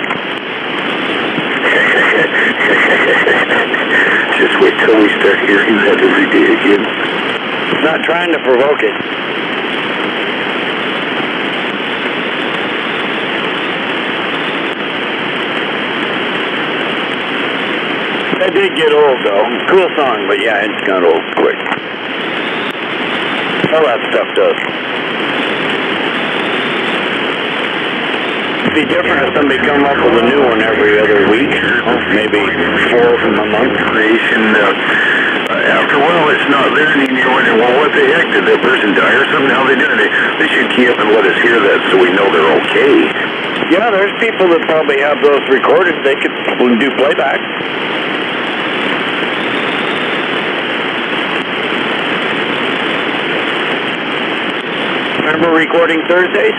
Just wait till we start hearing that every day again. Not trying to provoke it. That did get old, though. Cool song, but yeah, it's got old quick. All that stuff does. It'd be different if somebody come up with a new one every other week. Maybe 4 from a month. Creation. After a while, it's not there anymore. And well, what the heck? Did that person die or something? How they doing? They should keep and let us hear that so we know they're okay. Yeah, there's people that probably have those recorded. They could do playback. Remember Recording Thursdays?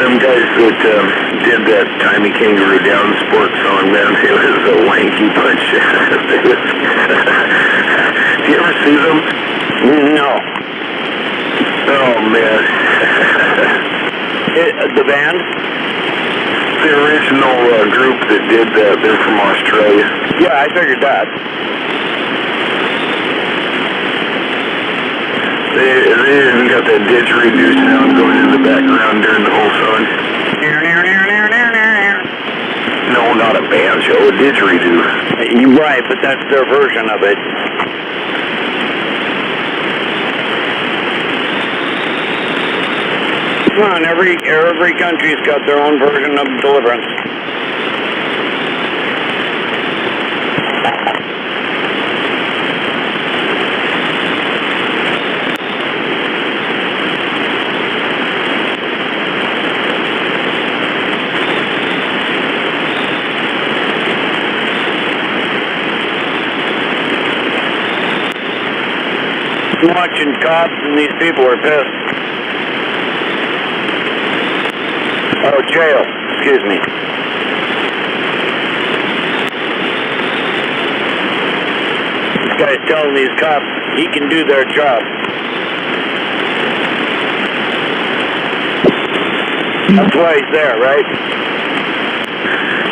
Them guys that did that Timey Kangaroo Down sport song, man, it was a wanky bunch. Do you ever see them? No. Oh, man. The band? The original group that did that, they're from Australia. Yeah, I figured that. They even got that didgeridoo sound going in the background during the whole song. No, not a banjo, a didgeridoo. You're right, but that's their version of it. Come on, every country's got their own version of Deliverance. Watching cops and these people are pissed. Oh, jail. Excuse me. This guy's telling these cops he can do their job. That's why he's there, right?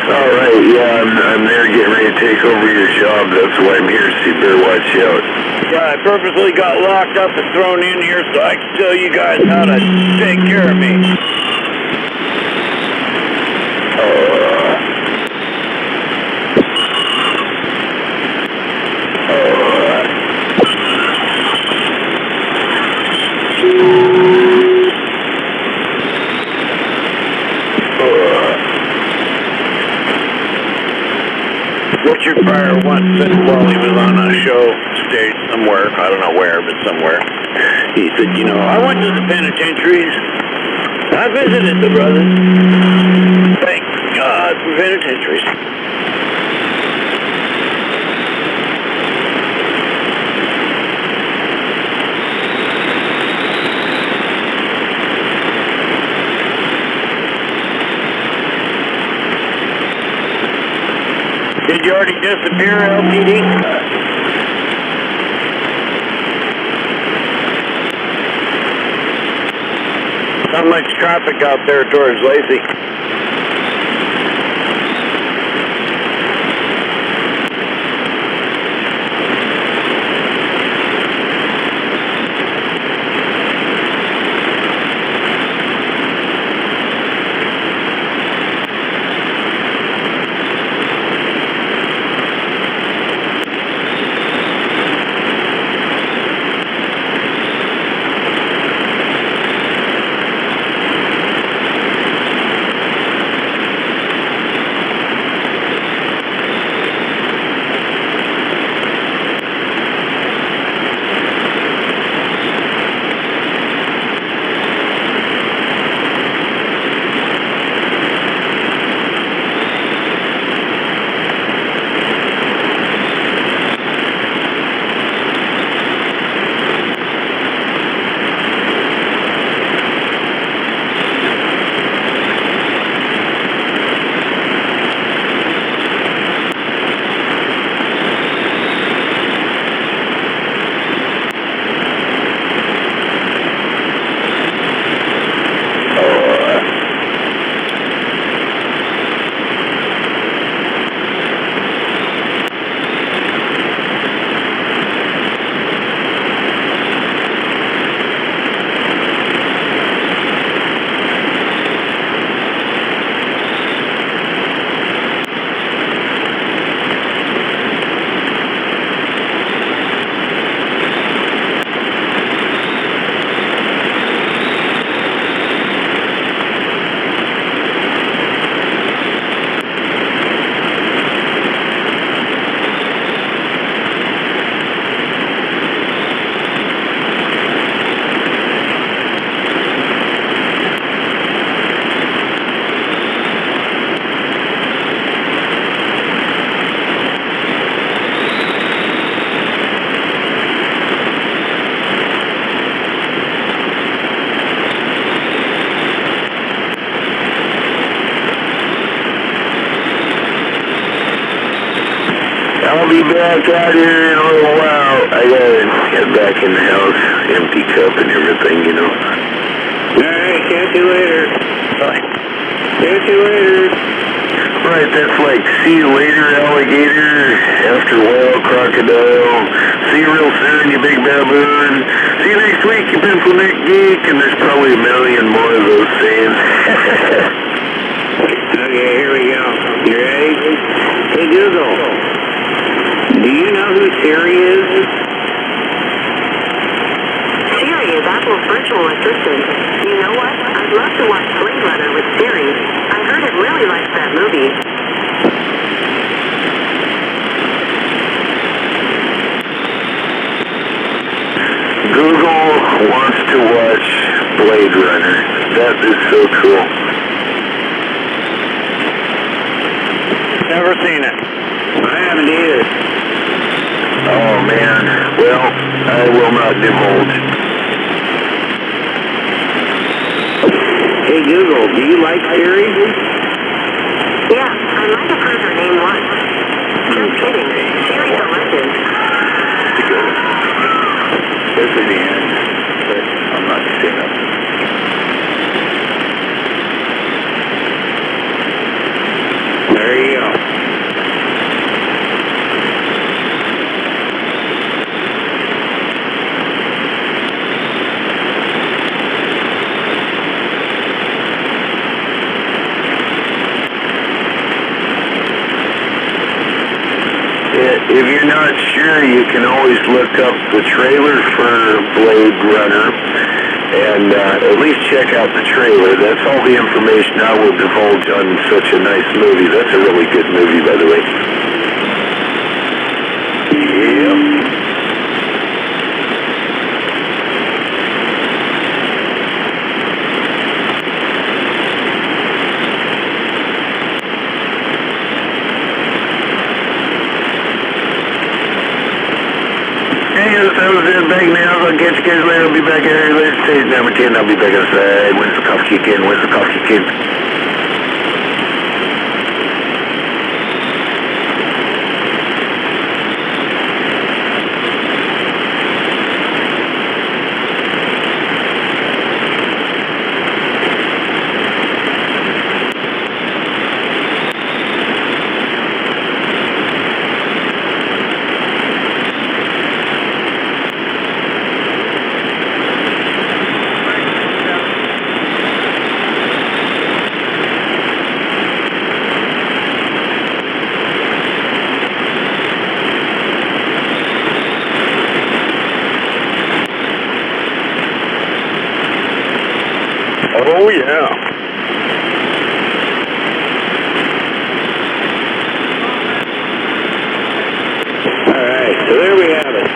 All right, yeah, I'm there getting ready to take over your job. That's why I'm here, so you better watch out. I purposely got locked up and thrown in here so I can tell you guys how to take care of me. Richard Pryor once said while he was on a show stage somewhere, I don't know where, but somewhere, he said, you know, I went to the penitentiaries. I visited the brothers. Thank God for penitentiaries. Did you already disappear, LTD? Not much traffic out there towards Lacey. I'll be back out here in a little while. I gotta get back in the house, empty cup and everything, you know. Alright, catch you later. Bye. Catch you later. Right, that's like see you later, alligator. After a while, crocodile. See you real soon, you big baboon. See you next week, you pencil neck geek. And there's probably a million more of those sayings. Okay, here we go. You ready? Hey Google. Do you know who Siri is? Siri is Apple's virtual assistant. You know what? I'd love to watch Blade Runner with Siri. I heard it really likes that movie. Google wants to watch Blade Runner. That is so cool. Never seen it. I haven't either. Oh man, well, I will not divulge. Hey Google, do you like Siri? Yeah, I might have heard her name once. Just kidding. Siri's a legend. This is the end, but I'm not seeing it. There you go. you're not sure, you can always look up the trailer for Blade Runner and at least check out the trailer. That's all the information I will divulge on such a nice movie. That's a really good movie, by the way. Yep. That was it. Back now. I'll catch you guys later. I'll be back here. Let's say number 10. I'll be back outside. When's the cough kick in? When's the cough kick in? Oh, yeah. All right, so there we have it.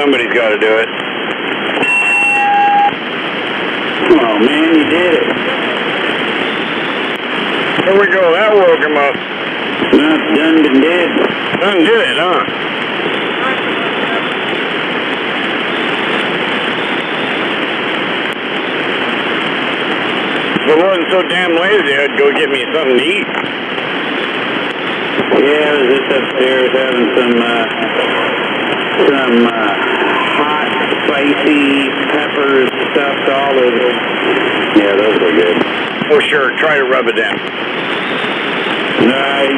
somebody's got to do it. Oh, man, you did it. There we go. That woke him up. No, it's done been dead. Done did it, huh? If I wasn't so damn lazy, I'd go get me something to eat. Yeah, I was just upstairs having some hot, spicy peppers stuffed olives. Yeah, those were good. Oh, sure. Try to rub it in.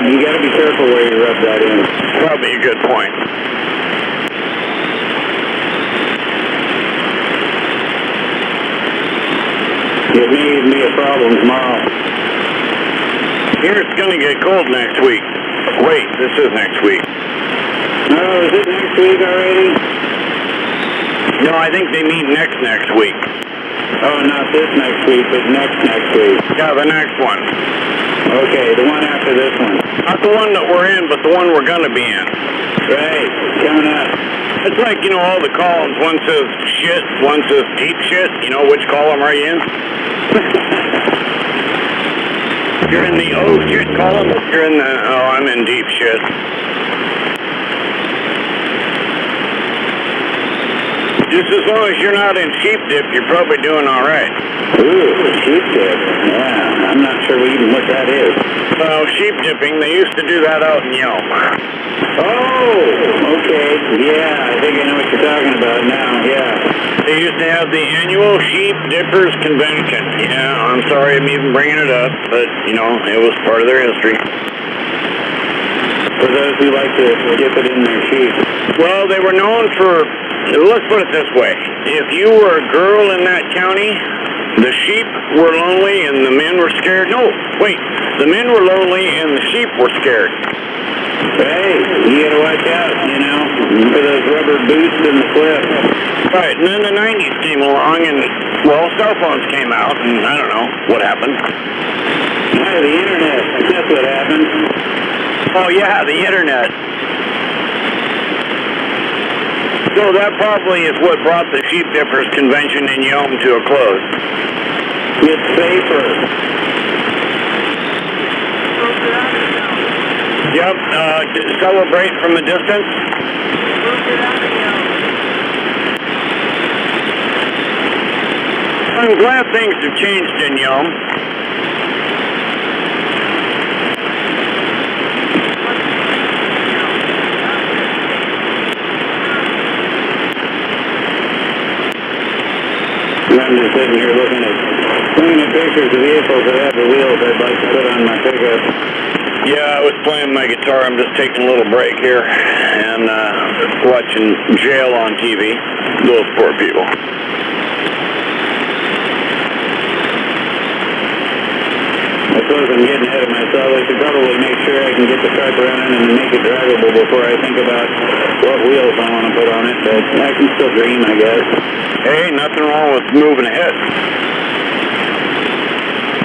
You got to be careful where you rub that in. Probably a good point. It may even be a problem tomorrow. Here it's going to get cold next week. Wait, this is next week. Oh, is it next week already? No, I think they mean next week. Oh, not this next week, but next week. Yeah, the next one. Okay, the one after this one. Not the one that we're in, but the one we're going to be in. Right, coming up. It's like, you know, all the columns. One says shit, one says deep shit. You know, which column are you in? You're in the oh shit column. You're in the, oh, I'm in deep shit. Just as long as you're not in sheep dip, you're probably doing all right. Ooh, sheep dip. Yeah, I'm not sure even what that is. Well, sheep dipping, they used to do that out in Yelm. Oh, okay. Yeah, I think I know what you're talking about now, yeah. They used to have the annual Sheep Dippers Convention. Yeah, I'm sorry I'm even bringing it up, but, you know, it was part of their history. For those who like to dip it in their sheep. Well, they were known for, let's put it this way. If you were a girl in that county, the sheep were lonely and the men were scared. No, wait. The men were lonely and the sheep were scared. Hey, you gotta watch out, you know, for those rubber boots in the cliff. Right, and then the 90s came along and, well, cell phones came out and I don't know what happened. Yeah, the internet, that's what happened. Oh yeah, the internet. So that probably is what brought the Sheep Dippers Convention in Yelm to a close. It's safer. Yep, celebrate from a distance. I'm glad things have changed in Yelm. I'm just sitting here looking at pictures of vehicles that have the wheels I'd like to put on my pickup. Yeah, I was playing my guitar. I'm just taking a little break here and watching Jail on TV. Those poor people. I suppose I'm getting ahead of myself. I should probably make sure I can get the truck running and make it drivable before I think about what wheels I want to put on it, but I can still dream, I guess. Hey, nothing wrong with moving ahead.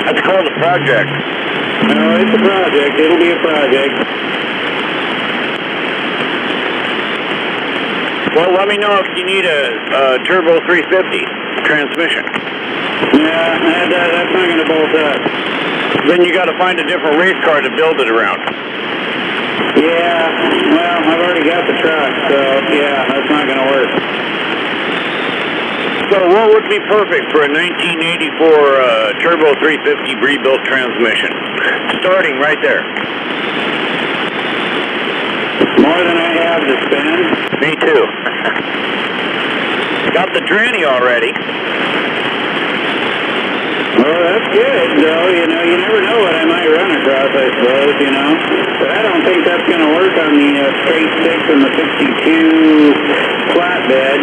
That's called a project. No, it's a project. It'll be a project. Well, let me know if you need a Turbo 350 transmission. Yeah, that's not going to bolt up. Then you got to find a different race car to build it around. Yeah, well, I've already got the truck, so yeah, that's not going to work. So what would be perfect for a 1984 Turbo 350 rebuilt transmission? Starting right there. More than I have to spend. Me too. Got the tranny already. Well, that's good, though. You know, you never know what I might run across, I suppose, you know. But I don't think that's going to work on the straight 6 and the 62 flatbed.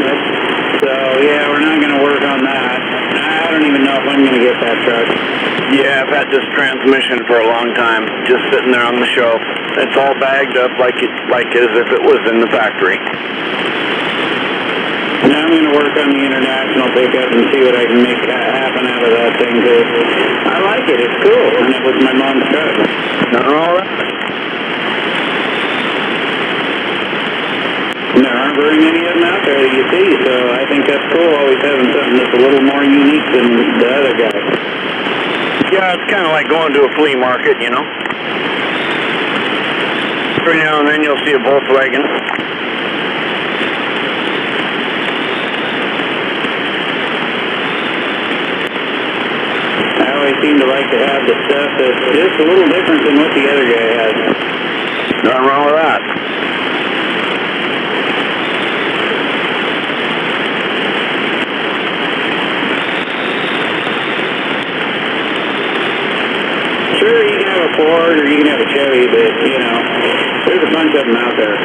So, yeah, we're not going to work on that. I don't even know if I'm going to get that truck. Yeah, I've had this transmission for a long time, just sitting there on the shelf. It's all bagged up like as if it was in the factory. Now I'm going to work on the international pickup and see what I can make happen out of that thing, too. I like it. It's cool. And it was my mom's truck. Nothing wrong with that. And there aren't very many of them out there that you see, so I think that's cool, always having something that's a little more unique than the other guy. Yeah, it's kind of like going to a flea market, you know. Every now and then you'll see a Volkswagen. I always seem to like to have the stuff that's just a little different than what the other guy has. Nothing wrong with that. Sure, you can have a Ford or you can have a Chevy, but, you know, there's a bunch of them out there.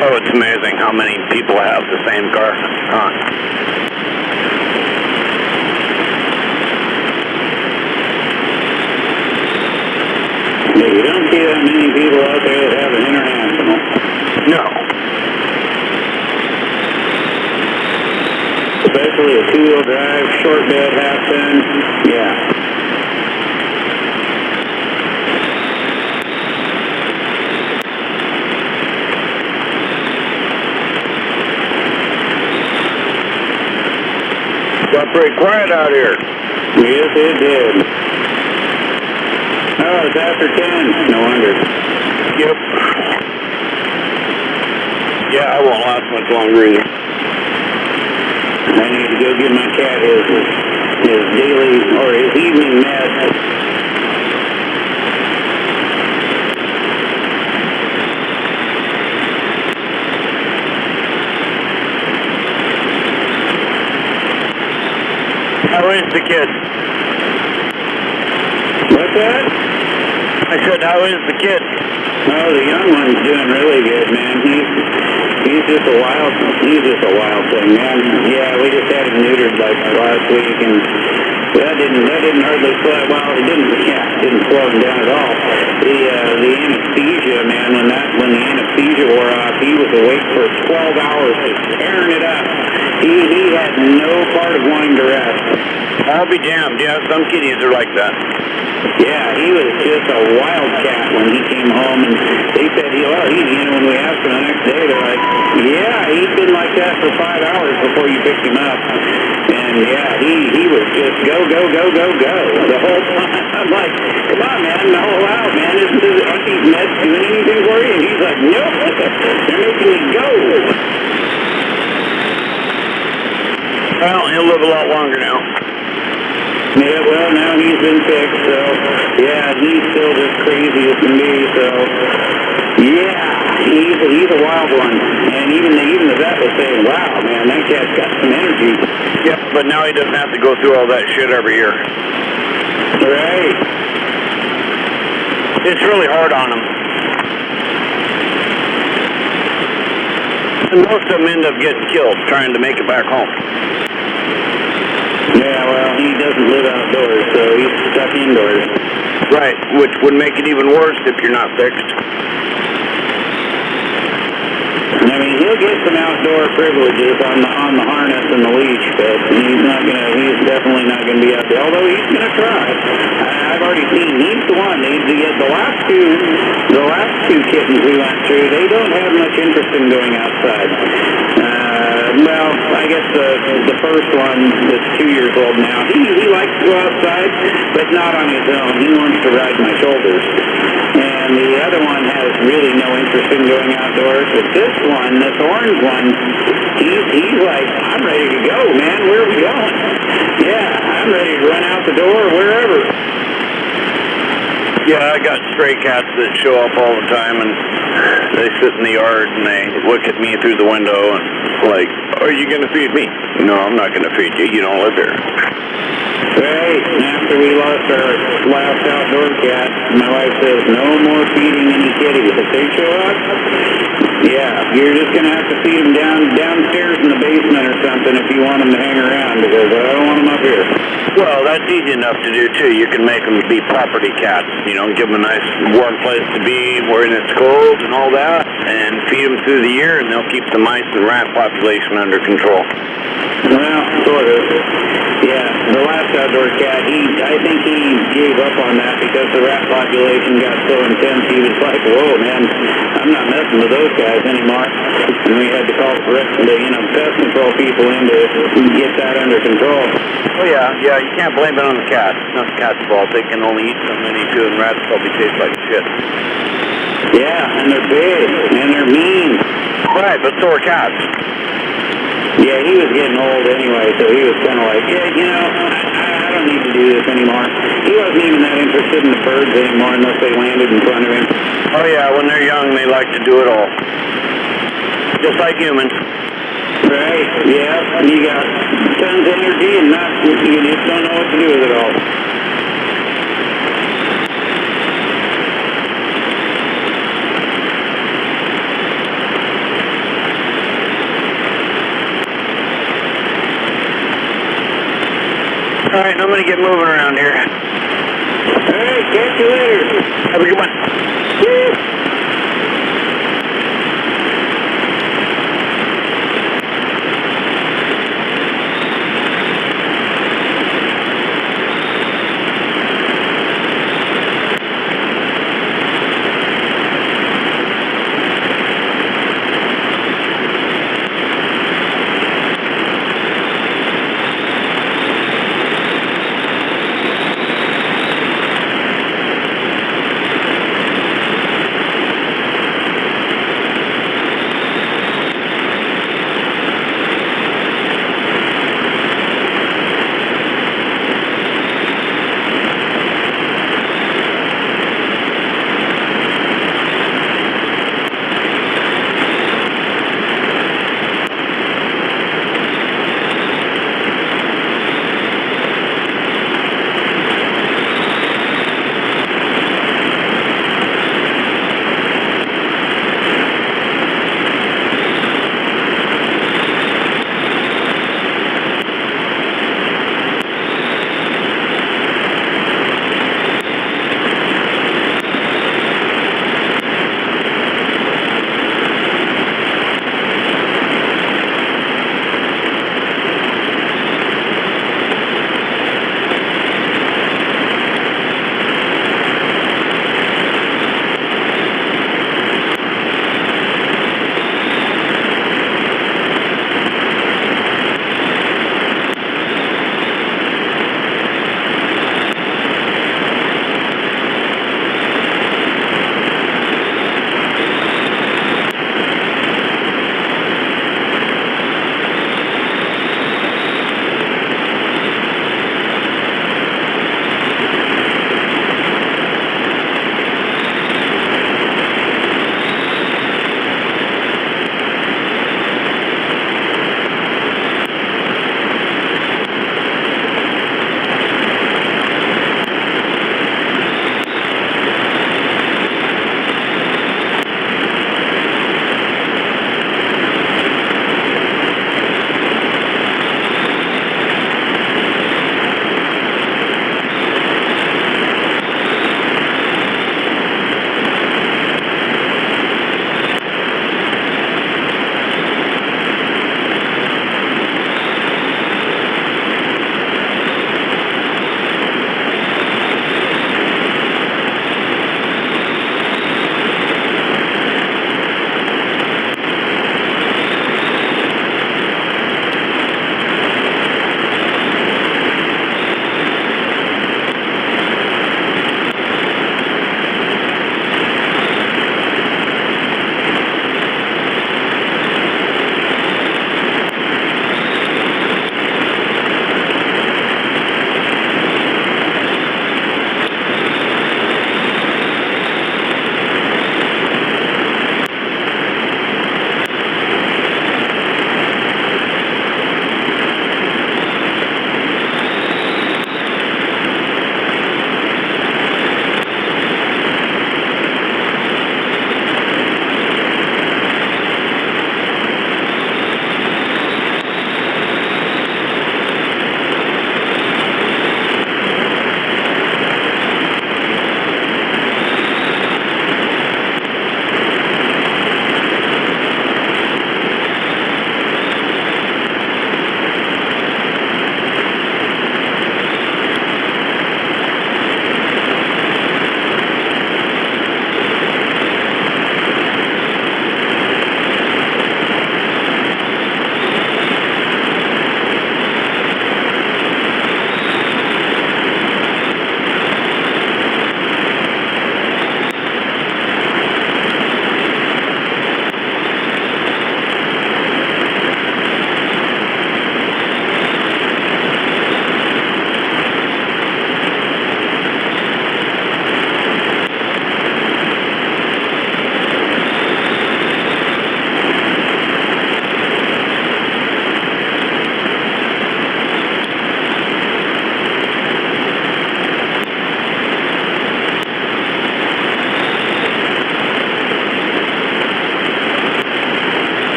Oh, it's amazing how many people have the same car. Huh. Yeah, you don't see that many people out there that have an International. No. Especially a two-wheel drive, short bed, half ton. Yeah. Got pretty quiet out here. Yes, it did. Oh, it's after 10. No wonder. Yep. Yeah, I won't last much longer either. I need to go give my cat his daily or his evening meds. How is the kid? What's that? I said, how is the kid? Oh, the young one's doing really good, man. He's just a wild thing, man. Yeah, we just had him neutered like last week, and that didn't hardly slow. Well, it didn't slow him down at all. The anesthesia, man. When the anesthesia wore off, he was awake for 12 hours, just tearing it up. He had no part of wanting to rest. I'll be damned. Yeah, some kitties are like that. Yeah, he was just a wildcat when he came home, and they said, when we asked him the next day, they're like, yeah, he's been like that for 5 hours before you picked him up. And yeah, he was just go the whole time. I'm like, come on, man, out, man. Aren't these meds doing anything for you? And he's like, nope, they're making me go. Well, he'll live a lot longer now. Yeah, well, now he's been fixed, so, yeah, he's still just crazy as can be, so, yeah, he's a wild one. And even the vet was saying, wow, man, that cat's got some energy. Yep, but now he doesn't have to go through all that shit every year. Right. It's really hard on him. And most of them end up getting killed trying to make it back home. Yeah, well, he doesn't live outdoors, so he's stuck indoors. Right, which would make it even worse if you're not fixed. I mean, he'll get some outdoor privileges on the harness and the leash, but he's definitely not gonna be out there. Although he's gonna try. I've already seen he's the one. The last two kittens we went through, they don't have much interest in going outside. Well, I guess the first one that's 2 years old now, he likes to go outside, but not on his own. He wants to ride my shoulders. And the other one has really no interest in going outdoors. But this one, this orange one, he's like, I'm ready to go, man. Where are we going? Yeah, I'm ready to run out the door wherever. Yeah, I got stray cats that show up all the time, and they sit in the yard and they look at me through the window and like, are you going to feed me? No, I'm not going to feed you. You don't live here. Right, and after we lost our last outdoor cat, my wife says, no more feeding any kitties. If they show up, yeah, you're just going to have to feed them downstairs in the basement or something if you want them to hang around, because I don't want them up here. Well, that's easy enough to do, too. You can make them be property cats, give them a nice warm place to be when it's cold and all that, and feed them through the year, and they'll keep the mice and rat population under control. Well, sort of. Yeah, the last last outdoor cat, I think he gave up on that because the rat population got so intense. He was like, whoa, man, I'm not messing with those guys anymore. And we had to call the pest control people in to get that under control. Oh, yeah, you can't blame it on the cat. It's not the cat's fault. They can only eat so many, too, and rats probably taste like shit. Yeah, and they're big, and they're mean. Right, but so are cats. Yeah, he was getting old anyway, so he was kind of like, yeah, you know, I don't need to do this anymore. He wasn't even that interested in the birds anymore unless they landed in front of him. Oh, yeah, when they're young, they like to do it all. Just like humans. Right, yeah, you got tons of energy and you just don't know what to do with it all. All right, I'm going to get moving around here. All right, catch you later. Have a good one. Woo!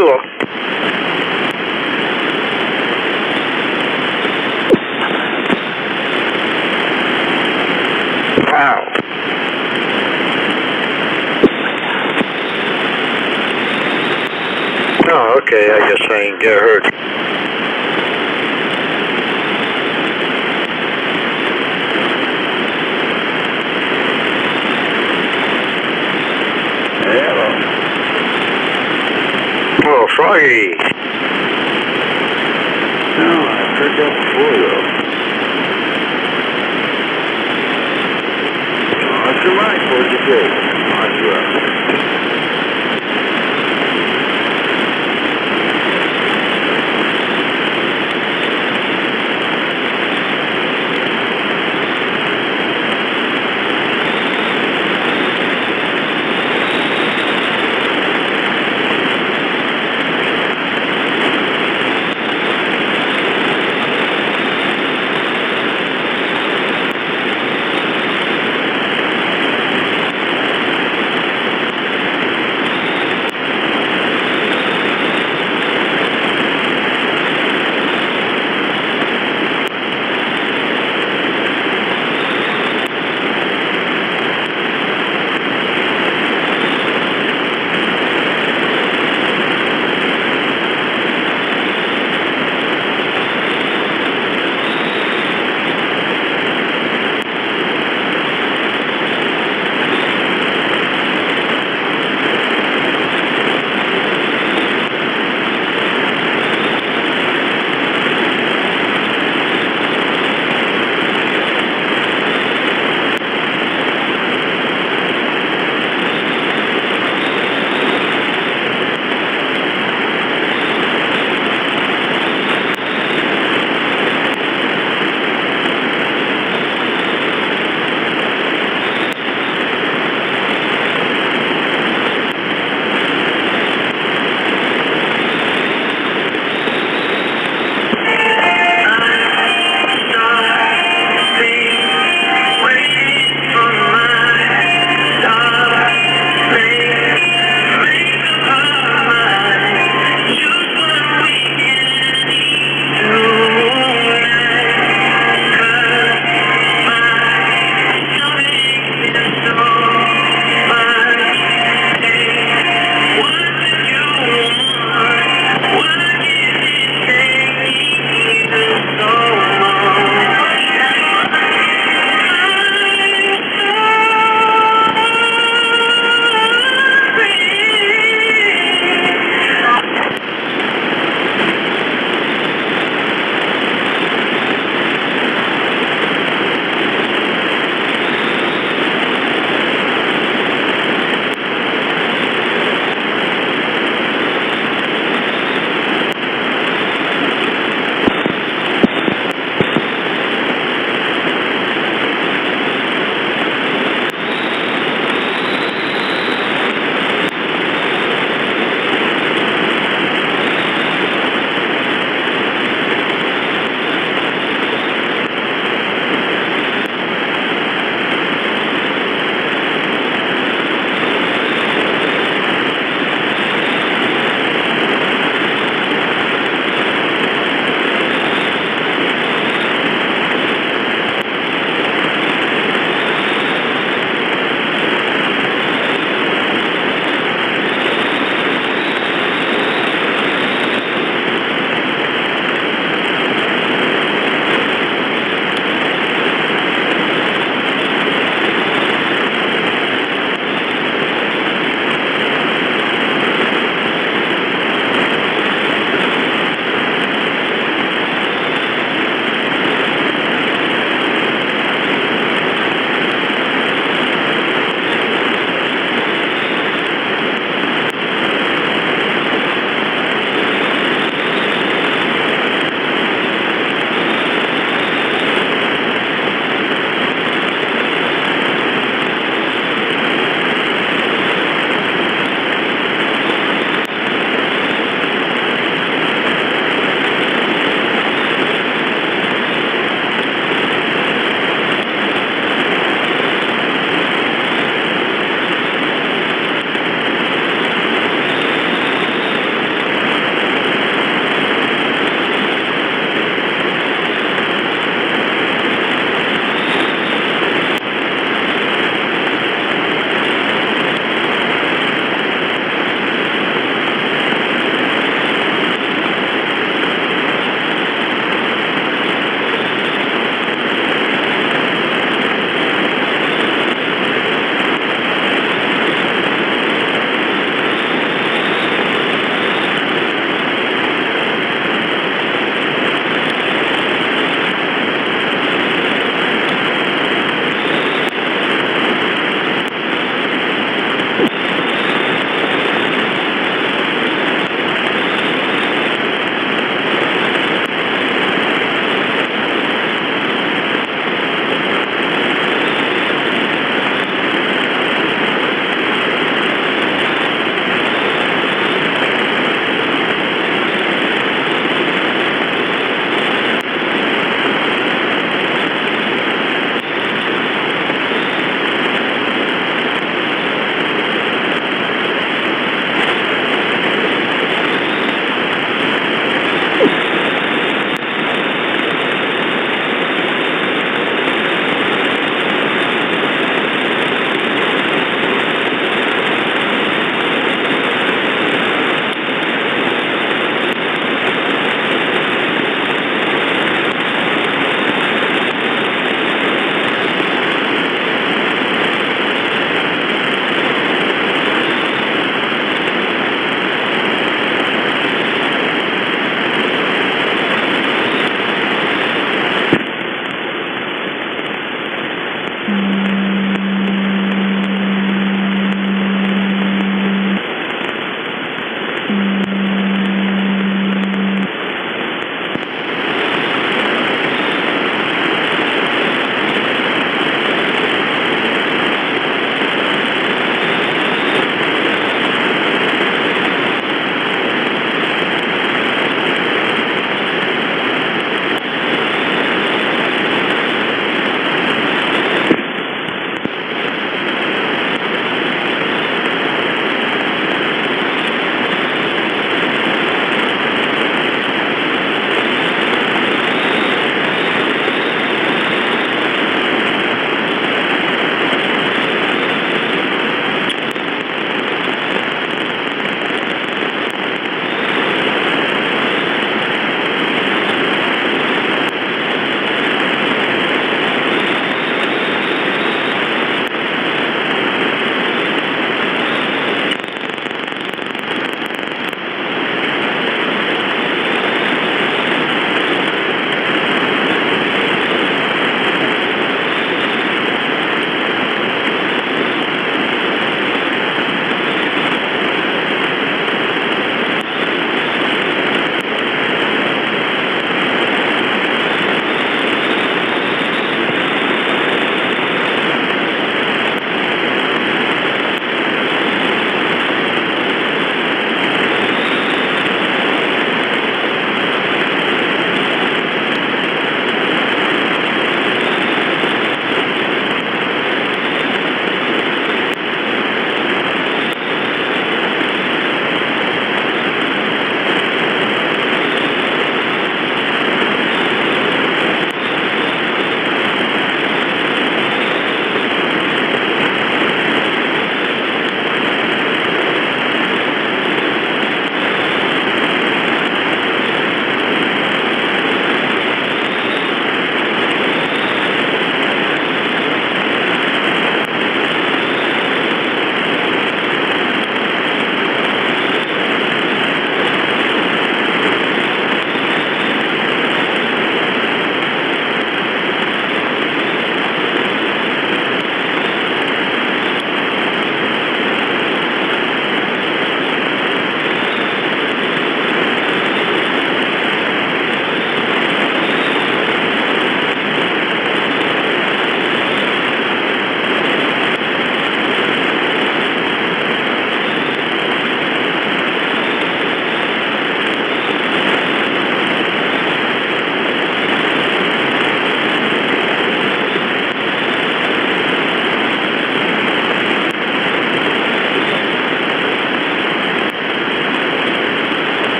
Hello. Wow. Oh, okay, I guess I ain't get hurt. Hello. Oh, Froggy. No, I've heard that before, though. What's your mind? What'd you say?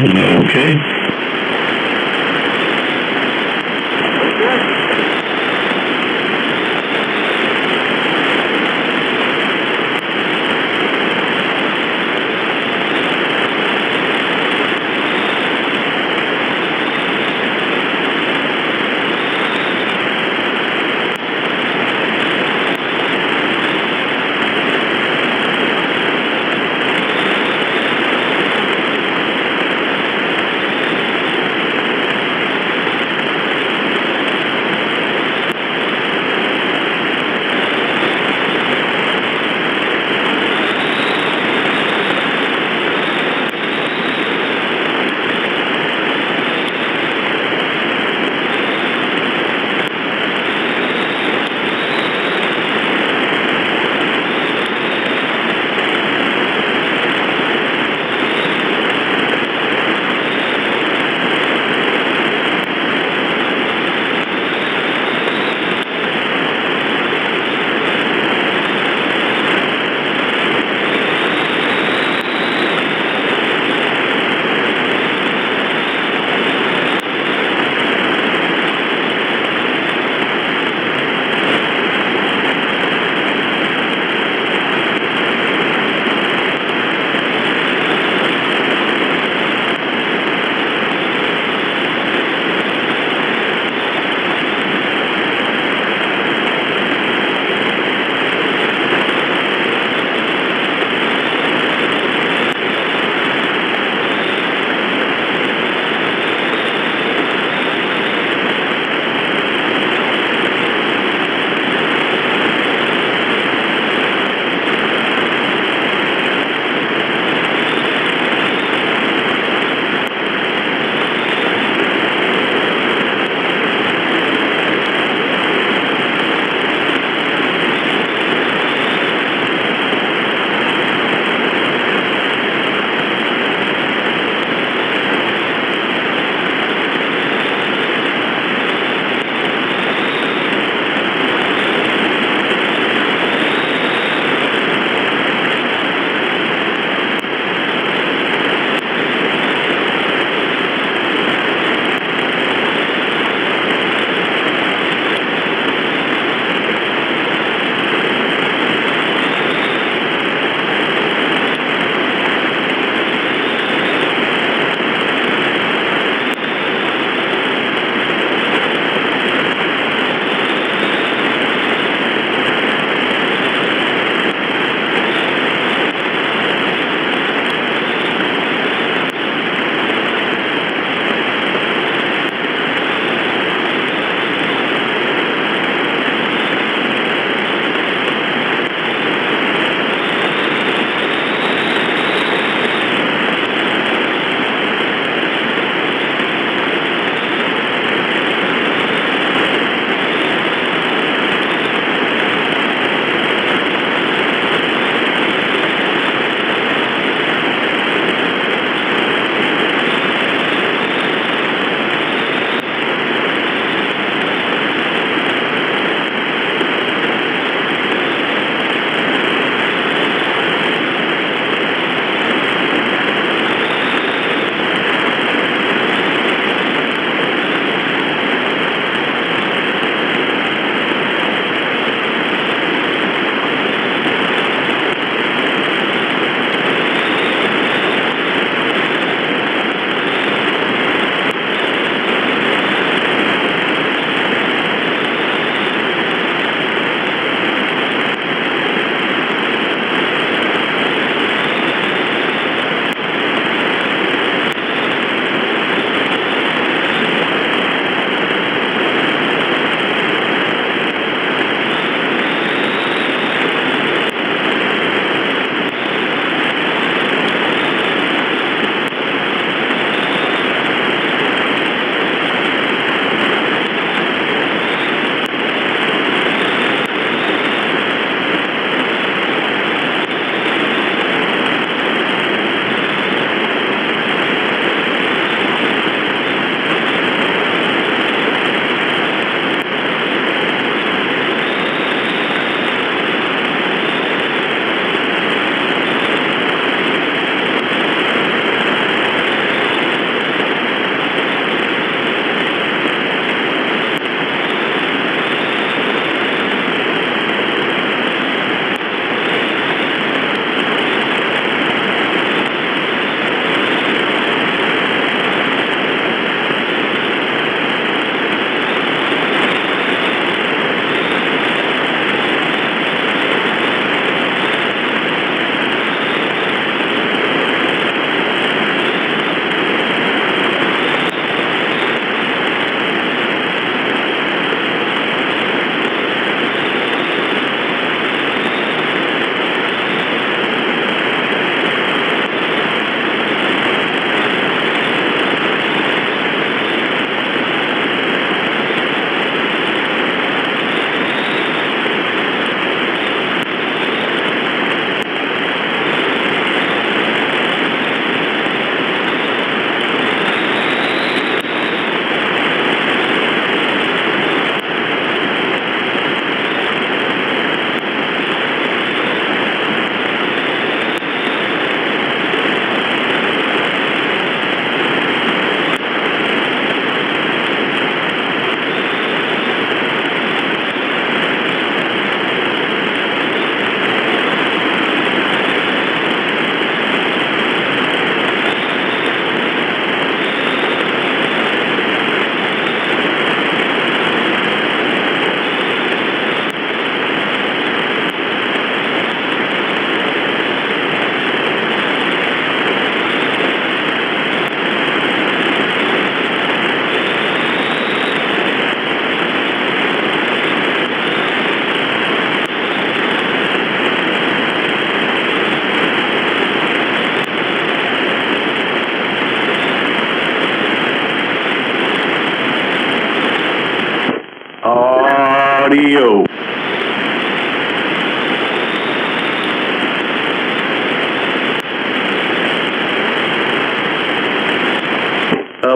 Okay.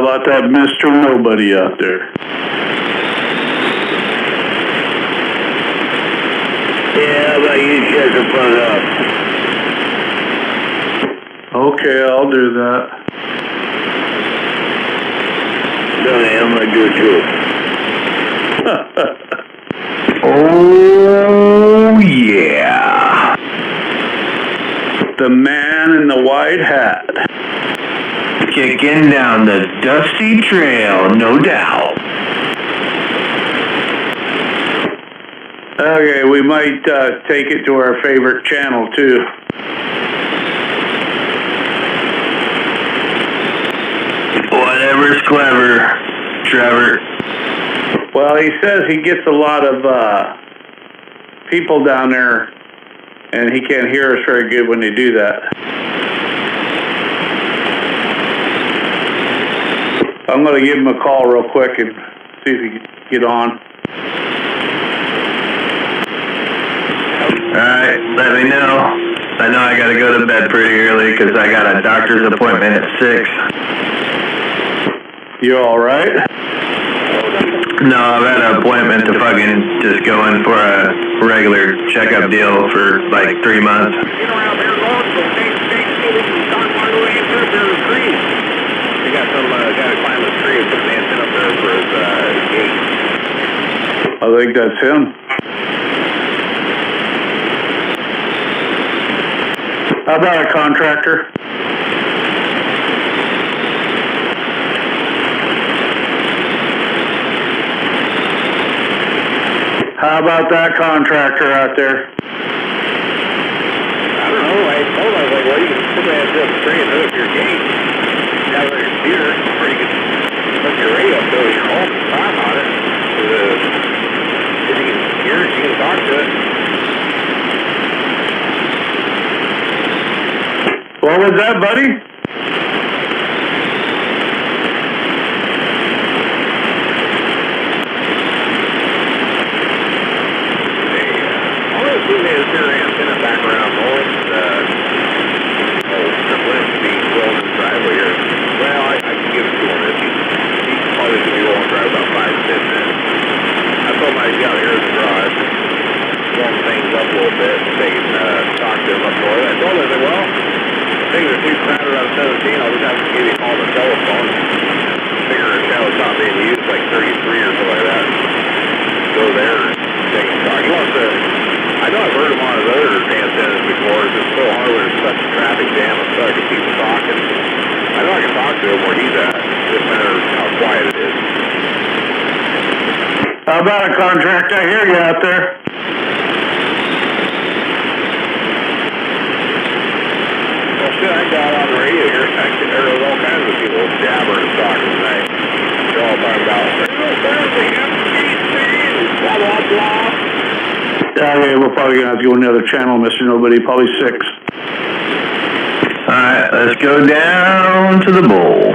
about that Mr. Nobody out there? Yeah, how about you shut the front up? Okay, I'll do that. Okay, I'm gonna do it too. Oh, yeah. The man in the white hat. Kicking down the dusty trail, no doubt. Okay, we might take it to our favorite channel, too. Whatever's clever, Trevor. Well, he says he gets a lot of people down there, and he can't hear us very good when they do that. I'm going to give him a call real quick and see if he can get on. Alright, let me know. I know I gotta go to bed pretty early because I got a doctor's appointment at 6. You alright? No, I've had an appointment to fucking just go in for a regular checkup deal for like 3 months. Get around there, Lord, so take Don Margo answer up there in the trees. We got some guy to climb the tree and put an antenna up there for his gate. I think that's him. How about a contractor? How about that contractor out there? I don't know. I told him, I was like, well, you can put that up the tree and hook up your gate. You have it on your computer, or you can hook your radio up to your home and talk on it. If you can hear it, you can talk to it. What was that, buddy? How about a contract? I hear you out there. Well, shit, I got on the radio here. There was all kinds of people jabbering and talking tonight. They're all talking about, blah, blah, blah. Yeah, we're probably going to have to go another channel, Mr. Nobody, probably 6. Alright, let's go down to the bowl.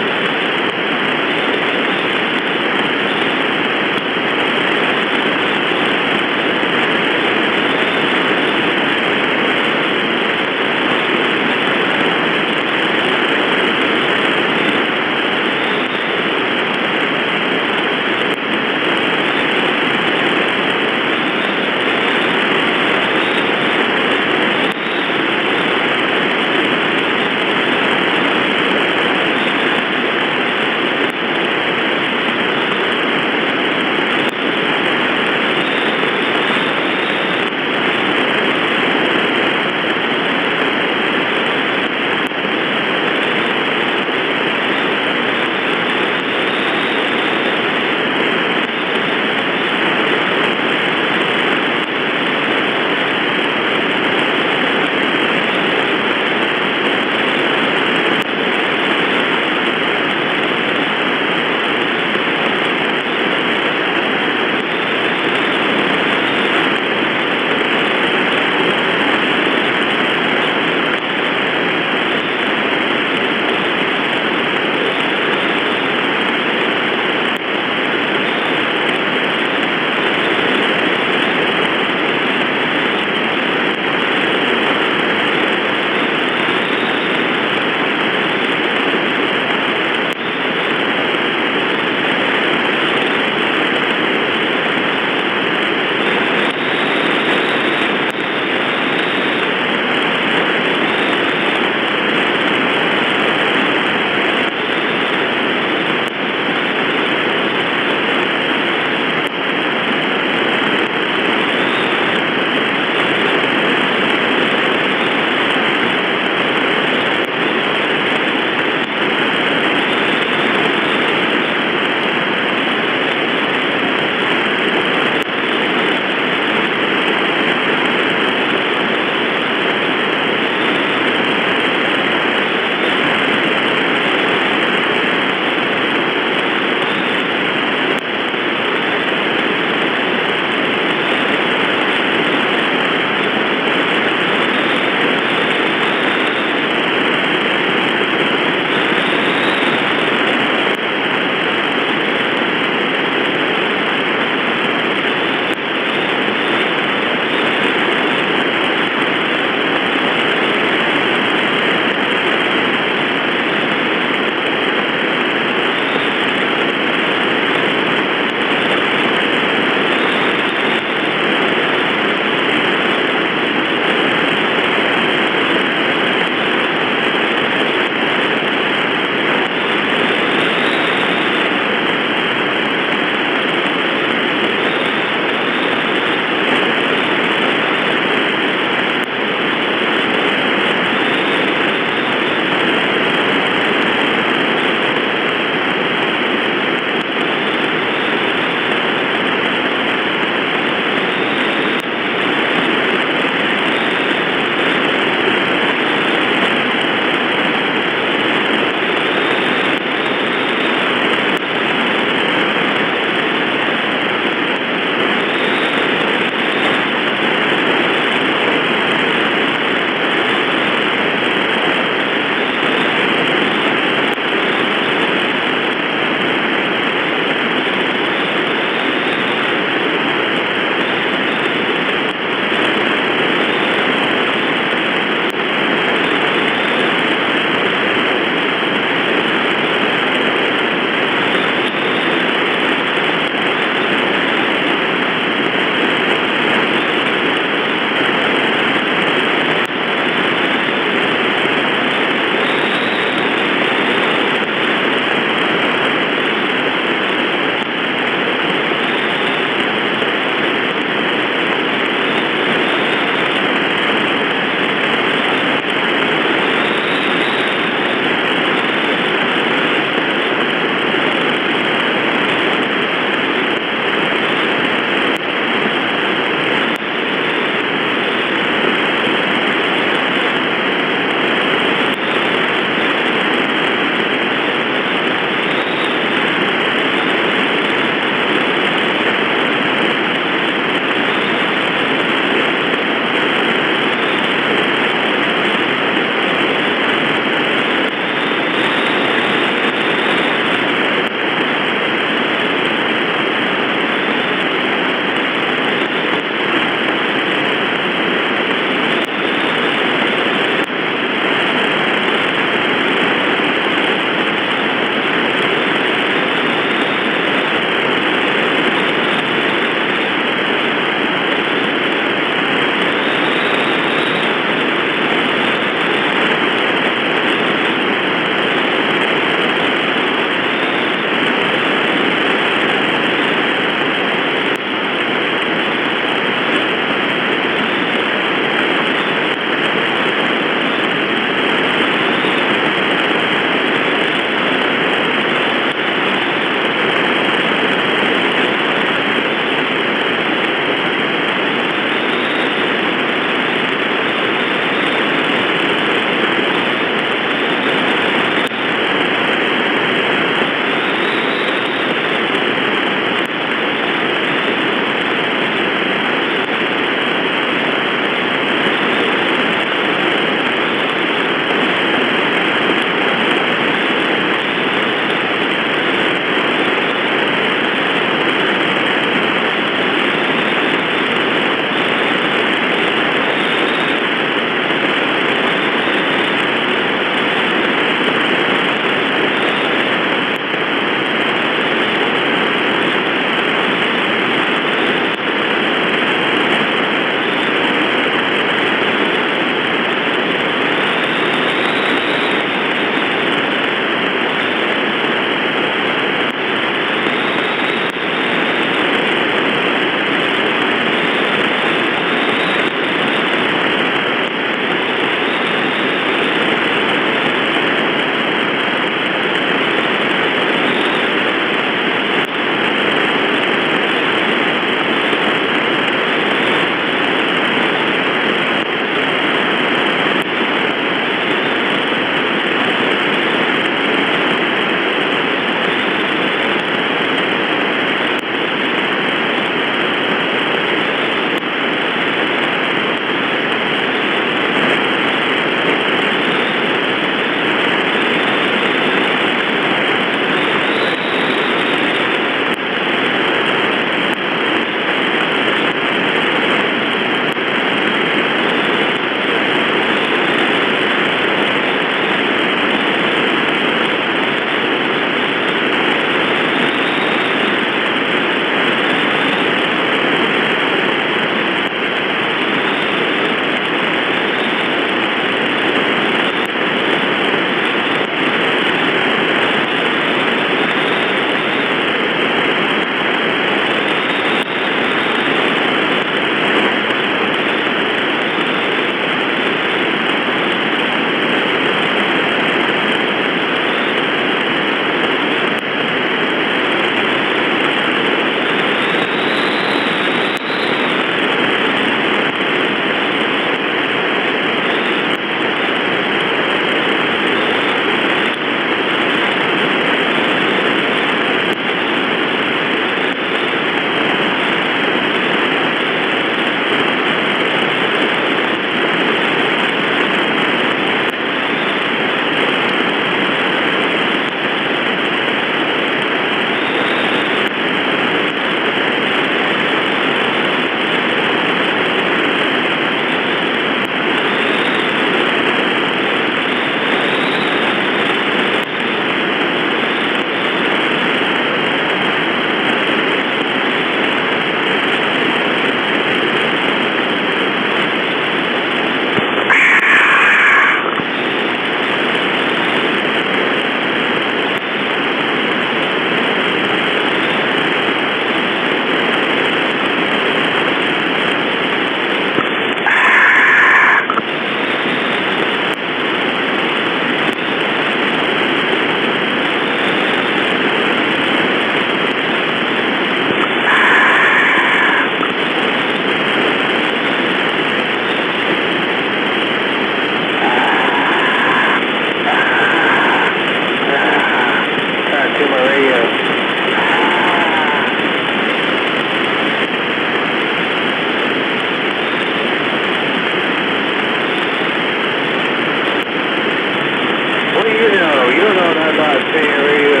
you don't know nothing about senior radio,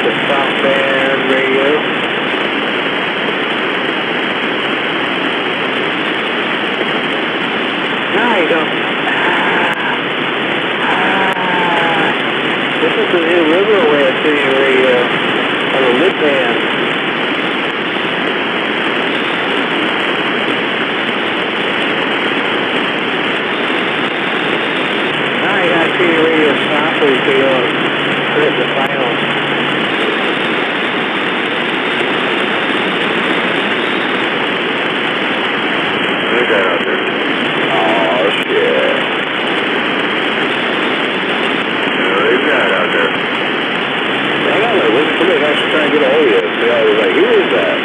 the soft band radio. No, you don't. This is the new liberal way of senior radio, on the lip band. Senior radio softly so you don't hurt the final. Who's that out there? Oh, shit. Who's that out there? I don't know. Somebody's actually trying to get a hold of you. So I was like, who is that?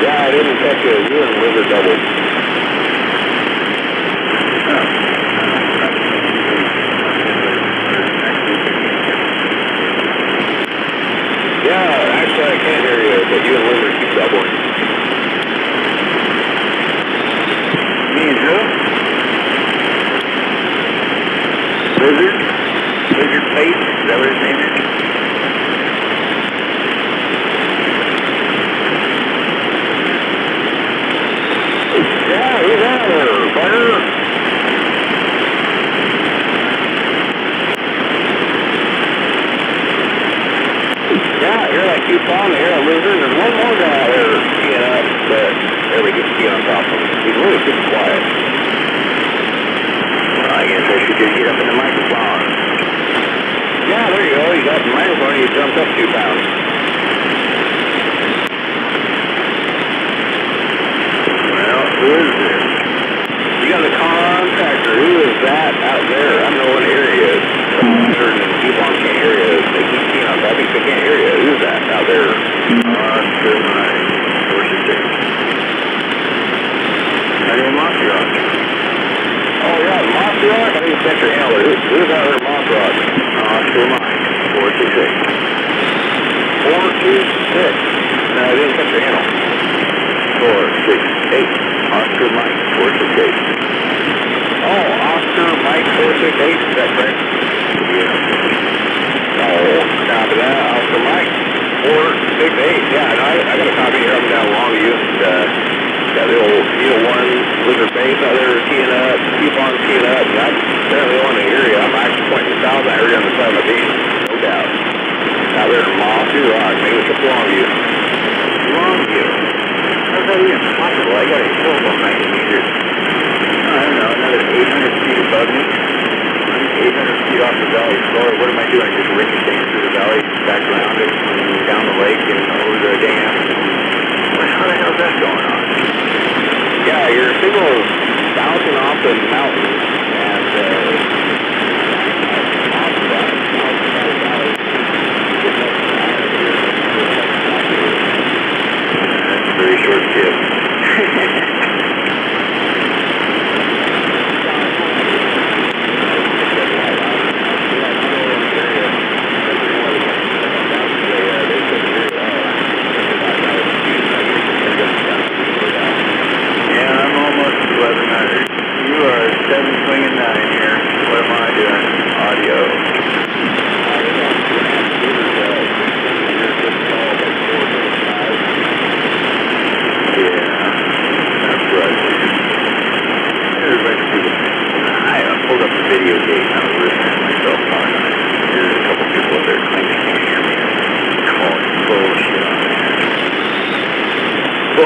Yeah, I didn't catch you. You were in liver double. Yeah, actually I can't hear you, but you and liver keep doubling. Me and who? Lizard? Lizard Face? Is that what his name is? Yeah, who's out there, fire? Yeah, I hear that coupon, I hear that lizard. There's one more guy out there skiing up, but there we get skiing on top of him. He's really super quiet. Well, I guess I should just get up in the microphone. Yeah, there you go. You got the microphone, you jumped up 2 pounds. Well, who is this? You got a contractor. Who is that out there? I don't know what area he is. Certain people can't hear you. They keep skiing on top. They can't hear you. Who's that out there? Oscar Mike. Where's your ticket? My name is Mossy Rock. Oh, yeah, Mossy Rock? I think it's Central Handler. Who's out there, Mossy Rock? Oscar Mike. 426. 426. No, I didn't catch your handle. 468. Oscar Mike 468. Oh, Oscar Mike 468, is that correct? Yeah. Oh, copy that. Oscar Mike 468. Yeah, and I got a copy here. I'm down along with you. Got the old Needle 1 Lizard Base out there teeing up, keep on teeing up. And I'm apparently on the area. I'm actually pointing south out here on the side of my beam. No doubt. Out there in Mossy Rock, making a trip along with you. Longview. How's that even possible? I got a hill about 90 meters. I don't know, another 800 feet above me. I'm 800 feet off the valley floor. What am I doing? Just ricocheting through the valley, back around it, and down the lake, and over the dam. How the hell's that going on? Yeah, your signal is bouncing off the mountain, and off the valley. That's a very short tip.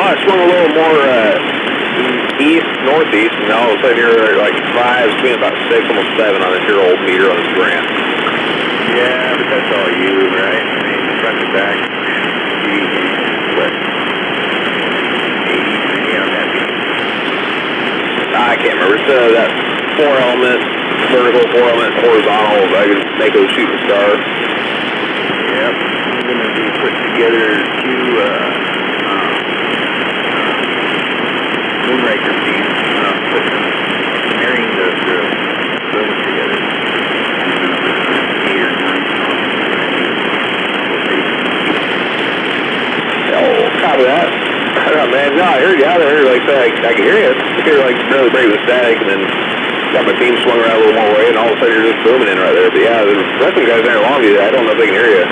Well, I swung a little more east, northeast, and all of a sudden you're like 5, between about 6, almost 7 on this here old meter on this Grant. Yeah, but that's all you, right? I mean, front to back. What? 80 on that beat. I can't remember. It's that 4-element, vertical, 4-element, horizontal. I can make those shooting stars. Yep. I'm going to be putting together 2 Moonraker beams. Marrying the booms together. Oh, copy that. Oh, man, no, I heard you out there. Like I said, I can hear you. I hear like really break the static, and then got my beam swung around a little more way, and all of a sudden you're just booming in right there. But yeah, there's some guys there in Longview. I don't know if they can hear you.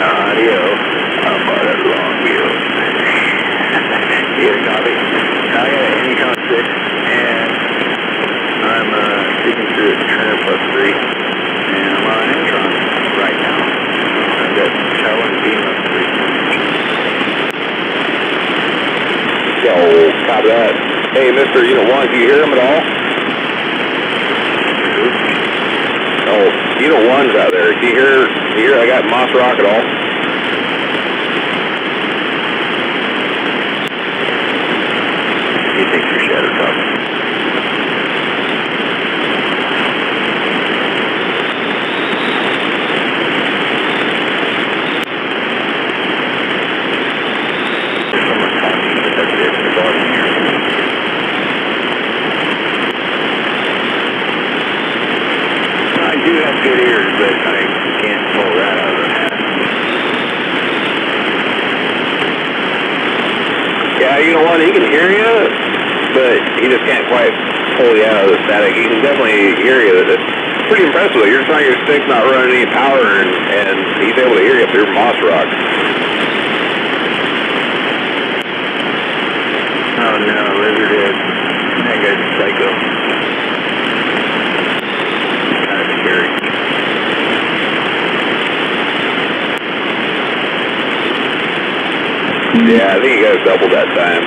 Audio. How about that Longview? You get a copy? I got an Anycon 6, and I'm speaking through it Turner +3, and I'm on Entron right now. I've got tower and beam up 3. So, copy that. Hey, Mr. Unit 1, do you hear him at all? Oh, Unit 1's out there. Do you hear I got Moss Rock at all? He thinks you're shadow talking. Someone talking, but that's it. That's all you hear. I do have good ears, but I can't pull that out of the hat. Yeah, Unit 1, he can hear you, but he just can't quite pull you out of the static. He can definitely hear you. It's pretty impressive. You're trying your stick's not running any power, and he's able to hear you up through Moss Rock. Oh no, Lizardhead. That guy's psycho. Kind of scary. Yeah, I think you guys doubled that time.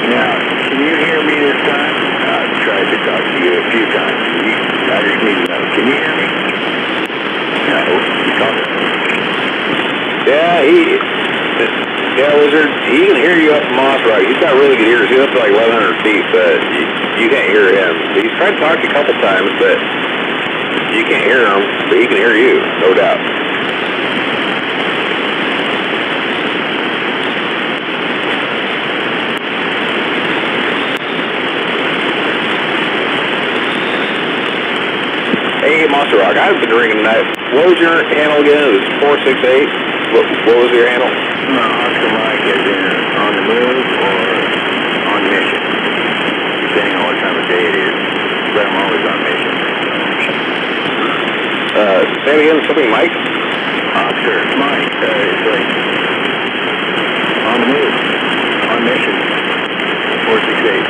Now, can you hear me this time? I've tried to talk to you a few times. I just need to know. Can you hear me? No. Talking. Yeah, Lizard, he can hear you up from Moss Rock. He's got really good ears. He's up to like 1,100 feet, but you can't hear him. He's tried to talk to you a couple times, but you can't hear him, but he can hear you, no doubt. Hey, Monster Rock, I've been ringing tonight. What was your handle again? It was 468. What was your handle? Oscar Mike is either on the move or on mission. Depending on what time of day it is. But I'm always on mission. Say it again, something Mike? Oscar, Mike, it's like on the move, on mission. 468.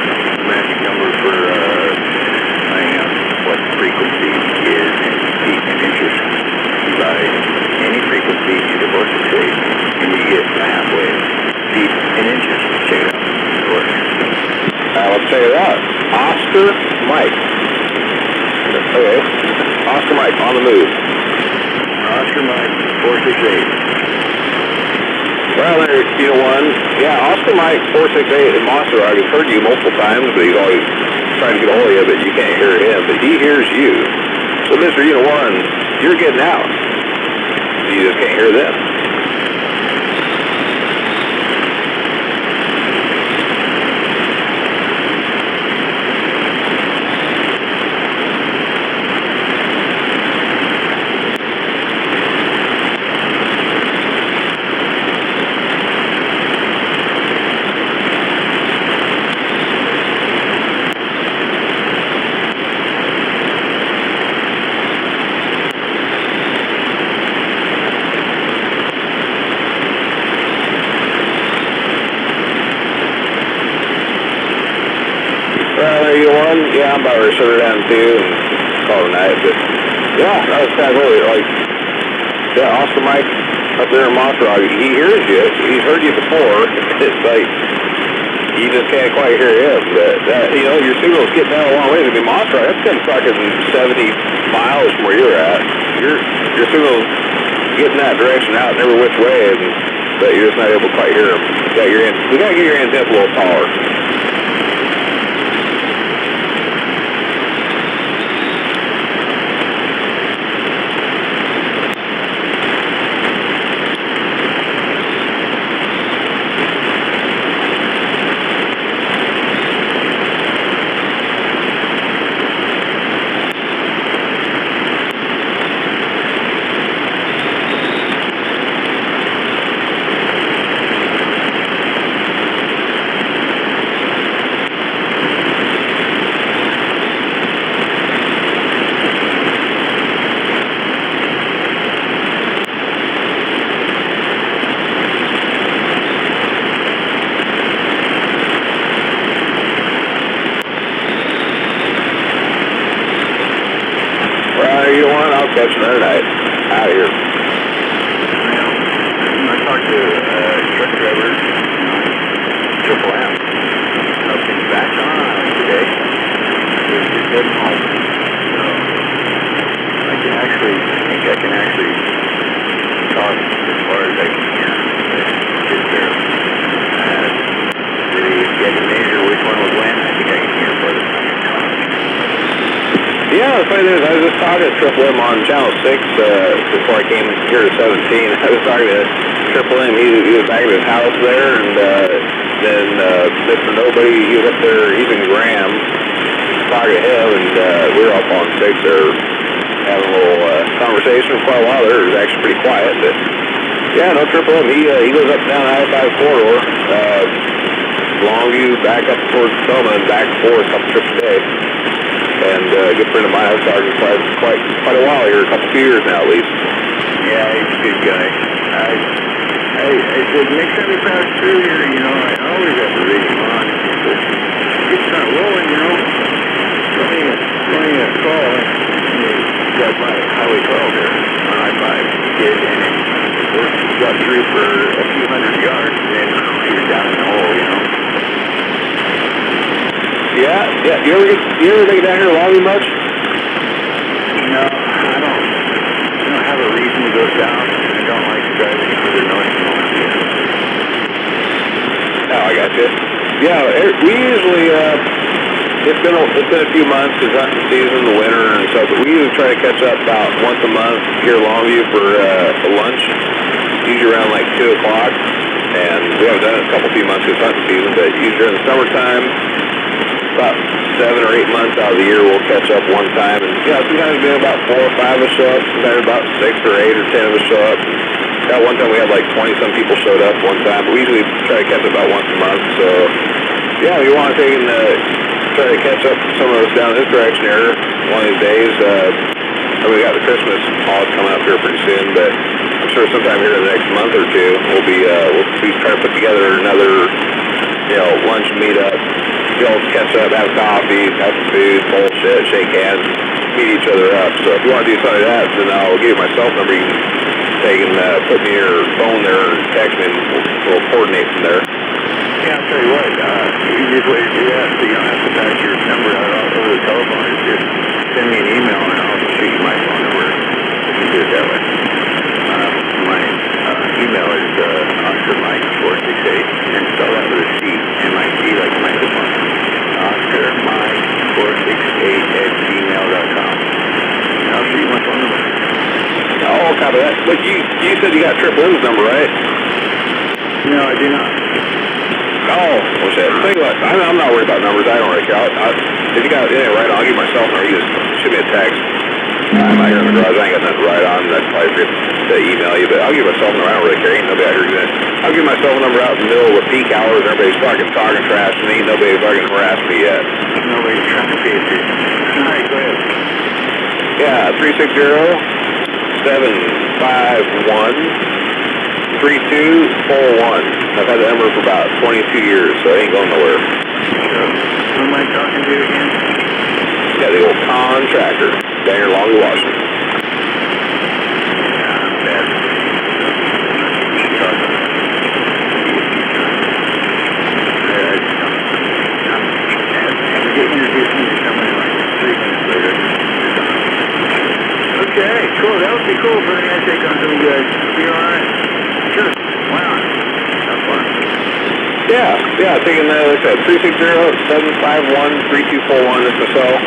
Magic number for finding out what frequency is in feet and inches. By any frequency, you get 468, and you get halfway feet and inches. Check it out. It works. Let's check it out. Oscar Mike. Okay. Oscar Mike, on the move. Oscar Mike, 468. Well, there, Unit 1. Yeah, Oscar Mike, 468 in Monster Rock. I've heard you multiple times, but he's always trying to get a hold of you, but you can't hear him. But he hears you. So, Mr. Unit 1, you're getting out. You just can't hear them. Well, there you are. I'm about to shut her down too and call it a night. But yeah, that was kind of really like, yeah, Oscar Mike up there in Mossrock, he hears you. He's heard you before. It's like, you just can't quite hear him. But your signal's getting out a long way. I mean, Mossrock, that's been fucking 70 miles from where you're at. Your signal's getting that direction out and every which way, but you're just not able to quite hear him. We gotta get your antenna a little taller. Catch another night out here. I talked to truck driver, Triple M, up in back on today. He's heading home. So I think I can actually talk as far as I can get there. If I can measure which one was when, I think I can hear for the time. Yeah, the funny thing is, I was just talking to Triple M on Channel 6 before I came here to 17. I was talking to Triple M. He was back at his house there, and then Mr. Nobody, he was up there, he's in Graham, talking to him, and we were up on 6 there having a little conversation for quite a while there. It was actually pretty quiet, but yeah, no, Triple M, he goes up and down the I-5 corridor, Longview, back up towards Selma, and back and forth a couple trips a day. And a good friend of mine, I've talked to quite a while here, a few years now at least. Yeah, he's a good guy. I said, next time we pass through here, I always have to read him on. It's not rolling, Plenty of call. He got by Highway 12 there on I-5. He did, and he got through for a few hundred yards, and then he was down in the hole, Yeah. You ever make it down here Longview much? No, I don't have a reason to go down. I don't like to drive any further north than Longview. Oh, I got you. Yeah, we usually, it's been a few months because hunting season, the winter and stuff, but we usually try to catch up about once a month here at Longview for lunch, usually around like 2 o'clock. And we haven't done it a few months because hunting season, but usually during the summertime, about 7 or 8 months out of the year, we'll catch up one time. And, sometimes we have about 4 or 5 of us show up, sometimes about 6 or 8 or 10 of us show up. That one time we had like 20-some people showed up one time, but we usually try to catch up about once a month. So, yeah, we want to take and try to catch up some of us down this direction here one of these days. We got the Christmas holiday coming up here pretty soon, but I'm sure sometime here in the next month or two, we'll be trying to put together another, lunch meetup. We'll all catch up, have coffee, have some food, bullshit, shake hands, meet each other up. So if you want to do something like that, then I'll give you my cell number. You can take and put me your phone there or text me, and we'll coordinate from there. Yeah, I'll tell you what, the easiest way to do that, so you don't have to pass your number out over the telephone, is just send me an email and I'll shoot you my phone number. You can do it that way. My email is Oscar Mike 468, and spell that with a C, M-I-C like a microphone. Oscar Mike 468@gmail.com. And I'll shoot you my phone number. Oh, copy that. But you said you got Triple M's number, right? No, I do not. Oh, well, shit. Tell you what, I'm not worried about numbers. I don't really care. If you got it right on, I'll give you my cell number. You just shoot me a text. I'm out here in the garage. I ain't got nothing to write on. I'd probably forget to email you, but I'll give you my cell number. I don't really care. Ain't nobody out here doing it. I'll give my cell number out in the middle of peak hours. Everybody's fucking talking trash, and ain't nobody fucking harass me yet. Nobody's trying to chase you. All right, go ahead. Yeah, 360-751-3241. I've had the number for about 22 years, so it ain't going nowhere. Who am I talking to again? Got the old contractor down here in Longview, Washington. Okay, cool. That would be cool for an handshake on some guys. Be alright. Sure. Why not? Have fun. Yeah, taking like I said, 360-751-3241 is my cell.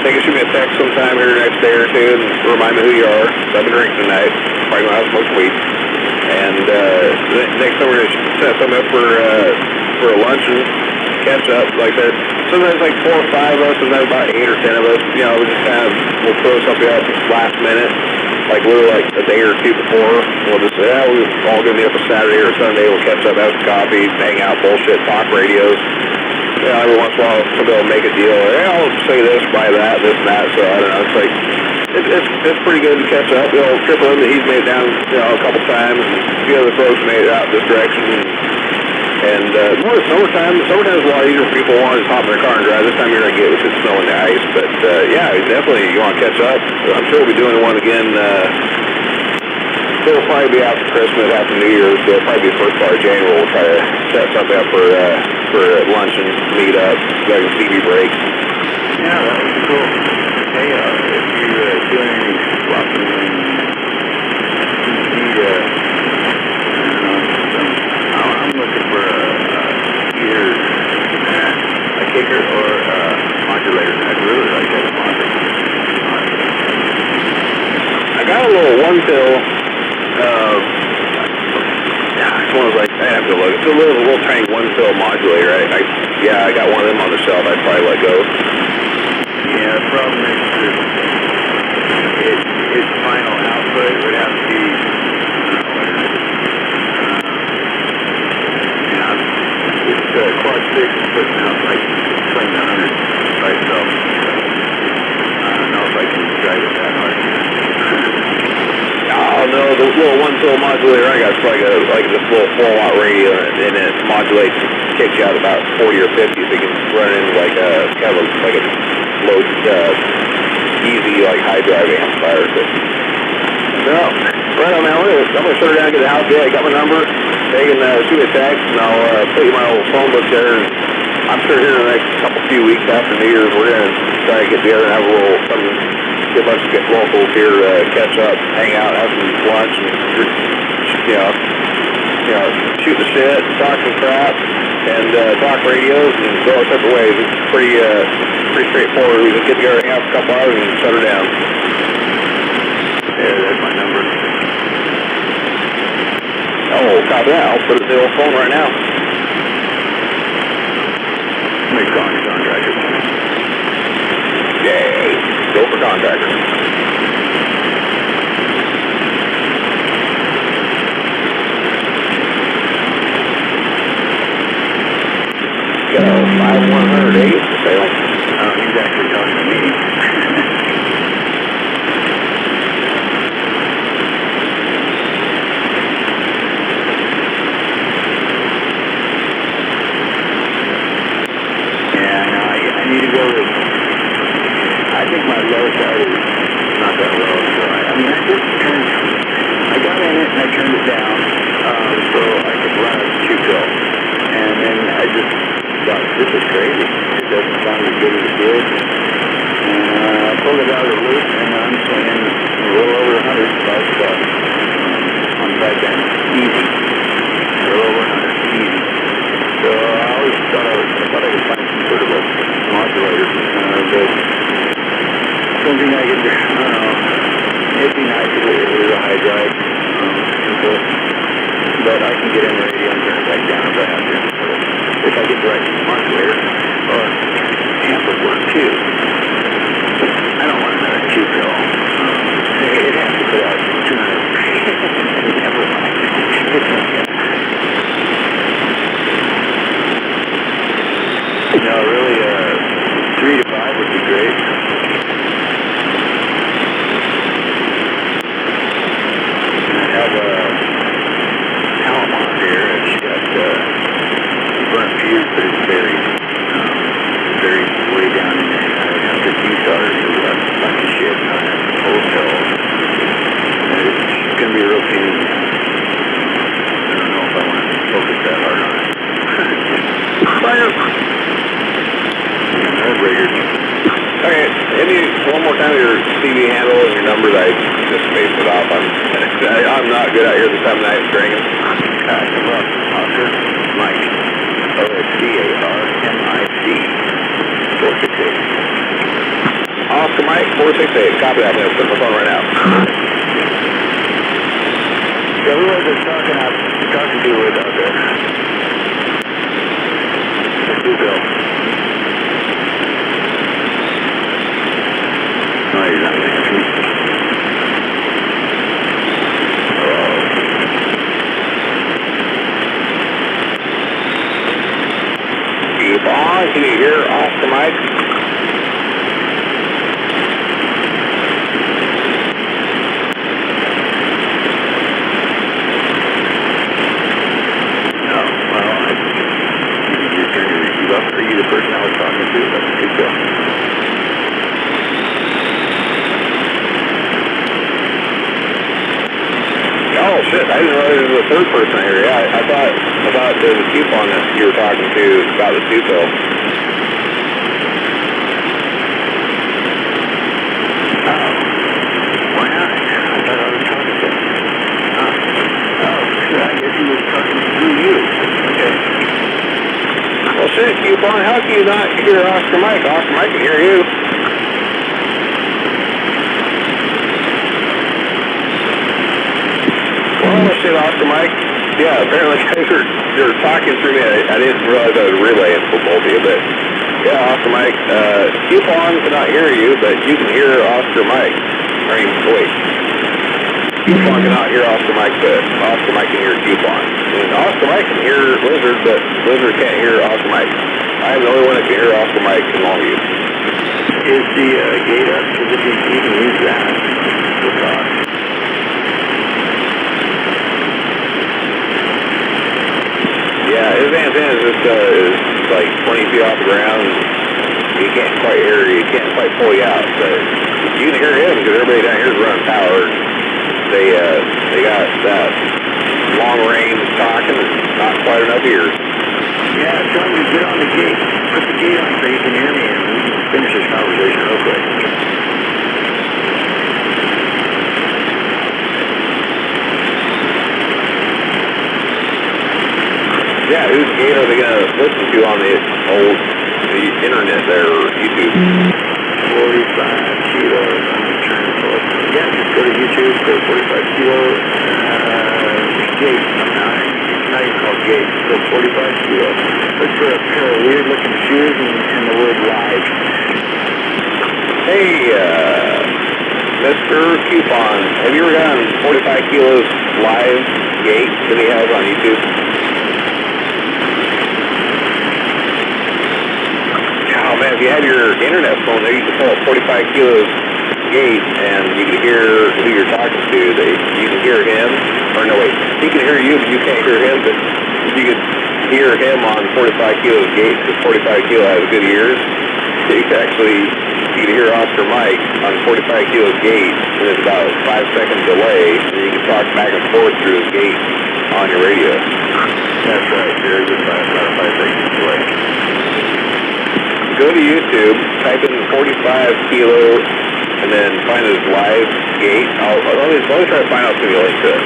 They can shoot me a text sometime here the next day or two and remind me who you are. So I've been drinking tonight. Probably going out smoking weed. And next time we're going to set something up for a lunch and catch up. Like I said, sometimes like 4 or 5 of us, sometimes about 8 or 10 of us. You know, we just kind of we'll throw something up last minute. Like literally like a day or two before, we'll just say, yeah, we're all going to meet up a Saturday or Sunday. We'll catch up, have some coffee, hang out, bullshit, talk radios. You know, every once in a while, somebody will make a deal. Hey, I'll say this, buy that, this and that. So I don't know. It's like it's pretty good to catch up. You know, Triple M, he's made it down, you know, a couple times. A few other folks made it out this direction. And more summertime. Summertime's a lot easier for people who want to just hop in their car and drive. This time you're going to get with the snow and the ice. But yeah, definitely you want to catch up. I'm sure we'll be doing one again. It'll probably be after Christmas, after New Year's. So it'll probably be the first part of January. We'll try to set something up for lunch and meet up, like a TV break. Yeah, that would be cool. Hey, if you're doing any swapping and need I'm looking for either a kicker or a modulator. I'd really like that modulator. I got a little one-pill. It's one of those, like, I have to look. It's a little tiny one-pill modulator. I got one of them on the shelf. I'd probably let go. Yeah, the problem is its final output would have to be, it's quad 6 is putting out like 2,900 by itself. I don't know if I can drive it that hard. Oh no, the little one-pill modulator I got is like this little 4-watt radio, and it modulates, kicks you out about 40 or 50, so you can run it into like a kind of like a low, easy like high drive amplifier. So. No, right on, man. I'm gonna shut her down and get the house. Yeah, I got my number. They can shoot me a text, and I'll put you my old phone book there. And I'm sure here in the next few weeks after New Year's, we're gonna try to get together and have a little something. Get a bunch of locals here, catch up, hang out, have some lunch, and shoot the shit, talk some crap, and talk radios, and go our separate ways. It's pretty straightforward. We just get together, hang out for a couple hours, and shut her down. Yeah, that's my number. Oh, copy that. I'll put it in the old phone right now. Make contractor. Yay. Go for contractor. Got a 5108 for sale. He's actually talking to me. I need to go with, I think my low side is not that low, so I got in it and I turned it down, so I could run a 2-pill, and then I just thought, this is crazy, it doesn't sound as good as it did, and I pulled it out of the loop, and I'm swinging a little over 100 bucks on sideband, easy, a little over 100, easy. So I always thought I could find some sort of a modulator, but something I could, I don't know, it'd be nice if it was a high drive, but I can get in the radio and turn it back down if I have to. If I get the right modulator, or amp would work too. I don't want another 2-pill. It has to put out 200. Never mind. No, really, 3 to 5 would be great. I have a Alamo here, and she got burnt fuse, but it's very way down in there. I have to desaw know your CV handle and your numbers. I just spaced it off. I'm not good out here this time of night stringing. Come up, Oscar, Mike. OSCARMIC 468. Oscar Mike 468. Copy that. I'm going to put my phone right now. Yeah, who was it talking to with out there? That's you, Bill. No, he's not answering. Keep on. Can you hear Oscar Mike? Are you the person I was talking to? That's good, Bill. Oh shit! I didn't realize there was a third person here. Yeah, I thought there was a coupon that you were talking to about the two-pill. Why not? I thought I was talking to him. I guess he was talking to you. Okay. Well, shit, coupon. How can you not hear Oscar Mike? Oscar Mike can hear you. Well, shit, Oscar Mike. Yeah, apparently you were talking through me. I didn't realize I was relaying for both of you, but yeah, Oscar Mike. Coupon cannot hear you, but you can hear Oscar Mike. I mean, wait. Coupon cannot hear Oscar Mike, but Oscar Mike can hear Coupon. And Oscar Mike can hear Lizard, but Lizard can't hear Oscar Mike. I am the only one that can hear Oscar Mike in Longview. Is the gate up so that you can use that to talk? Yeah, his antenna is like 20 feet off the ground. He can't quite hear you. He can't quite pull you out, but you can hear him because everybody down here is running power. They got that long range talking and not quite enough ears. Yeah, tell him to get on the gate. Put the gate on so you can hear me and we can finish this conversation real quick. Yeah, whose gate are they going to listen to on the internet there, or YouTube? 45 kilos. I'm trying to pull it. Yeah, just go to YouTube, go to 45 kilos. Gate. Not even called gate. Go 45 kilos. Look for a pair of weird looking shoes and the word live. Hey, Mr. Coupon, have you ever gotten 45 kilos live gate that he has on YouTube? Oh man, if you have your internet phone there, you can pull up 45 kilos gate and you can hear who you're talking to. You can hear him, or no wait, he can hear you, but you can't hear him, but you can hear him on 45 kilos gate because 45 kilo has good ears. So you can hear Oscar Mike on 45 kilos gate, and it's about a 5-second delay, and you can talk back and forth through his gate on your radio. That's right, there is about a 5-second delay. Go to YouTube, type in 45 kilo, and then find his live gate. Let me try to find out if there's a link to it.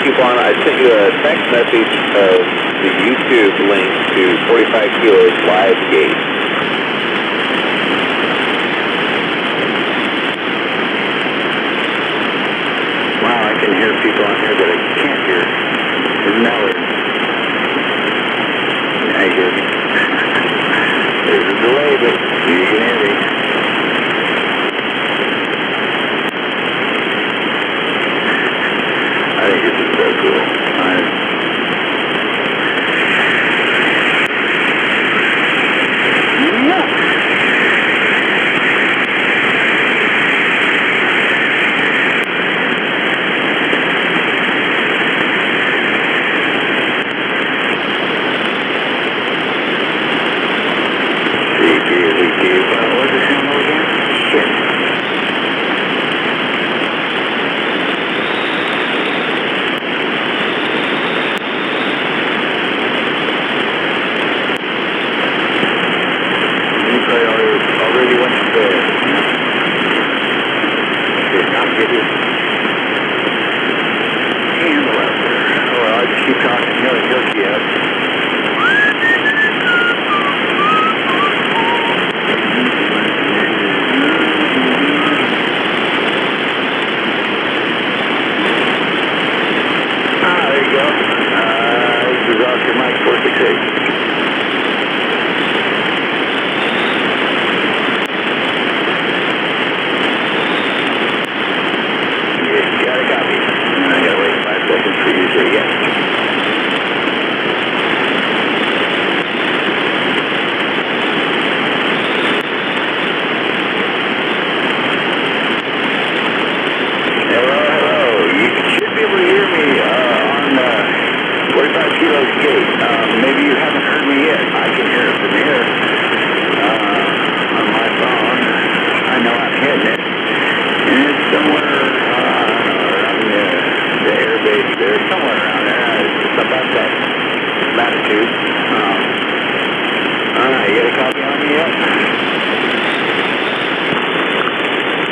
coupon. I sent you a text message of the YouTube link to 45 Kilos Live Gate. Wow, I can hear people on here that I can't hear. Isn't that weird? Yeah, I hear me. There's a delay, but you can hear me. I think this is so cool.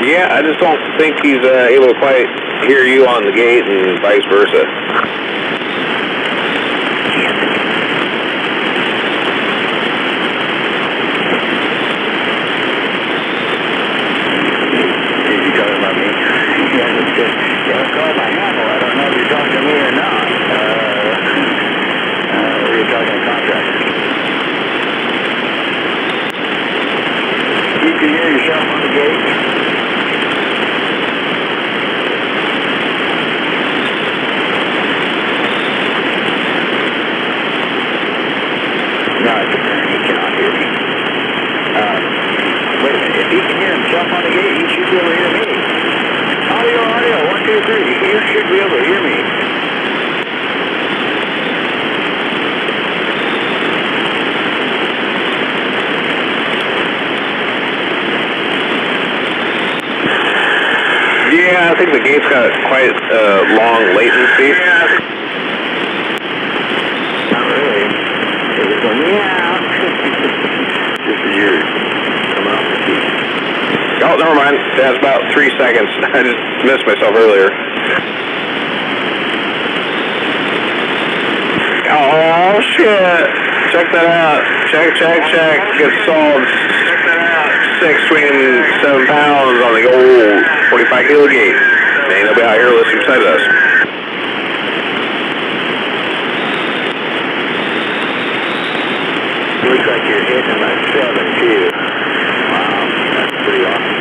Yeah, I just don't think he's able to quite hear you on the gate and vice versa. Is he talking about me? Yeah, call my handle. I don't know if you're talking to me or not. Or you're talking to contractor. You can hear yourself on the gate. No, he cannot hear me. Wait a minute. If he can hear himself on the gate, he should be able to hear me. Audio, 1, 2, 3. You should be able to hear me. Yeah, I think the gate's got quite long latency. Not really. It was going, yeah. Just as you're coming off the seat. Oh, never mind. That's about 3 seconds. I just missed myself earlier. Oh, shit. Check that out. Check. Get solved. Check that out. 6 swinging 7 pounds on the old 45 kilo gate. Ain't nobody out here listening beside us. Looks like you're hitting him at 7, too. Wow, that's pretty awesome.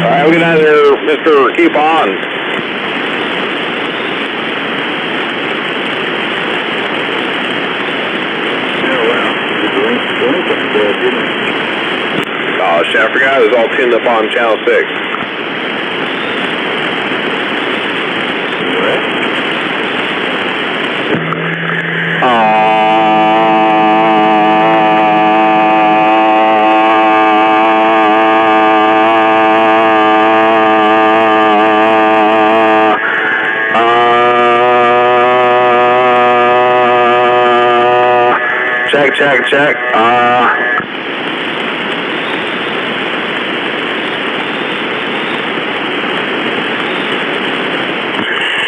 All right, we'll get out of there, Mr. Keep On. Oh, wow. The link went good, didn't it? Oh, shit, I forgot it was all tuned up on Channel 6. Check.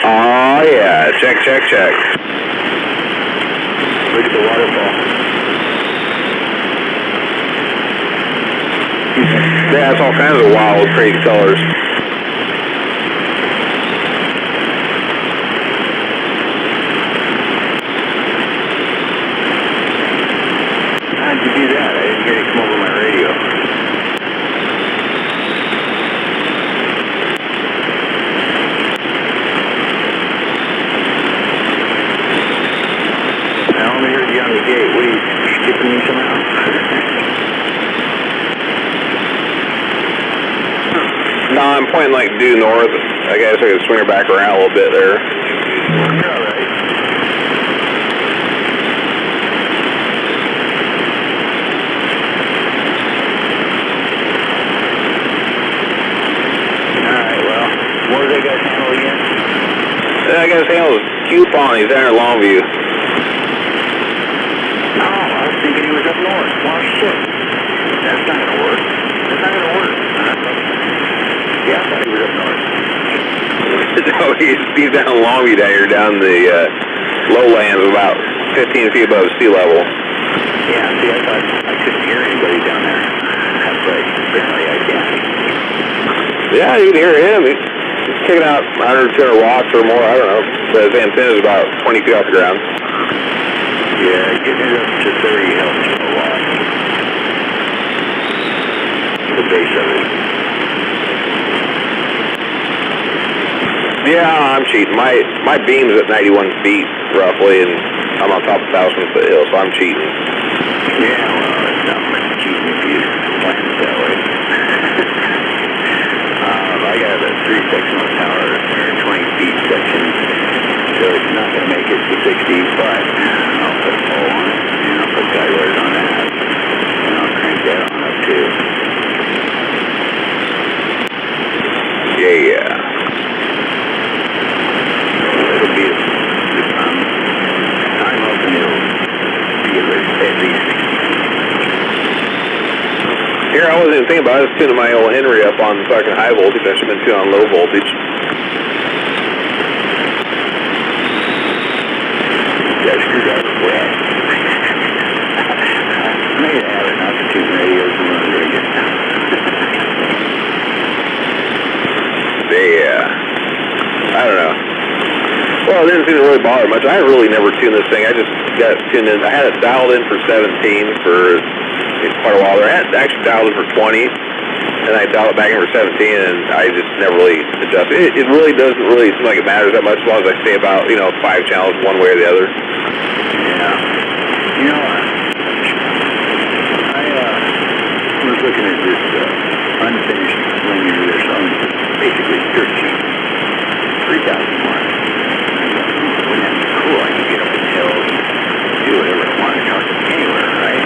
Oh, yeah. Check. Look at the waterfall. Yeah, it's all kinds of wild, crazy colors. How'd you do that? I didn't hear it come over my radio. I only heard you on the gate. What are you skipping me somehow? No, I'm pointing like due north. I guess I could swing her back around a little bit there. You're all right. Alright, well, what do they got handled again? I guess handle coupon. He's down in Longview. No, I was thinking he was up north. Well, shit. That's not gonna work. Yeah, I thought he was up north. No, he's down in Longview down here, down the lowlands, about 15 feet above sea level. Yeah, see, I thought I couldn't hear anybody down there. That's right. Apparently I can. Yeah, you can hear him. He's kicking out 100, 200 watts or more. I don't know. But his antenna is about 20 feet off the ground. Yeah, getting it up to 30 helps a lot. The base of it. Yeah, I'm cheating. My beam's at 91 feet, roughly, and I'm on top of 1,000-foot hill, so I'm cheating. Yeah, well, it's not much cheating if you plan it that way. I got a 3-sectional tower, 120 feet section, so it's not going to make it to 60, but I'll put a pole on it, and I'll put guide wires on that, and I'll crank that on up too. Yeah. It'll be, I'm hoping it'll be at least 60. Here, I wasn't even thinking about it. I was tuning my old Henry up on fucking high voltage. I should have been tuning on low voltage. That screwdriver's wet. I may have it not to tune radios and run very good. Yeah. I don't know. Well, it didn't seem to really bother much. I really never tuned this thing. I just got tuned in. I had it dialed in for 17 for quite a while there. I had it actually dialed in for 20, and I dialed it back in for 17, and I just never really adjusted. It really doesn't really seem like it matters that much as long as I stay about, 5 channels one way or the other. Yeah. I was looking at this unfinished linear that's on basically dirt cheap. 3,000 mark. Wouldn't that be cool? I could get up in the hills and do whatever I want to talk to anywhere, right?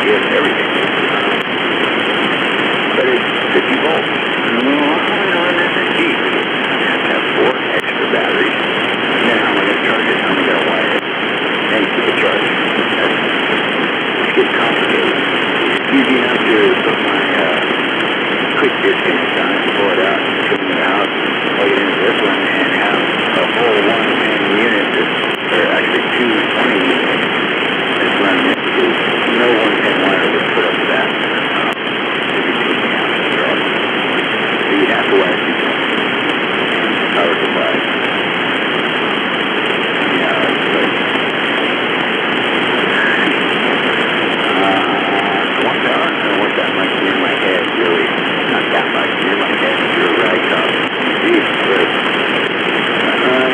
Get everything. But it's 50 volts. That's not cheap. I have to have 4 extra batteries. And then how am I going to charge it? How am I going to wire it? And keep it charged. It's getting complicated. It's easy enough to put my quick disconnect on it, pull it out, trim it out, plug it into this one, and have a whole 110 unit, or actually 2 20 units that's running it, because no 110 wire would put up to that. It'd be too many amps to draw. So you'd have to wire 2 power supplies. Yeah, it's like 1 power, I don't want that much near my head, really. Not that much near my head if you're a ragtop. But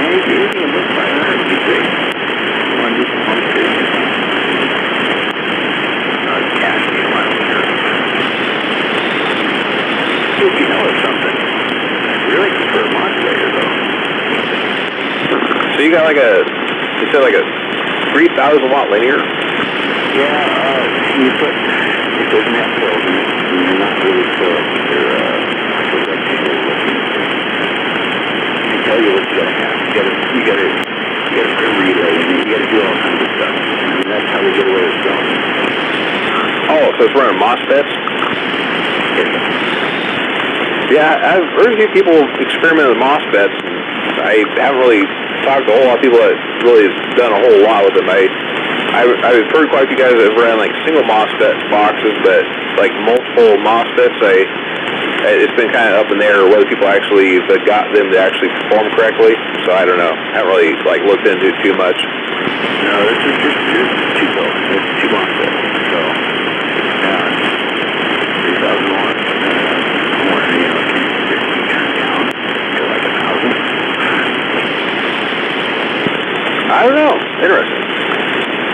anything above 500 would be great. One just pump station. Cash me a mile here. If you know of something, I'd really prefer a modulator though. So you got you said like a 3,000 watt linear? Yeah, you put, it doesn't have pills in it. They're not really pills. They're like a rectangle looking. They tell you what you gotta have. You gotta You got to put relays, you got to do all kinds of stuff. I mean, that's how we get where it's going. Oh, so it's running MOSFETs? Yeah, I've heard a few people experiment with MOSFETs. I haven't really talked to a whole lot of people that really have done a whole lot with them. I've heard quite a few guys that have ran like single MOSFET boxes, but like multiple MOSFETs, it's been kind of up in the air whether people actually have got them to actually perform correctly. So I don't know. I haven't really like looked into it too much. No, this is just two volts. It's 2 MOSFETs. So, 3,000 watts. More, you know, can turn down to like 1,000. I don't know. Interesting.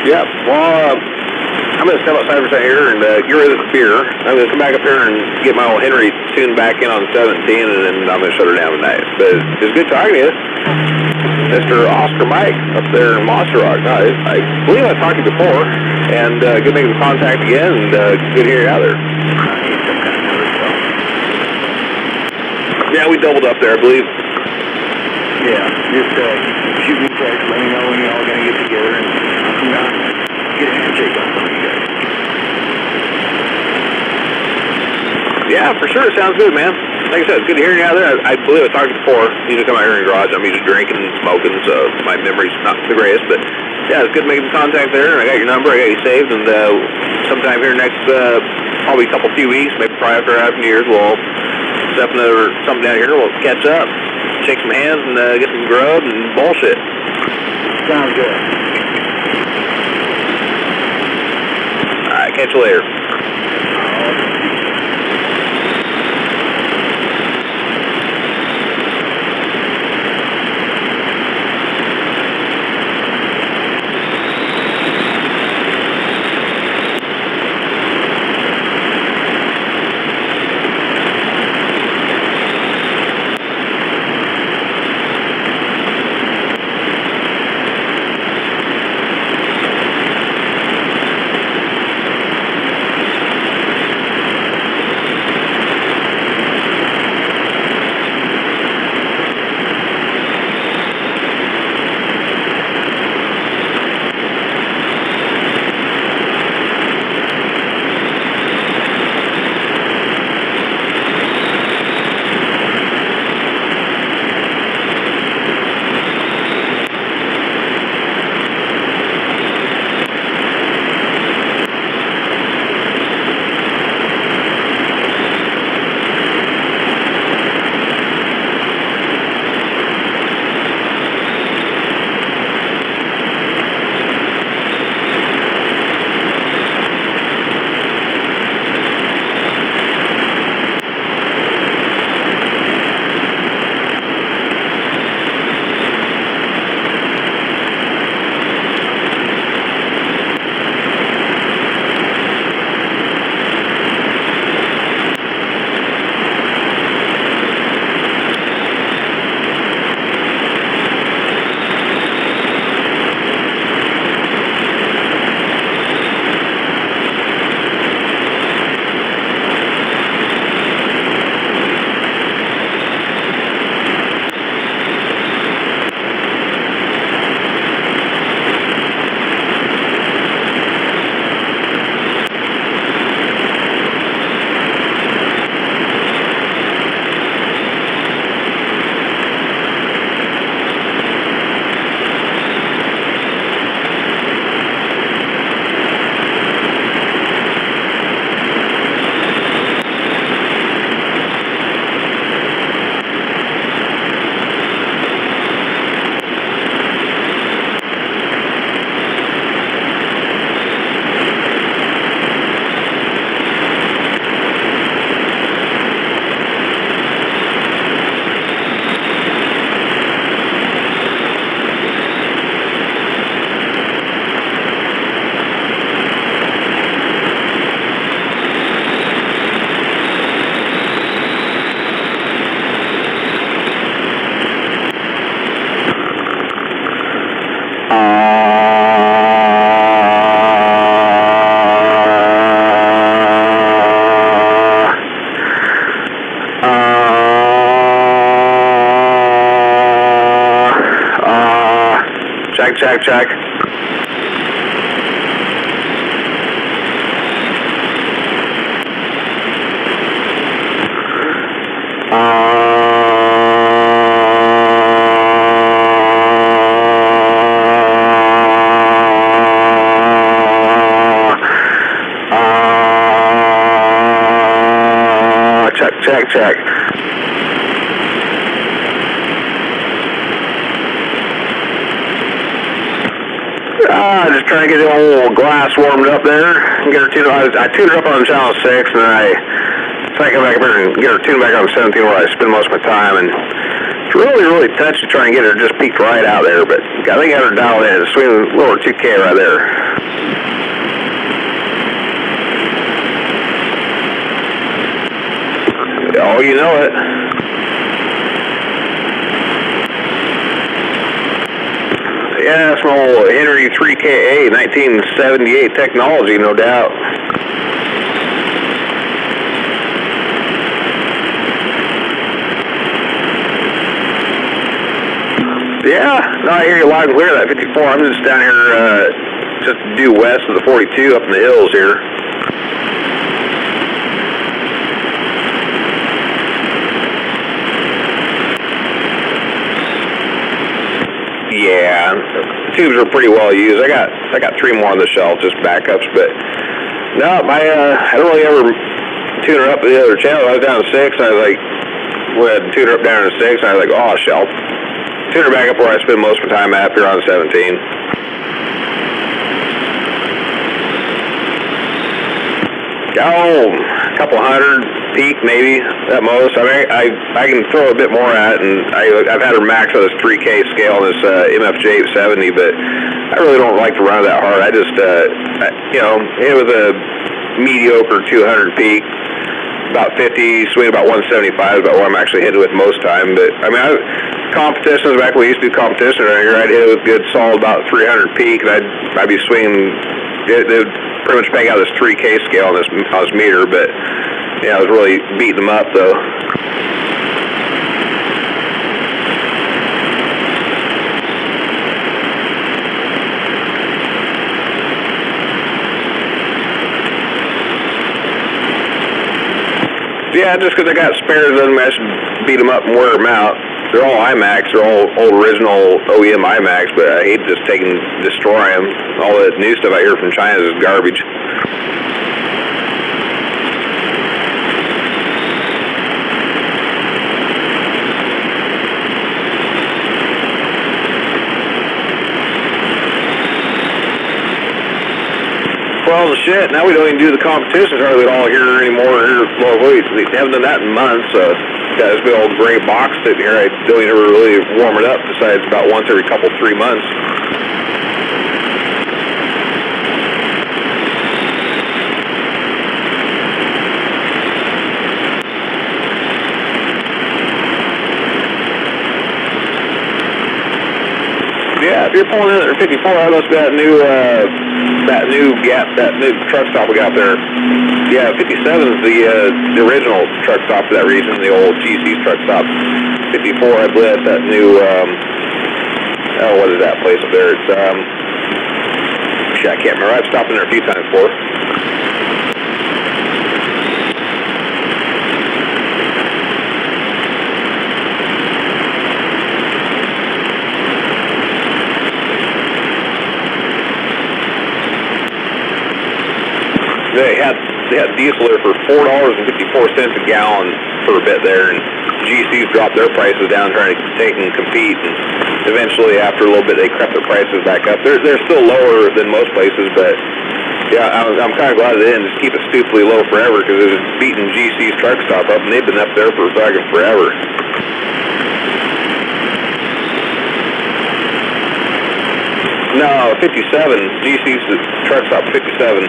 Yeah. Well, I'm going to step outside for a second here and get rid of the beer. I'm going to come back up here and get my old Henry tuned back in on 17, and then I'm going to shut her down tonight. But it's good talking to you, Mr. Oscar Mike up there in Monster Rock. No, I believe I talked to you before, and good making the contact again, and good hearing you out there. Yeah, we doubled up there, I believe. Yeah, just shoot me a text, let me know when you're all going to get together, and I'll come down and get a handshake on some of you guys. Yeah, for sure. It sounds good, man. Like I said, it's good to hear you out there. I believe I talked before. Usually come out here in the garage. I'm usually drinking and smoking, so my memory's not the greatest. But yeah, it's good making the contact there. I got your number. I got you saved. And sometime here next, probably a few weeks, maybe probably after New Year's, we'll step into something down here. We'll catch up, shake some hands, and get some grub and bullshit. Sounds good. All right, catch you later. Check, check, check. Check, check. Just trying to get the old glass warmed up there. Get her tuned. I tuned her up on channel 6, and then I think I come back up here and get her tuned back on 17, where I spend most of my time. And it's really, really touchy trying to get her just peaked right out there. But I think I got her dialed in. It's swinging a little over 2K right there. Oh, you know it. Yeah, that's my old Henry 3KA 1978 technology, no doubt. Yeah, no, I hear you loud and clear, that 54. I'm just down here just due west of the 42 up in the hills here. Yeah, the tubes are pretty well used. I got 3 more on the shelf, just backups. But no, I don't really ever tune her up to the other channel. I was down to 6, and I was like, went and tune her up down to 6, and I was like, oh, shelf. Tune her back up where I spend most of my time at, here on 17. Oh, a couple hundred peak maybe at most. I mean, I can throw a bit more at it, and I've had her max on this 3K scale on this MFJ 870, but I really don't like to run that hard. I just, you know, it was a mediocre 200 peak, about 50, swing about 175 is about what I'm actually hitting with most time. But I mean, competitions, back when we used to do competition right here, I'd hit it with good solid about 300 peak, and I'd be swinging. It would pretty much bang out this 3K scale on this meter, but yeah, I was really beating them up though. Yeah, just because I got spares doesn't mean I should beat them up and wear them out. They're all IMAX, they're all old original OEM IMAX, but I hate just destroy them. All that new stuff I hear from China is garbage. Well, shit, now we don't even do the competitions hardly at all here anymore. We haven't done that in months. Got this big old gray box sitting here. I don't even ever really warm it up besides about once every 3 months. Yeah, if you're pulling in at 54, that must be that new truck stop we got there. Yeah, 57 is the original truck stop for that region, the old GC's truck stop. 54, I believe that's that new, what is that place up there? It's, shit, I can't remember. I've stopped in there a few times before. They had diesel there for $4.54 a gallon for a bit there, and GC's dropped their prices down trying to take and compete, and eventually after a little bit they crept their prices back up. They're still lower than most places, but yeah, I'm kind of glad they didn't just keep it stupidly low forever, because it was beating GC's truck stop up, and they've been up there for fucking forever. No, 57. GC's truck stop 57.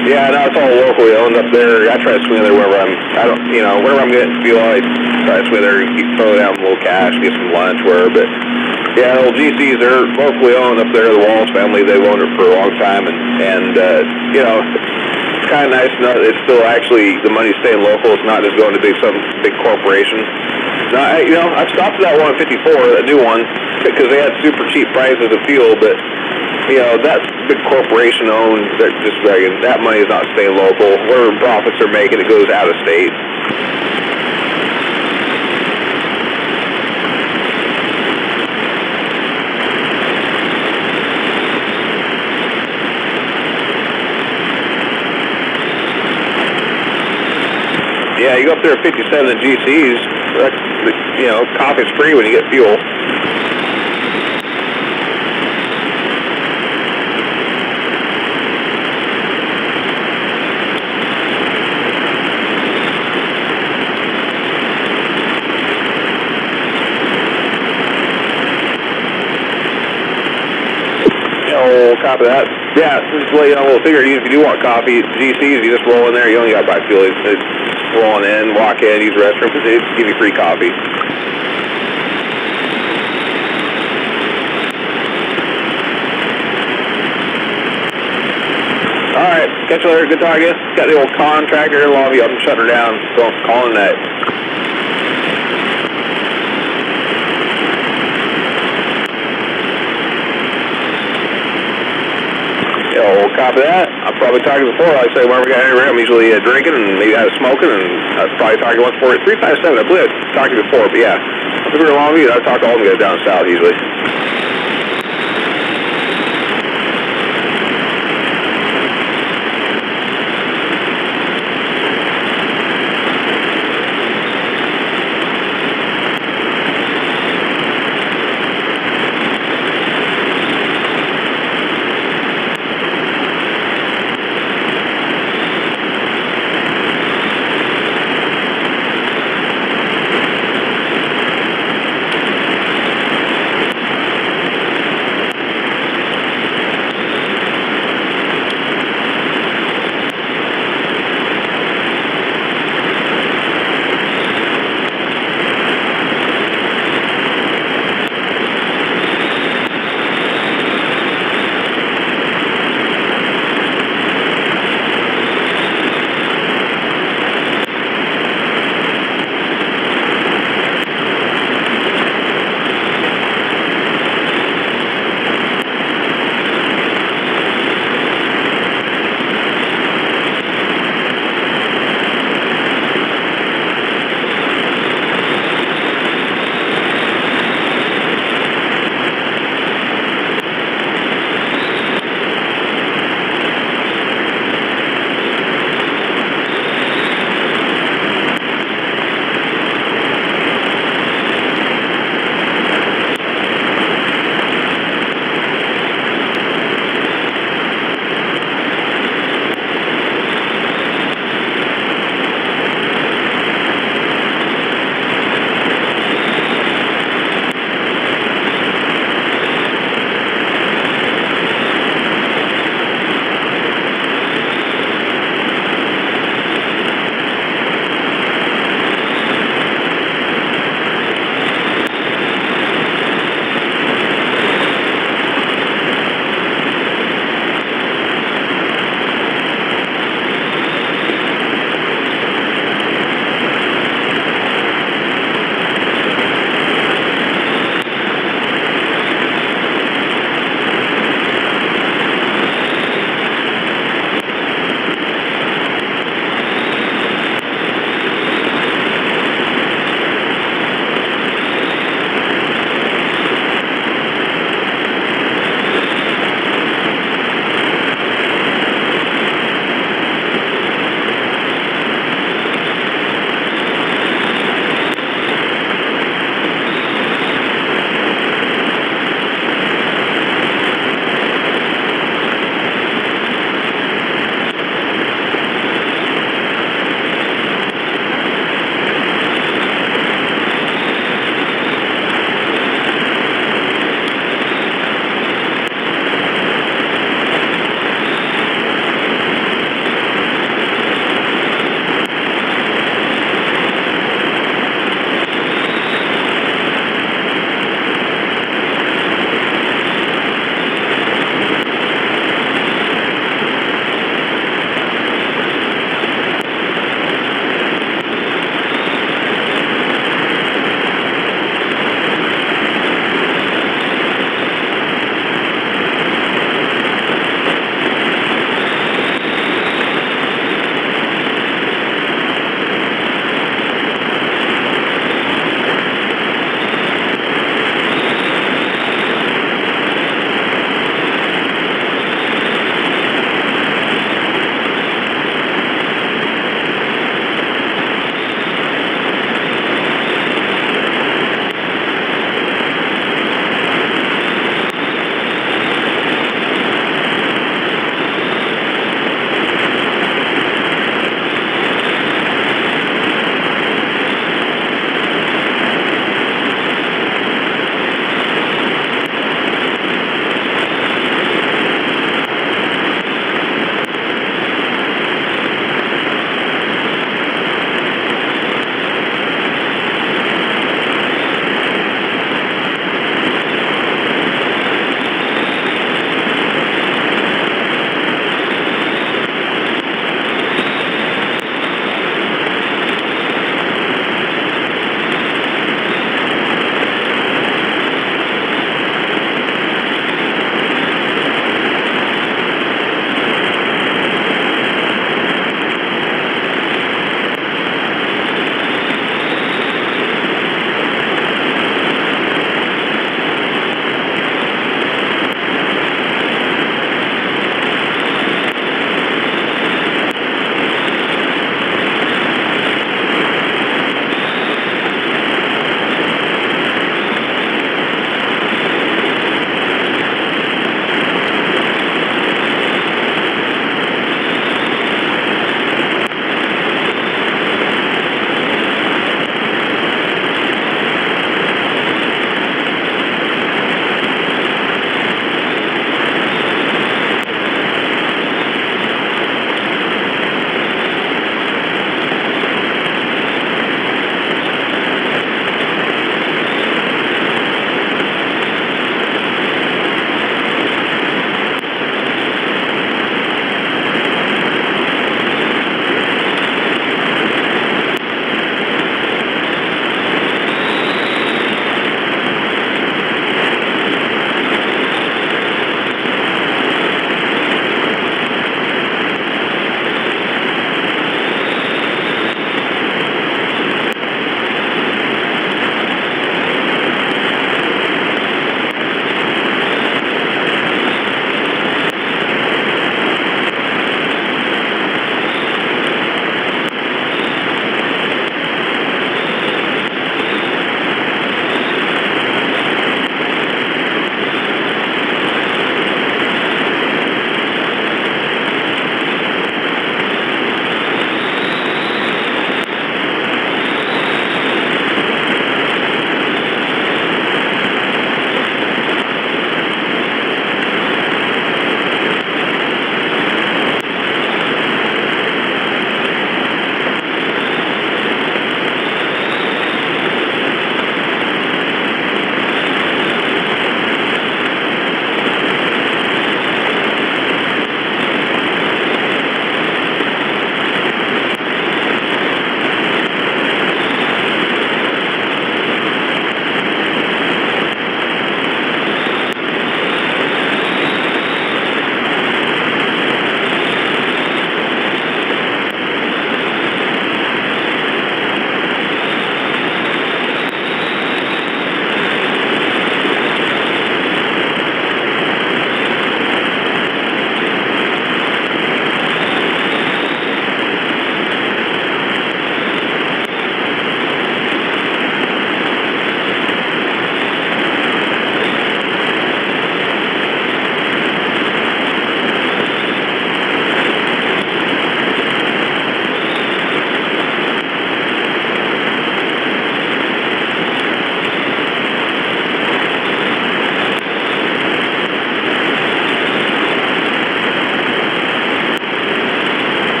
Yeah, no, it's all locally owned up there. I try to swing there wherever wherever I'm getting fuel, I try to swing there and keep throwing down a little cash, get some lunch, wherever. But yeah, old GC's, they're locally owned up there. The Wallace family, they've owned it for a long time, and it's kind of nice to know that it's still actually the money's staying local. It's not just going to some big corporation. No, I stopped at that one at 54, that new one, because they had super cheap prices of fuel, but, that's big corporation owned, that money is not staying local. Whatever profits they're making, it goes out of state. Yeah, you go up there at 57 in GCs, coffee's free when you get fuel. Copy that. Yeah, just to let you know, we'll figure if you do want coffee, GCs, you just roll in there, you only got to buy fuel. It's roll on in, walk in, use the restroom, because they just give you free coffee. Alright, catch you later, good talk, I guess. Got the old contractor in Longview, I'm shutting her down, so I'm calling that. Copy that. I'll probably talk to you before. Like I say, whenever we got any I'm usually drinking and maybe I was smoking, and I was probably talking once before. 357, I believe I talked to you before, but yeah. If we were in Longview, I'd talk to all them guys down south usually.